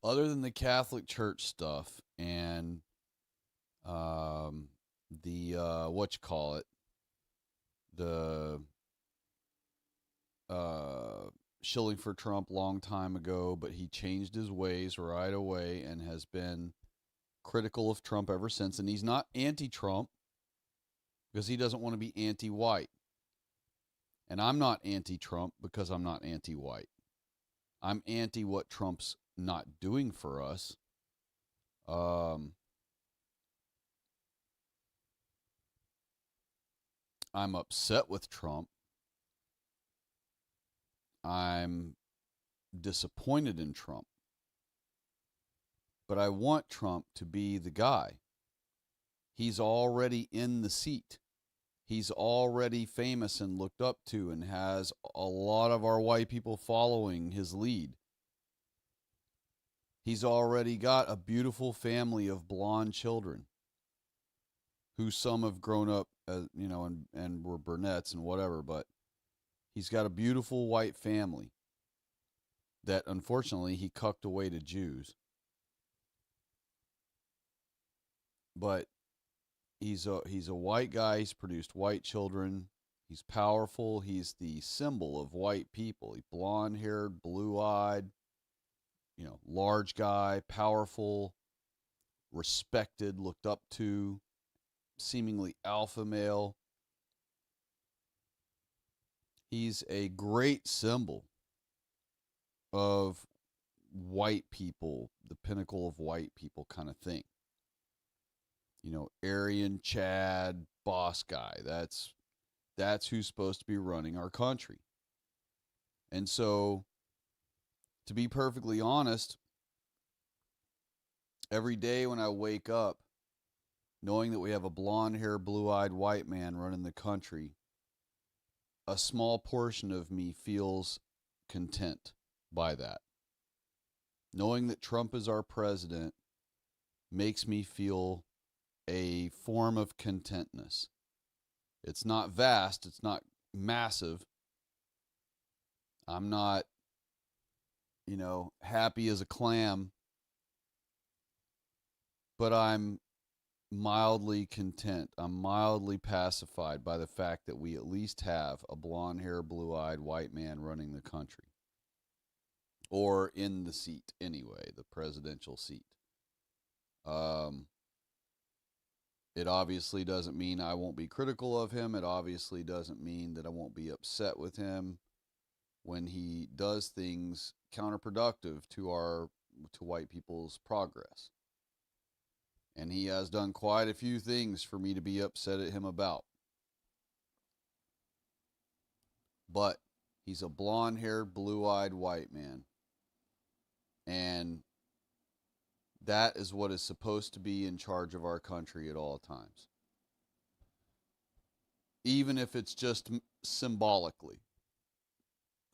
other than the Catholic Church stuff and the what you call it, the uh, shilling for Trump long time ago, but he changed his ways right away and has been critical of Trump ever since. And he's not anti-Trump because he doesn't want to be anti-white. And I'm not anti-Trump because I'm not anti-white. I'm anti what Trump's not doing for us. I'm upset with Trump. I'm disappointed in Trump. But I want Trump to be the guy. He's already in the seat. He's already famous and looked up to and has a lot of our white people following his lead. He's already got a beautiful family of blonde children who some have grown up as, you know, and were brunettes and whatever, but he's got a beautiful white family that unfortunately he cucked away to Jews. But he's a white guy. He's produced white children. He's powerful. He's the symbol of white people. He's blonde-haired, blue-eyed, you know, large guy, powerful, respected, looked up to, seemingly alpha male. He's a great symbol of white people, the pinnacle of white people kind of thing. You know, Aryan, Chad, boss guy. That's who's supposed to be running our country. And so, to be perfectly honest, every day when I wake up, knowing that we have a blonde-haired, blue-eyed white man running the country, a small portion of me feels content by that. Knowing that Trump is our president makes me feel a form of contentness. It's not vast, it's not massive. I'm not, you know, happy as a clam, but I'm mildly content. I'm mildly pacified by the fact that we at least have a blonde-haired, blue-eyed white man running the country. Or in the seat anyway, the presidential seat. It obviously doesn't mean I won't be critical of him. It obviously doesn't mean that I won't be upset with him when he does things counterproductive to white people's progress. And he has done quite a few things for me to be upset at him about. But he's a blonde-haired, blue-eyed white man. And that is what is supposed to be in charge of our country at all times. Even if it's just symbolically.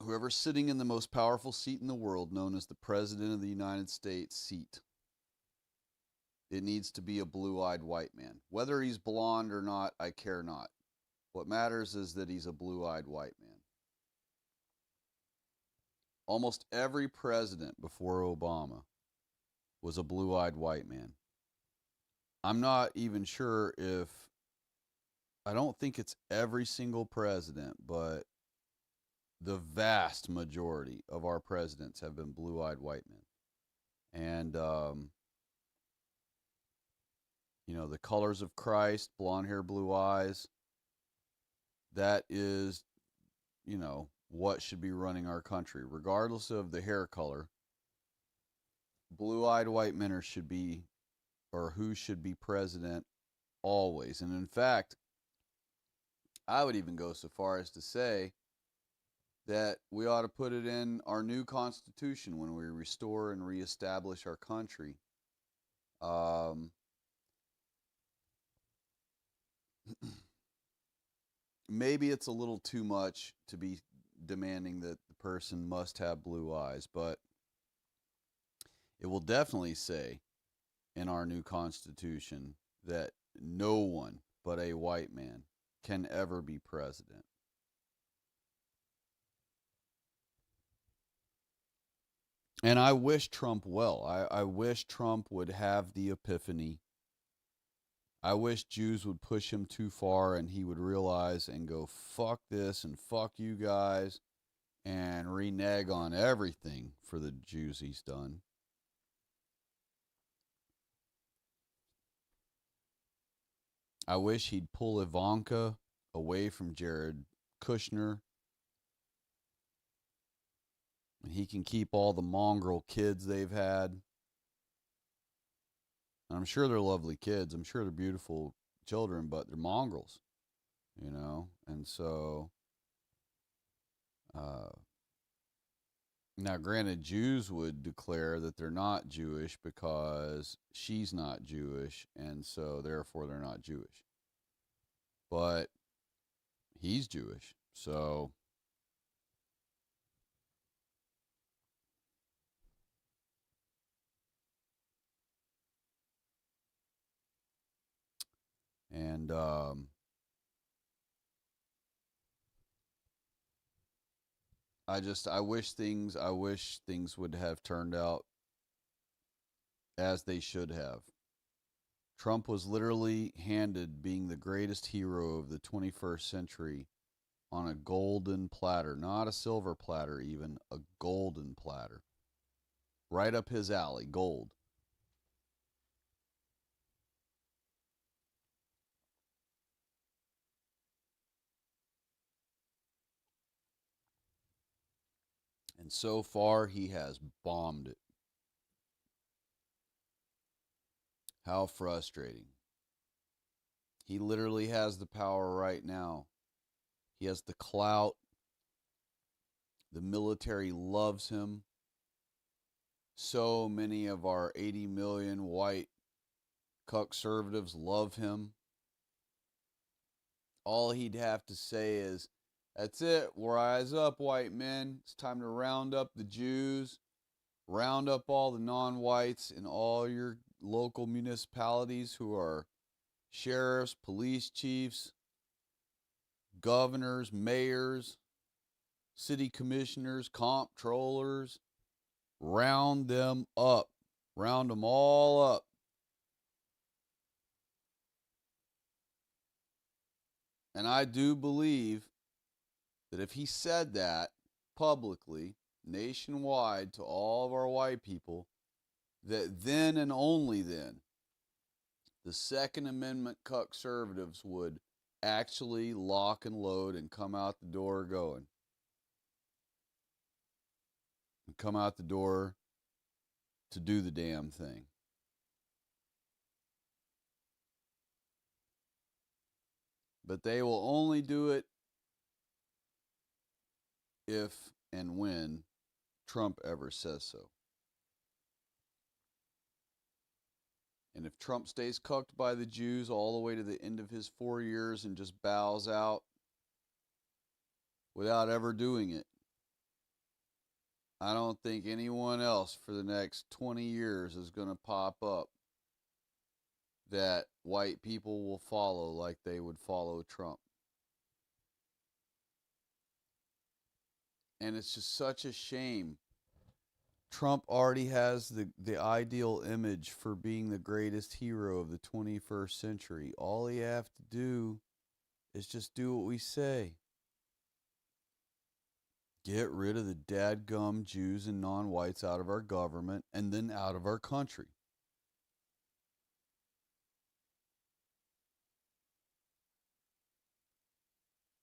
Whoever's sitting in the most powerful seat in the world, known as the President of the United States seat, it needs to be a blue-eyed white man. Whether he's blonde or not, I care not. What matters is that he's a blue-eyed white man. Almost every president before Obama was a blue-eyed white man. I'm not even sure if, I don't think it's every single president, but the vast majority of our presidents have been blue-eyed white men. And The colors of Christ, blonde hair, blue eyes, that is, what should be running our country, regardless of the hair color. Blue-eyed white men should be, or who should be president always. And in fact, I would even go so far as to say that we ought to put it in our new Constitution when we restore and reestablish our country. Maybe it's a little too much to be demanding that the person must have blue eyes, but it will definitely say in our new Constitution that no one but a white man can ever be president. And I wish Trump well. I wish Trump would have the epiphany. I wish Jews would push him too far and he would realize and go, fuck this and fuck you guys, and renege on everything for the Jews he's done. I wish he'd pull Ivanka away from Jared Kushner. And he can keep all the mongrel kids they've had. And I'm sure they're lovely kids. I'm sure they're beautiful children, but they're mongrels, And so, now granted, Jews would declare that they're not Jewish because she's not Jewish, and so therefore they're not Jewish. But he's Jewish, so and I wish things would have turned out as they should have. Trump was literally handed being the greatest hero of the 21st century on a golden platter, not a silver platter, even a golden platter. Right up his alley, gold. And so far, he has bombed it. How frustrating. He literally has the power right now. He has the clout. The military loves him. So many of our 80 million white conservatives love him. All he'd have to say is, that's it, rise up, white men. It's time to round up the Jews, round up all the non-whites in all your local municipalities who are sheriffs, police chiefs, governors, mayors, city commissioners, comptrollers. Round them up. Round them all up. And I do believe that if he said that publicly, nationwide, to all of our white people, that then and only then, the Second Amendment conservatives would actually lock and load and come out the door going. And come out the door to do the damn thing. But they will only do it if and when Trump ever says so. And if Trump stays cucked by the Jews all the way to the end of his 4 years and just bows out without ever doing it, I don't think anyone else for the next 20 years is going to pop up that white people will follow like they would follow Trump. And it's just such a shame. Trump already has the ideal image for being the greatest hero of the 21st century. All he have to do is just do what we say. Get rid of the dadgum Jews and non-whites out of our government and then out of our country.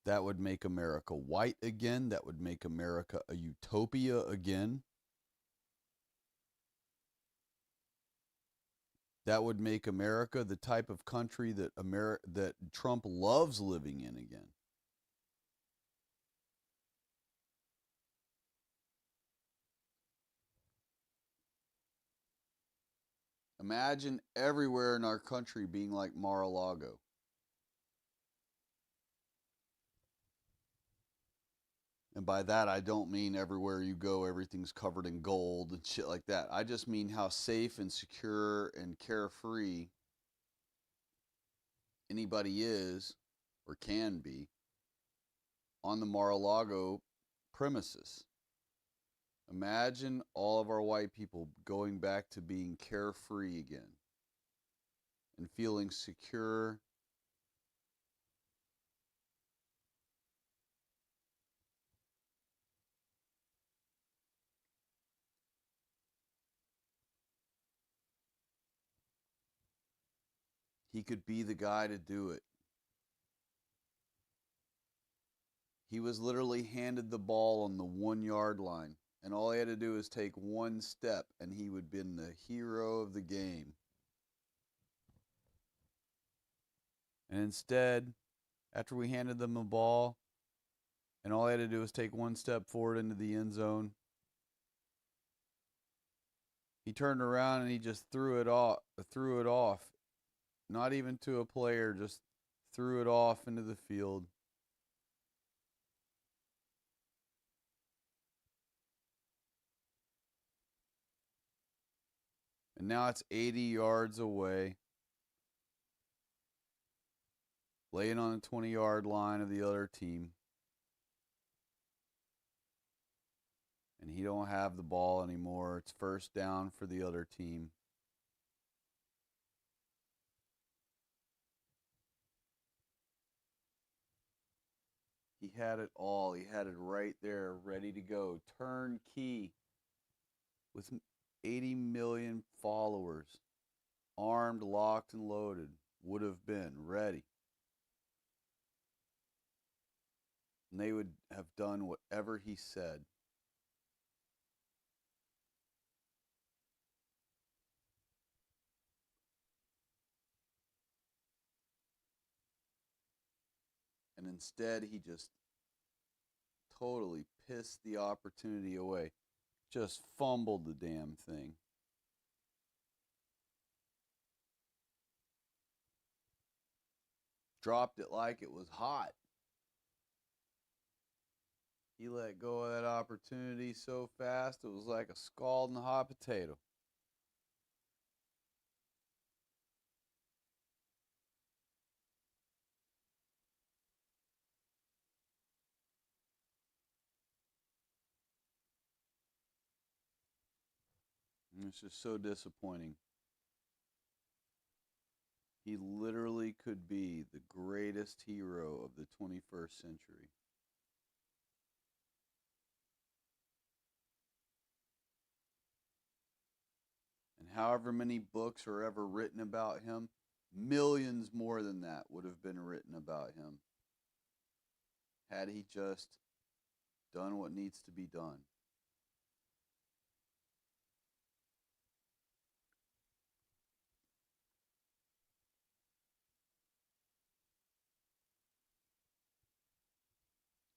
That would make America white again. That would make America a utopia again. That would make America the type of country that that Trump loves living in again. Imagine everywhere in our country being like Mar-a-Lago. And by that, I don't mean everywhere you go, everything's covered in gold and shit like that. I just mean how safe and secure and carefree anybody is or can be on the Mar-a-Lago premises. Imagine all of our white people going back to being carefree again and feeling secure. He could be the guy to do it. He was literally handed the ball on the 1 yard line, and all he had to do was take one step, and he would have been the hero of the game. And instead, after we handed them the ball, and all he had to do was take one step forward into the end zone, he turned around and he just threw it off. Not even to a player, just threw it off into the field. And now it's 80 yards away, laying on the 20-yard line of the other team. And he don't have the ball anymore. It's first down for the other team. He had it all. He had it right there, ready to go. Turnkey with 80 million followers. Armed, locked, and loaded. Would have been ready. And they would have done whatever he said. And instead, he just totally pissed the opportunity away. Just fumbled the damn thing. Dropped it like it was hot. He let go of that opportunity so fast, it was like a scalding hot potato. And it's just so disappointing. He literally could be the greatest hero of the 21st century. And however many books are ever written about him, millions more than that would have been written about him had he just done what needs to be done.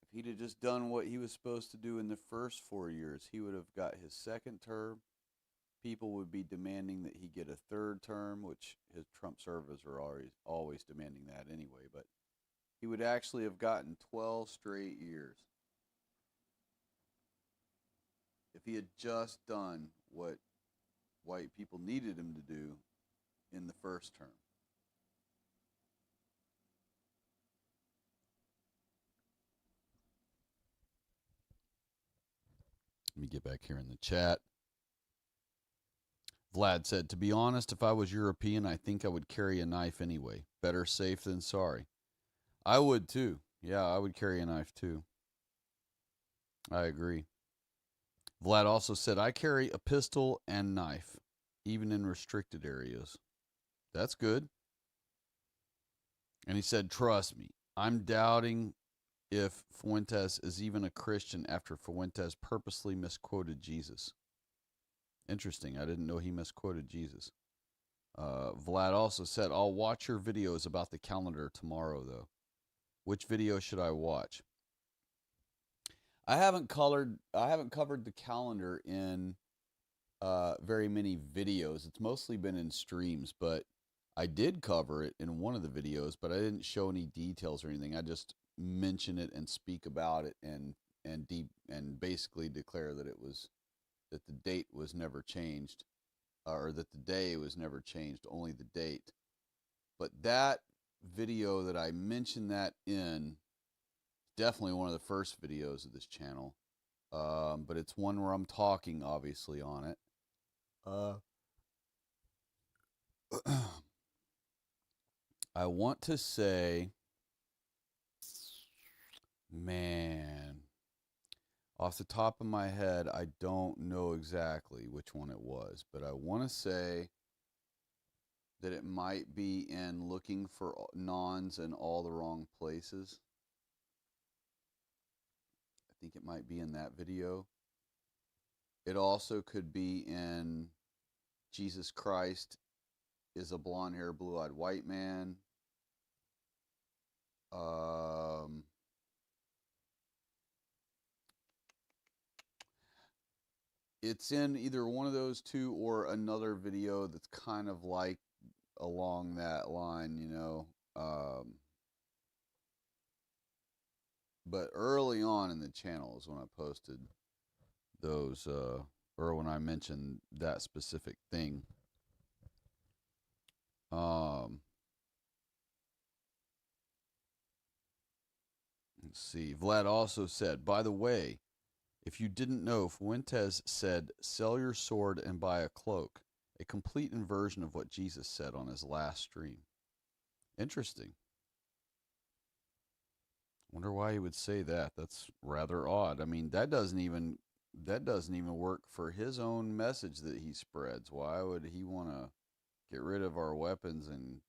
If he'd have just done what he was supposed to do in the first 4 years, he would have got his second term. People would be demanding that he get a third term, which his Trump servers are always demanding that anyway. But he would actually have gotten 12 straight years if he had just done what white people needed him to do in the first term. Let me get back here in the chat. Vlad said, to be honest, if I was European, I think I would carry a knife anyway. Better safe than sorry. I would too. Yeah, I would carry a knife too. I agree. Vlad also said, I carry a pistol and knife, even in restricted areas. That's good. And he said, trust me, I'm doubting if Fuentes is even a Christian after Fuentes purposely misquoted Jesus. Interesting. I didn't know he misquoted Jesus. Vlad also said, I'll watch your videos about the calendar tomorrow, though. Which video should I watch? I haven't covered the calendar in very many videos. It's mostly been in streams, but I did cover it in one of the videos, but I didn't show any details or anything. I just mention it and speak about it and basically declare that that the date was never changed, or that the day was never changed, only the date. But that video that I mentioned that in, definitely one of the first videos of this channel. But it's one where I'm talking, obviously, on it. I want to say, man, off the top of my head, I don't know exactly which one it was, but I want to say that it might be in looking for nons in all the wrong places. I think it might be in that video. It also could be in Jesus Christ is a blonde-haired, blue-eyed white man. It's in either one of those two or another video that's kind of like along that line, you know. But early on in the channel is when I posted those, or when I mentioned that specific thing. Let's see. Vlad also said, by the way, if you didn't know, Fuentes said, sell your sword and buy a cloak. A complete inversion of what Jesus said on his last stream. Interesting. Wonder why he would say that. That's rather odd. I mean, that doesn't even work for his own message that he spreads. Why would he want to get rid of our weapons and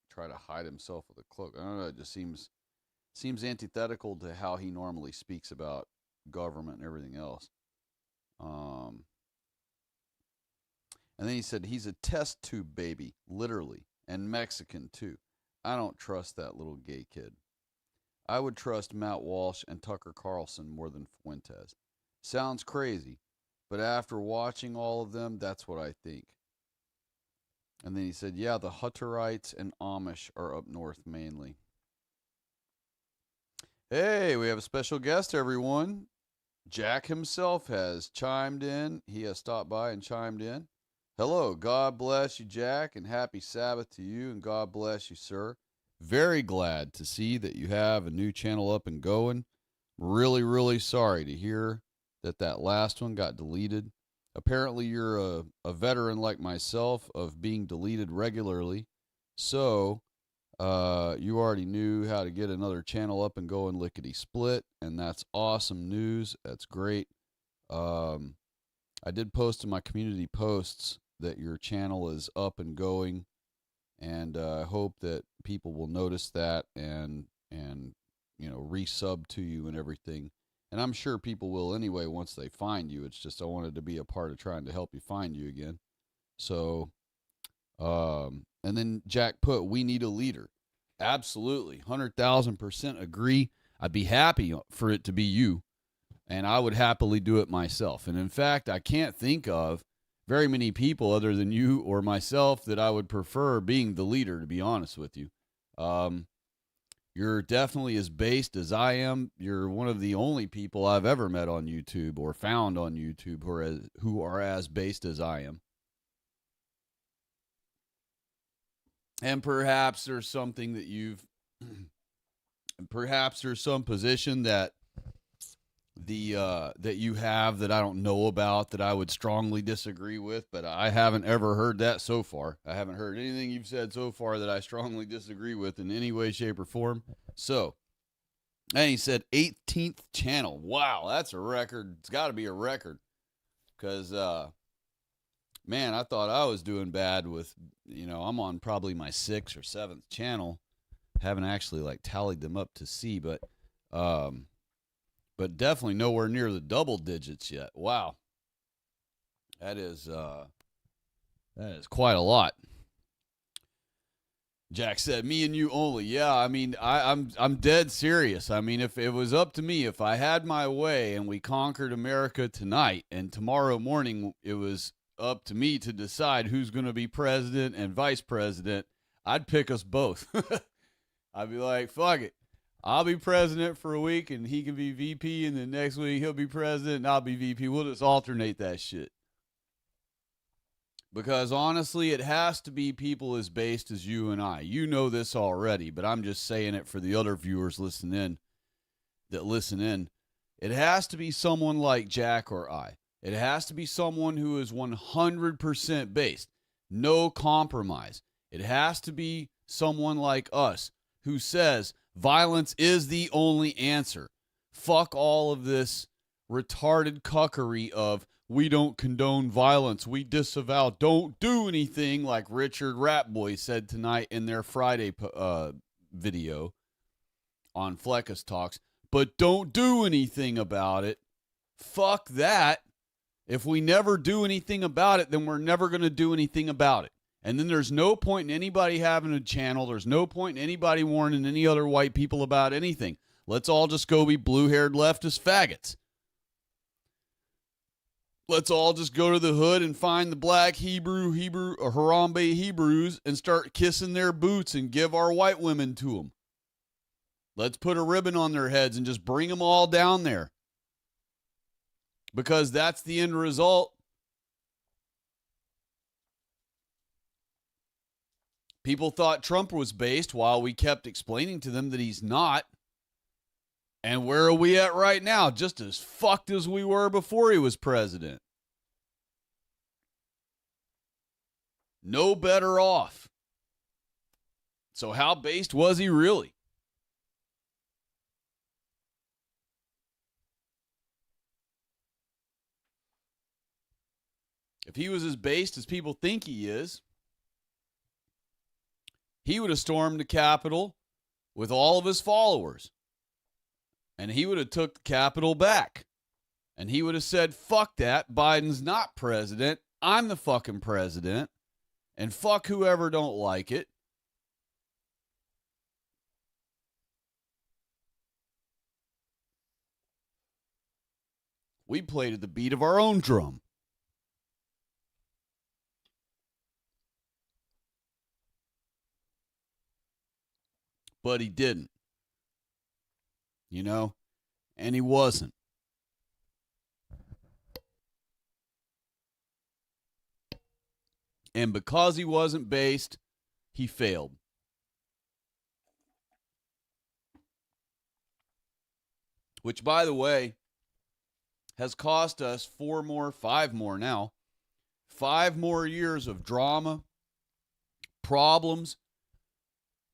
try to hide himself with a cloak? I don't know. It just seems antithetical to how he normally speaks about government and everything else. And then he said he's a test tube baby, literally, and Mexican too. I don't trust that little gay kid. I would trust Matt Walsh and Tucker Carlson more than Fuentes. Sounds crazy, but after watching all of them, that's what I think. And then he said, yeah, the Hutterites and Amish are up north mainly. Hey, we have a special guest, everyone. Jack himself has chimed in. He has stopped by and chimed in. Hello, God bless you, Jack, and happy Sabbath to you, and God bless you, sir. Very glad to see that you have a new channel up and going. Really, really sorry to hear that last one got deleted. Apparently, you're a veteran like myself of being deleted regularly, so you already knew how to get another channel up and going lickety split, and that's awesome news. That's great. I did post in my community posts that your channel is up and going, and I hope that people will notice that and resub to you and everything. And I'm sure people will anyway once they find you. It's just I wanted to be a part of trying to help you find you again. So, and then Jack put, we need a leader. Absolutely. 100,000% agree. I'd be happy for it to be you, and I would happily do it myself. And in fact, I can't think of very many people other than you or myself that I would prefer being the leader, to be honest with you. You're definitely as based as I am. You're one of the only people I've ever met on YouTube or found on YouTube who are as based as I am. And perhaps there's something that perhaps there's some position that that you have that I don't know about that I would strongly disagree with, but I haven't ever heard that so far. I haven't heard anything you've said so far that I strongly disagree with in any way, shape, or form. So, and he said 18th channel. Wow, that's a record. It's got to be a record because, man, I thought I was doing bad with, I'm on probably my 6th or 7th channel. Haven't actually tallied them up to see, but But definitely nowhere near the double digits yet. Wow. That is quite a lot. Jack said, "Me and you only." Yeah, I mean, I'm dead serious. I mean, if it was up to me, if I had my way and we conquered America tonight, and tomorrow morning it was up to me to decide who's going to be president and vice president, I'd pick us both. I'd be like, fuck it. I'll be president for a week and he can be VP, and then next week he'll be president and I'll be VP. We'll just alternate that shit. Because honestly, it has to be people as based as you and I. You know this already, but I'm just saying it for the other viewers listen in. It has to be someone like Jack or I. It has to be someone who is 100% based. No compromise. It has to be someone like us who says violence is the only answer. Fuck all of this retarded cuckery of we don't condone violence, we disavow, don't do anything, like Richard Ratboy said tonight in their Friday video on Fleckus Talks, but don't do anything about it. Fuck that. If we never do anything about it, then we're never going to do anything about it. And then there's no point in anybody having a channel. There's no point in anybody warning any other white people about anything. Let's all just go be blue-haired leftist faggots. Let's all just go to the hood and find the black Hebrew, or Harambe Hebrews and start kissing their boots and give our white women to them. Let's put a ribbon on their heads and just bring them all down there. Because that's the end result. People thought Trump was based while we kept explaining to them that he's not. And where are we at right now? Just as fucked as we were before he was president. No better off. So how based was he really? If he was as based as people think he is, he would have stormed the Capitol with all of his followers. And he would have took the Capitol back. And he would have said, fuck that, Biden's not president, I'm the fucking president. And fuck whoever don't like it. We played at the beat of our own drum. But he didn't. You know? And he wasn't. And because he wasn't based, he failed. Which, by the way, has cost us 5 more years of drama, problems,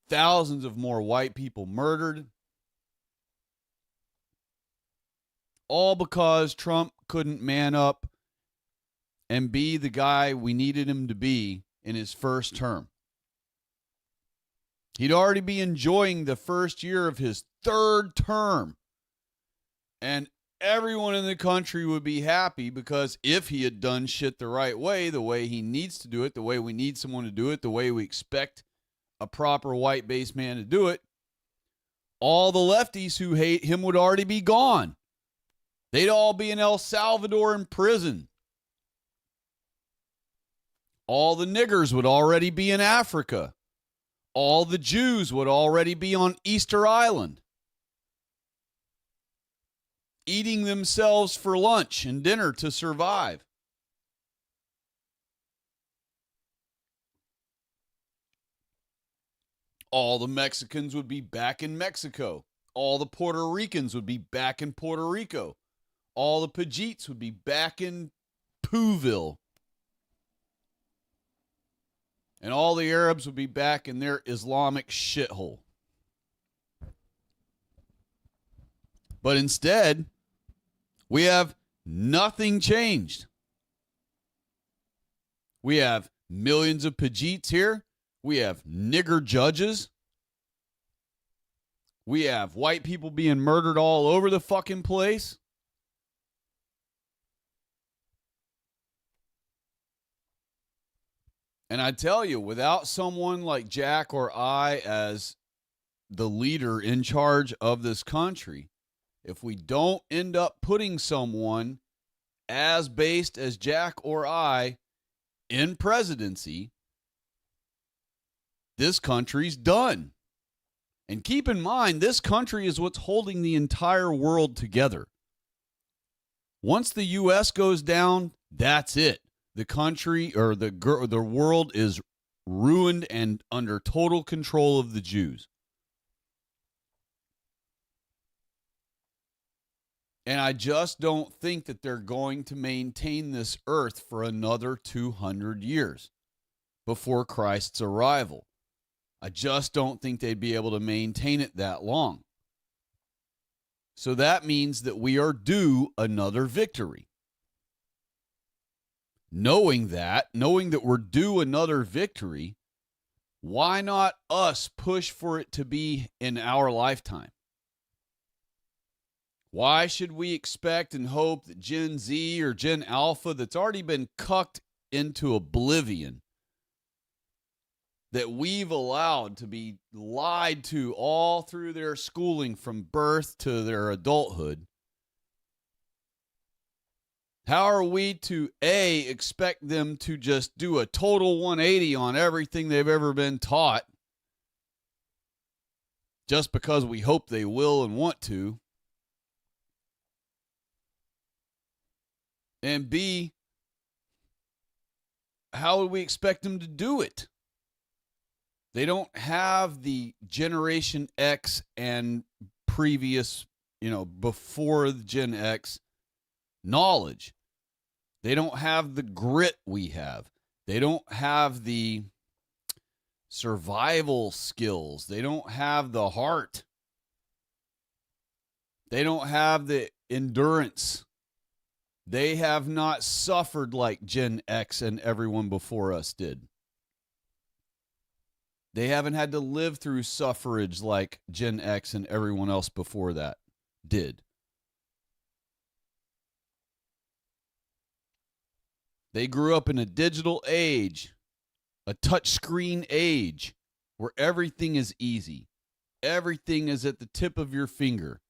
thousands of more white people murdered. All because Trump couldn't man up and be the guy we needed him to be in his first term. He'd already be enjoying the first year of his third term. And everyone in the country would be happy because if he had done shit the right way, the way he needs to do it, the way we need someone to do it, the way we expect a proper white-based man to do it, all the lefties who hate him would already be gone. They'd all be in El Salvador in prison. All the niggers would already be in Africa. All the Jews would already be on Easter Island, eating themselves for lunch and dinner to survive. All the Mexicans would be back in Mexico. All the Puerto Ricans would be back in Puerto Rico. All the Pajites would be back in Pooville. And all the Arabs would be back in their Islamic shithole. But instead, we have nothing changed. We have millions of Pajites here. We have nigger judges. We have white people being murdered all over the fucking place. And I tell you, without someone like Jack or I as the leader in charge of this country, if we don't end up putting someone as based as Jack or I in presidency, this country's done. And keep in mind, this country is what's holding the entire world together. Once the U.S. goes down, that's it. The country or the world is ruined and under total control of the Jews. And I just don't think that they're going to maintain this earth for another 200 years before Christ's arrival. I just don't think they'd be able to maintain it that long. So that means that we are due another victory. Knowing that we're due another victory, why not us push for it to be in our lifetime? Why should we expect and hope that Gen Z or Gen Alpha that's already been cucked into oblivion, that we've allowed to be lied to all through their schooling from birth to their adulthood, how are we to, A, expect them to just do a total 180 on everything they've ever been taught just because we hope they will and want to? And B, how would we expect them to do it? They don't have the Generation X and previous, before the Gen X knowledge. They don't have the grit we have. They don't have the survival skills. They don't have the heart. They don't have the endurance. They have not suffered like Gen X and everyone before us did. They haven't had to live through suffrage like Gen X and everyone else before that did. They grew up in a digital age, a touchscreen age, where everything is easy. Everything is at the tip of your finger.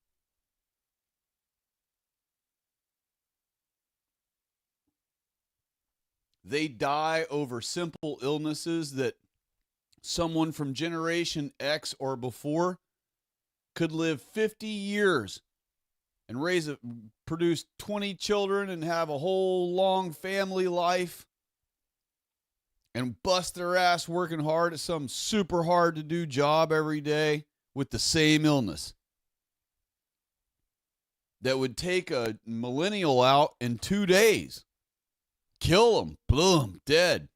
They die over simple illnesses that someone from Generation X or before could live 50 years and produce 20 children and have a whole long family life and bust their ass working hard at some super hard to do job every day with the same illness that would take a millennial out in 2 days. Kill them, boom, dead.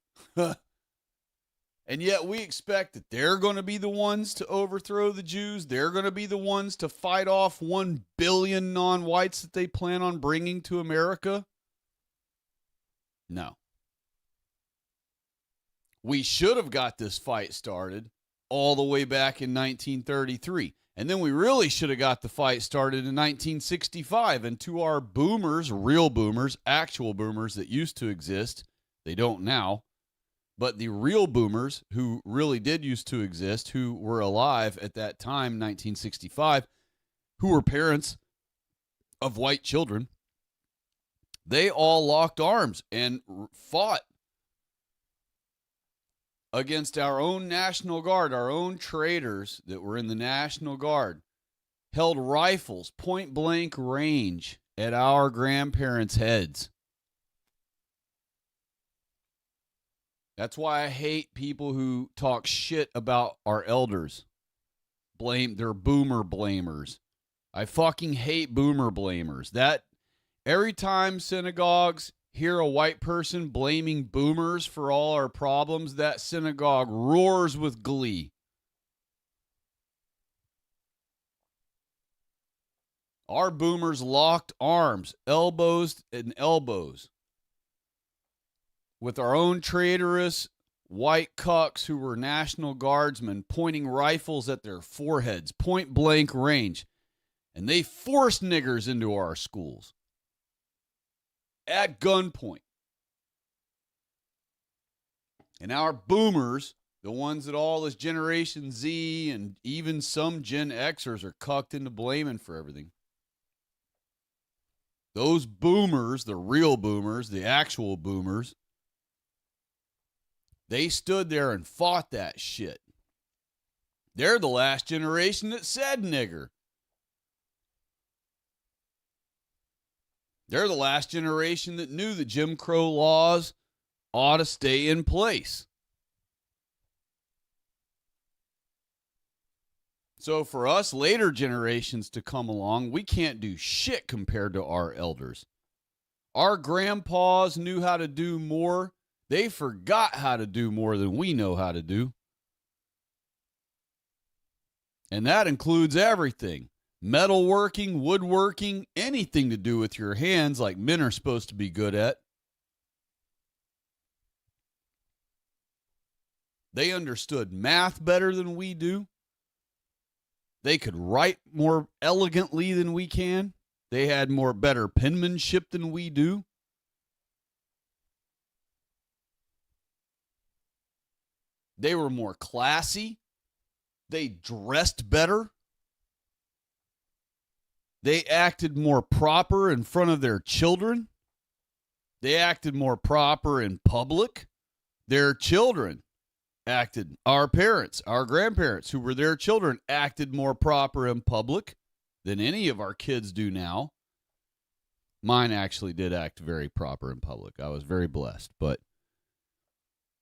And yet we expect that they're going to be the ones to overthrow the Jews. They're going to be the ones to fight off 1 billion non-whites that they plan on bringing to America. No. We should have got this fight started all the way back in 1933. And then we really should have got the fight started in 1965. And to our boomers, real boomers, actual boomers that used to exist, they don't now, but the real boomers who really did used to exist, who were alive at that time, 1965, who were parents of white children, they all locked arms and fought against our own National Guard, our own traitors that were in the National Guard, held rifles, point blank range at our grandparents' heads. That's why I hate people who talk shit about our elders. They're boomer blamers. I fucking hate boomer blamers. That every time synagogues hear a white person blaming boomers for all our problems, that synagogue roars with glee. Our boomers locked arms, elbows and elbows, with our own traitorous white cucks who were National Guardsmen pointing rifles at their foreheads, point blank range. And they forced niggers into our schools at gunpoint. And our boomers, the ones that all this Generation Z and even some Gen Xers are cucked into blaming for everything. Those boomers, the real boomers, the actual boomers, they stood there and fought that shit. They're the last generation that said nigger. They're the last generation that knew the Jim Crow laws ought to stay in place. So for us later generations to come along, we can't do shit compared to our elders. Our grandpas knew how to do more. They forgot how to do more than we know how to do. And that includes everything. Metalworking, woodworking, anything to do with your hands like men are supposed to be good at. They understood math better than we do. They could write more elegantly than we can. They had better penmanship than we do. They were more classy. They dressed better. They acted more proper in front of their children. They acted more proper in public. Their children acted, our parents, our grandparents who were their children acted more proper in public than any of our kids do now. Mine actually did act very proper in public. I was very blessed, but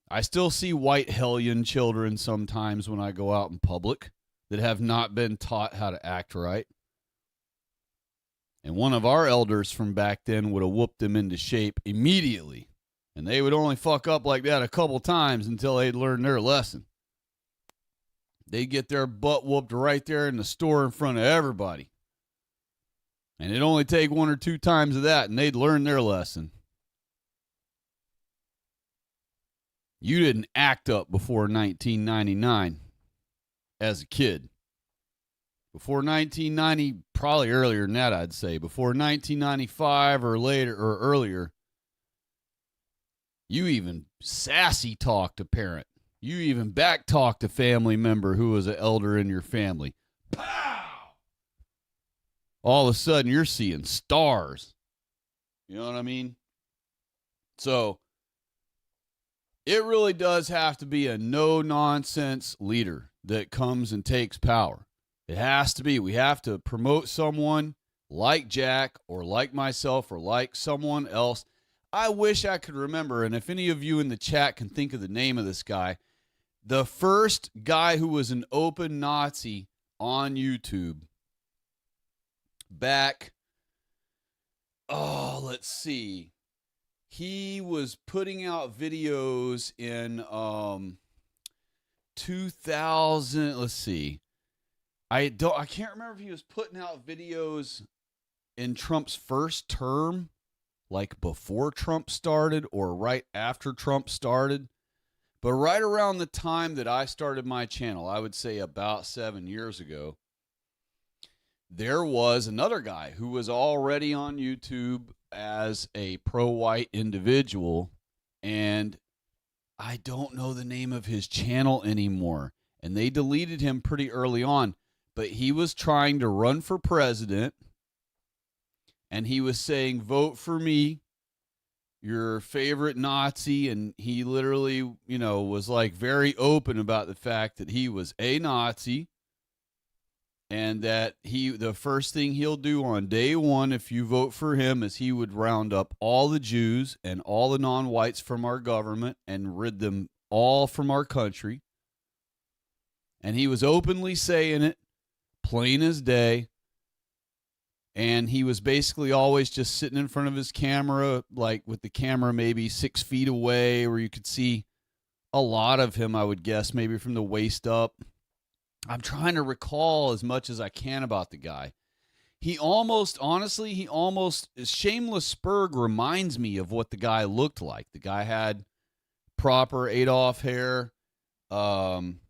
I still see white hellion children sometimes when I go out in public that have not been taught how to act right. And one of our elders from back then would have whooped them into shape immediately. And they would only fuck up like that a couple times until they'd learn their lesson. They'd get their butt whooped right there in the store in front of everybody. And it'd only take one or two times of that and they'd learn their lesson. You didn't act up before 1999 as a kid. Before 1990, probably earlier than that, I'd say. Before 1995 or later or earlier, you even sassy talked a parent. You even back talked a family member who was an elder in your family. Pow! All of a sudden, you're seeing stars. You know what I mean? So, it really does have to be a no-nonsense leader that comes and takes power. It has to be. We have to promote someone like Jack or like myself or like someone else. I wish I could remember, and if any of you in the chat can think of the name of this guy, the first guy who was an open Nazi on YouTube back, let's see. He was putting out videos in 2000, let's see. I can't remember if he was putting out videos in Trump's first term, like before Trump started or right after Trump started. But right around the time that I started my channel, I would say about 7 years ago, there was another guy who was already on YouTube as a pro-white individual, and I don't know the name of his channel anymore. And they deleted him pretty early on. But he was trying to run for president, and he was saying, vote for me, your favorite Nazi. And he literally, was like very open about the fact that he was a Nazi and that the first thing he'll do on day one, if you vote for him, is he would round up all the Jews and all the non-whites from our government and rid them all from our country. And he was openly saying it. Plain as day. And he was basically always just sitting in front of his camera, like with the camera maybe 6 feet away, where you could see a lot of him, I would guess, maybe from the waist up. I'm trying to recall as much as I can about the guy. Shameless Spurg reminds me of what the guy looked like. The guy had proper Adolf hair. Gosh,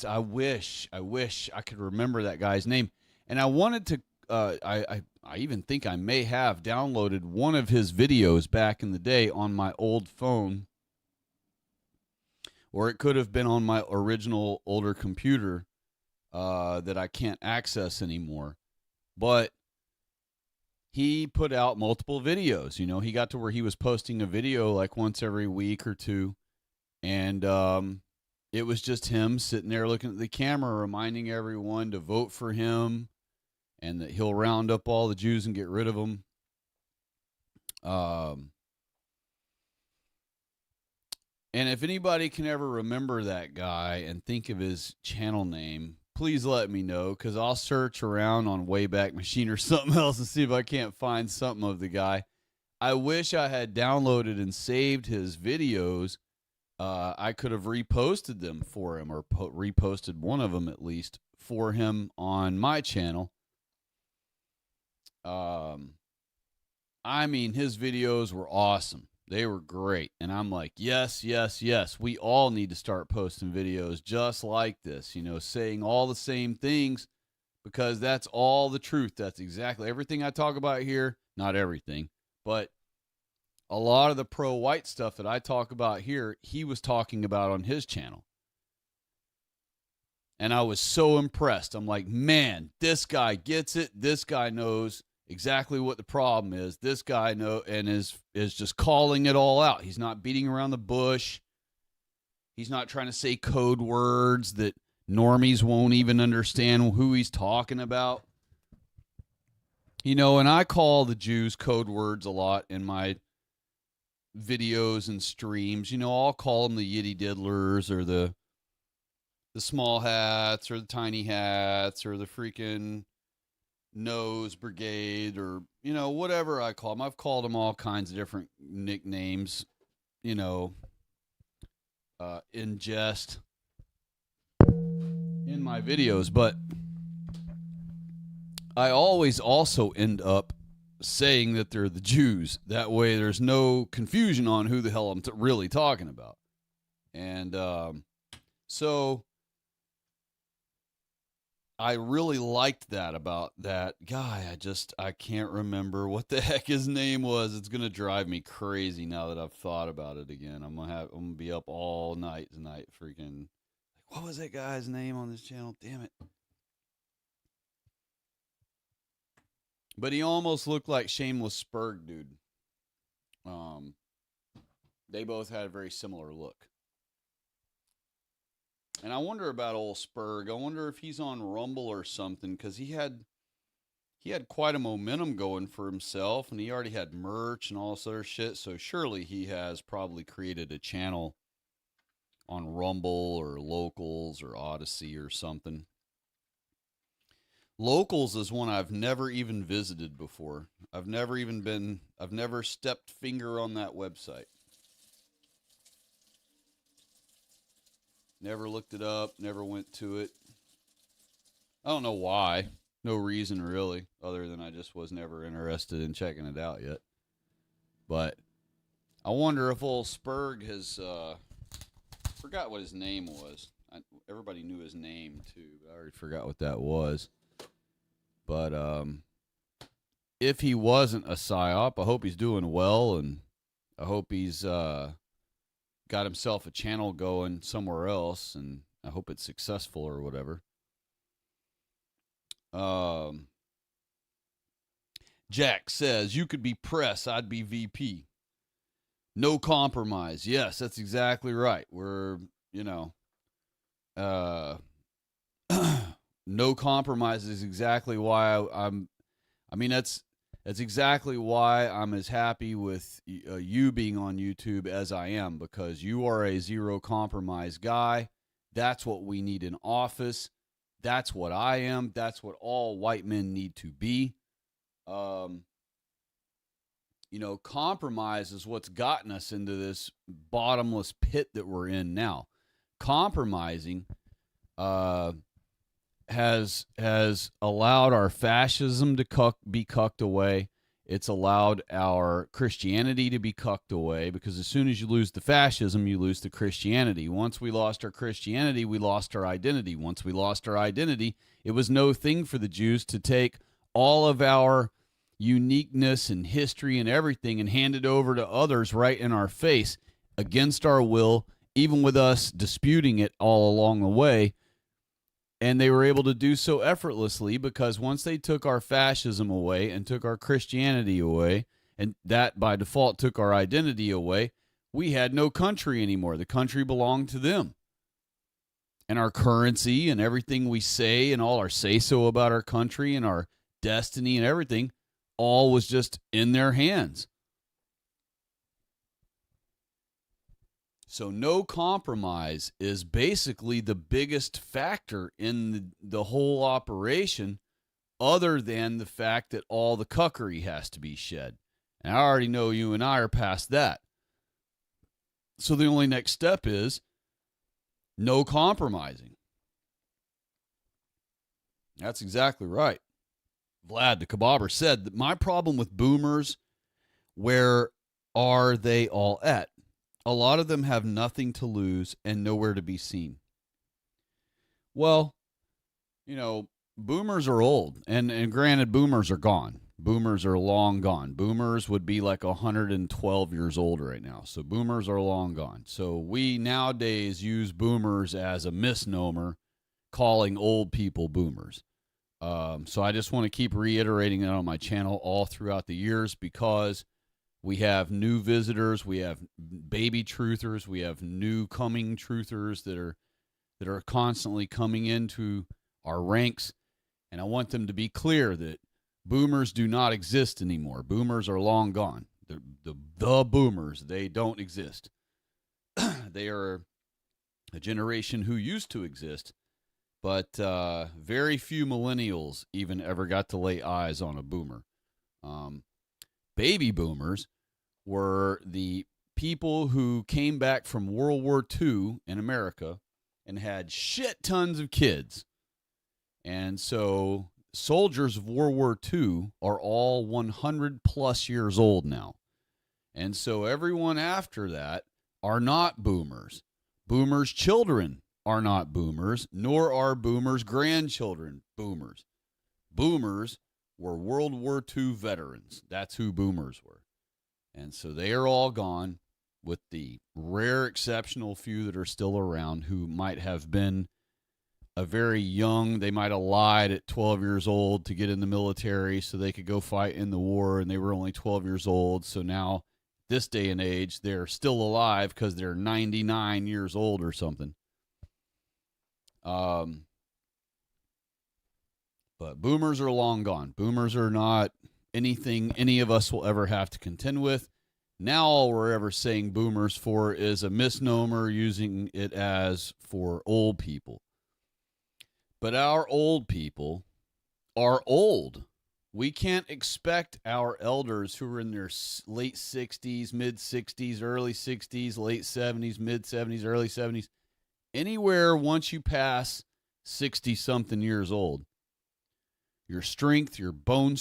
I wish I could remember that guy's name. And I wanted to, I even think I may have downloaded one of his videos back in the day on my old phone, or it could have been on my original older computer that I can't access anymore. But he put out multiple videos. You know, he got to where he was posting a video like once every week or two. And it was just him sitting there looking at the camera, reminding everyone to vote for him and that he'll round up all the Jews and get rid of them. And if anybody can ever remember that guy and think of his channel name, please let me know, because I'll search around on Wayback Machine or something else and see if I can't find something of the guy. I wish I had downloaded and saved his videos. I could have reposted them for him, or reposted one of them at least for him on my channel. I mean, his videos were awesome. They were great. And I'm like, yes, yes, yes. We all need to start posting videos just like this, you know, saying all the same things, because that's all the truth. That's exactly everything I talk about here. Not everything, but a lot of the pro-white stuff that I talk about here, he was talking about on his channel. And I was so impressed. I'm like, man, this guy gets it. This guy knows exactly what the problem is. This guy is just calling it all out. He's not beating around the bush. He's not trying to say code words that normies won't even understand who he's talking about. You know, and I call the Jews code words a lot in my videos and streams. You know, I'll call them the yitty diddlers, or the small hats, or the tiny hats, or the freaking nose brigade, or, you know, whatever I call them. I've called them all kinds of different nicknames, you know, in jest in my videos. But I always also end up saying that they're the Jews. That way there's no confusion on who the hell I'm really talking about. And so I really liked that about that guy. I can't remember what the heck his name was. It's going to drive me crazy now that I've thought about it again. I'm going to be up all night tonight freaking, like, what was that guy's name on this channel? Damn it. But he almost looked like Shameless Spurg, dude. They both had a very similar look. And I wonder about old Spurg. I wonder if he's on Rumble or something, because he had quite a momentum going for himself, and he already had merch and all this other shit. So surely he has probably created a channel on Rumble or Locals or Odyssey or something. Locals is one I've never even visited before. I've never stepped finger on that website. Never looked it up, never went to it. I don't know why. No reason really, other than I just was never interested in checking it out yet. But I wonder if old Spurg has, forgot what his name was. Everybody knew his name too, but I already forgot what that was. But if he wasn't a psyop, I hope he's doing well, and I hope he's got himself a channel going somewhere else, and I hope it's successful or whatever. Jack says, you could be press, I'd be VP. No compromise. Yes, that's exactly right. We're, you know, no compromise is exactly why that's exactly why I'm as happy with you being on YouTube as I am, because you are a zero compromise guy. That's what we need in office. That's what I am. That's what all white men need to be. You know, compromise is what's gotten us into this bottomless pit that we're in now. Compromising has allowed our fascism to be cucked away. It's allowed our Christianity to be cucked away, because as soon as you lose the fascism, you lose the Christianity. Once we lost our Christianity, we lost our identity. Once we lost our identity, it was no thing for the Jews to take all of our uniqueness and history and everything and hand it over to others right in our face against our will, even with us disputing it all along the way. And they were able to do so effortlessly, because once they took our fascism away and took our Christianity away, and that by default took our identity away, we had no country anymore. The country belonged to them. And our currency and everything we say and all our say-so about our country and our destiny and everything, all was just in their hands. So no compromise is basically the biggest factor in the whole operation, other than the fact that all the cuckery has to be shed. And I already know you and I are past that. So the only next step is no compromising. That's exactly right. Vlad the Kebabber said that my problem with boomers, where are they all at? A lot of them have nothing to lose and nowhere to be seen. Well, boomers are old, and granted, boomers are gone. Boomers are long gone. Boomers would be like 112 years old right now. So boomers are long gone. So we nowadays use boomers as a misnomer, calling old people boomers. So I just want to keep reiterating that on my channel all throughout the years, because we have new visitors, we have baby truthers, we have new coming truthers that are constantly coming into our ranks, and I want them to be clear that boomers do not exist anymore. Boomers are long gone. The boomers, they don't exist. They are a generation who used to exist, but very few millennials even ever got to lay eyes on a boomer. Baby boomers were the people who came back from World War II in America and had shit tons of kids. And so soldiers of World War II are all 100 plus years old now. And so everyone after that are not boomers. Boomers' children are not boomers, nor are boomers' grandchildren boomers. Boomers were World War II veterans. That's who boomers were. And so they are all gone, with the rare exceptional few that are still around who might have been a very young, they might have lied at 12 years old to get in the military so they could go fight in the war, and they were only 12 years old. So now, this day and age, they're still alive because they're 99 years old or something. But boomers are long gone. Boomers are not anything any of us will ever have to contend with. Now all we're ever saying boomers for is a misnomer, using it as for old people. But our old people are old. We can't expect our elders who are in their late 60s, mid 60s, early 60s, late 70s, mid 70s, early 70s, anywhere once you pass 60 something years old. Your strength, your bone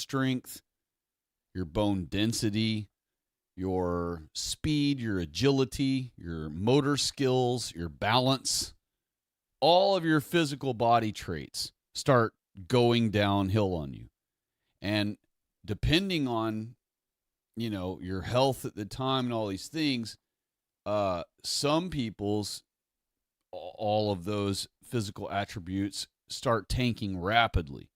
density, your speed, your agility, your motor skills, your balance, all of your physical body traits start going downhill on you. And depending on, your health at the time and all these things, some people's, all of those physical attributes start tanking rapidly.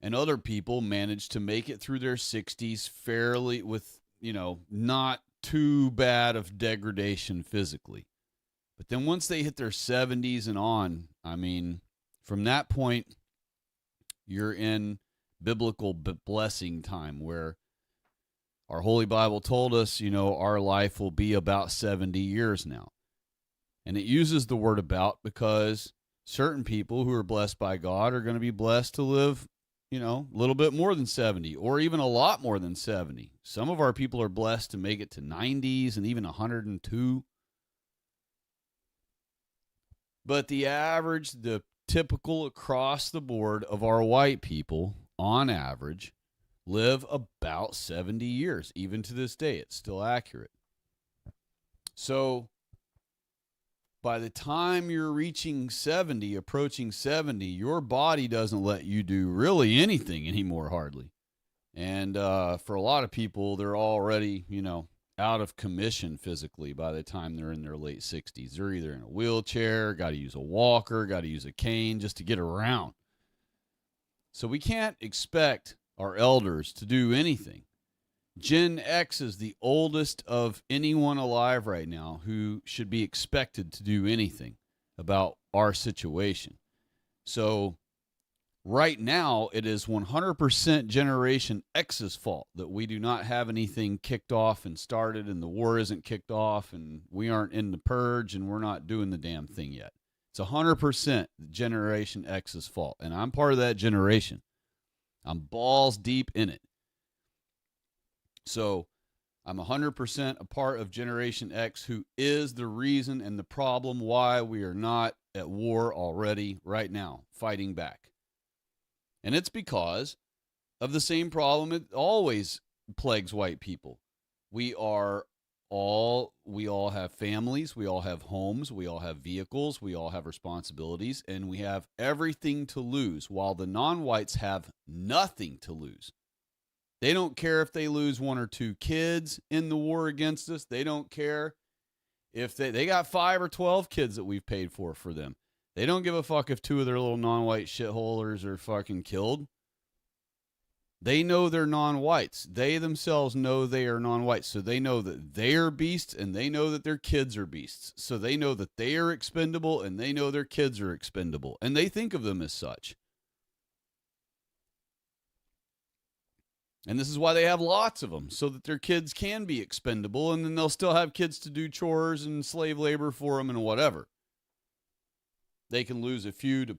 And other people manage to make it through their 60s fairly with, not too bad of degradation physically. But then once they hit their 70s and on, from that point, you're in biblical blessing time, where our Holy Bible told us, our life will be about 70 years now. And it uses the word about because certain people who are blessed by God are going to be blessed to live, a little bit more than 70, or even a lot more than 70. Some of our people are blessed to make it to 90s and even 102. But the average, the typical across the board of our white people, on average, live about 70 years. Even to this day, it's still accurate. So by the time you're reaching 70, approaching 70, your body doesn't let you do really anything anymore, hardly. And for a lot of people, they're already, out of commission physically by the time they're in their late 60s. They're either in a wheelchair, got to use a walker, got to use a cane just to get around. So we can't expect our elders to do anything. Gen X is the oldest of anyone alive right now who should be expected to do anything about our situation. So right now, it is 100% Generation X's fault that we do not have anything kicked off and started, and the war isn't kicked off, and we aren't in the purge, and we're not doing the damn thing yet. It's 100% Generation X's fault, and I'm part of that generation. I'm balls deep in it. So I'm 100% a part of Generation X, who is the reason and the problem why we are not at war already right now, fighting back. And it's because of the same problem that always plagues white people. We all have families, we all have homes, we all have vehicles, we all have responsibilities, and we have everything to lose, while the non-whites have nothing to lose. They don't care if they lose 1 or 2 kids in the war against us. They don't care if they got 5 or 12 kids that we've paid for them. They don't give a fuck if 2 of their little non-white shitholers are fucking killed. They know they're non-whites. They themselves know they are non-whites. So they know that they are beasts, and they know that their kids are beasts. So they know that they are expendable, and they know their kids are expendable. And they think of them as such. And this is why they have lots of them, so that their kids can be expendable, and then they'll still have kids to do chores and slave labor for them and whatever. They can lose a few to,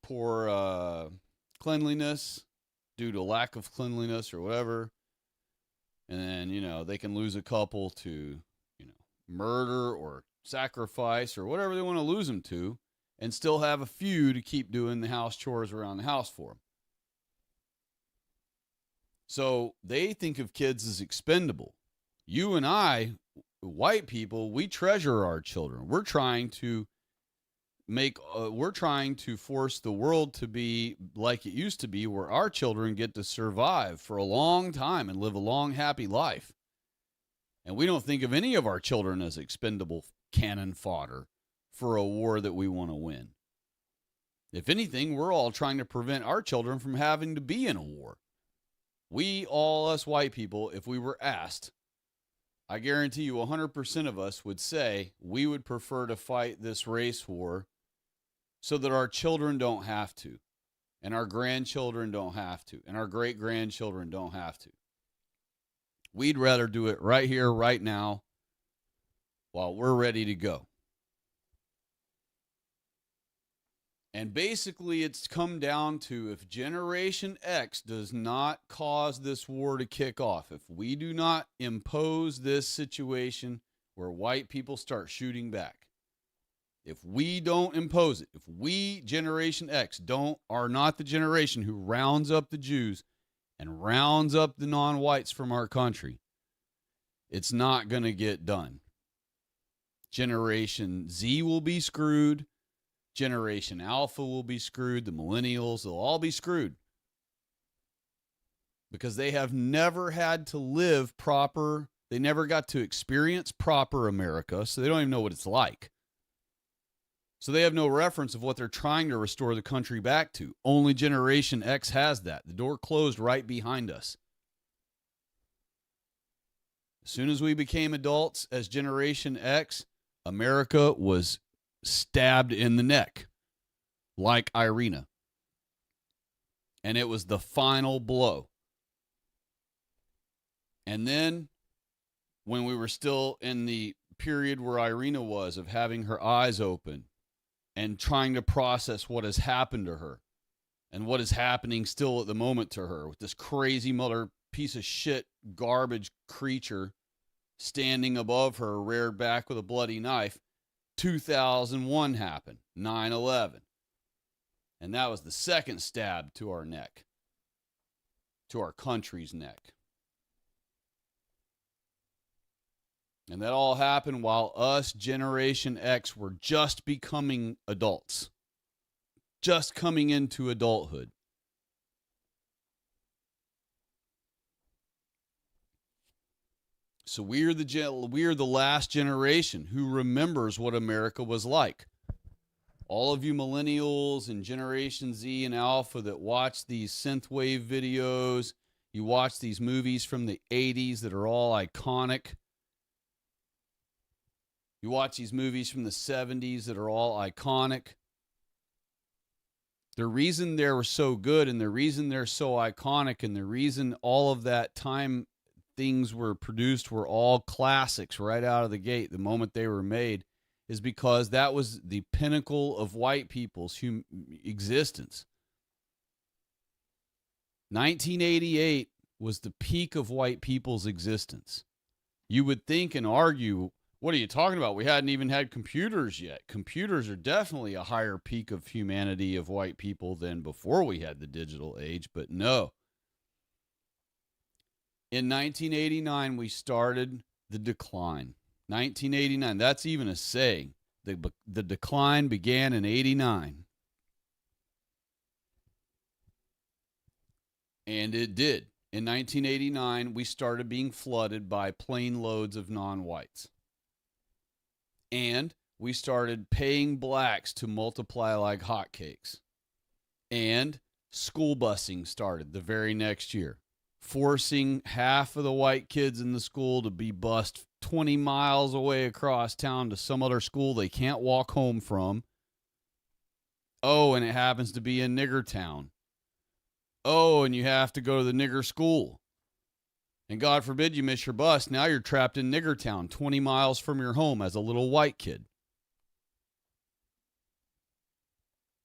poor cleanliness due to lack of cleanliness or whatever. And then, they can lose a couple to, murder or sacrifice or whatever they want to lose them to, and still have a few to keep doing the house chores around the house for them. So they think of kids as expendable. You and I, white people, we treasure our children. We're trying to force the world to be like it used to be, where our children get to survive for a long time and live a long, happy life. And we don't think of any of our children as expendable cannon fodder for a war that we want to win. If anything, we're all trying to prevent our children from having to be in a war. We, all us white people, if we were asked, I guarantee you 100% of us would say we would prefer to fight this race war so that our children don't have to, and our grandchildren don't have to, and our great-grandchildren don't have to. We'd rather do it right here, right now, while we're ready to go. And basically, it's come down to, if Generation X does not cause this war to kick off, if we do not impose this situation where white people start shooting back, if we don't impose it, if we, Generation X, are not the generation who rounds up the Jews and rounds up the non-whites from our country, it's not going to get done. Generation Z will be screwed. Generation Alpha will be screwed. The millennials, they'll all be screwed. Because they have never had to live proper. They never got to experience proper America, so they don't even know what it's like. So they have no reference of what they're trying to restore the country back to. Only Generation X has that. The door closed right behind us. As soon as we became adults as Generation X, America was stabbed in the neck, like Iryna. And it was the final blow. And then, when we were still in the period where Iryna was, of having her eyes open and trying to process what has happened to her and what is happening still at the moment to her, with this crazy mother piece of shit garbage creature standing above her, reared back with a bloody knife, 2001 happened, 9/11. And that was the second stab to our neck. to our country's neck. And that all happened while us, Generation X, were just becoming adults, just coming into adulthood. So we're the last generation who remembers what America was like. All of you millennials and Generation Z and Alpha that watch these synthwave videos, you watch these movies from the 80s that are all iconic. You watch these movies from the 70s that are all iconic. The reason they were so good and the reason they're so iconic and the reason all of that time things were produced were all classics right out of the gate the moment they were made is because that was the pinnacle of white people's existence. 1988 was the peak of white people's existence. You would think and argue, what are you talking about? We hadn't even had computers yet. Computers are definitely a higher peak of humanity of white people than before we had the digital age, but no. In 1989, we started the decline. 1989, that's even a saying. The decline began in 89. And it did. In 1989, we started being flooded by plane loads of non-whites. And we started paying blacks to multiply like hotcakes. And school busing started the very next year, forcing half of the white kids in the school to be bused 20 miles away across town to some other school they can't walk home from. Oh, and it happens to be in nigger town. Oh, and you have to go to the nigger school. And God forbid you miss your bus. Now you're trapped in nigger town 20 miles from your home as a little white kid.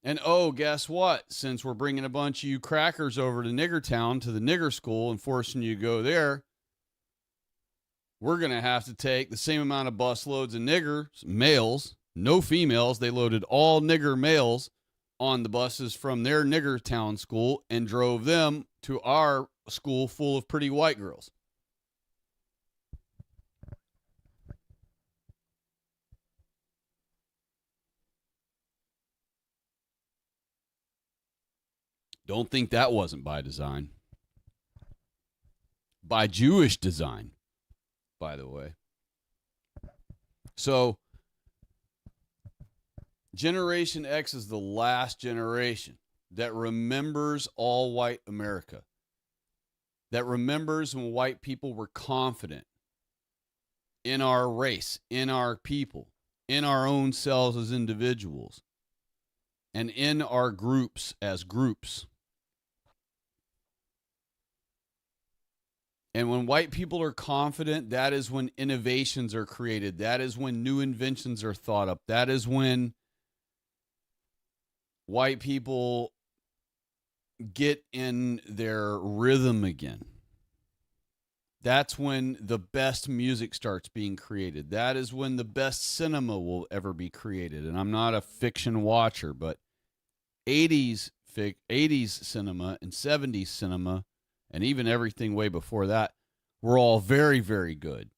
And oh, guess what? Since we're bringing a bunch of you crackers over to nigger town, to the nigger school, and forcing you to go there, we're going to have to take the same amount of bus loads of niggers, males, no females. They loaded all nigger males on the buses from their nigger town school and drove them to our school full of pretty white girls. Don't think that wasn't by design. By Jewish design, by the way. So, Generation X is the last generation that remembers all white America, that remembers when white people were confident in our race, in our people, in our own selves as individuals, and in our groups as groups. And when white people are confident, that is when innovations are created. That is when new inventions are thought up. That is when white people get in their rhythm again. That's when the best music starts being created. That is when the best cinema will ever be created. And I'm not a fiction watcher, but 80s cinema and 70s cinema, and even everything way before that, were all very, very good.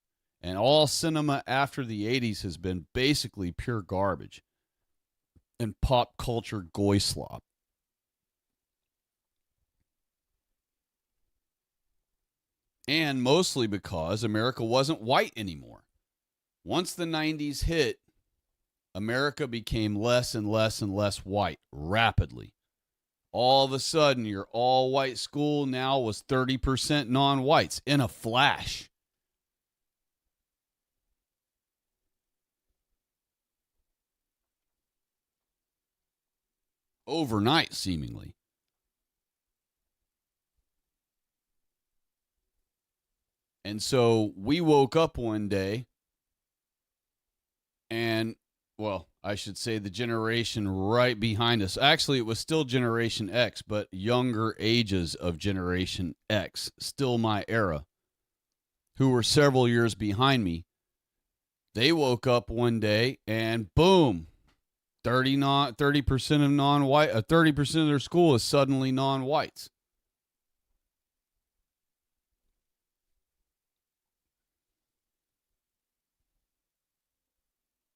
And all cinema after the 80s has been basically pure garbage and pop culture goy slop. And mostly because America wasn't white anymore. Once the 90s hit, America became less and less and less white rapidly. All of a sudden, your all-white school now was 30% non-whites in a flash. Overnight, seemingly. And so we woke up one day and, well, I should say the generation right behind us. Actually, it was still Generation X, but younger ages of Generation X, still my era, who were several years behind me. They woke up one day and boom, 30% of non-white, 30% of their school is suddenly non-whites.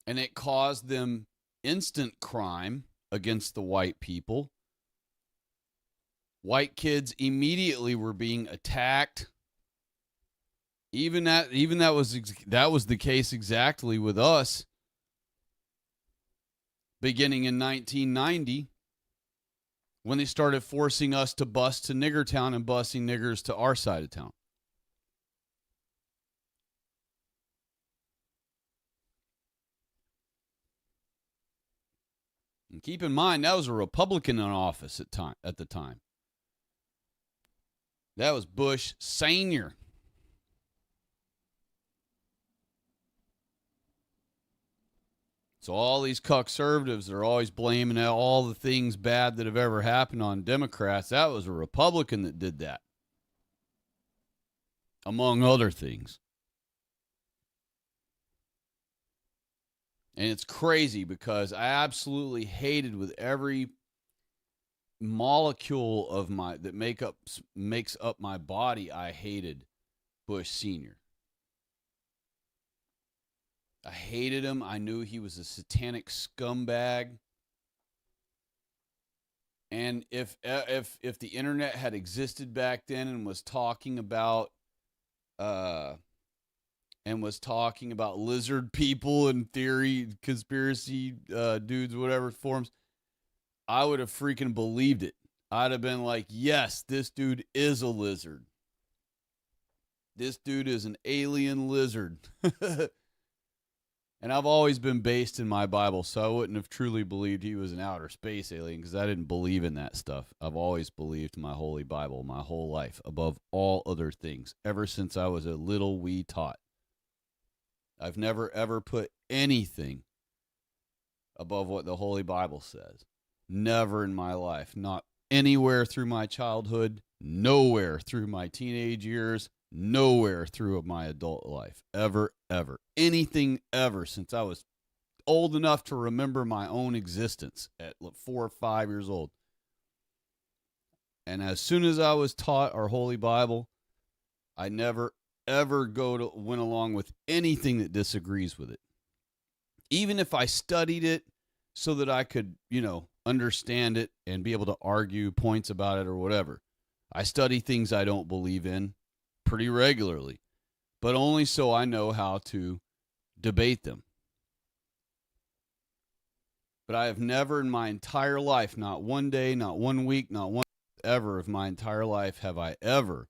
And it caused them instant crime against the white people. White kids immediately were being attacked. Even that was the case exactly with us beginning in 1990 when they started forcing us to bus to Niggertown and busing niggers to our side of town. And keep in mind, that was a Republican in office at the time. That was Bush Sr. So all these conservatives are always blaming all the things bad that have ever happened on Democrats. That was a Republican that did that, among other things. And it's crazy because I absolutely hated with every molecule of my that makes up my body. I hated Bush Sr. I hated him. I knew he was a satanic scumbag. And if the internet had existed back then and was talking about lizard people and theory, conspiracy dudes, whatever forms, I would have freaking believed it. I'd have been like, yes, this dude is a lizard. This dude is an alien lizard. And I've always been based in my Bible, so I wouldn't have truly believed he was an outer space alien because I didn't believe in that stuff. I've always believed my Holy Bible my whole life above all other things, ever since I was a little wee tot. I've never, ever put anything above what the Holy Bible says. Never in my life. Not anywhere through my childhood. Nowhere through my teenage years. Nowhere through my adult life. Ever, ever. Anything ever since I was old enough to remember my own existence at 4 or 5 years old. And as soon as I was taught our Holy Bible, I never, ever went along with anything that disagrees with it. Even if I studied it so that I could, understand it and be able to argue points about it or whatever. I study things I don't believe in pretty regularly, but only so I know how to debate them. But I have never in my entire life, not one day, not 1 week, not one ever of my entire life have I ever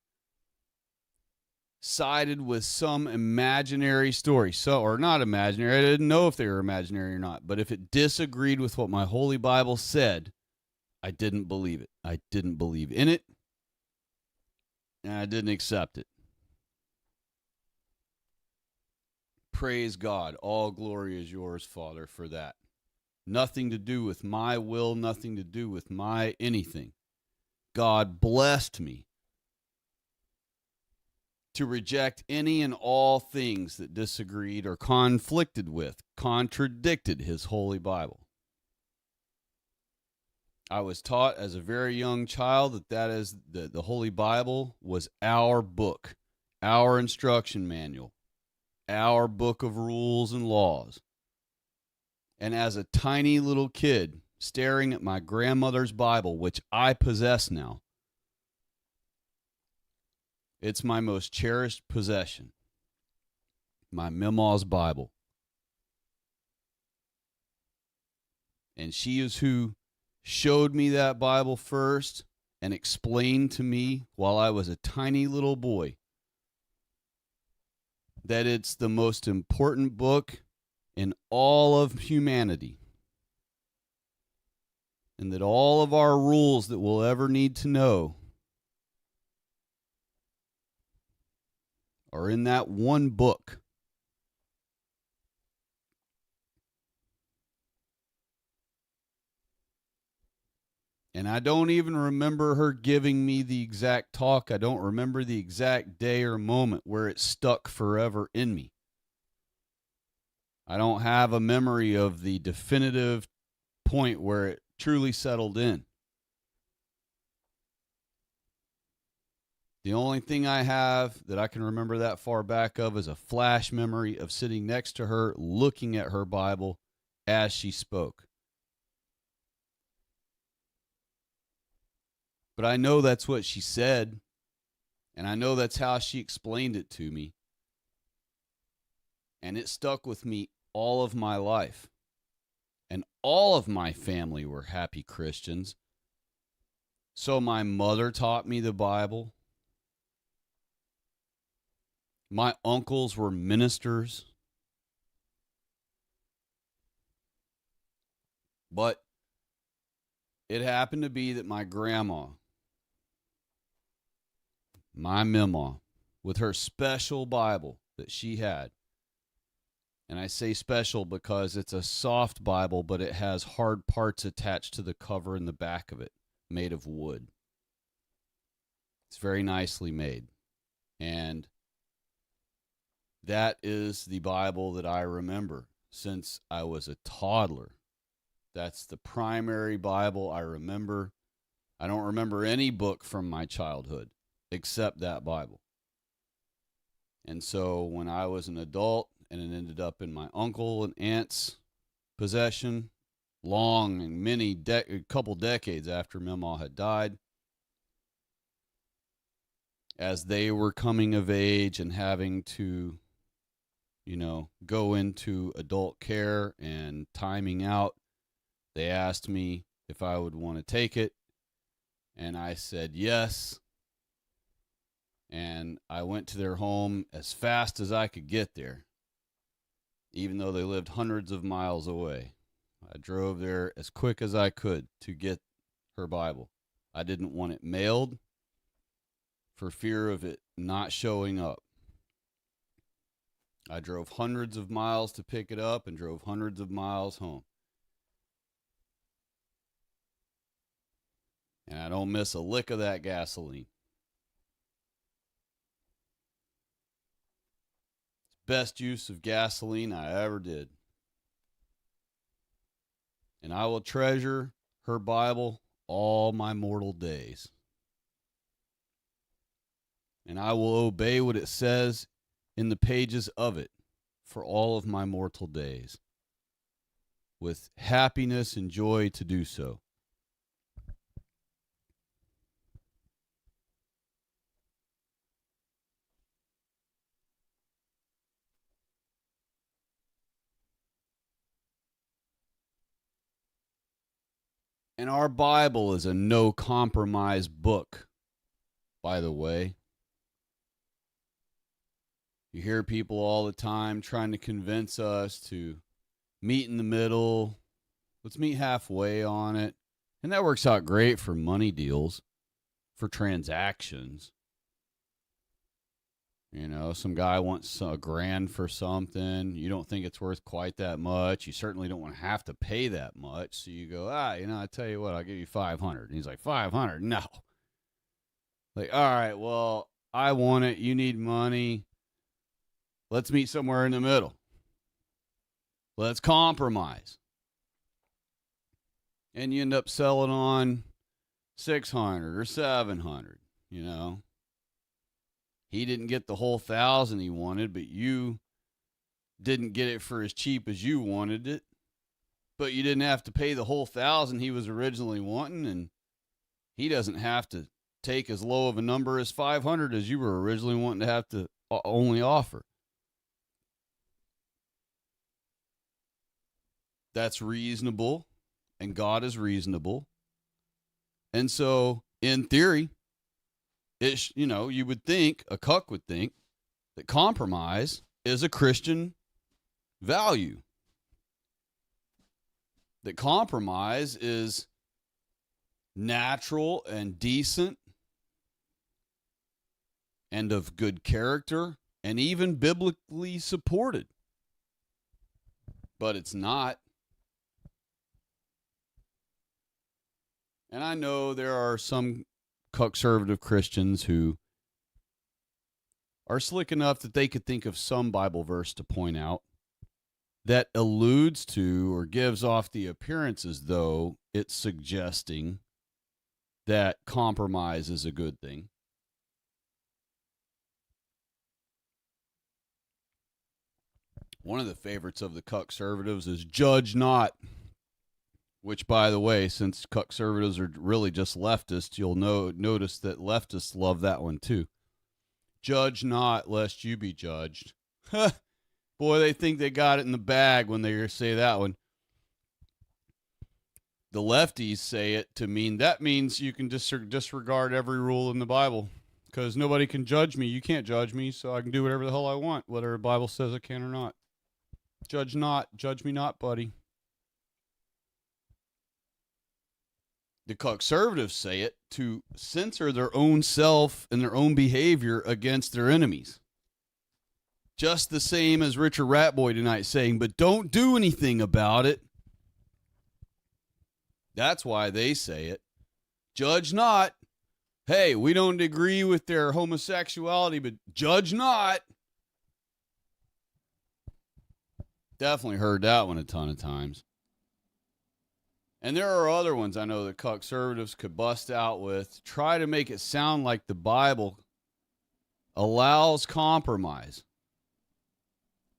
sided with some imaginary story. Or not imaginary. I didn't know if they were imaginary or not. But if it disagreed with what my Holy Bible said, I didn't believe it. I didn't believe in it. And I didn't accept it. Praise God. All glory is yours, Father, for that. Nothing to do with my will, nothing to do with my anything. God blessed me to reject any and all things that disagreed or conflicted with, contradicted his Holy Bible. I was taught as a very young child that the Holy Bible was our book, our instruction manual, our book of rules and laws. And as a tiny little kid, staring at my grandmother's Bible, which I possess now, it's my most cherished possession, my Mama's Bible. And she is who showed me that Bible first and explained to me while I was a tiny little boy that it's the most important book in all of humanity. And that all of our rules that we'll ever need to know are in that one book. And I don't even remember her giving me the exact talk. I don't remember the exact day or moment where it stuck forever in me. I don't have a memory of the definitive point where it truly settled in. The only thing I have that I can remember that far back of is a flash memory of sitting next to her, looking at her Bible as she spoke. But I know that's what she said, and I know that's how she explained it to me. And it stuck with me all of my life. And all of my family were happy Christians. So my mother taught me the Bible. My uncles were ministers. But it happened to be that my grandma, my mama, with her special Bible that she had, and I say special because it's a soft Bible, but it has hard parts attached to the cover and the back of it, made of wood. It's very nicely made. And that is the Bible that I remember since I was a toddler. That's the primary Bible I remember. I don't remember any book from my childhood except that Bible. And so when I was an adult and it ended up in my uncle and aunt's possession, long and many couple decades after Mima had died, as they were coming of age and having to, go into adult care and timing out, they asked me if I would want to take it, and I said yes. And I went to their home as fast as I could get there, even though they lived hundreds of miles away. I drove there as quick as I could to get her Bible. I didn't want it mailed for fear of it not showing up. I drove hundreds of miles to pick it up and drove hundreds of miles home. And I don't miss a lick of that gasoline. It's best use of gasoline I ever did. And I will treasure her Bible all my mortal days. And I will obey what it says in the pages of it for all of my mortal days, with happiness and joy to do so. And our Bible is a no compromise book, by the way. You hear people all the time trying to convince us to meet in the middle. Let's meet halfway on it. And that works out great for money deals, for transactions. Some guy wants $1,000 for something. You don't think it's worth quite that much. You certainly don't want to have to pay that much. So you go, I tell you what, I'll give you $500. And he's like, $500? No. Like, all right, well, I want it. You need money. Let's meet somewhere in the middle. Let's compromise. And you end up selling on $600 or $700, He didn't get the whole 1,000 he wanted, but you didn't get it for as cheap as you wanted it. But you didn't have to pay the whole 1,000 he was originally wanting, and he doesn't have to take as low of a number as 500 as you were originally wanting to have to only offer. That's reasonable, and God is reasonable. And so, in theory, you would think, a cuck would think, that compromise is a Christian value. That compromise is natural and decent and of good character and even biblically supported. But it's not. And I know there are some conservative Christians who are slick enough that they could think of some Bible verse to point out that alludes to or gives off the appearance as though it's suggesting that compromise is a good thing. One of the favorites of the cuck-servatives is judge not, which, by the way, since cuck-servatives are really just leftists, you'll notice that leftists love that one too. Judge not, lest you be judged. Boy, they think they got it in the bag when they say that one. The lefties say it to mean that means you can disregard every rule in the Bible because nobody can judge me. You can't judge me, so I can do whatever the hell I want, whether the Bible says I can or not. Judge not, judge me not, buddy. The cuck-servatives say it to censor their own self and their own behavior against their enemies. Just the same as Richard Ratboy tonight saying, but don't do anything about it. That's why they say it. Judge not. Hey, we don't agree with their homosexuality, but judge not. Definitely heard that one a ton of times. And there are other ones I know that cuck-servatives could bust out with. Try to make it sound like the Bible allows compromise.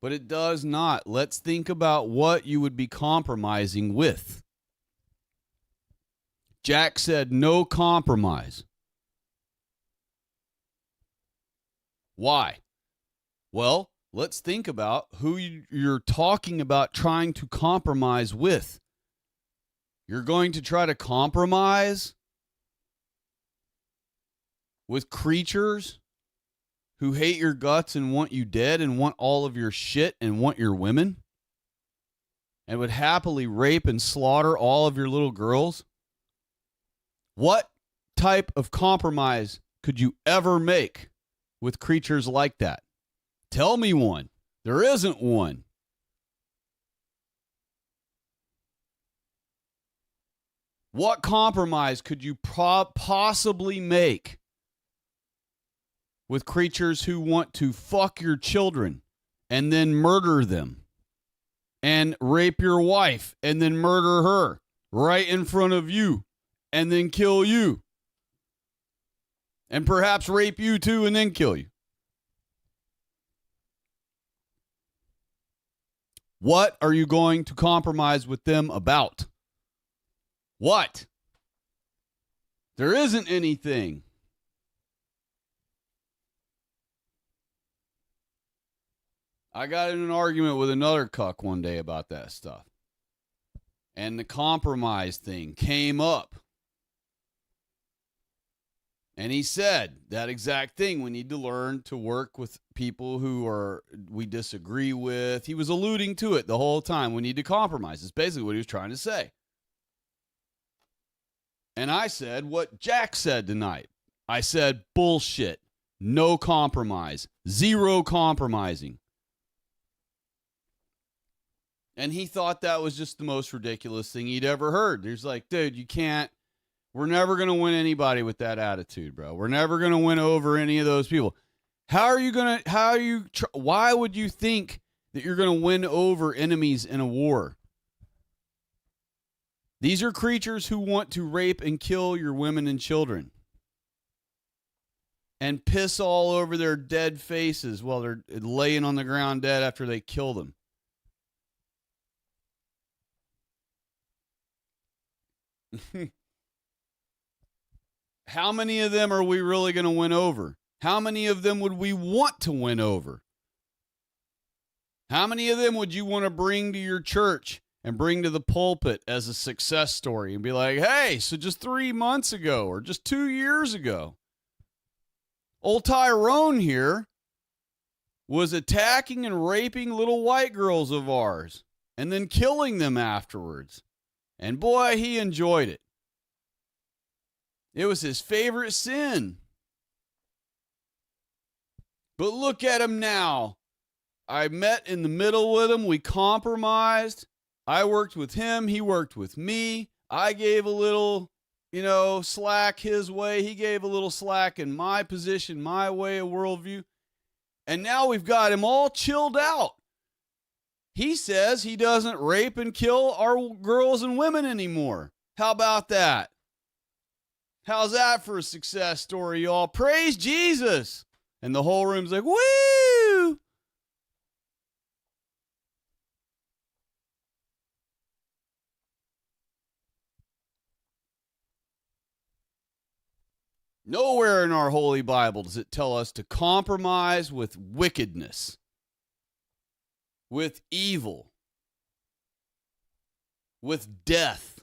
But it does not. Let's think about what you would be compromising with. Jack said no compromise. Why? Well, let's think about who you're talking about trying to compromise with. You're going to try to compromise with creatures who hate your guts and want you dead and want all of your shit and want your women and would happily rape and slaughter all of your little girls? What type of compromise could you ever make with creatures like that? Tell me one. There isn't one. What compromise could you possibly make with creatures who want to fuck your children and then murder them and rape your wife and then murder her right in front of you and then kill you and perhaps rape you too and then kill you? What are you going to compromise with them about? What? There isn't anything. I got in an argument with another cuck one day about that stuff. And the compromise thing came up. And he said that exact thing. We need to learn to work with people who we disagree with. He was alluding to it the whole time. We need to compromise. It's basically what he was trying to say. And I said what Jack said tonight. I said, bullshit. No compromise. Zero compromising. And he thought that was just the most ridiculous thing he'd ever heard. He's like, dude, you can't. We're never going to win anybody with that attitude, bro. We're never going to win over any of those people. Why would you think that you're going to win over enemies in a war? These are creatures who want to rape and kill your women and children and piss all over their dead faces while they're laying on the ground dead after they kill them. How many of them are we really going to win over? How many of them would we want to win over? How many of them would you want to bring to your church and bring to the pulpit as a success story and be like, hey, so just 3 months ago or just 2 years ago, old Tyrone here was attacking and raping little white girls of ours and then killing them afterwards. And boy, he enjoyed it. It was his favorite sin. But look at him now. I met in the middle with him. We compromised. I worked with him. He worked with me. I gave a little, slack his way. He gave a little slack in my position, my way of worldview. And now we've got him all chilled out. He says he doesn't rape and kill our girls and women anymore. How about that? How's that for a success story, y'all? Praise Jesus. And the whole room's like, woo! Nowhere in our Holy Bible does it tell us to compromise with wickedness, with evil, with death.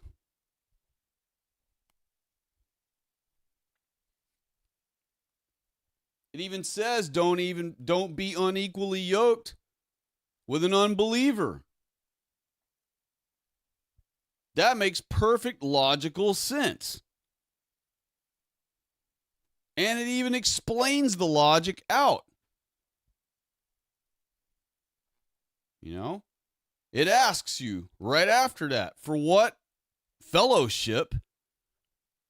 It even says don't be unequally yoked with an unbeliever. That makes perfect logical sense. And it even explains the logic out. You know? It asks you right after that, for what fellowship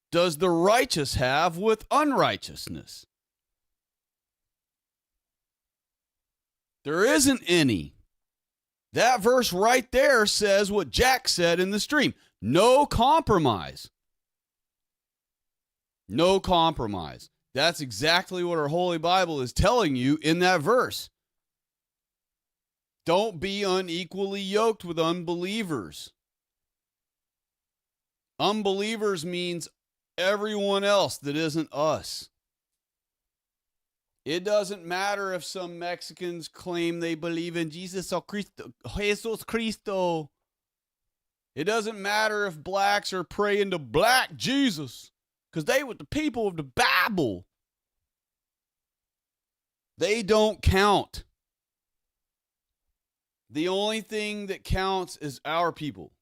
does the righteous have with unrighteousness? There isn't any. That verse right there says what Jack said in the stream. No compromise. No compromise. That's exactly what our Holy Bible is telling you in that verse. Don't be unequally yoked with unbelievers. Unbelievers means everyone else that isn't us. It doesn't matter if some Mexicans claim they believe in Jesus Cristo. It doesn't matter if blacks are praying to black Jesus, because they were the people of the Bible. They don't count. The only thing that counts is our people.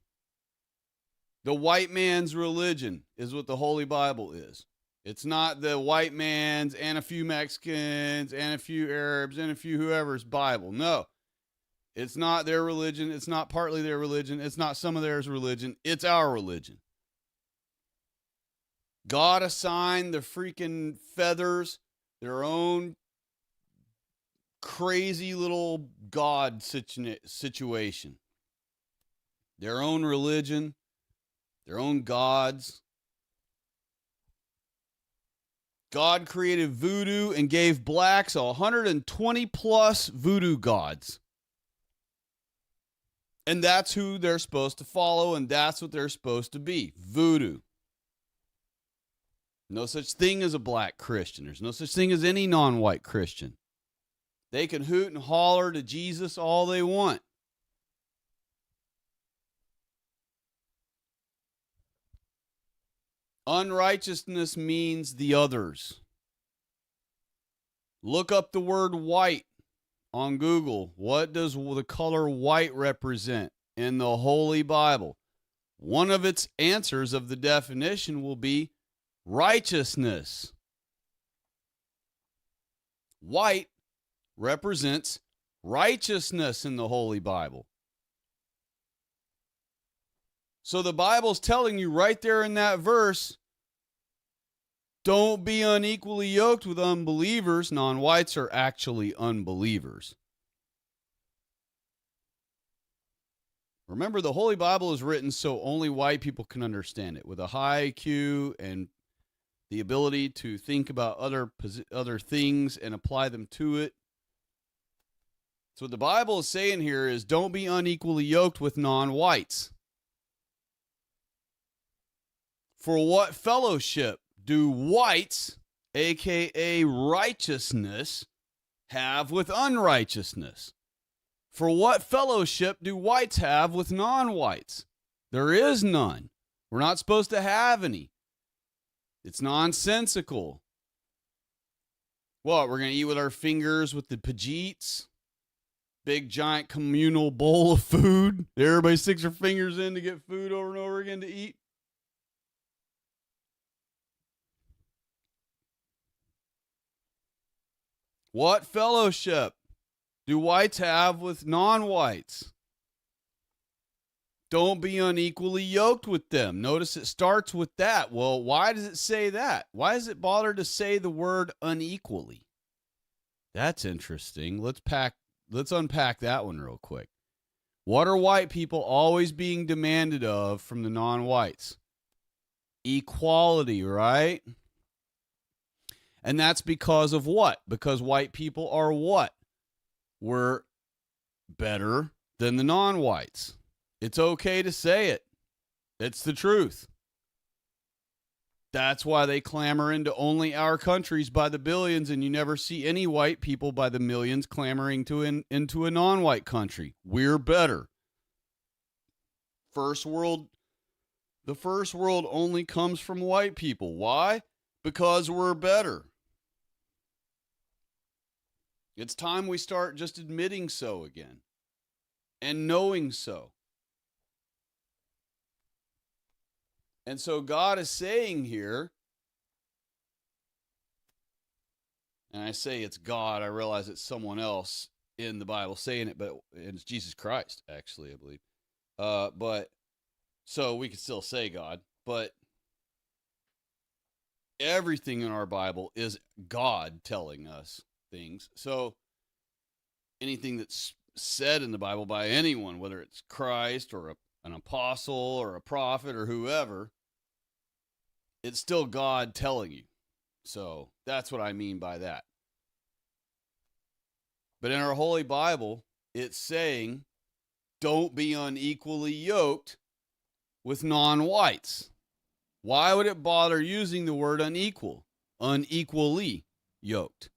The white man's religion is what the Holy Bible is. It's not the white man's and a few Mexicans and a few Arabs and a few whoever's Bible. No. It's not their religion. It's not partly their religion. It's not some of theirs religion. It's our religion. God assigned the freaking feathers their own crazy little God situation. Their own religion, their own gods. God created voodoo and gave blacks 120 plus voodoo gods. And that's who they're supposed to follow, and that's what they're supposed to be. Voodoo. No such thing as a black Christian. There's no such thing as any non-white Christian. They can hoot and holler to Jesus all they want. Unrighteousness means the others. Look up the word white on Google. What does the color white represent in the Holy Bible? One of its answers of the definition will be righteousness. White represents righteousness in the Holy Bible. So the Bible's telling you right there in that verse, don't be unequally yoked with unbelievers. Non-whites are actually unbelievers. Remember, the Holy Bible is written so only white people can understand it, with a high IQ and the ability to think about other things and apply them to it. So what the Bible is saying here is don't be unequally yoked with non-whites. For what fellowship do whites, aka righteousness, have with unrighteousness? For what fellowship do whites have with non-whites? There is none. We're not supposed to have any. It's nonsensical. What, we're going to eat with our fingers with the Pajeets? Big giant communal bowl of food. Everybody sticks their fingers in to get food over and over again to eat. What fellowship do whites have with non-whites? Don't be unequally yoked with them. Notice it starts with that. Well, why does it say that? Why does it bother to say the word unequally? That's interesting. Let's unpack that one real quick. What are white people always being demanded of from the non-whites? Equality, right? And that's because of what? Because white people are what? We're better than the non-whites. It's okay to say it. It's the truth. That's why they clamor into only our countries by the billions, and you never see any white people by the millions clamoring into a non-white country. We're better. First world, the first world only comes from white people. Why? Because we're better. It's time we start just admitting so again and knowing so. And so God is saying here, and I say it's God, I realize it's someone else in the Bible saying it, but it's Jesus Christ, actually, I believe. But so we could still say God, but everything in our Bible is God telling us things. So anything that's said in the Bible by anyone, whether it's Christ or an apostle or a prophet or whoever, it's still God telling you. So that's what I mean by that. But in our Holy Bible, it's saying, don't be unequally yoked with non-whites. Why would it bother using the word unequal? Unequally yoked.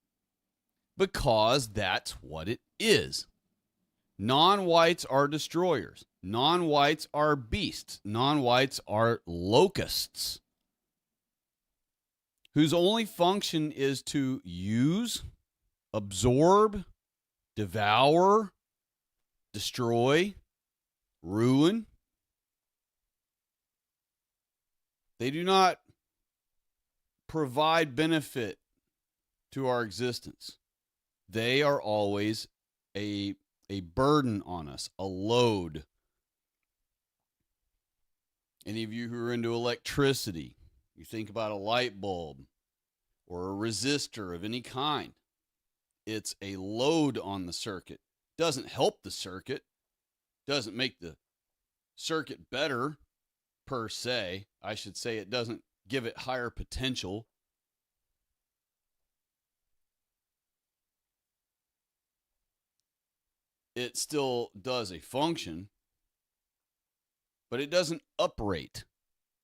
Because that's what it is. Non-whites are destroyers. Non-whites are beasts. Non-whites are locusts, whose only function is to use, absorb, devour, destroy, ruin. They do not provide benefit to our existence. They are always a burden on us, a load. Any of you who are into electricity, you think about a light bulb or a resistor of any kind. It's a load on the circuit. Doesn't help the circuit. Doesn't make the circuit better per se. I should say it doesn't give it higher potential. It still does a function, but it doesn't uprate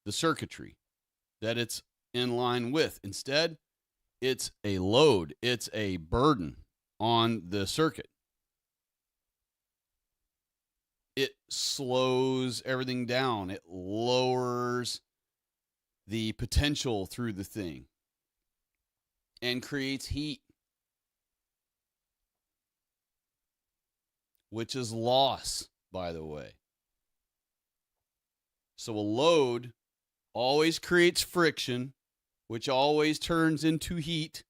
the circuitry that it's in line with. Instead, it's a load. It's a burden on the circuit. It slows everything down. It lowers the potential through the thing and creates heat, which is loss, by the way. So a load always creates friction, which always turns into heat,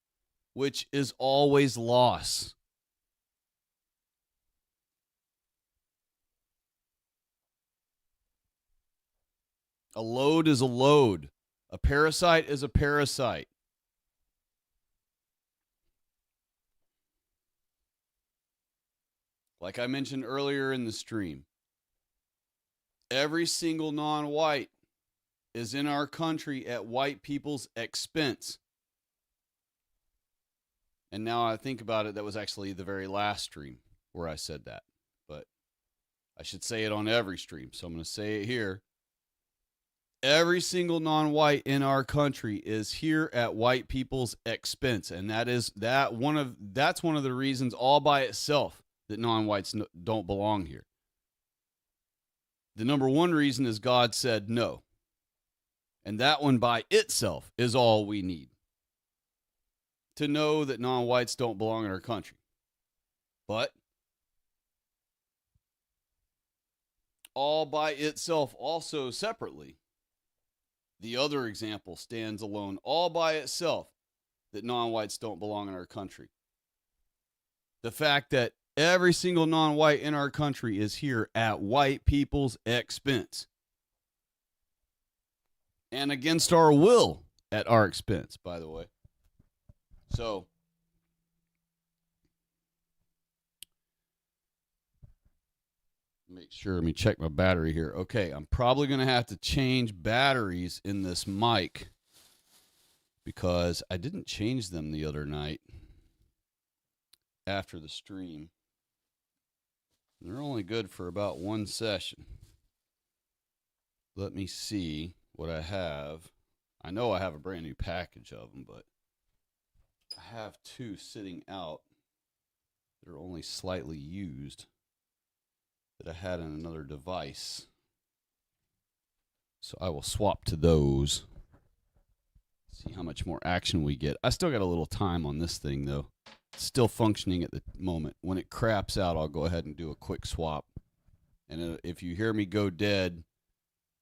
which is always loss. A load is a load. A parasite is a parasite. Like I mentioned earlier in the stream, every single non-white is in our country at white people's expense. And now I think about it, that was actually the very last stream where I said that. But I should say it on every stream, so I'm going to say it here. Every single non-white in our country is here at white people's expense, and that's one of the reasons all by itself that non-whites don't belong here. The number one reason is God said no, and that one by itself is all we need to know that non-whites don't belong in our country. But all by itself, also separately, the other example stands alone all by itself that non-whites don't belong in our country. The fact that every single non-white in our country is here at white people's expense. And against our will at our expense, by the way. So, let me check my battery here. Okay, I'm probably going to have to change batteries in this mic because I didn't change them the other night after the stream. They're only good for about one session. Let me see what I have. I know I have a brand new package of them, but I have two sitting out. They're only slightly used that I had on another device. So I will swap to those. See how much more action we get. I still got a little time on this thing, though. It's still functioning at the moment. When it craps out, I'll go ahead and do a quick swap. And if you hear me go dead,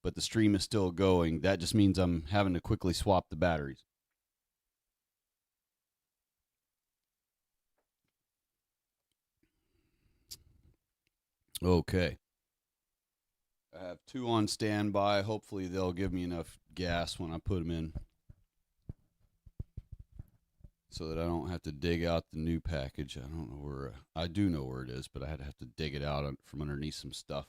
but the stream is still going, that just means I'm having to quickly swap the batteries. Okay. I have two on standby. Hopefully they'll give me enough gas when I put them in so that I don't have to dig out the new package. I don't know where, I do know where it is, but I had to have to dig it out from underneath some stuff.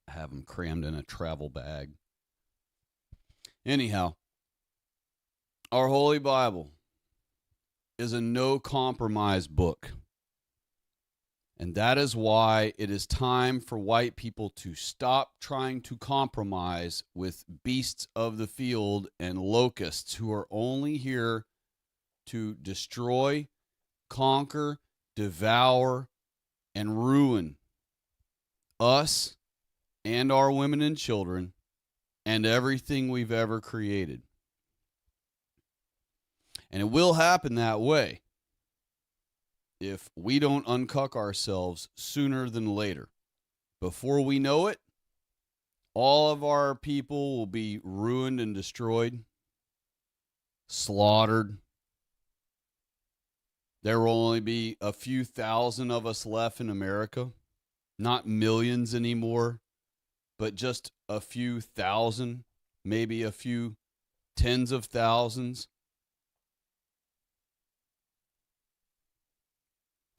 I have them crammed in a travel bag. Anyhow, our Holy Bible is a no compromise book. And that is why it is time for white people to stop trying to compromise with beasts of the field and locusts who are only here to destroy, conquer, devour, and ruin us and our women and children and everything we've ever created. And it will happen that way if we don't uncuck ourselves sooner than later. Before we know it, all of our people will be ruined and destroyed, slaughtered. There will only be a few thousand of us left in America, not millions anymore, but just a few thousand, maybe a few tens of thousands.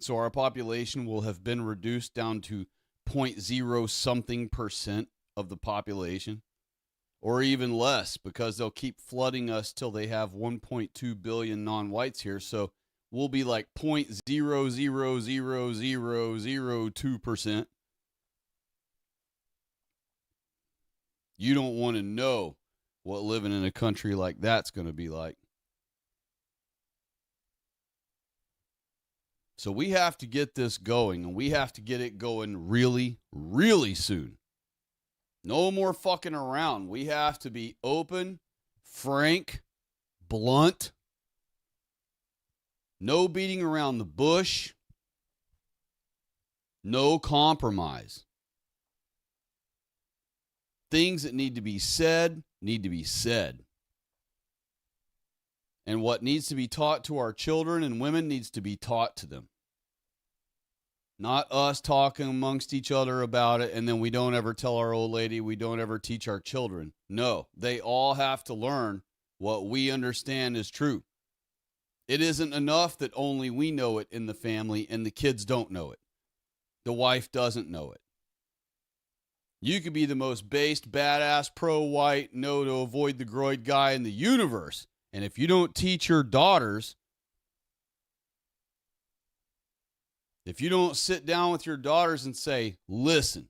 So our population will have been reduced down to 0.0 something% of the population, or even less, because they'll keep flooding us till they have 1.2 billion non-whites here. So we'll be like 0.0000002%. You don't want to know what living in a country like that's going to be like. So we have to get this going, and we have to get it going really, really soon. No more fucking around. We have to be open, frank, blunt. No beating around the bush. No compromise. Things that need to be said need to be said. And what needs to be taught to our children and women needs to be taught to them. Not us talking amongst each other about it, and then we don't ever tell our old lady, we don't ever teach our children. No, they all have to learn what we understand is true. It isn't enough that only we know it in the family and the kids don't know it. The wife doesn't know it. You could be the most based, badass, pro-white, no to avoid the groid guy in the universe. And if you don't teach your daughters, if you don't sit down with your daughters and say, listen,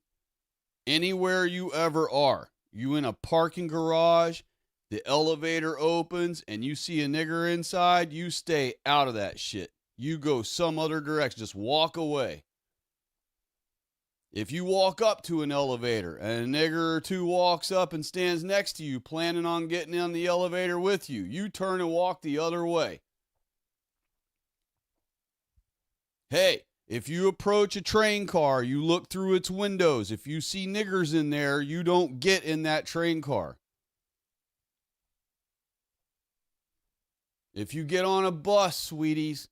anywhere you ever are, you in a parking garage, the elevator opens, and you see a nigger inside, you stay out of that shit. You go some other direction. Just walk away. If you walk up to an elevator and a nigger or two walks up and stands next to you, planning on getting on the elevator with you, you turn and walk the other way. Hey, if you approach a train car, you look through its windows. If you see niggers in there, you don't get in that train car. If you get on a bus, sweeties,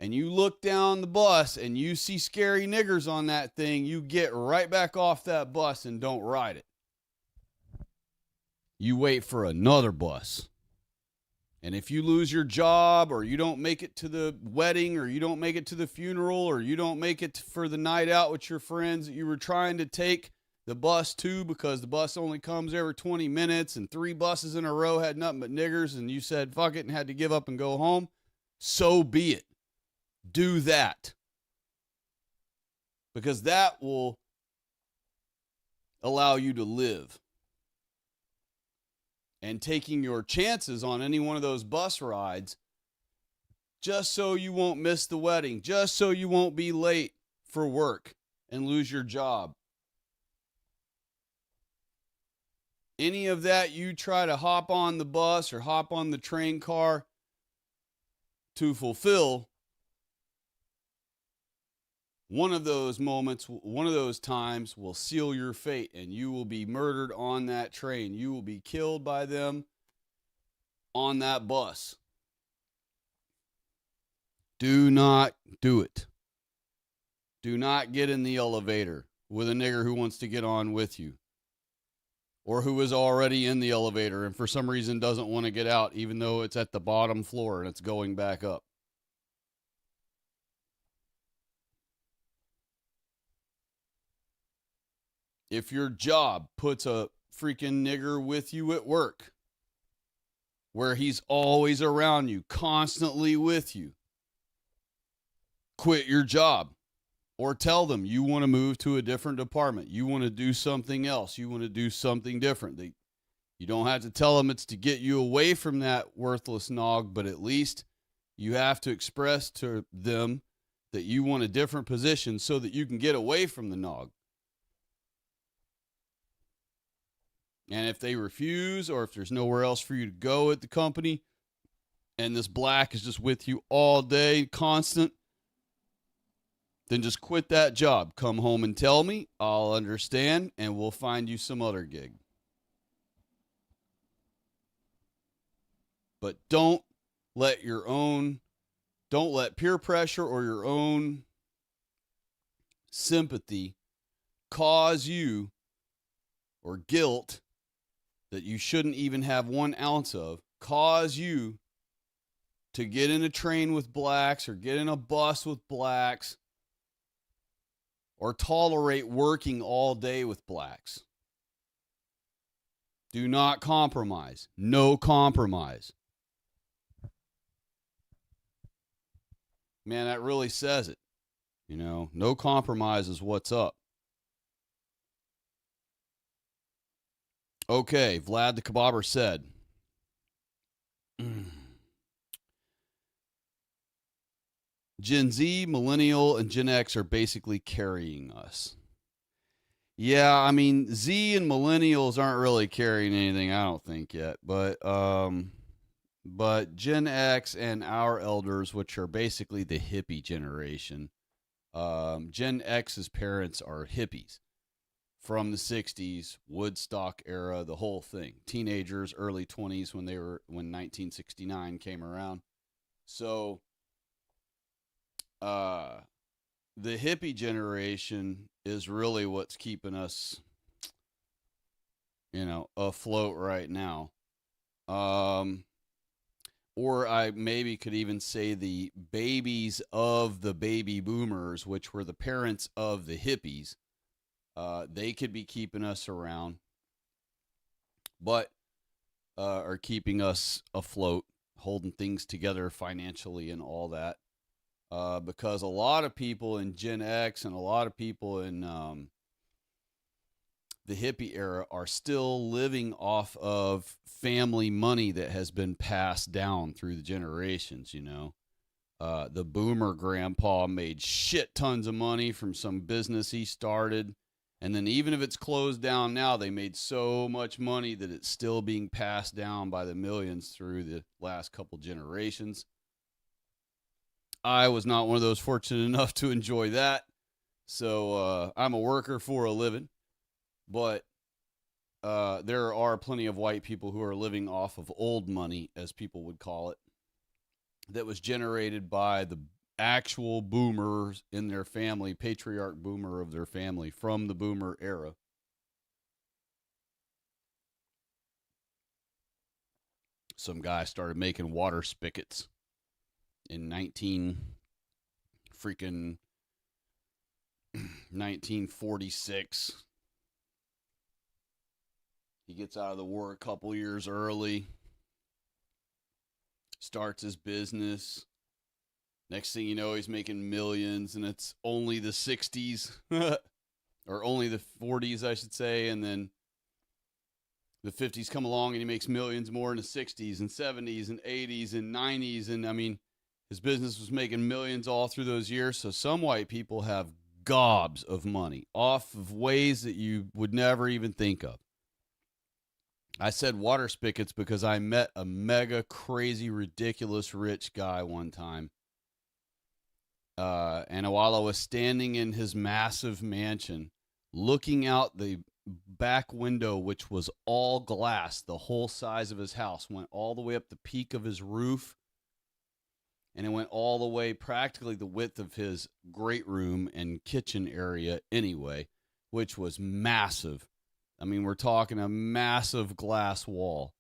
and you look down the bus and you see scary niggers on that thing, you get right back off that bus and don't ride it. You wait for another bus. And if you lose your job, or you don't make it to the wedding, or you don't make it to the funeral, or you don't make it for the night out with your friends that you were trying to take the bus to, because the bus only comes every 20 minutes and 3 buses in a row had nothing but niggers, and you said fuck it and had to give up and go home, so be it. Do that. Because that will allow you to live. and taking your chances on any one of those bus rides just so you won't miss the wedding, just so you won't be late for work and lose your job. Any of that, you try to hop on the bus or hop on the train car to fulfill, one of those moments, one of those times will seal your fate, and you will be murdered on that train. You will be killed by them on that bus. Do not do it. Do not get in the elevator with a nigger who wants to get on with you, or who is already in the elevator and for some reason doesn't want to get out, even though it's at the bottom floor and it's going back up. If your job puts a freaking nigger with you at work, where he's always around you, constantly with you, quit your job. Or tell them you want to move to a different department. You want to do something else. You want to do something different. You don't have to tell them it's to get you away from that worthless nog, but at least you have to express to them that you want a different position so that you can get away from the nog. And if they refuse, or if there's nowhere else for you to go at the company, and this black is just with you all day, constant, then just quit that job. Come home and tell me. I'll understand, and we'll find you some other gig. But don't let peer pressure or your own sympathy cause you, or guilt that you shouldn't even have 1 ounce of, cause you to get in a train with blacks or get in a bus with blacks or tolerate working all day with blacks. Do not compromise. No compromise. Man, that really says it. You know, no compromise is what's up. Okay, Vlad the Kebabber said, Gen Z, Millennial, and Gen X are basically carrying us. Yeah, I mean, Z and Millennials aren't really carrying anything, I don't think yet. But Gen X and our elders, which are basically the hippie generation, Gen X's parents are hippies from the 60s, Woodstock era, the whole thing. Teenagers, early 20s when 1969 came around. So the hippie generation is really what's keeping us, afloat right now. Or I maybe could even say the babies of the baby boomers, which were the parents of the hippies. They could be keeping us around, but are keeping us afloat, holding things together financially and all that. Because a lot of people in Gen X and a lot of people in the hippie era are still living off of family money that has been passed down through the generations, The boomer grandpa made shit tons of money from some business he started. And then even if it's closed down now, they made so much money that it's still being passed down by the millions through the last couple generations. I was not one of those fortunate enough to enjoy that. So I'm a worker for a living. But there are plenty of white people who are living off of old money, as people would call it, that was generated by the actual boomers in their family, patriarch boomer of their family from the boomer era. Some guy started making water spigots in 1946. He gets out of the war a couple years early, starts his business. Next thing you know, he's making millions, and it's only the 60s, or only the 40s, I should say. And then The 50s come along and he makes millions more in the 60s and 70s and 80s and 90s. And I mean, his business was making millions all through those years. So some white people have gobs of money off of ways that you would never even think of. I said water spigots because I met a mega crazy, ridiculous rich guy one time. And while I was standing in his massive mansion, looking out the back window, which was all glass, the whole size of his house went all the way up the peak of his roof, and it went all the way practically the width of his great room and kitchen area anyway, which was massive. I mean, we're talking a massive glass wall,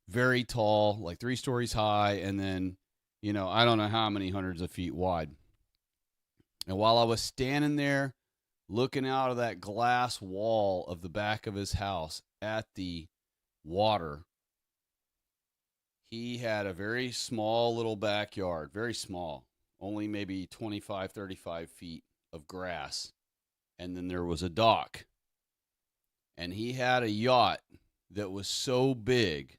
very tall, like 3 stories high, and then, I don't know how many hundreds of feet wide. And while I was standing there looking out of that glass wall of the back of his house at the water, he had a very small little backyard, very small, only maybe 25, 35 feet of grass. And then there was a dock. And he had a yacht that was so big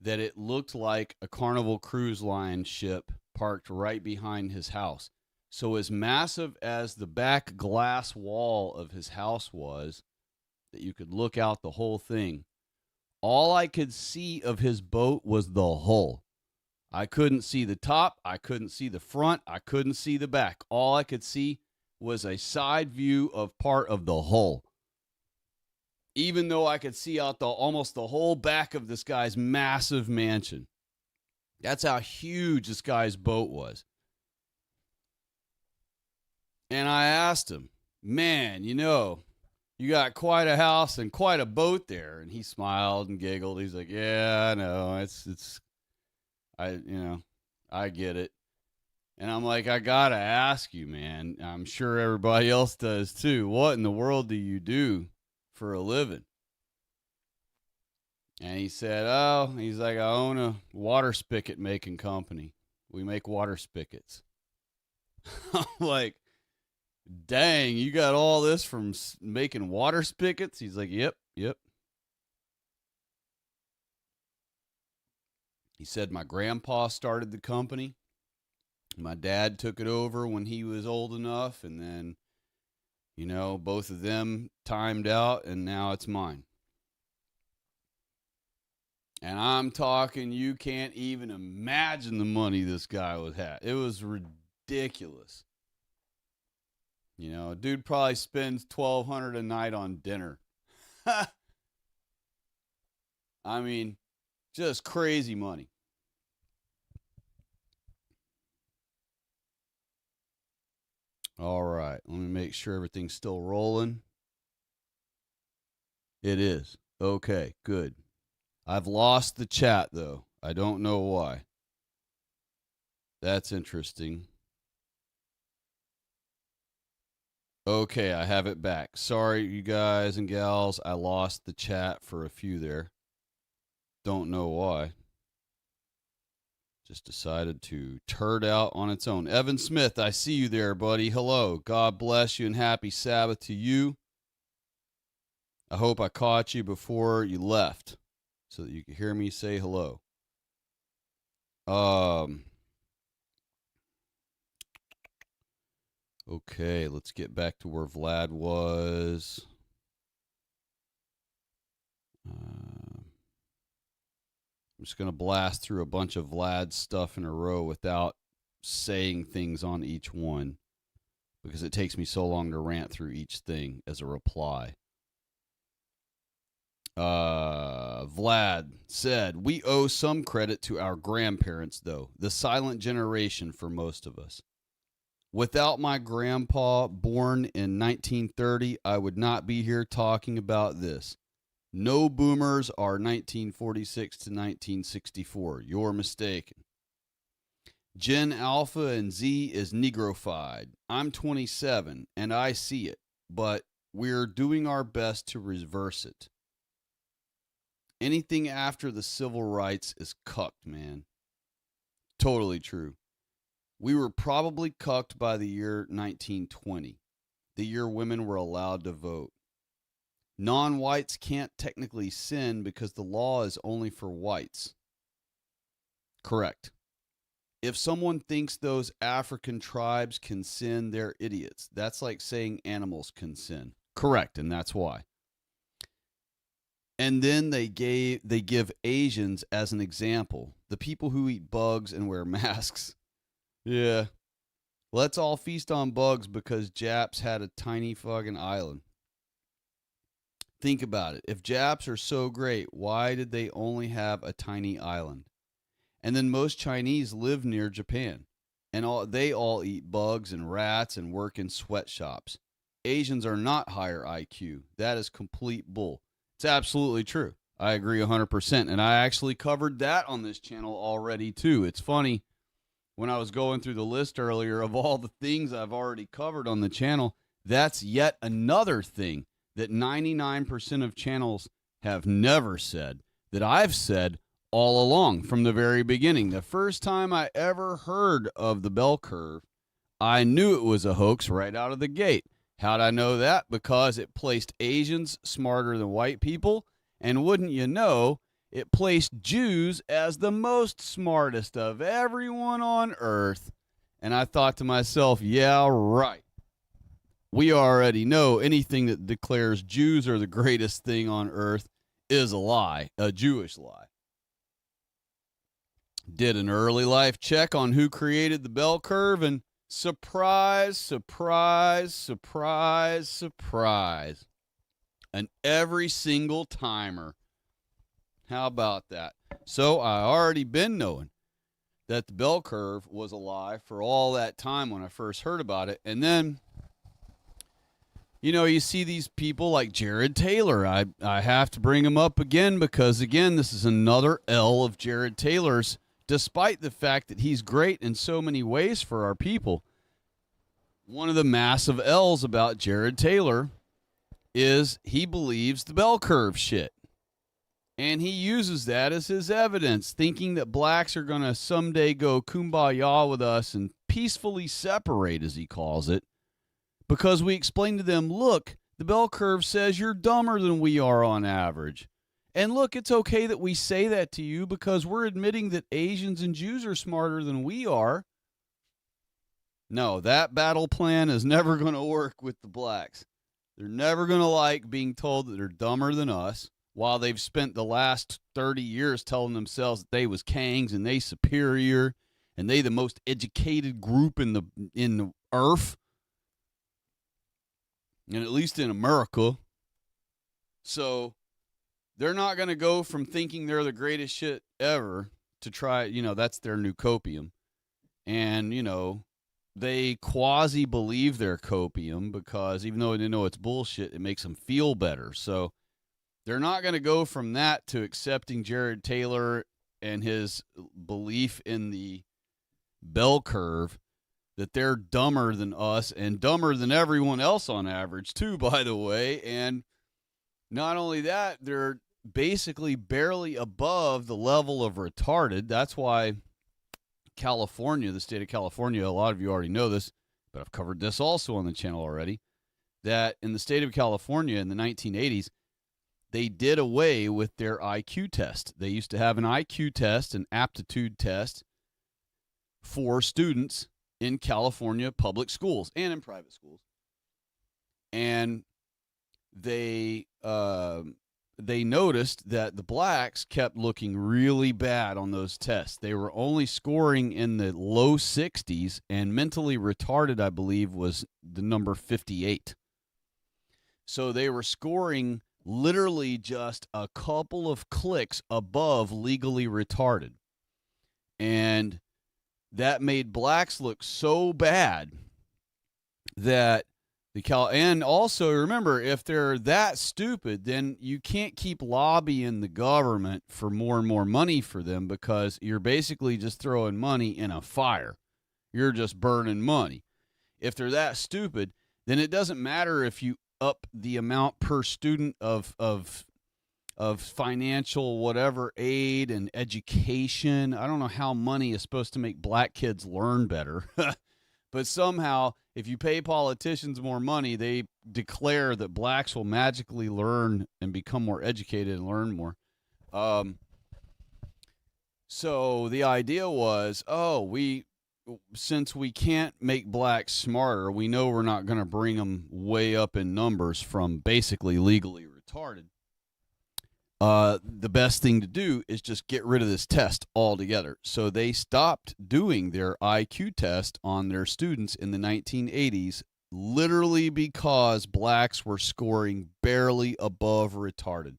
that it looked like a Carnival Cruise Line ship parked right behind his house. So as massive as the back glass wall of his house was, that you could look out the whole thing, all I could see of his boat was the hull. I couldn't see the top. I couldn't see the front. I couldn't see the back. All I could see was a side view of part of the hull. Even though I could see out almost the whole back of this guy's massive mansion. That's how huge this guy's boat was. And I asked him, man, you got quite a house and quite a boat there. And he smiled and giggled. He's like, yeah, I know. I get it. And I'm like, I got to ask you, man. I'm sure everybody else does too. What in the world do you do for a living? And he said, he's like, I own a water spigot making company. We make water spigots. I'm like, dang, you got all this from making water spigots? He's like, yep. He said, my grandpa started the company. My dad took it over when he was old enough. And then, both of them timed out and now it's mine. And I'm talking, you can't even imagine the money this guy had. It was ridiculous. A dude probably spends $1,200 a night on dinner. I mean, just crazy money. All right, let me make sure everything's still rolling. It is. Okay, good. I've lost the chat, though. I don't know why. That's interesting. Okay, I have it back. Sorry, you guys and gals. I lost the chat for a few there. Don't know why. Just decided to turd out on its own. Evan Smith, I see you there, buddy. Hello. God bless you and happy Sabbath to you. I hope I caught you before you left so that you could hear me say hello. Okay, let's get back to where Vlad was. I'm just going to blast through a bunch of Vlad's stuff in a row without saying things on each one because it takes me so long to rant through each thing as a reply. Vlad said, we owe some credit to our grandparents, though, the silent generation for most of us. Without my grandpa, born in 1930, I would not be here talking about this. No boomers are 1946 to 1964. You're mistaken. Gen Alpha and Z is Negrofied. I'm 27, and I see it, but we're doing our best to reverse it. Anything after the civil rights is cucked, man. Totally true. We were probably cucked by the year 1920, the year women were allowed to vote. Non-whites can't technically sin because the law is only for whites. Correct. If someone thinks those African tribes can sin, they're idiots. That's like saying animals can sin. Correct, and that's why. And then they give Asians as an example. The people who eat bugs and wear masks. Yeah. Let's all feast on bugs because Japs had a tiny fucking island. Think about it. If Japs are so great, why did they only have a tiny island? And then most Chinese live near Japan. And they all eat bugs and rats and work in sweatshops. Asians are not higher IQ. That is complete bull. It's absolutely true. I agree 100%. And I actually covered that on this channel already, too. It's funny, when I was going through the list earlier of all the things I've already covered on the channel, that's yet another thing that 99% of channels have never said that I've said all along from the very beginning. The first time I ever heard of the bell curve, I knew it was a hoax right out of the gate. How'd I know that? Because it placed Asians smarter than white people, and wouldn't you know, it placed Jews as the most smartest of everyone on earth. And I thought to myself, yeah, right. We already know anything that declares Jews are the greatest thing on earth is a lie, a Jewish lie. Did an early life check on who created the bell curve, and surprise, surprise, surprise, surprise. And every single timer. How about that? So I already been knowing that the bell curve was a lie for all that time when I first heard about it. And then, you see these people like Jared Taylor. I have to bring him up again because, again, this is another L of Jared Taylor's, despite the fact that he's great in so many ways for our people. One of the massive L's about Jared Taylor is he believes the bell curve shit. And he uses that as his evidence, thinking that blacks are going to someday go kumbaya with us and peacefully separate, as he calls it, because we explain to them, look, the bell curve says you're dumber than we are on average. And look, it's okay that we say that to you because we're admitting that Asians and Jews are smarter than we are. No, that battle plan is never going to work with the blacks. They're never going to like being told that they're dumber than us, while they've spent the last 30 years telling themselves that they was kangs and they superior and they the most educated group in the earth, and at least in America. So they're not going to go from thinking they're the greatest shit ever to try, that's their new copium. And, they quasi believe their copium because even though they know it's bullshit, it makes them feel better. So they're not going to go from that to accepting Jared Taylor and his belief in the bell curve that they're dumber than us and dumber than everyone else on average too, by the way. And not only that, they're basically barely above the level of retarded. That's why California, the state of California, a lot of you already know this, but I've covered this also on the channel already, that in the state of California in the 1980s, they did away with their IQ test. They used to have an IQ test, an aptitude test for students in California public schools and in private schools. And they noticed that the blacks kept looking really bad on those tests. They were only scoring in the low 60s, and mentally retarded, I believe, was the number 58. So they were scoring literally just a couple of clicks above legally retarded. And that made blacks look so bad that and also remember, if they're that stupid, then you can't keep lobbying the government for more and more money for them because you're basically just throwing money in a fire. You're just burning money. If they're that stupid, then it doesn't matter if you up the amount per student of financial whatever aid and education. I don't know how money is supposed to make black kids learn better. But somehow, if you pay politicians more money, they declare that blacks will magically learn and become more educated and learn more. Um, so the idea was, since we can't make blacks smarter, we know we're not going to bring them way up in numbers from basically legally retarded. The best thing to do is just get rid of this test altogether. So they stopped doing their IQ test on their students in the 1980s, literally because blacks were scoring barely above retarded.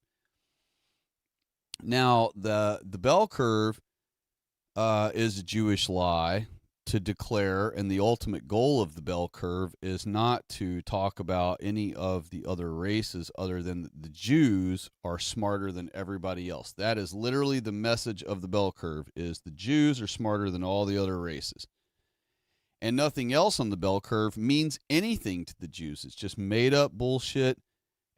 Now, the bell curve is a Jewish lie to declare, and the ultimate goal of the bell curve is not to talk about any of the other races other than the Jews are smarter than everybody else. That is literally the message of the bell curve, is the Jews are smarter than all the other races. And nothing else on the bell curve means anything to the Jews. It's just made up bullshit.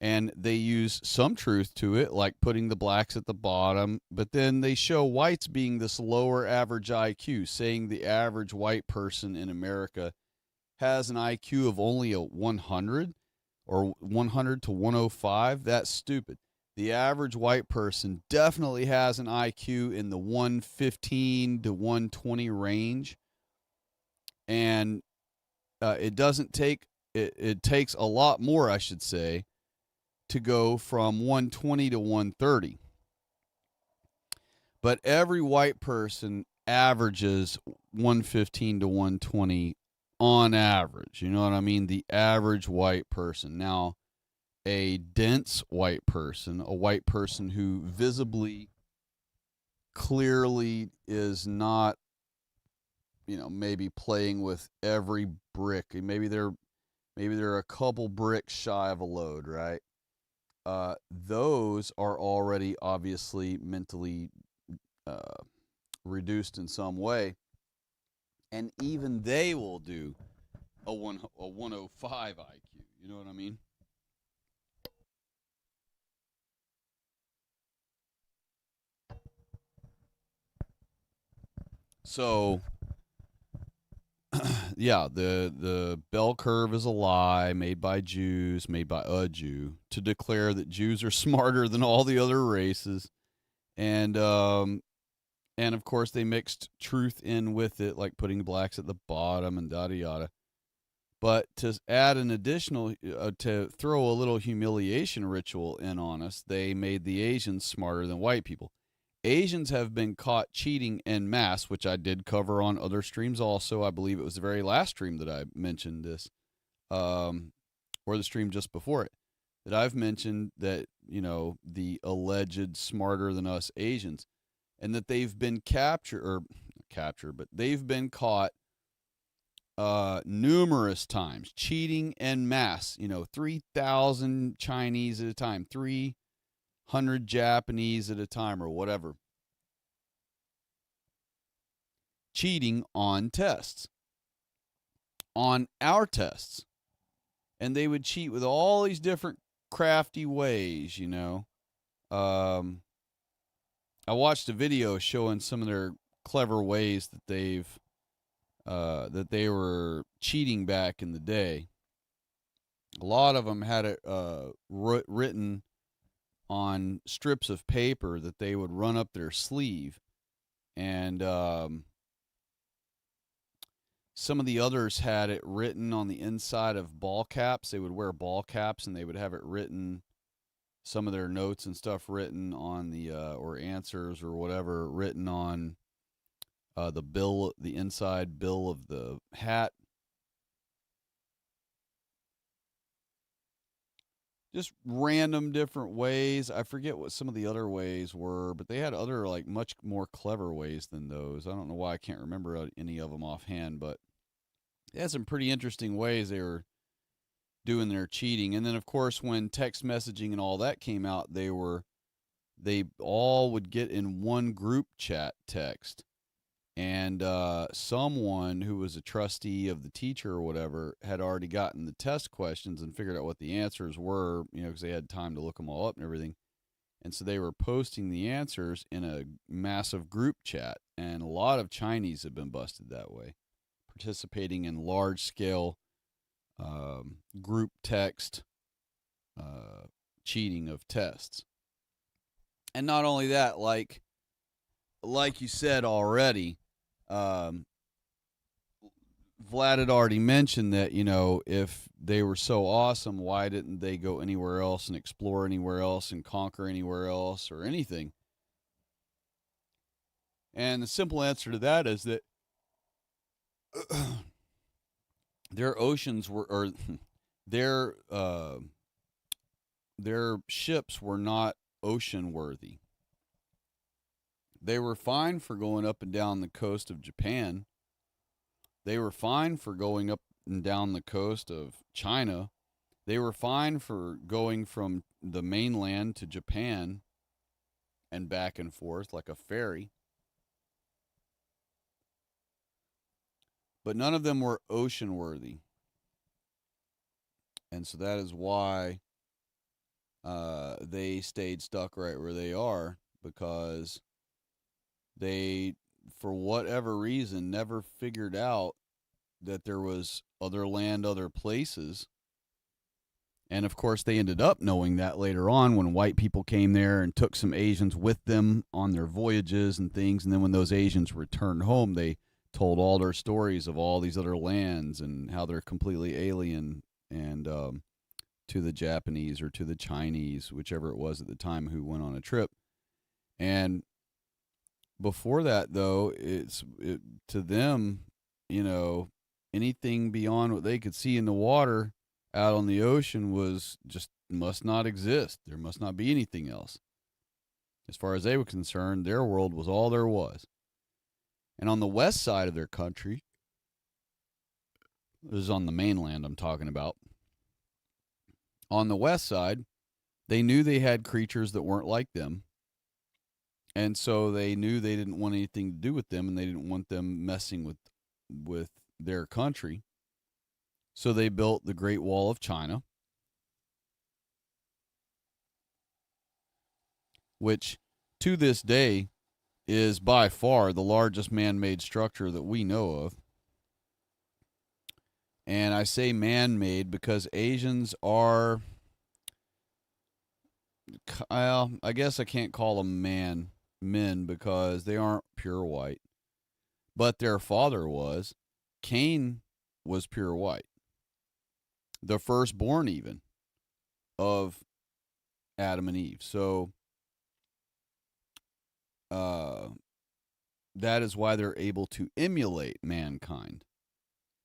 And they use some truth to it, like putting the blacks at the bottom, but then they show whites being this lower average IQ, saying the average white person in America has an IQ of only a 100 or 100 to 105. That's stupid. The average white person definitely has an IQ in the 115 to 120 range. And it doesn't take, it takes a lot more, I should say, to go from 120 to 130. But every white person averages 115 to 120 on average. You know what I mean? The average white person. Now, a dense white person, a white person who visibly, clearly is not, maybe playing with every brick. Maybe they're a couple bricks shy of a load, right? Those are already obviously mentally reduced in some way, and even they will do a 105 IQ. You know what I mean? So, yeah, the bell curve is a lie made by Jews, made by a Jew, to declare that Jews are smarter than all the other races, and of course they mixed truth in with it, like putting blacks at the bottom and yada yada. But to add an additional, to throw a little humiliation ritual in on us, they made the Asians smarter than white people. Asians have been caught cheating en masse, which I did cover on other streams also. I believe it was the very last stream that I mentioned this, or the stream just before it, that I've mentioned that, the alleged smarter than us Asians, and that they've been but they've been caught numerous times cheating en masse. 3,000 Chinese at a time, 300 Japanese at a time, or whatever, cheating on tests, on our tests. And they would cheat with all these different crafty ways. I watched a video showing some of their clever ways that they were cheating back in the day. A lot of them had it written on strips of paper that they would run up their sleeve, and some of the others had it written on the inside of ball caps. They would wear ball caps, and they would have it written, some of their notes and stuff written on the or answers or whatever, written on the inside bill of the hat. Just random different ways. I forget what some of the other ways were, but they had other, like, much more clever ways than those. I don't know why I can't remember any of them offhand, but they had some pretty interesting ways they were doing their cheating. And then, of course, when text messaging and all that came out, they all would get in one group chat text. And someone who was a trustee of the teacher or whatever had already gotten the test questions and figured out what the answers were, because they had time to look them all up and everything. And so they were posting the answers in a massive group chat. And a lot of Chinese have been busted that way, participating in large scale group text uh, cheating of tests. And not only that, like you said already, um, Vlad had already mentioned that, if they were so awesome, why didn't they go anywhere else and explore anywhere else and conquer anywhere else or anything? And the simple answer to that is that their oceans were, or their their ships were not ocean worthy. They were fine for going up and down the coast of Japan. They were fine for going up and down the coast of China. They were fine for going from the mainland to Japan and back and forth like a ferry. But none of them were ocean worthy. And so that is why they stayed stuck right where they are, because they, for whatever reason, never figured out that there was other land, other places. And of course, they ended up knowing that later on when white people came there and took some Asians with them on their voyages and things. And then when those Asians returned home, they told all their stories of all these other lands and how they're completely alien and to the Japanese or to the Chinese, whichever it was at the time, who went on a trip. And before that, though, to them, anything beyond what they could see in the water out on the ocean was just must not exist. There must not be anything else. As far as they were concerned, their world was all there was. And on the west side of their country, this is on the mainland I'm talking about. On the west side, they knew they had creatures that weren't like them. And so they knew they didn't want anything to do with them, and they didn't want them messing with their country. So they built the Great Wall of China, which to this day is by far the largest man-made structure that we know of. And I say man-made because Asians are, well, I guess I can't call them men because they aren't pure white. But their father was. Cain was pure white. The firstborn even of Adam and Eve. So that is why they're able to emulate mankind,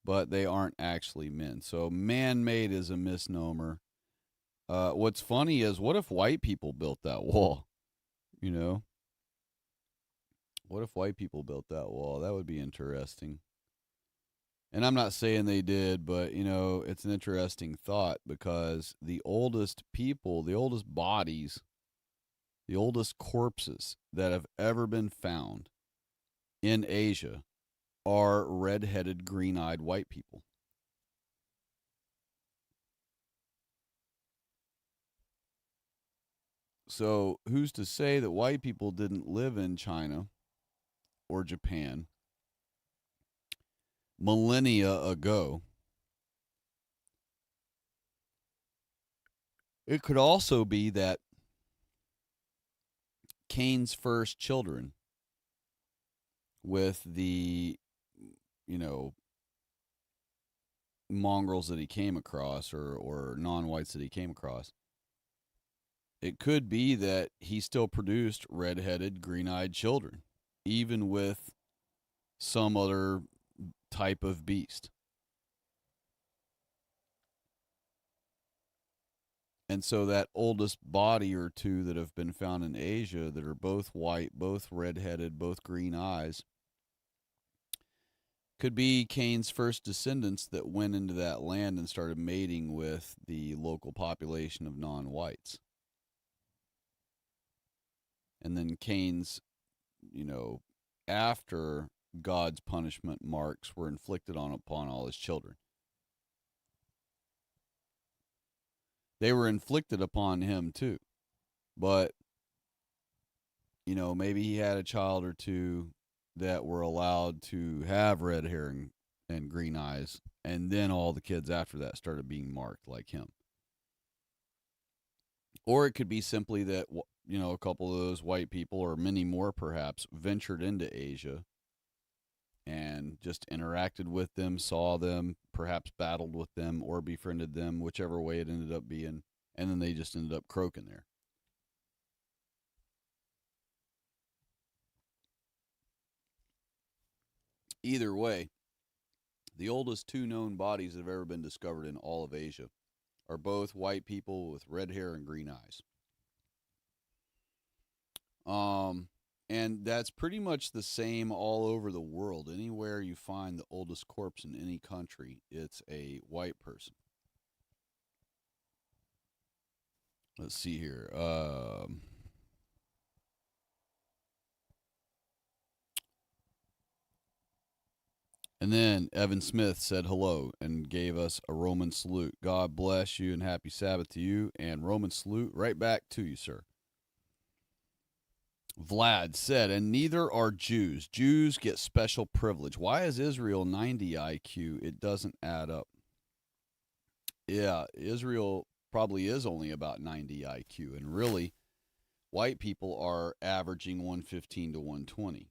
but they aren't actually men. So man-made is a misnomer. What's funny is, what if white people built that wall? What if white people built that wall? That would be interesting. And I'm not saying they did, but it's an interesting thought, because the oldest people, the oldest bodies, the oldest corpses that have ever been found in Asia are red-headed, green-eyed white people. So who's to say that white people didn't live in China or Japan millennia ago? It could also be that Cain's first children, with the, mongrels that he came across, or non-whites that he came across, it could be that he still produced red-headed, green-eyed children, even with some other type of beast. And so that oldest body or two that have been found in Asia that are both white, both red-headed, both green eyes, could be Cain's first descendants that went into that land and started mating with the local population of non-whites. And then Cain's, after God's punishment marks were inflicted upon all his children. They were inflicted upon him too. But, maybe he had a child or two that were allowed to have red hair and green eyes, and then all the kids after that started being marked like him. Or it could be simply that, a couple of those white people, or many more perhaps, ventured into Asia and just interacted with them, saw them, perhaps battled with them or befriended them, whichever way it ended up being, and then they just ended up croaking there. Either way, the oldest two known bodies that have ever been discovered in all of Asia are both white people with red hair and green eyes. And that's pretty much the same all over the world. Anywhere you find the oldest corpse in any country, it's a white person. Let's see here. And then Evan Smith said hello and gave us a Roman salute. God bless you and happy Sabbath to you. And Roman salute right back to you, sir. Vlad said, and neither are Jews. Jews get special privilege. Why is Israel 90 IQ? It doesn't add up. Yeah, Israel probably is only about 90 IQ. And really, white people are averaging 115 to 120.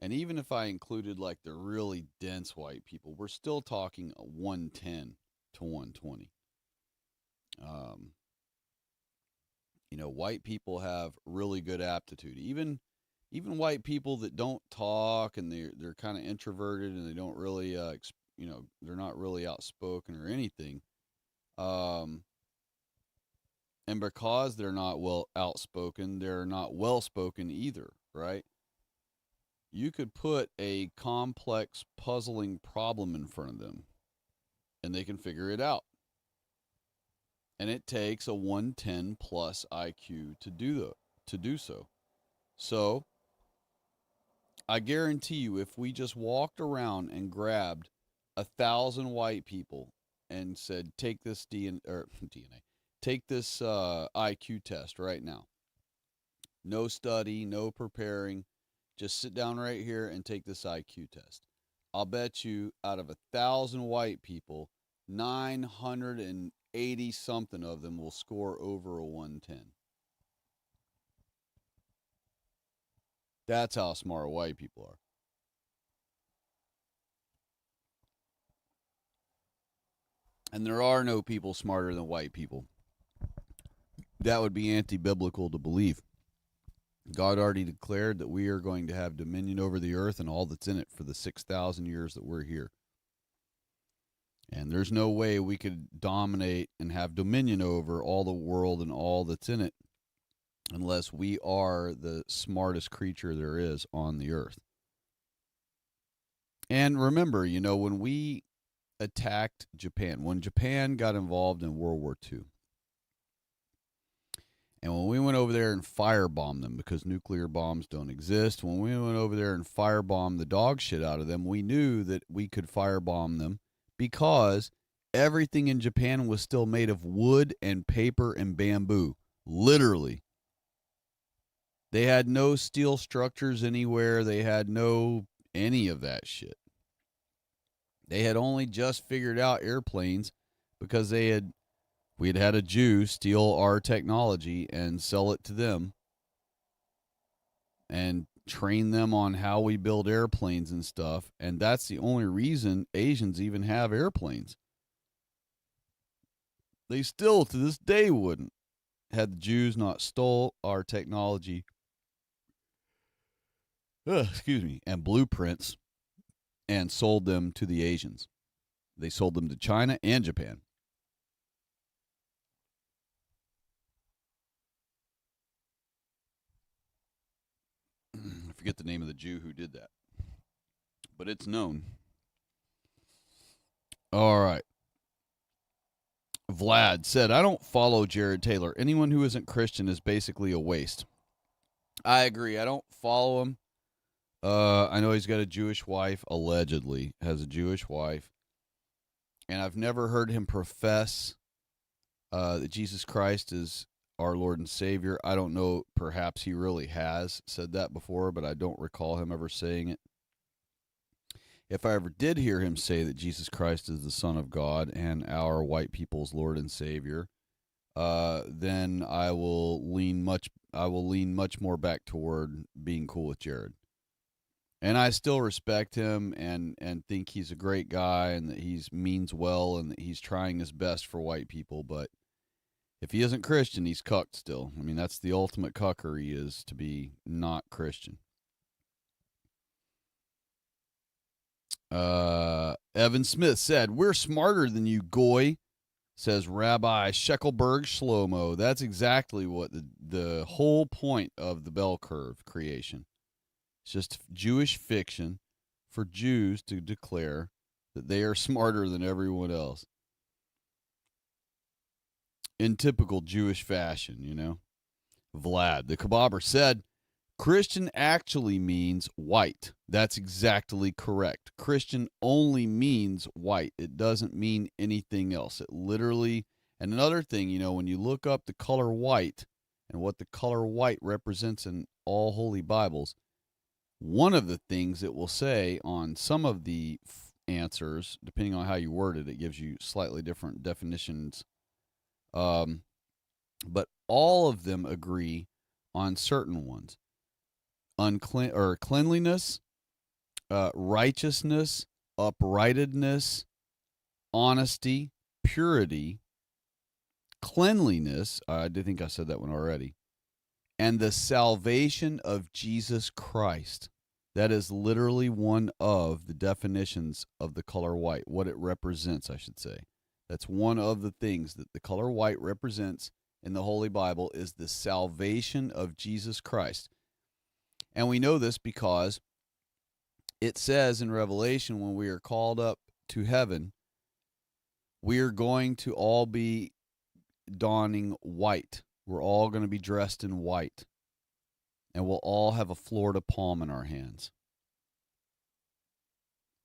And even if I included like the really dense white people, we're still talking 110 to 120. White people have really good aptitude. Even white people that don't talk and they're kind of introverted and they don't really they're not really outspoken or anything. And because they're not well outspoken, they're not well spoken either, right? You could put a complex, puzzling problem in front of them and they can figure it out. And it takes a 110 plus IQ to do so. So, I guarantee you, if we just walked around and grabbed 1,000 white people and said, "Take this DNA, take this IQ test right now. No study, no preparing, just sit down right here and take this IQ test." I'll bet you, out of 1,000 white people, 980 something of them will score over a 110. That's how smart white people are. And there are no people smarter than white people. That would be anti-biblical to believe. God already declared that we are going to have dominion over the earth and all that's in it for the 6,000 years that we're here. And there's no way we could dominate and have dominion over all the world and all that's in it unless we are the smartest creature there is on the earth. And remember, when we attacked Japan, when Japan got involved in World War II, and when we went over there and firebombed them, because nuclear bombs don't exist, when we went over there and firebombed the dog shit out of them, we knew that we could firebomb them because everything in Japan was still made of wood and paper and bamboo. Literally. They had no steel structures anywhere. They had no any of that shit. They had only just figured out airplanes because we had a Jew steal our technology and sell it to them and train them on how we build airplanes and stuff. And that's the only reason Asians even have airplanes. They still, to this day, wouldn't, had the Jews not stole our technology, and blueprints and sold them to the Asians. They sold them to China and Japan. I forget the name of the Jew who did that, but it's known. All right. Vlad said, I don't follow Jared Taylor. Anyone who isn't Christian is basically a waste. I agree. I don't follow him. I know he's got a Jewish wife, allegedly has a Jewish wife. And I've never heard him profess that Jesus Christ is our Lord and Savior. I don't know, perhaps he really has said that before, but I don't recall him ever saying it. If I ever did hear him say that Jesus Christ is the Son of God and our white people's Lord and Savior, then I will lean much more back toward being cool with Jared. And I still respect him and think he's a great guy and that he means well and that he's trying his best for white people. But if he isn't Christian, he's cucked still. I mean, that's the ultimate cuckery, is to be not Christian. Evan Smith said, "We're smarter than you, goy," says Rabbi Sheckelberg Shlomo. That's exactly what the whole point of the bell curve creation. It's just Jewish fiction for Jews to declare that they are smarter than everyone else. In typical Jewish fashion, you know. Vlad, the kebabber, said, Christian actually means white. That's exactly correct. Christian only means white. It doesn't mean anything else. It literally, and another thing, you know, when you look up the color white and what the color white represents in all holy Bibles, one of the things it will say on some of the answers, depending on how you word it, it gives you slightly different definitions. But all of them agree on certain ones. Cleanliness, righteousness, uprightedness, honesty, purity, cleanliness. I do think I said that one already. And the salvation of Jesus Christ. That is literally one of the definitions of the color white, what it represents, I should say. That's one of the things that the color white represents in the Holy Bible, is the salvation of Jesus Christ. And we know this because it says in Revelation, when we are called up to heaven, we are going to all be donning white. We're all going to be dressed in white. And we'll all have a Florida palm in our hands.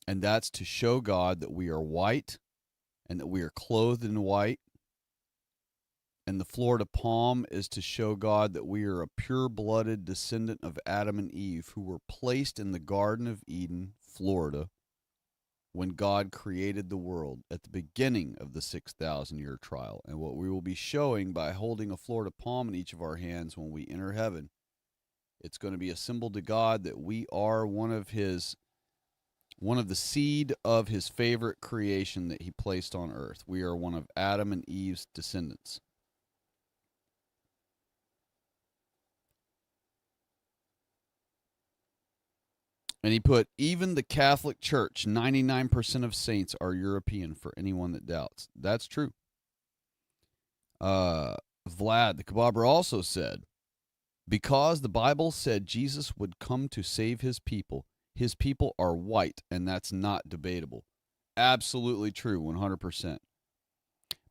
And that's to show God that we are white and that we are clothed in white. And the Florida palm is to show God that we are a pure-blooded descendant of Adam and Eve, who were placed in the Garden of Eden, Florida, when God created the world at the beginning of the 6,000-year trial. And what we will be showing by holding a Florida palm in each of our hands when we enter heaven, it's going to be a symbol to God that we are one of the seed of his favorite creation that he placed on earth. We are one of Adam and Eve's descendants. And he put, even the Catholic Church, 99% of saints are European, for anyone that doubts. That's true. Vlad, the kebabber, also said, because the Bible said Jesus would come to save his people are white, and that's not debatable. Absolutely true, 100%.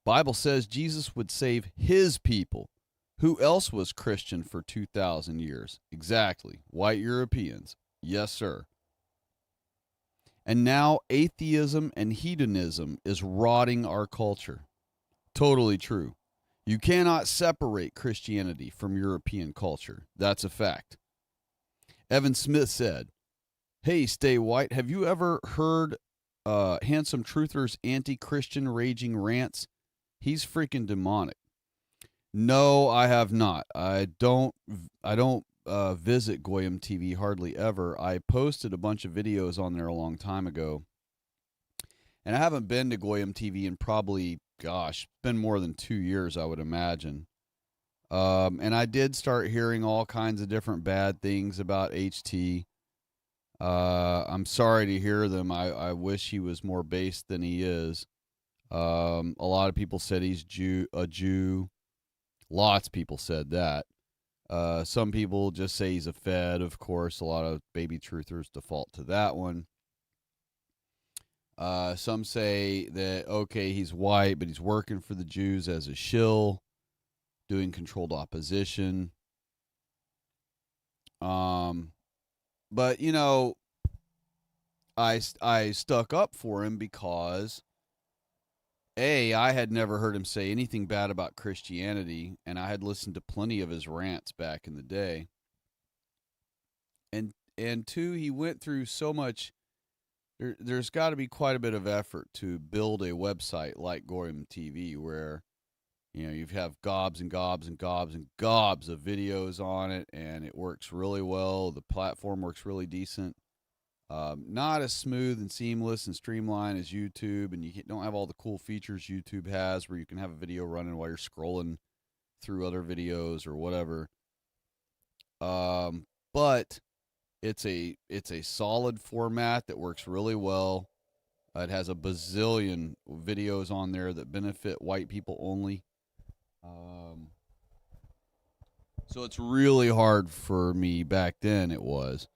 Bible says Jesus would save his people. Who else was Christian for 2,000 years? Exactly. White Europeans. Yes, sir. And now atheism and hedonism is rotting our culture. Totally true. You cannot separate Christianity from European culture. That's a fact. Evan Smith said, hey, Stay White, have you ever heard Handsome Truther's anti-Christian raging rants? He's freaking demonic. No, I have not. I don't visit Goyim TV hardly ever. I posted a bunch of videos on there a long time ago. And I haven't been to Goyim TV in probably, gosh, it's been more than 2 years, I would imagine. And I did start hearing all kinds of different bad things about HT. I'm sorry to hear them. I wish he was more based than he is. A lot of people said he's a Jew. Lots of people said that. Some people just say he's a Fed, of course. A lot of baby truthers default to that one. Some say that, okay, he's white, but he's working for the Jews as a shill, doing controlled opposition. But, you know, I stuck up for him because, I had never heard him say anything bad about Christianity, and I had listened to plenty of his rants back in the day. And two, he went through so much there's got to be quite a bit of effort to build a website like Gorim TV where you have gobs and gobs and gobs and gobs of videos on it, and it works really well. The platform works really decent. Not as smooth and seamless and streamlined as YouTube, and you don't have all the cool features YouTube has where you can have a video running while you're scrolling through other videos or whatever. But it's a solid format that works really well. It has a bazillion videos on there that benefit white people only. Um, so it's really hard for me back then. It was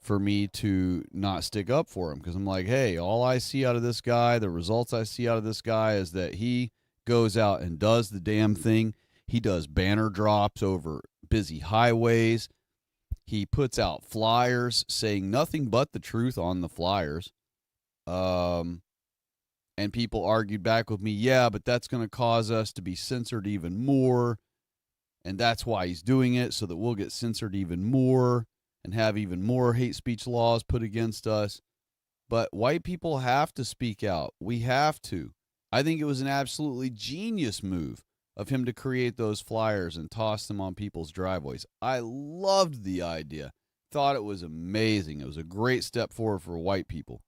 for me to not stick up for him because I'm like, hey, all I see out of this guy, the results I see out of this guy is that he goes out and does the damn thing. He does banner drops over busy highways. He puts out flyers saying nothing but the truth on the flyers. And people argued back with me, yeah, but that's going to cause us to be censored even more. And that's why he's doing it, so that we'll get censored even more and have even more hate speech laws put against us. But white people have to speak out. We have to. I think it was an absolutely genius move of him to create those flyers and toss them on people's driveways. I loved the idea. Thought it was amazing. It was a great step forward for white people.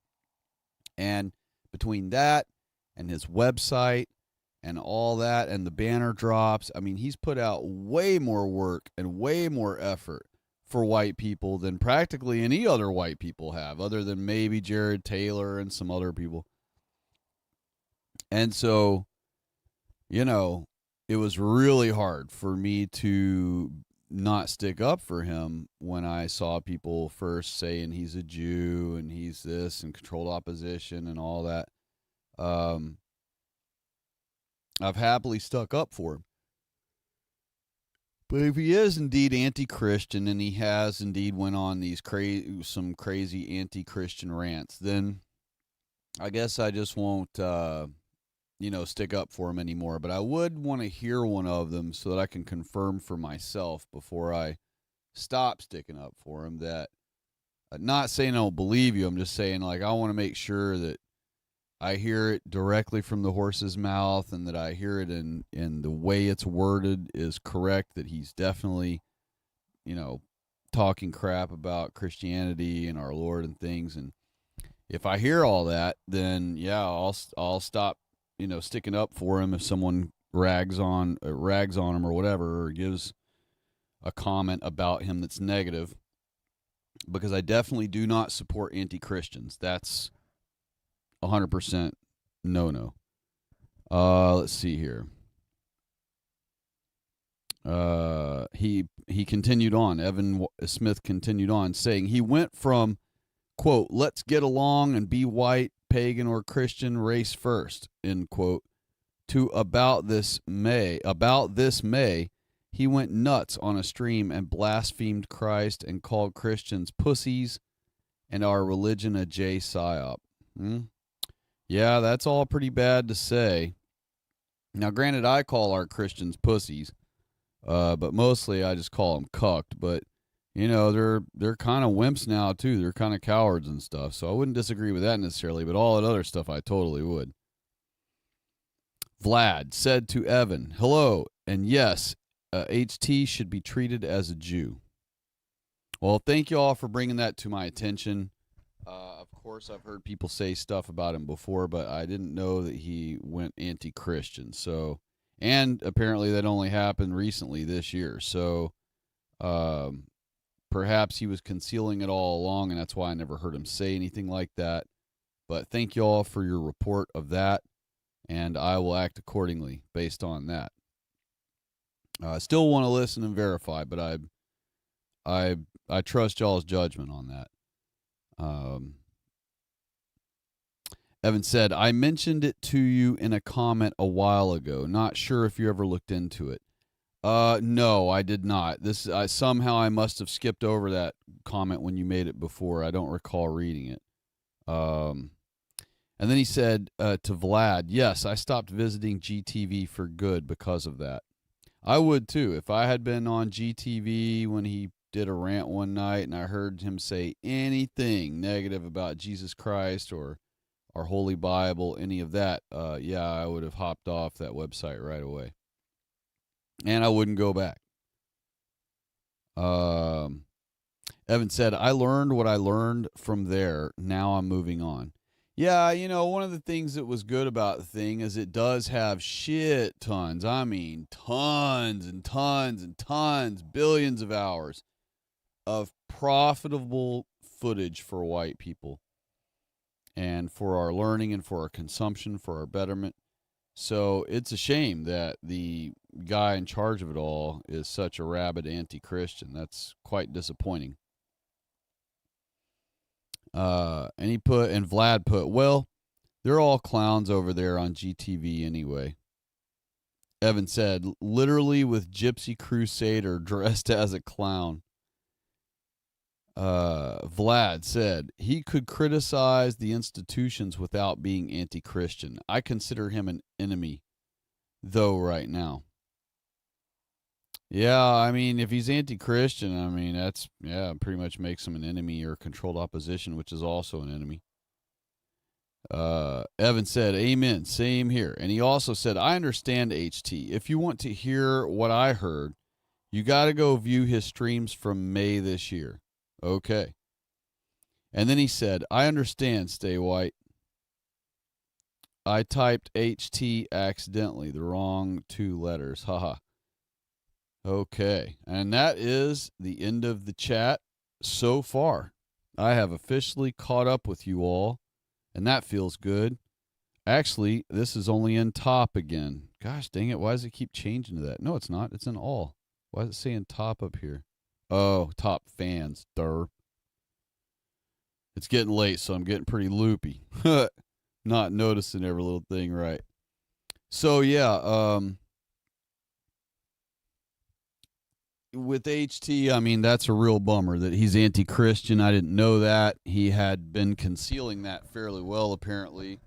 And between that and his website and all that and the banner drops, I mean, he's put out way more work and way more effort for white people than practically any other white people have, other than maybe Jared Taylor and some other people. And so, it was really hard for me to not stick up for him when I saw people first saying he's a Jew and he's this and controlled opposition and all that. I've happily stuck up for him. But if he is indeed anti-Christian and he has indeed went on these some crazy anti-Christian rants, then I guess I just won't, stick up for him anymore. But I would want to hear one of them so that I can confirm for myself before I stop sticking up for him that, not saying I don't believe you, I'm just saying, like, I want to make sure that I hear it directly from the horse's mouth and that I hear it in the way it's worded is correct, that he's definitely, talking crap about Christianity and our Lord and things. And if I hear all that, then yeah, I'll stop, sticking up for him if someone rags on him or whatever, or gives a comment about him that's negative, because I definitely do not support anti-Christians. That's 100% no. Let's see here. He continued on. Evan Smith continued on, saying he went from, quote, let's get along and be white, pagan, or Christian, race first, end quote, to about this May, he went nuts on a stream and blasphemed Christ and called Christians pussies and our religion a J psyop. Yeah, that's all pretty bad to say. Now, granted, I call our Christians pussies, but mostly I just call them cucked. But they're kind of wimps now too. They're kind of cowards and stuff. So I wouldn't disagree with that necessarily. But all that other stuff, I totally would. Vlad said to Evan, "Hello, and yes, HT should be treated as a Jew." Well, thank you all for bringing that to my attention. Of course, I've heard people say stuff about him before, but I didn't know that he went anti-Christian. So, and apparently that only happened recently this year. So, perhaps he was concealing it all along, and that's why I never heard him say anything like that. But thank you all for your report of that, and I will act accordingly based on that. I still want to listen and verify, but I trust y'all's judgment on that. Evan said, I mentioned it to you in a comment a while ago. Not sure if you ever looked into it. No, I did not. Somehow I must have skipped over that comment when you made it before. I don't recall reading it. And then he said to Vlad, yes, I stopped visiting GTV for good because of that. I would too. If I had been on GTV when he did a rant one night and I heard him say anything negative about Jesus Christ or our Holy Bible, any of that, yeah, I would have hopped off that website right away. And I wouldn't go back. Evan said, I learned what I learned from there. Now I'm moving on. Yeah, one of the things that was good about the thing is it does have shit tons. I mean, tons and tons and tons, billions of hours of profitable footage for white people and for our learning and for our consumption, for our betterment. So it's a shame that the guy in charge of it all is such a rabid anti-Christian. That's quite disappointing. And Vlad put, well, they're all clowns over there on GTV anyway. Evan said, literally with Gypsy Crusader dressed as a clown. Vlad said, he could criticize the institutions without being anti-Christian. I consider him an enemy, though, right now. Yeah, I mean, if he's anti-Christian, I mean, that's, pretty much makes him an enemy or controlled opposition, which is also an enemy. Evan said, amen, same here. And he also said, I understand HT. If you want to hear what I heard, you got to go view his streams from May this year. Okay. And then he said, I understand, Stay White. I typed HT accidentally, the wrong 2 letters. Haha. Okay. And that is the end of the chat so far. I have officially caught up with you all, and that feels good. Actually, this is only in top again. Gosh dang it. Why does it keep changing to that? No, it's not. It's in all. Why is it saying top up here? Oh, top fans. Durr. It's getting late, so I'm getting pretty loopy. Not noticing every little thing right. So, yeah, with HT, I mean, that's a real bummer that he's anti-Christian. I didn't know that. He had been concealing that fairly well, apparently.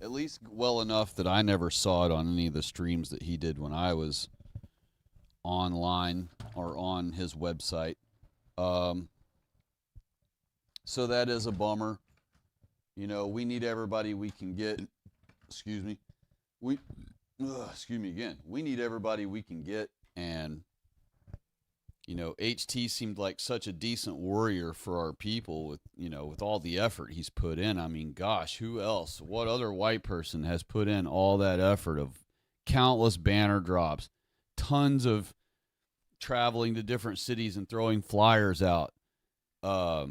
At least well enough that I never saw it on any of the streams that he did when I was online or on his website. So that is a bummer. We need everybody we can get. Excuse me. Excuse me again. We need everybody we can get. And, HT seemed like such a decent warrior for our people with all the effort he's put in. I mean, gosh, who else? What other white person has put in all that effort of countless banner drops, tons of traveling to different cities and throwing flyers out? The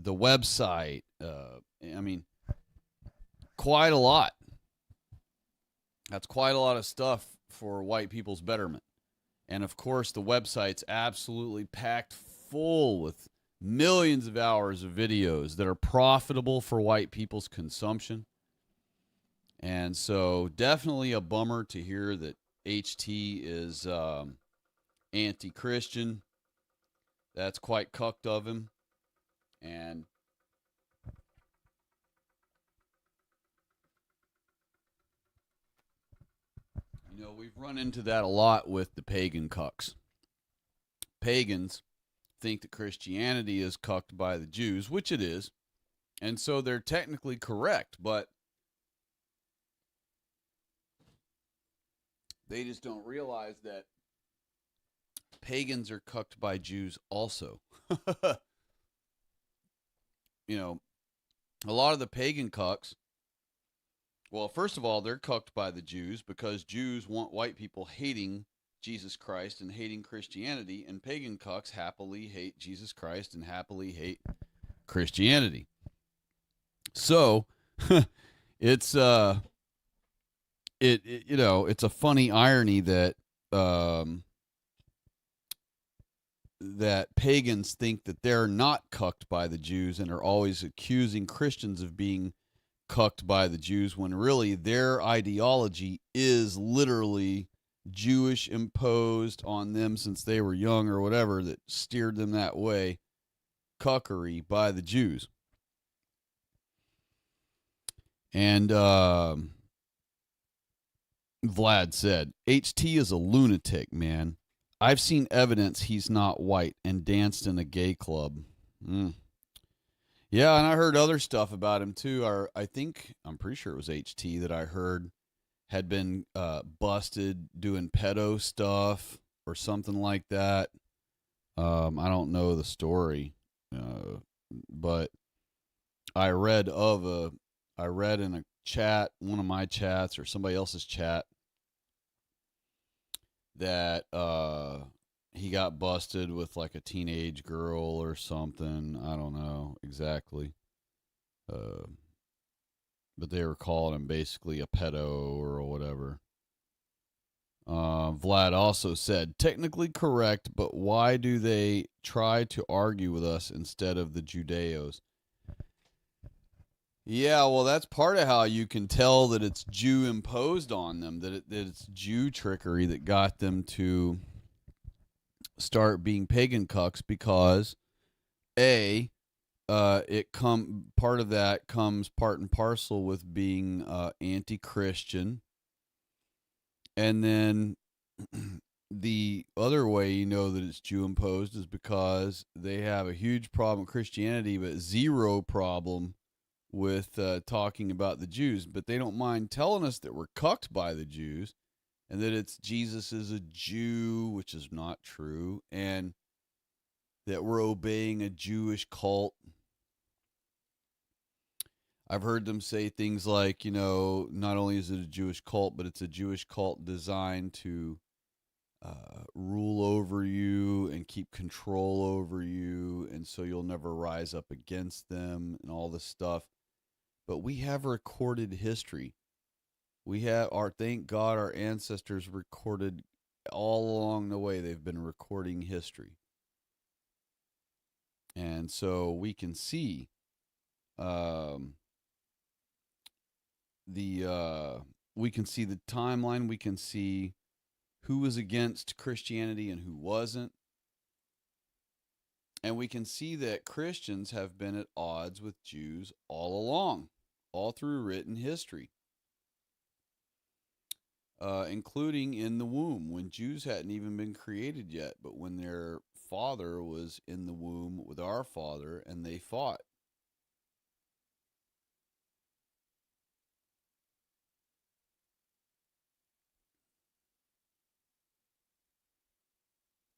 website, I mean, quite a lot. That's quite a lot of stuff for white people's betterment. And of course, the website's absolutely packed full with millions of hours of videos that are profitable for white people's consumption. And so definitely a bummer to hear that HT is anti-Christian. That's quite cucked of him. And we've run into that a lot with the pagan cucks. Pagans think that Christianity is cucked by the Jews, which it is. And so they're technically correct, but they just don't realize that pagans are cucked by Jews also. A lot of the pagan cucks, well, first of all, they're cucked by the Jews because Jews want white people hating Jesus Christ and hating Christianity, and pagan cucks happily hate Jesus Christ and happily hate Christianity. So it's it's a funny irony that that pagans think that they're not cucked by the Jews and are always accusing Christians of being cucked by the Jews, when really their ideology is literally Jewish imposed on them since they were young or whatever that steered them that way. Cuckery by the Jews. And Vlad said, HT is a lunatic, man. I've seen evidence he's not white and danced in a gay club. Mm. Yeah, and I heard other stuff about him too. I think I'm pretty sure it was HT that I heard had been busted doing pedo stuff or something like that. I don't know the story, but I read of a I read in a chat, one of my chats or somebody else's chat, that he got busted with like a teenage girl or something. I don't know exactly. Uh, but they were calling him basically a pedo or whatever. Vlad also said, technically correct, but why do they try to argue with us instead of the Judeos? Yeah, well, that's part of how you can tell that it's Jew imposed on them, that it's Jew trickery that got them to start being pagan cucks because a it come part of that comes part and parcel with being anti-Christian, and then the other way you know that it's Jew imposed is because they have a huge problem with Christianity, but zero problem with talking about the Jews. But they don't mind telling us that we're cucked by the Jews and that it's Jesus is a Jew, which is not true, and that we're obeying a Jewish cult. I've heard them say things like, not only is it a Jewish cult, but it's a Jewish cult designed to rule over you and keep control over you, and so you'll never rise up against them and all this stuff. But we have recorded history. We have thank God, our ancestors recorded all along the way. They've been recording history, and so we can see um, we can see the timeline. We can see who was against Christianity and who wasn't. And we can see that Christians have been at odds with Jews all along, all through written history, including in the womb when Jews hadn't even been created yet, but when their father was in the womb with our father and they fought.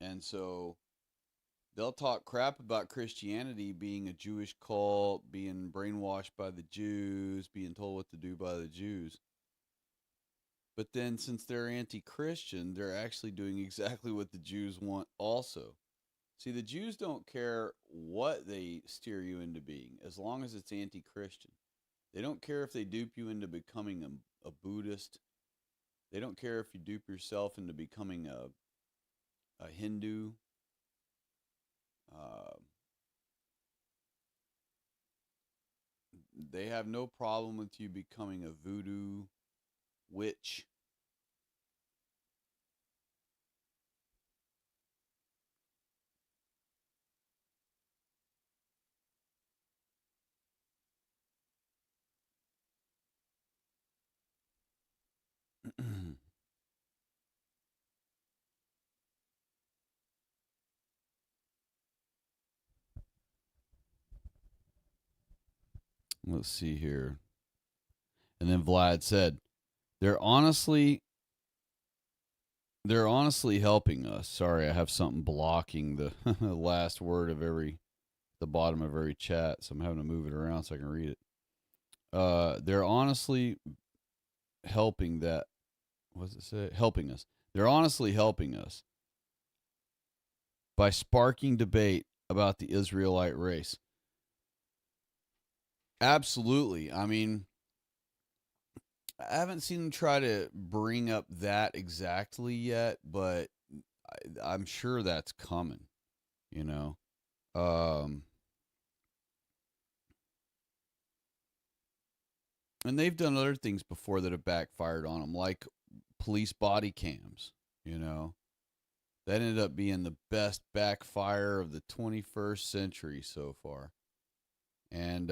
And so they'll talk crap about Christianity being a Jewish cult, being brainwashed by the Jews, being told what to do by the Jews. But then, since they're anti Christian, they're actually doing exactly what the Jews want also. See, the Jews don't care what they steer you into being as long as it's anti Christian. They don't care if they dupe you into becoming a Buddhist. They don't care if you dupe yourself into becoming a Hindu. Uh, they have no problem with you becoming a voodoo witch. Let's see here. And then Vlad said, "They're honestly they're honestly helping us." Sorry, I have something blocking the last word of the bottom of every chat, so I'm having to move it around so I can read it. They're honestly helping that. What does it say? Helping us. They're honestly helping us by sparking debate about the Israelite race. Absolutely. I mean, I haven't seen them try to bring up that exactly yet, but I'm sure that's coming. You know, um, and they've done other things before that have backfired on them, like police body cams. You know, that ended up being the best backfire of the 21st century so far. And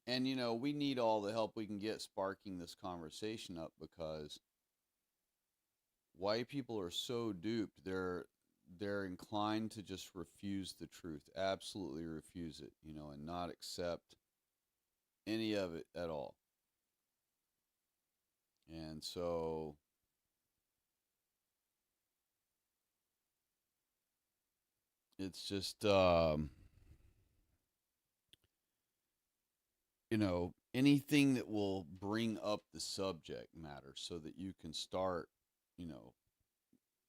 And we need all the help we can get sparking this conversation up, because white people are so duped. They're inclined to just refuse the truth, absolutely refuse it, and not accept any of it at all. And so, it's just anything that will bring up the subject matter so that you can start, you know,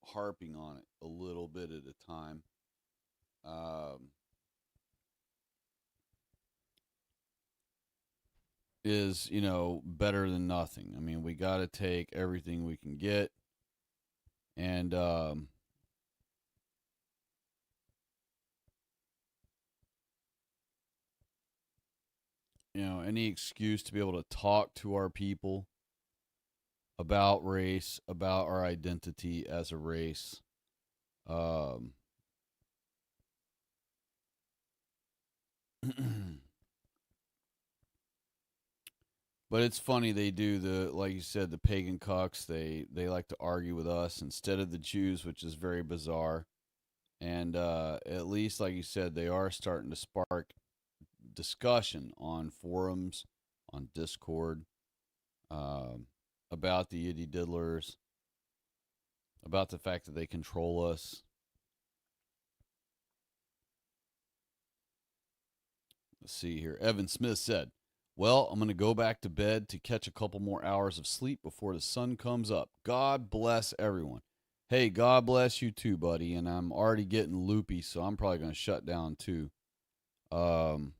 harping on it a little bit at a time. Um, is better than nothing. I mean, we got to take everything we can get, and any excuse to be able to talk to our people about race, about our identity as a race. Um, but it's funny, they do the, like you said, the pagan cucks. They like to argue with us instead of the Jews, which is very bizarre. And at least, like you said, they are starting to spark discussion on forums, on Discord, um, about the Yiddy Diddlers, about the fact that they control us. Let's see here. Evan Smith said, "Well, I'm going to go back to bed to catch a couple more hours of sleep before the sun comes up. God bless everyone." Hey, God bless you too, buddy. And I'm already getting loopy, so I'm probably going to shut down too. Um,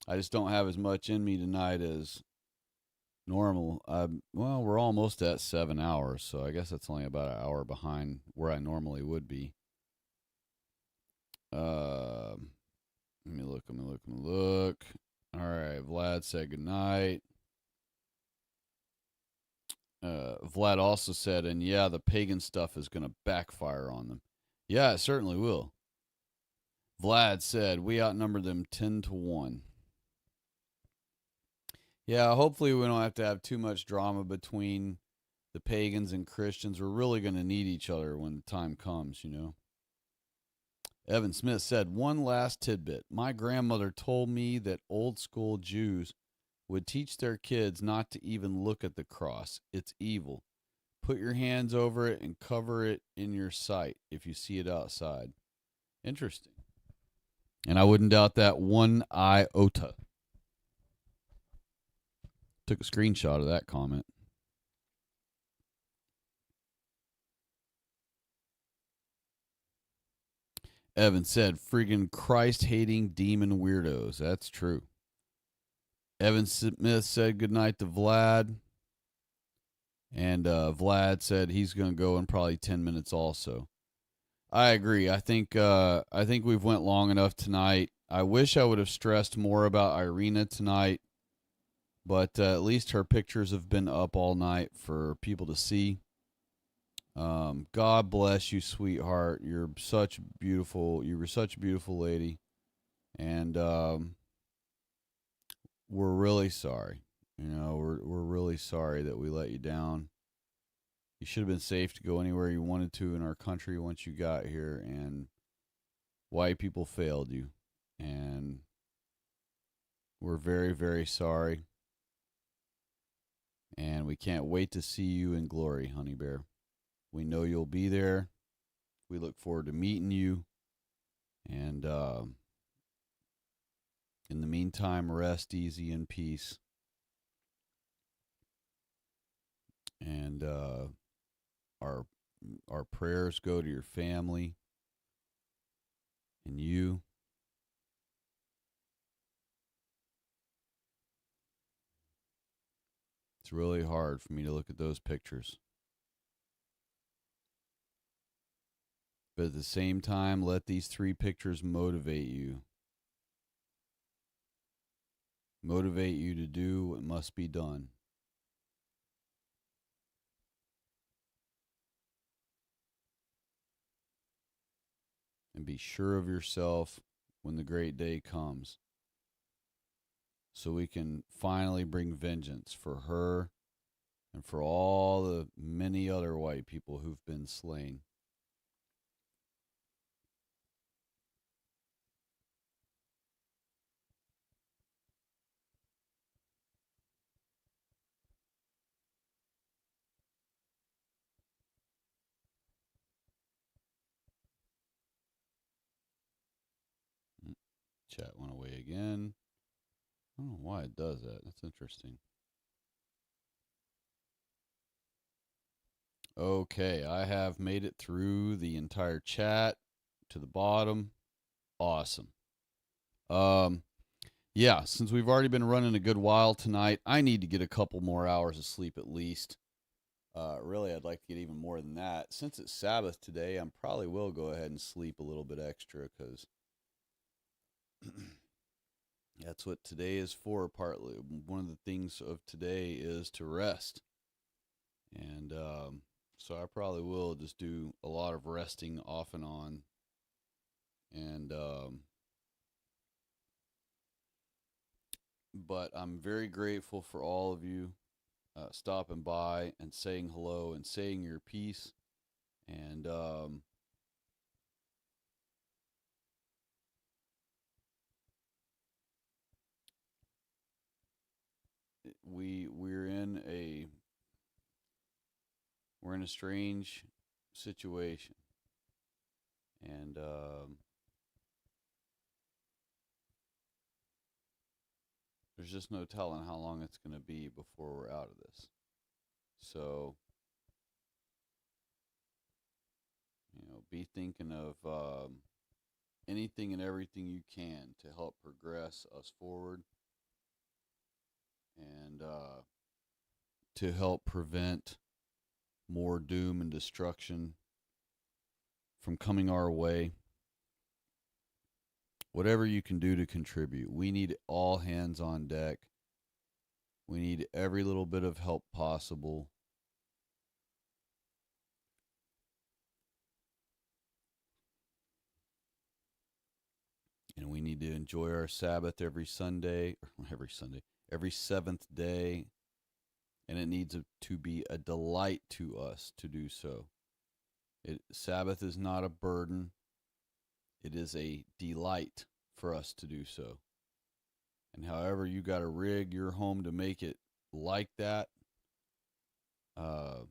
I just don't have as much in me tonight as normal. Well, we're almost at 7 hours, so I guess that's only about an hour behind where I normally would be. Uh, let me look. Let me look. Let me look. All right, Vlad said goodnight. Vlad also said, and yeah, the pagan stuff is going to backfire on them. Yeah, it certainly will. Vlad said, we outnumber them 10-1. Yeah, hopefully we don't have to have too much drama between the pagans and Christians. We're really going to need each other when the time comes. Evan Smith said, one last tidbit. My grandmother told me that old school Jews would teach their kids not to even look at the cross. It's evil. Put your hands over it and cover it in your sight if you see it outside. Interesting. And I wouldn't doubt that one iota. Took a screenshot of that comment. Evan said, friggin' Christ hating demon weirdos. That's true. Evan Smith said goodnight to Vlad. And Vlad said he's going to go in probably 10 minutes also. I agree. I think we've went long enough tonight. I wish I would have stressed more about Iryna tonight, but at least her pictures have been up all night for people to see. God bless you, sweetheart. You're such beautiful. You were such a beautiful lady, and we're really sorry. We're really sorry that we let you down. You should have been safe to go anywhere you wanted to in our country once you got here, and white people failed you, and we're very, very sorry. And we can't wait to see you in glory, honey bear. We know you'll be there. We look forward to meeting you. And in the meantime, rest easy in peace. And our our prayers go to your family and you. It's really hard for me to look at those pictures. But at the same time, let these 3 pictures motivate you. Motivate you to do what must be done. And be sure of yourself when the great day comes. so we can finally bring vengeance for her and for all the many other white people who've been slain. Chat went away again. I don't know why it does that. That's interesting. Okay, I have made it through the entire chat to the bottom. Awesome. Um, yeah, since we've already been running a good while tonight, I need to get a couple more hours of sleep at least. Really, I'd like to get even more than that. Since it's Sabbath today, I probably will go ahead and sleep a little bit extra because that's what today is for. Partly, one of the things of today is to rest, and so I probably will just do a lot of resting off and on, and but I'm very grateful for all of you stopping by and saying hello and saying your piece. And we're in a strange situation, and there's just no telling how long it's going to be before we're out of this. So, be thinking of anything and everything you can to help progress us forward and to help prevent more doom and destruction from coming our way. Whatever you can do to contribute. We need all hands on deck. We need every little bit of help possible. And we need to enjoy our Sabbath every Sunday, every seventh day. And it needs to be a delight to us to do so. Sabbath is not a burden, it is a delight for us to do so. And however you got to rig your home to make it like that, not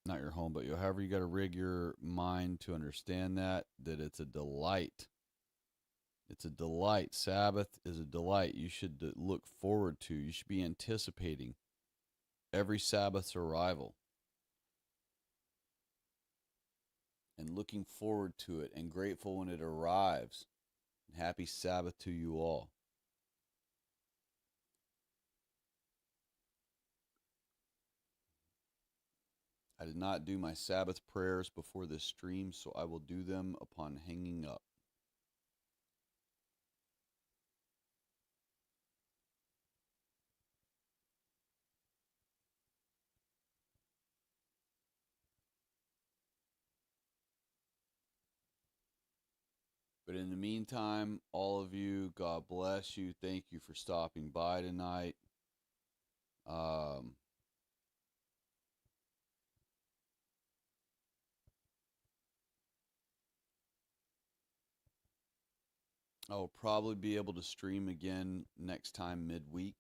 your home, but however you got to rig your mind to understand that it's a delight. It's a delight. Sabbath is a delight you should look forward to. You should be anticipating every Sabbath's arrival and looking forward to it and grateful when it arrives. And happy Sabbath to you all. I did not do my Sabbath prayers before this stream, so I will do them upon hanging up. But in the meantime, all of you, God bless you. Thank you for stopping by tonight. I'll probably be able to stream again next time midweek.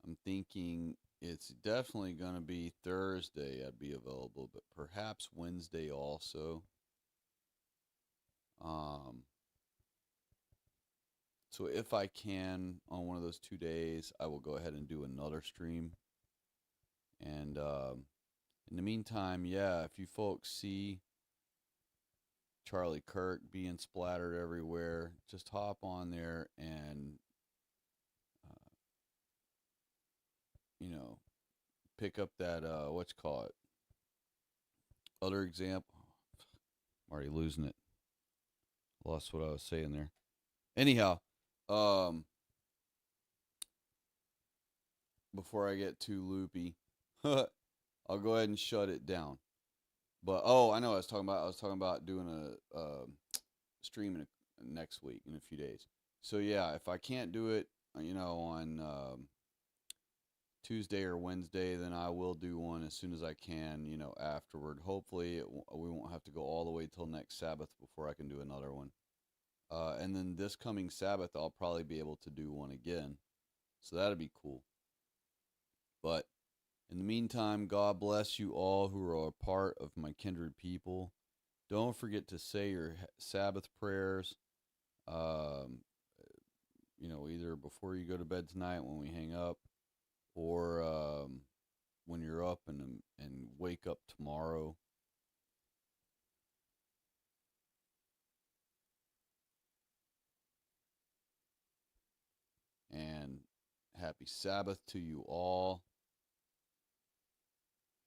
I'm thinking it's definitely going to be Thursday I'd be available, but perhaps Wednesday also. So if I can on one of those 2 days, I will go ahead and do another stream. And in the meantime, yeah, if you folks see Charlie Kirk being splattered everywhere, just hop on there and, pick up that, other example. I'm already losing it. Lost what I was saying there. Anyhow, before I get too loopy, I'll go ahead and shut it down. But I know I was talking about doing a stream next week in a few days. So yeah, if I can't do it on Tuesday or Wednesday, then I will do one as soon as I can, afterward. Hopefully, we won't have to go all the way till next Sabbath before I can do another one. And then this coming Sabbath, I'll probably be able to do one again. So that'd be cool. But in the meantime, God bless you all who are a part of my kindred people. Don't forget to say your Sabbath prayers, either before you go to bed tonight when we hang up, or when you're up and wake up tomorrow. And happy Sabbath to you all.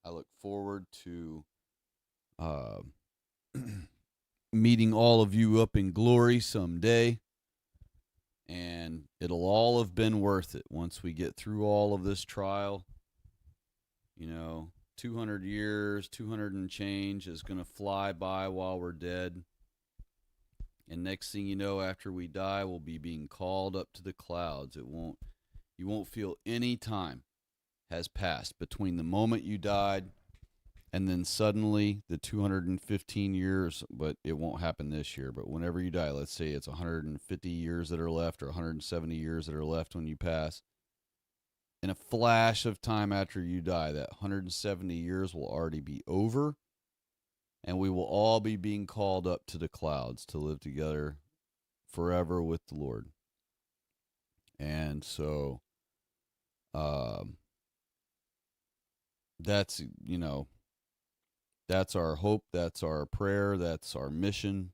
I look forward to uh, meeting all of you up in glory someday. And it'll all have been worth it once we get through all of this trial. 200 years, 200 and change is going to fly by while we're dead. And next thing you know, after we die, we'll be being called up to the clouds. You won't feel any time has passed between the moment you died and then suddenly the 215 years, but it won't happen this year. But whenever you die, let's say it's 150 years that are left or 170 years that are left when you pass, in a flash of time after you die, that 170 years will already be over, and we will all be being called up to the clouds to live together forever with the Lord. And so that's, that's our hope, that's our prayer, that's our mission,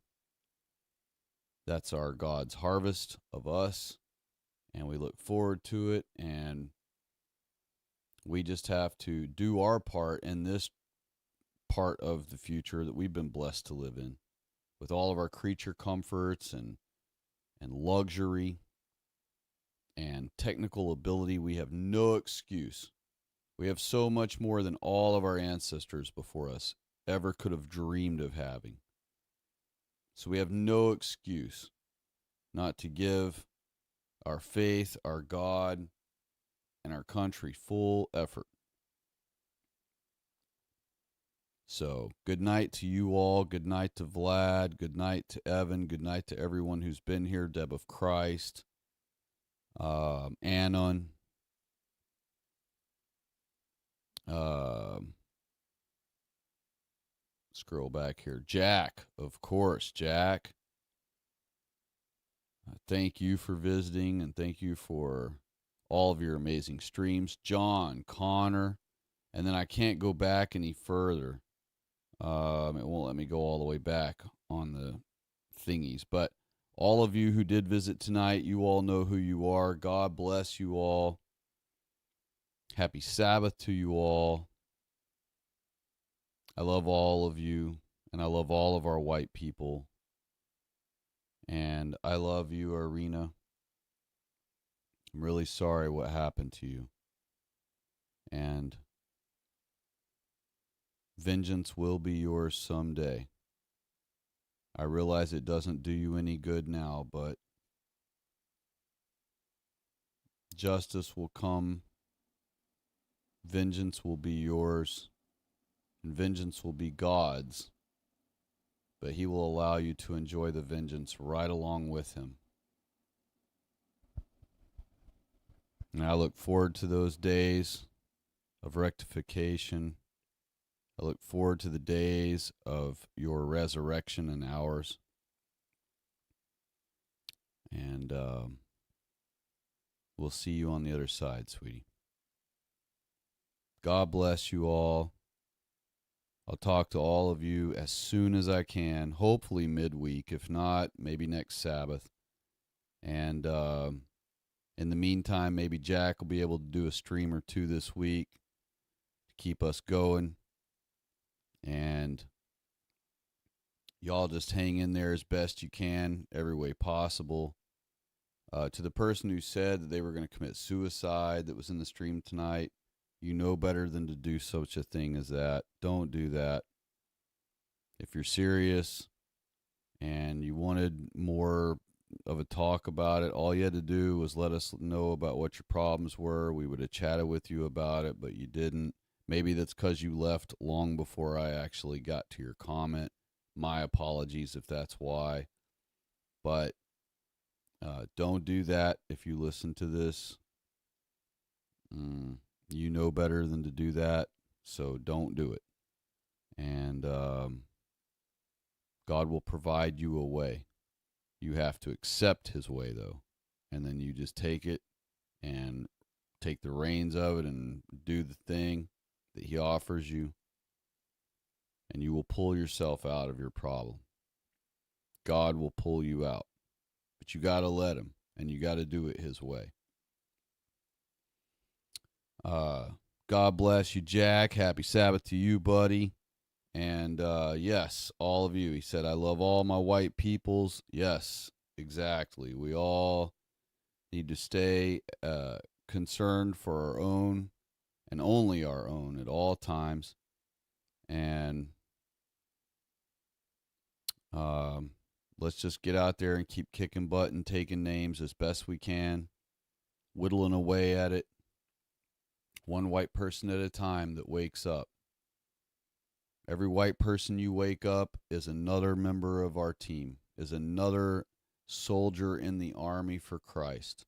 that's our God's harvest of us, and we look forward to it. And we just have to do our part in this part of the future that we've been blessed to live in, with all of our creature comforts and luxury and technical ability. We have no excuse. We have so much more than all of our ancestors before us ever could have dreamed of having. So we have no excuse not to give our faith, our God, and our country full effort. So good night to you all. Good night to Vlad. Good night to Evan. Good night to everyone who's been here. Deb of Christ. Anon. Scroll back here. Jack, of course. Jack. Thank you for visiting, and thank you for all of your amazing streams. John, Connor, and then I can't go back any further. It won't let me go all the way back on the thingies. But all of you who did visit tonight, you all know who you are. God bless you all. Happy Sabbath to you all. I love all of you, and I love all of our white people. And I love you, Iryna. I'm really sorry what happened to you. And vengeance will be yours someday. I realize it doesn't do you any good now, but justice will come. Vengeance will be yours, and vengeance will be God's. But he will allow you to enjoy the vengeance right along with him. And I look forward to those days of rectification. I look forward to the days of your resurrection and ours. And we'll see you on the other side, sweetie. God bless you all. I'll talk to all of you as soon as I can, hopefully midweek. If not, maybe next Sabbath. And in the meantime, maybe Jack will be able to do a stream or two this week to keep us going. And y'all just hang in there as best you can, every way possible. To the person who said that they were going to commit suicide that was in the stream tonight, you know better than to do such a thing as that. Don't do that. If you're serious and you wanted more of a talk about it. All you had to do was let us know about what your problems were. We would have chatted with you about it, but you didn't. Maybe that's because you left long before I actually got to your comment. My apologies if that's why. But don't do that if you listen to this. You know better than to do that, so don't do it. And God will provide you a way. You have to accept his way, though. And then you just take it and take the reins of it and do the thing that he offers you. And you will pull yourself out of your problem. God will pull you out. But you got to let him, and you got to do it his way. God bless you, Jack. Happy Sabbath to you, buddy. And yes, all of you. He said, I love all my white peoples. Yes, exactly. We all need to stay concerned for our own and only our own at all times. And let's just get out there and keep kicking butt and taking names as best we can, whittling away at it, one white person at a time that wakes up. Every white person you wake up is another member of our team, is another soldier in the army for Christ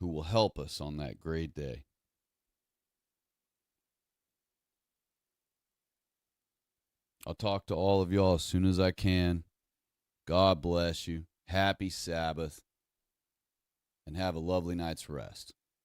who will help us on that great day. I'll talk to all of y'all as soon as I can. God bless you. Happy Sabbath. And have a lovely night's rest.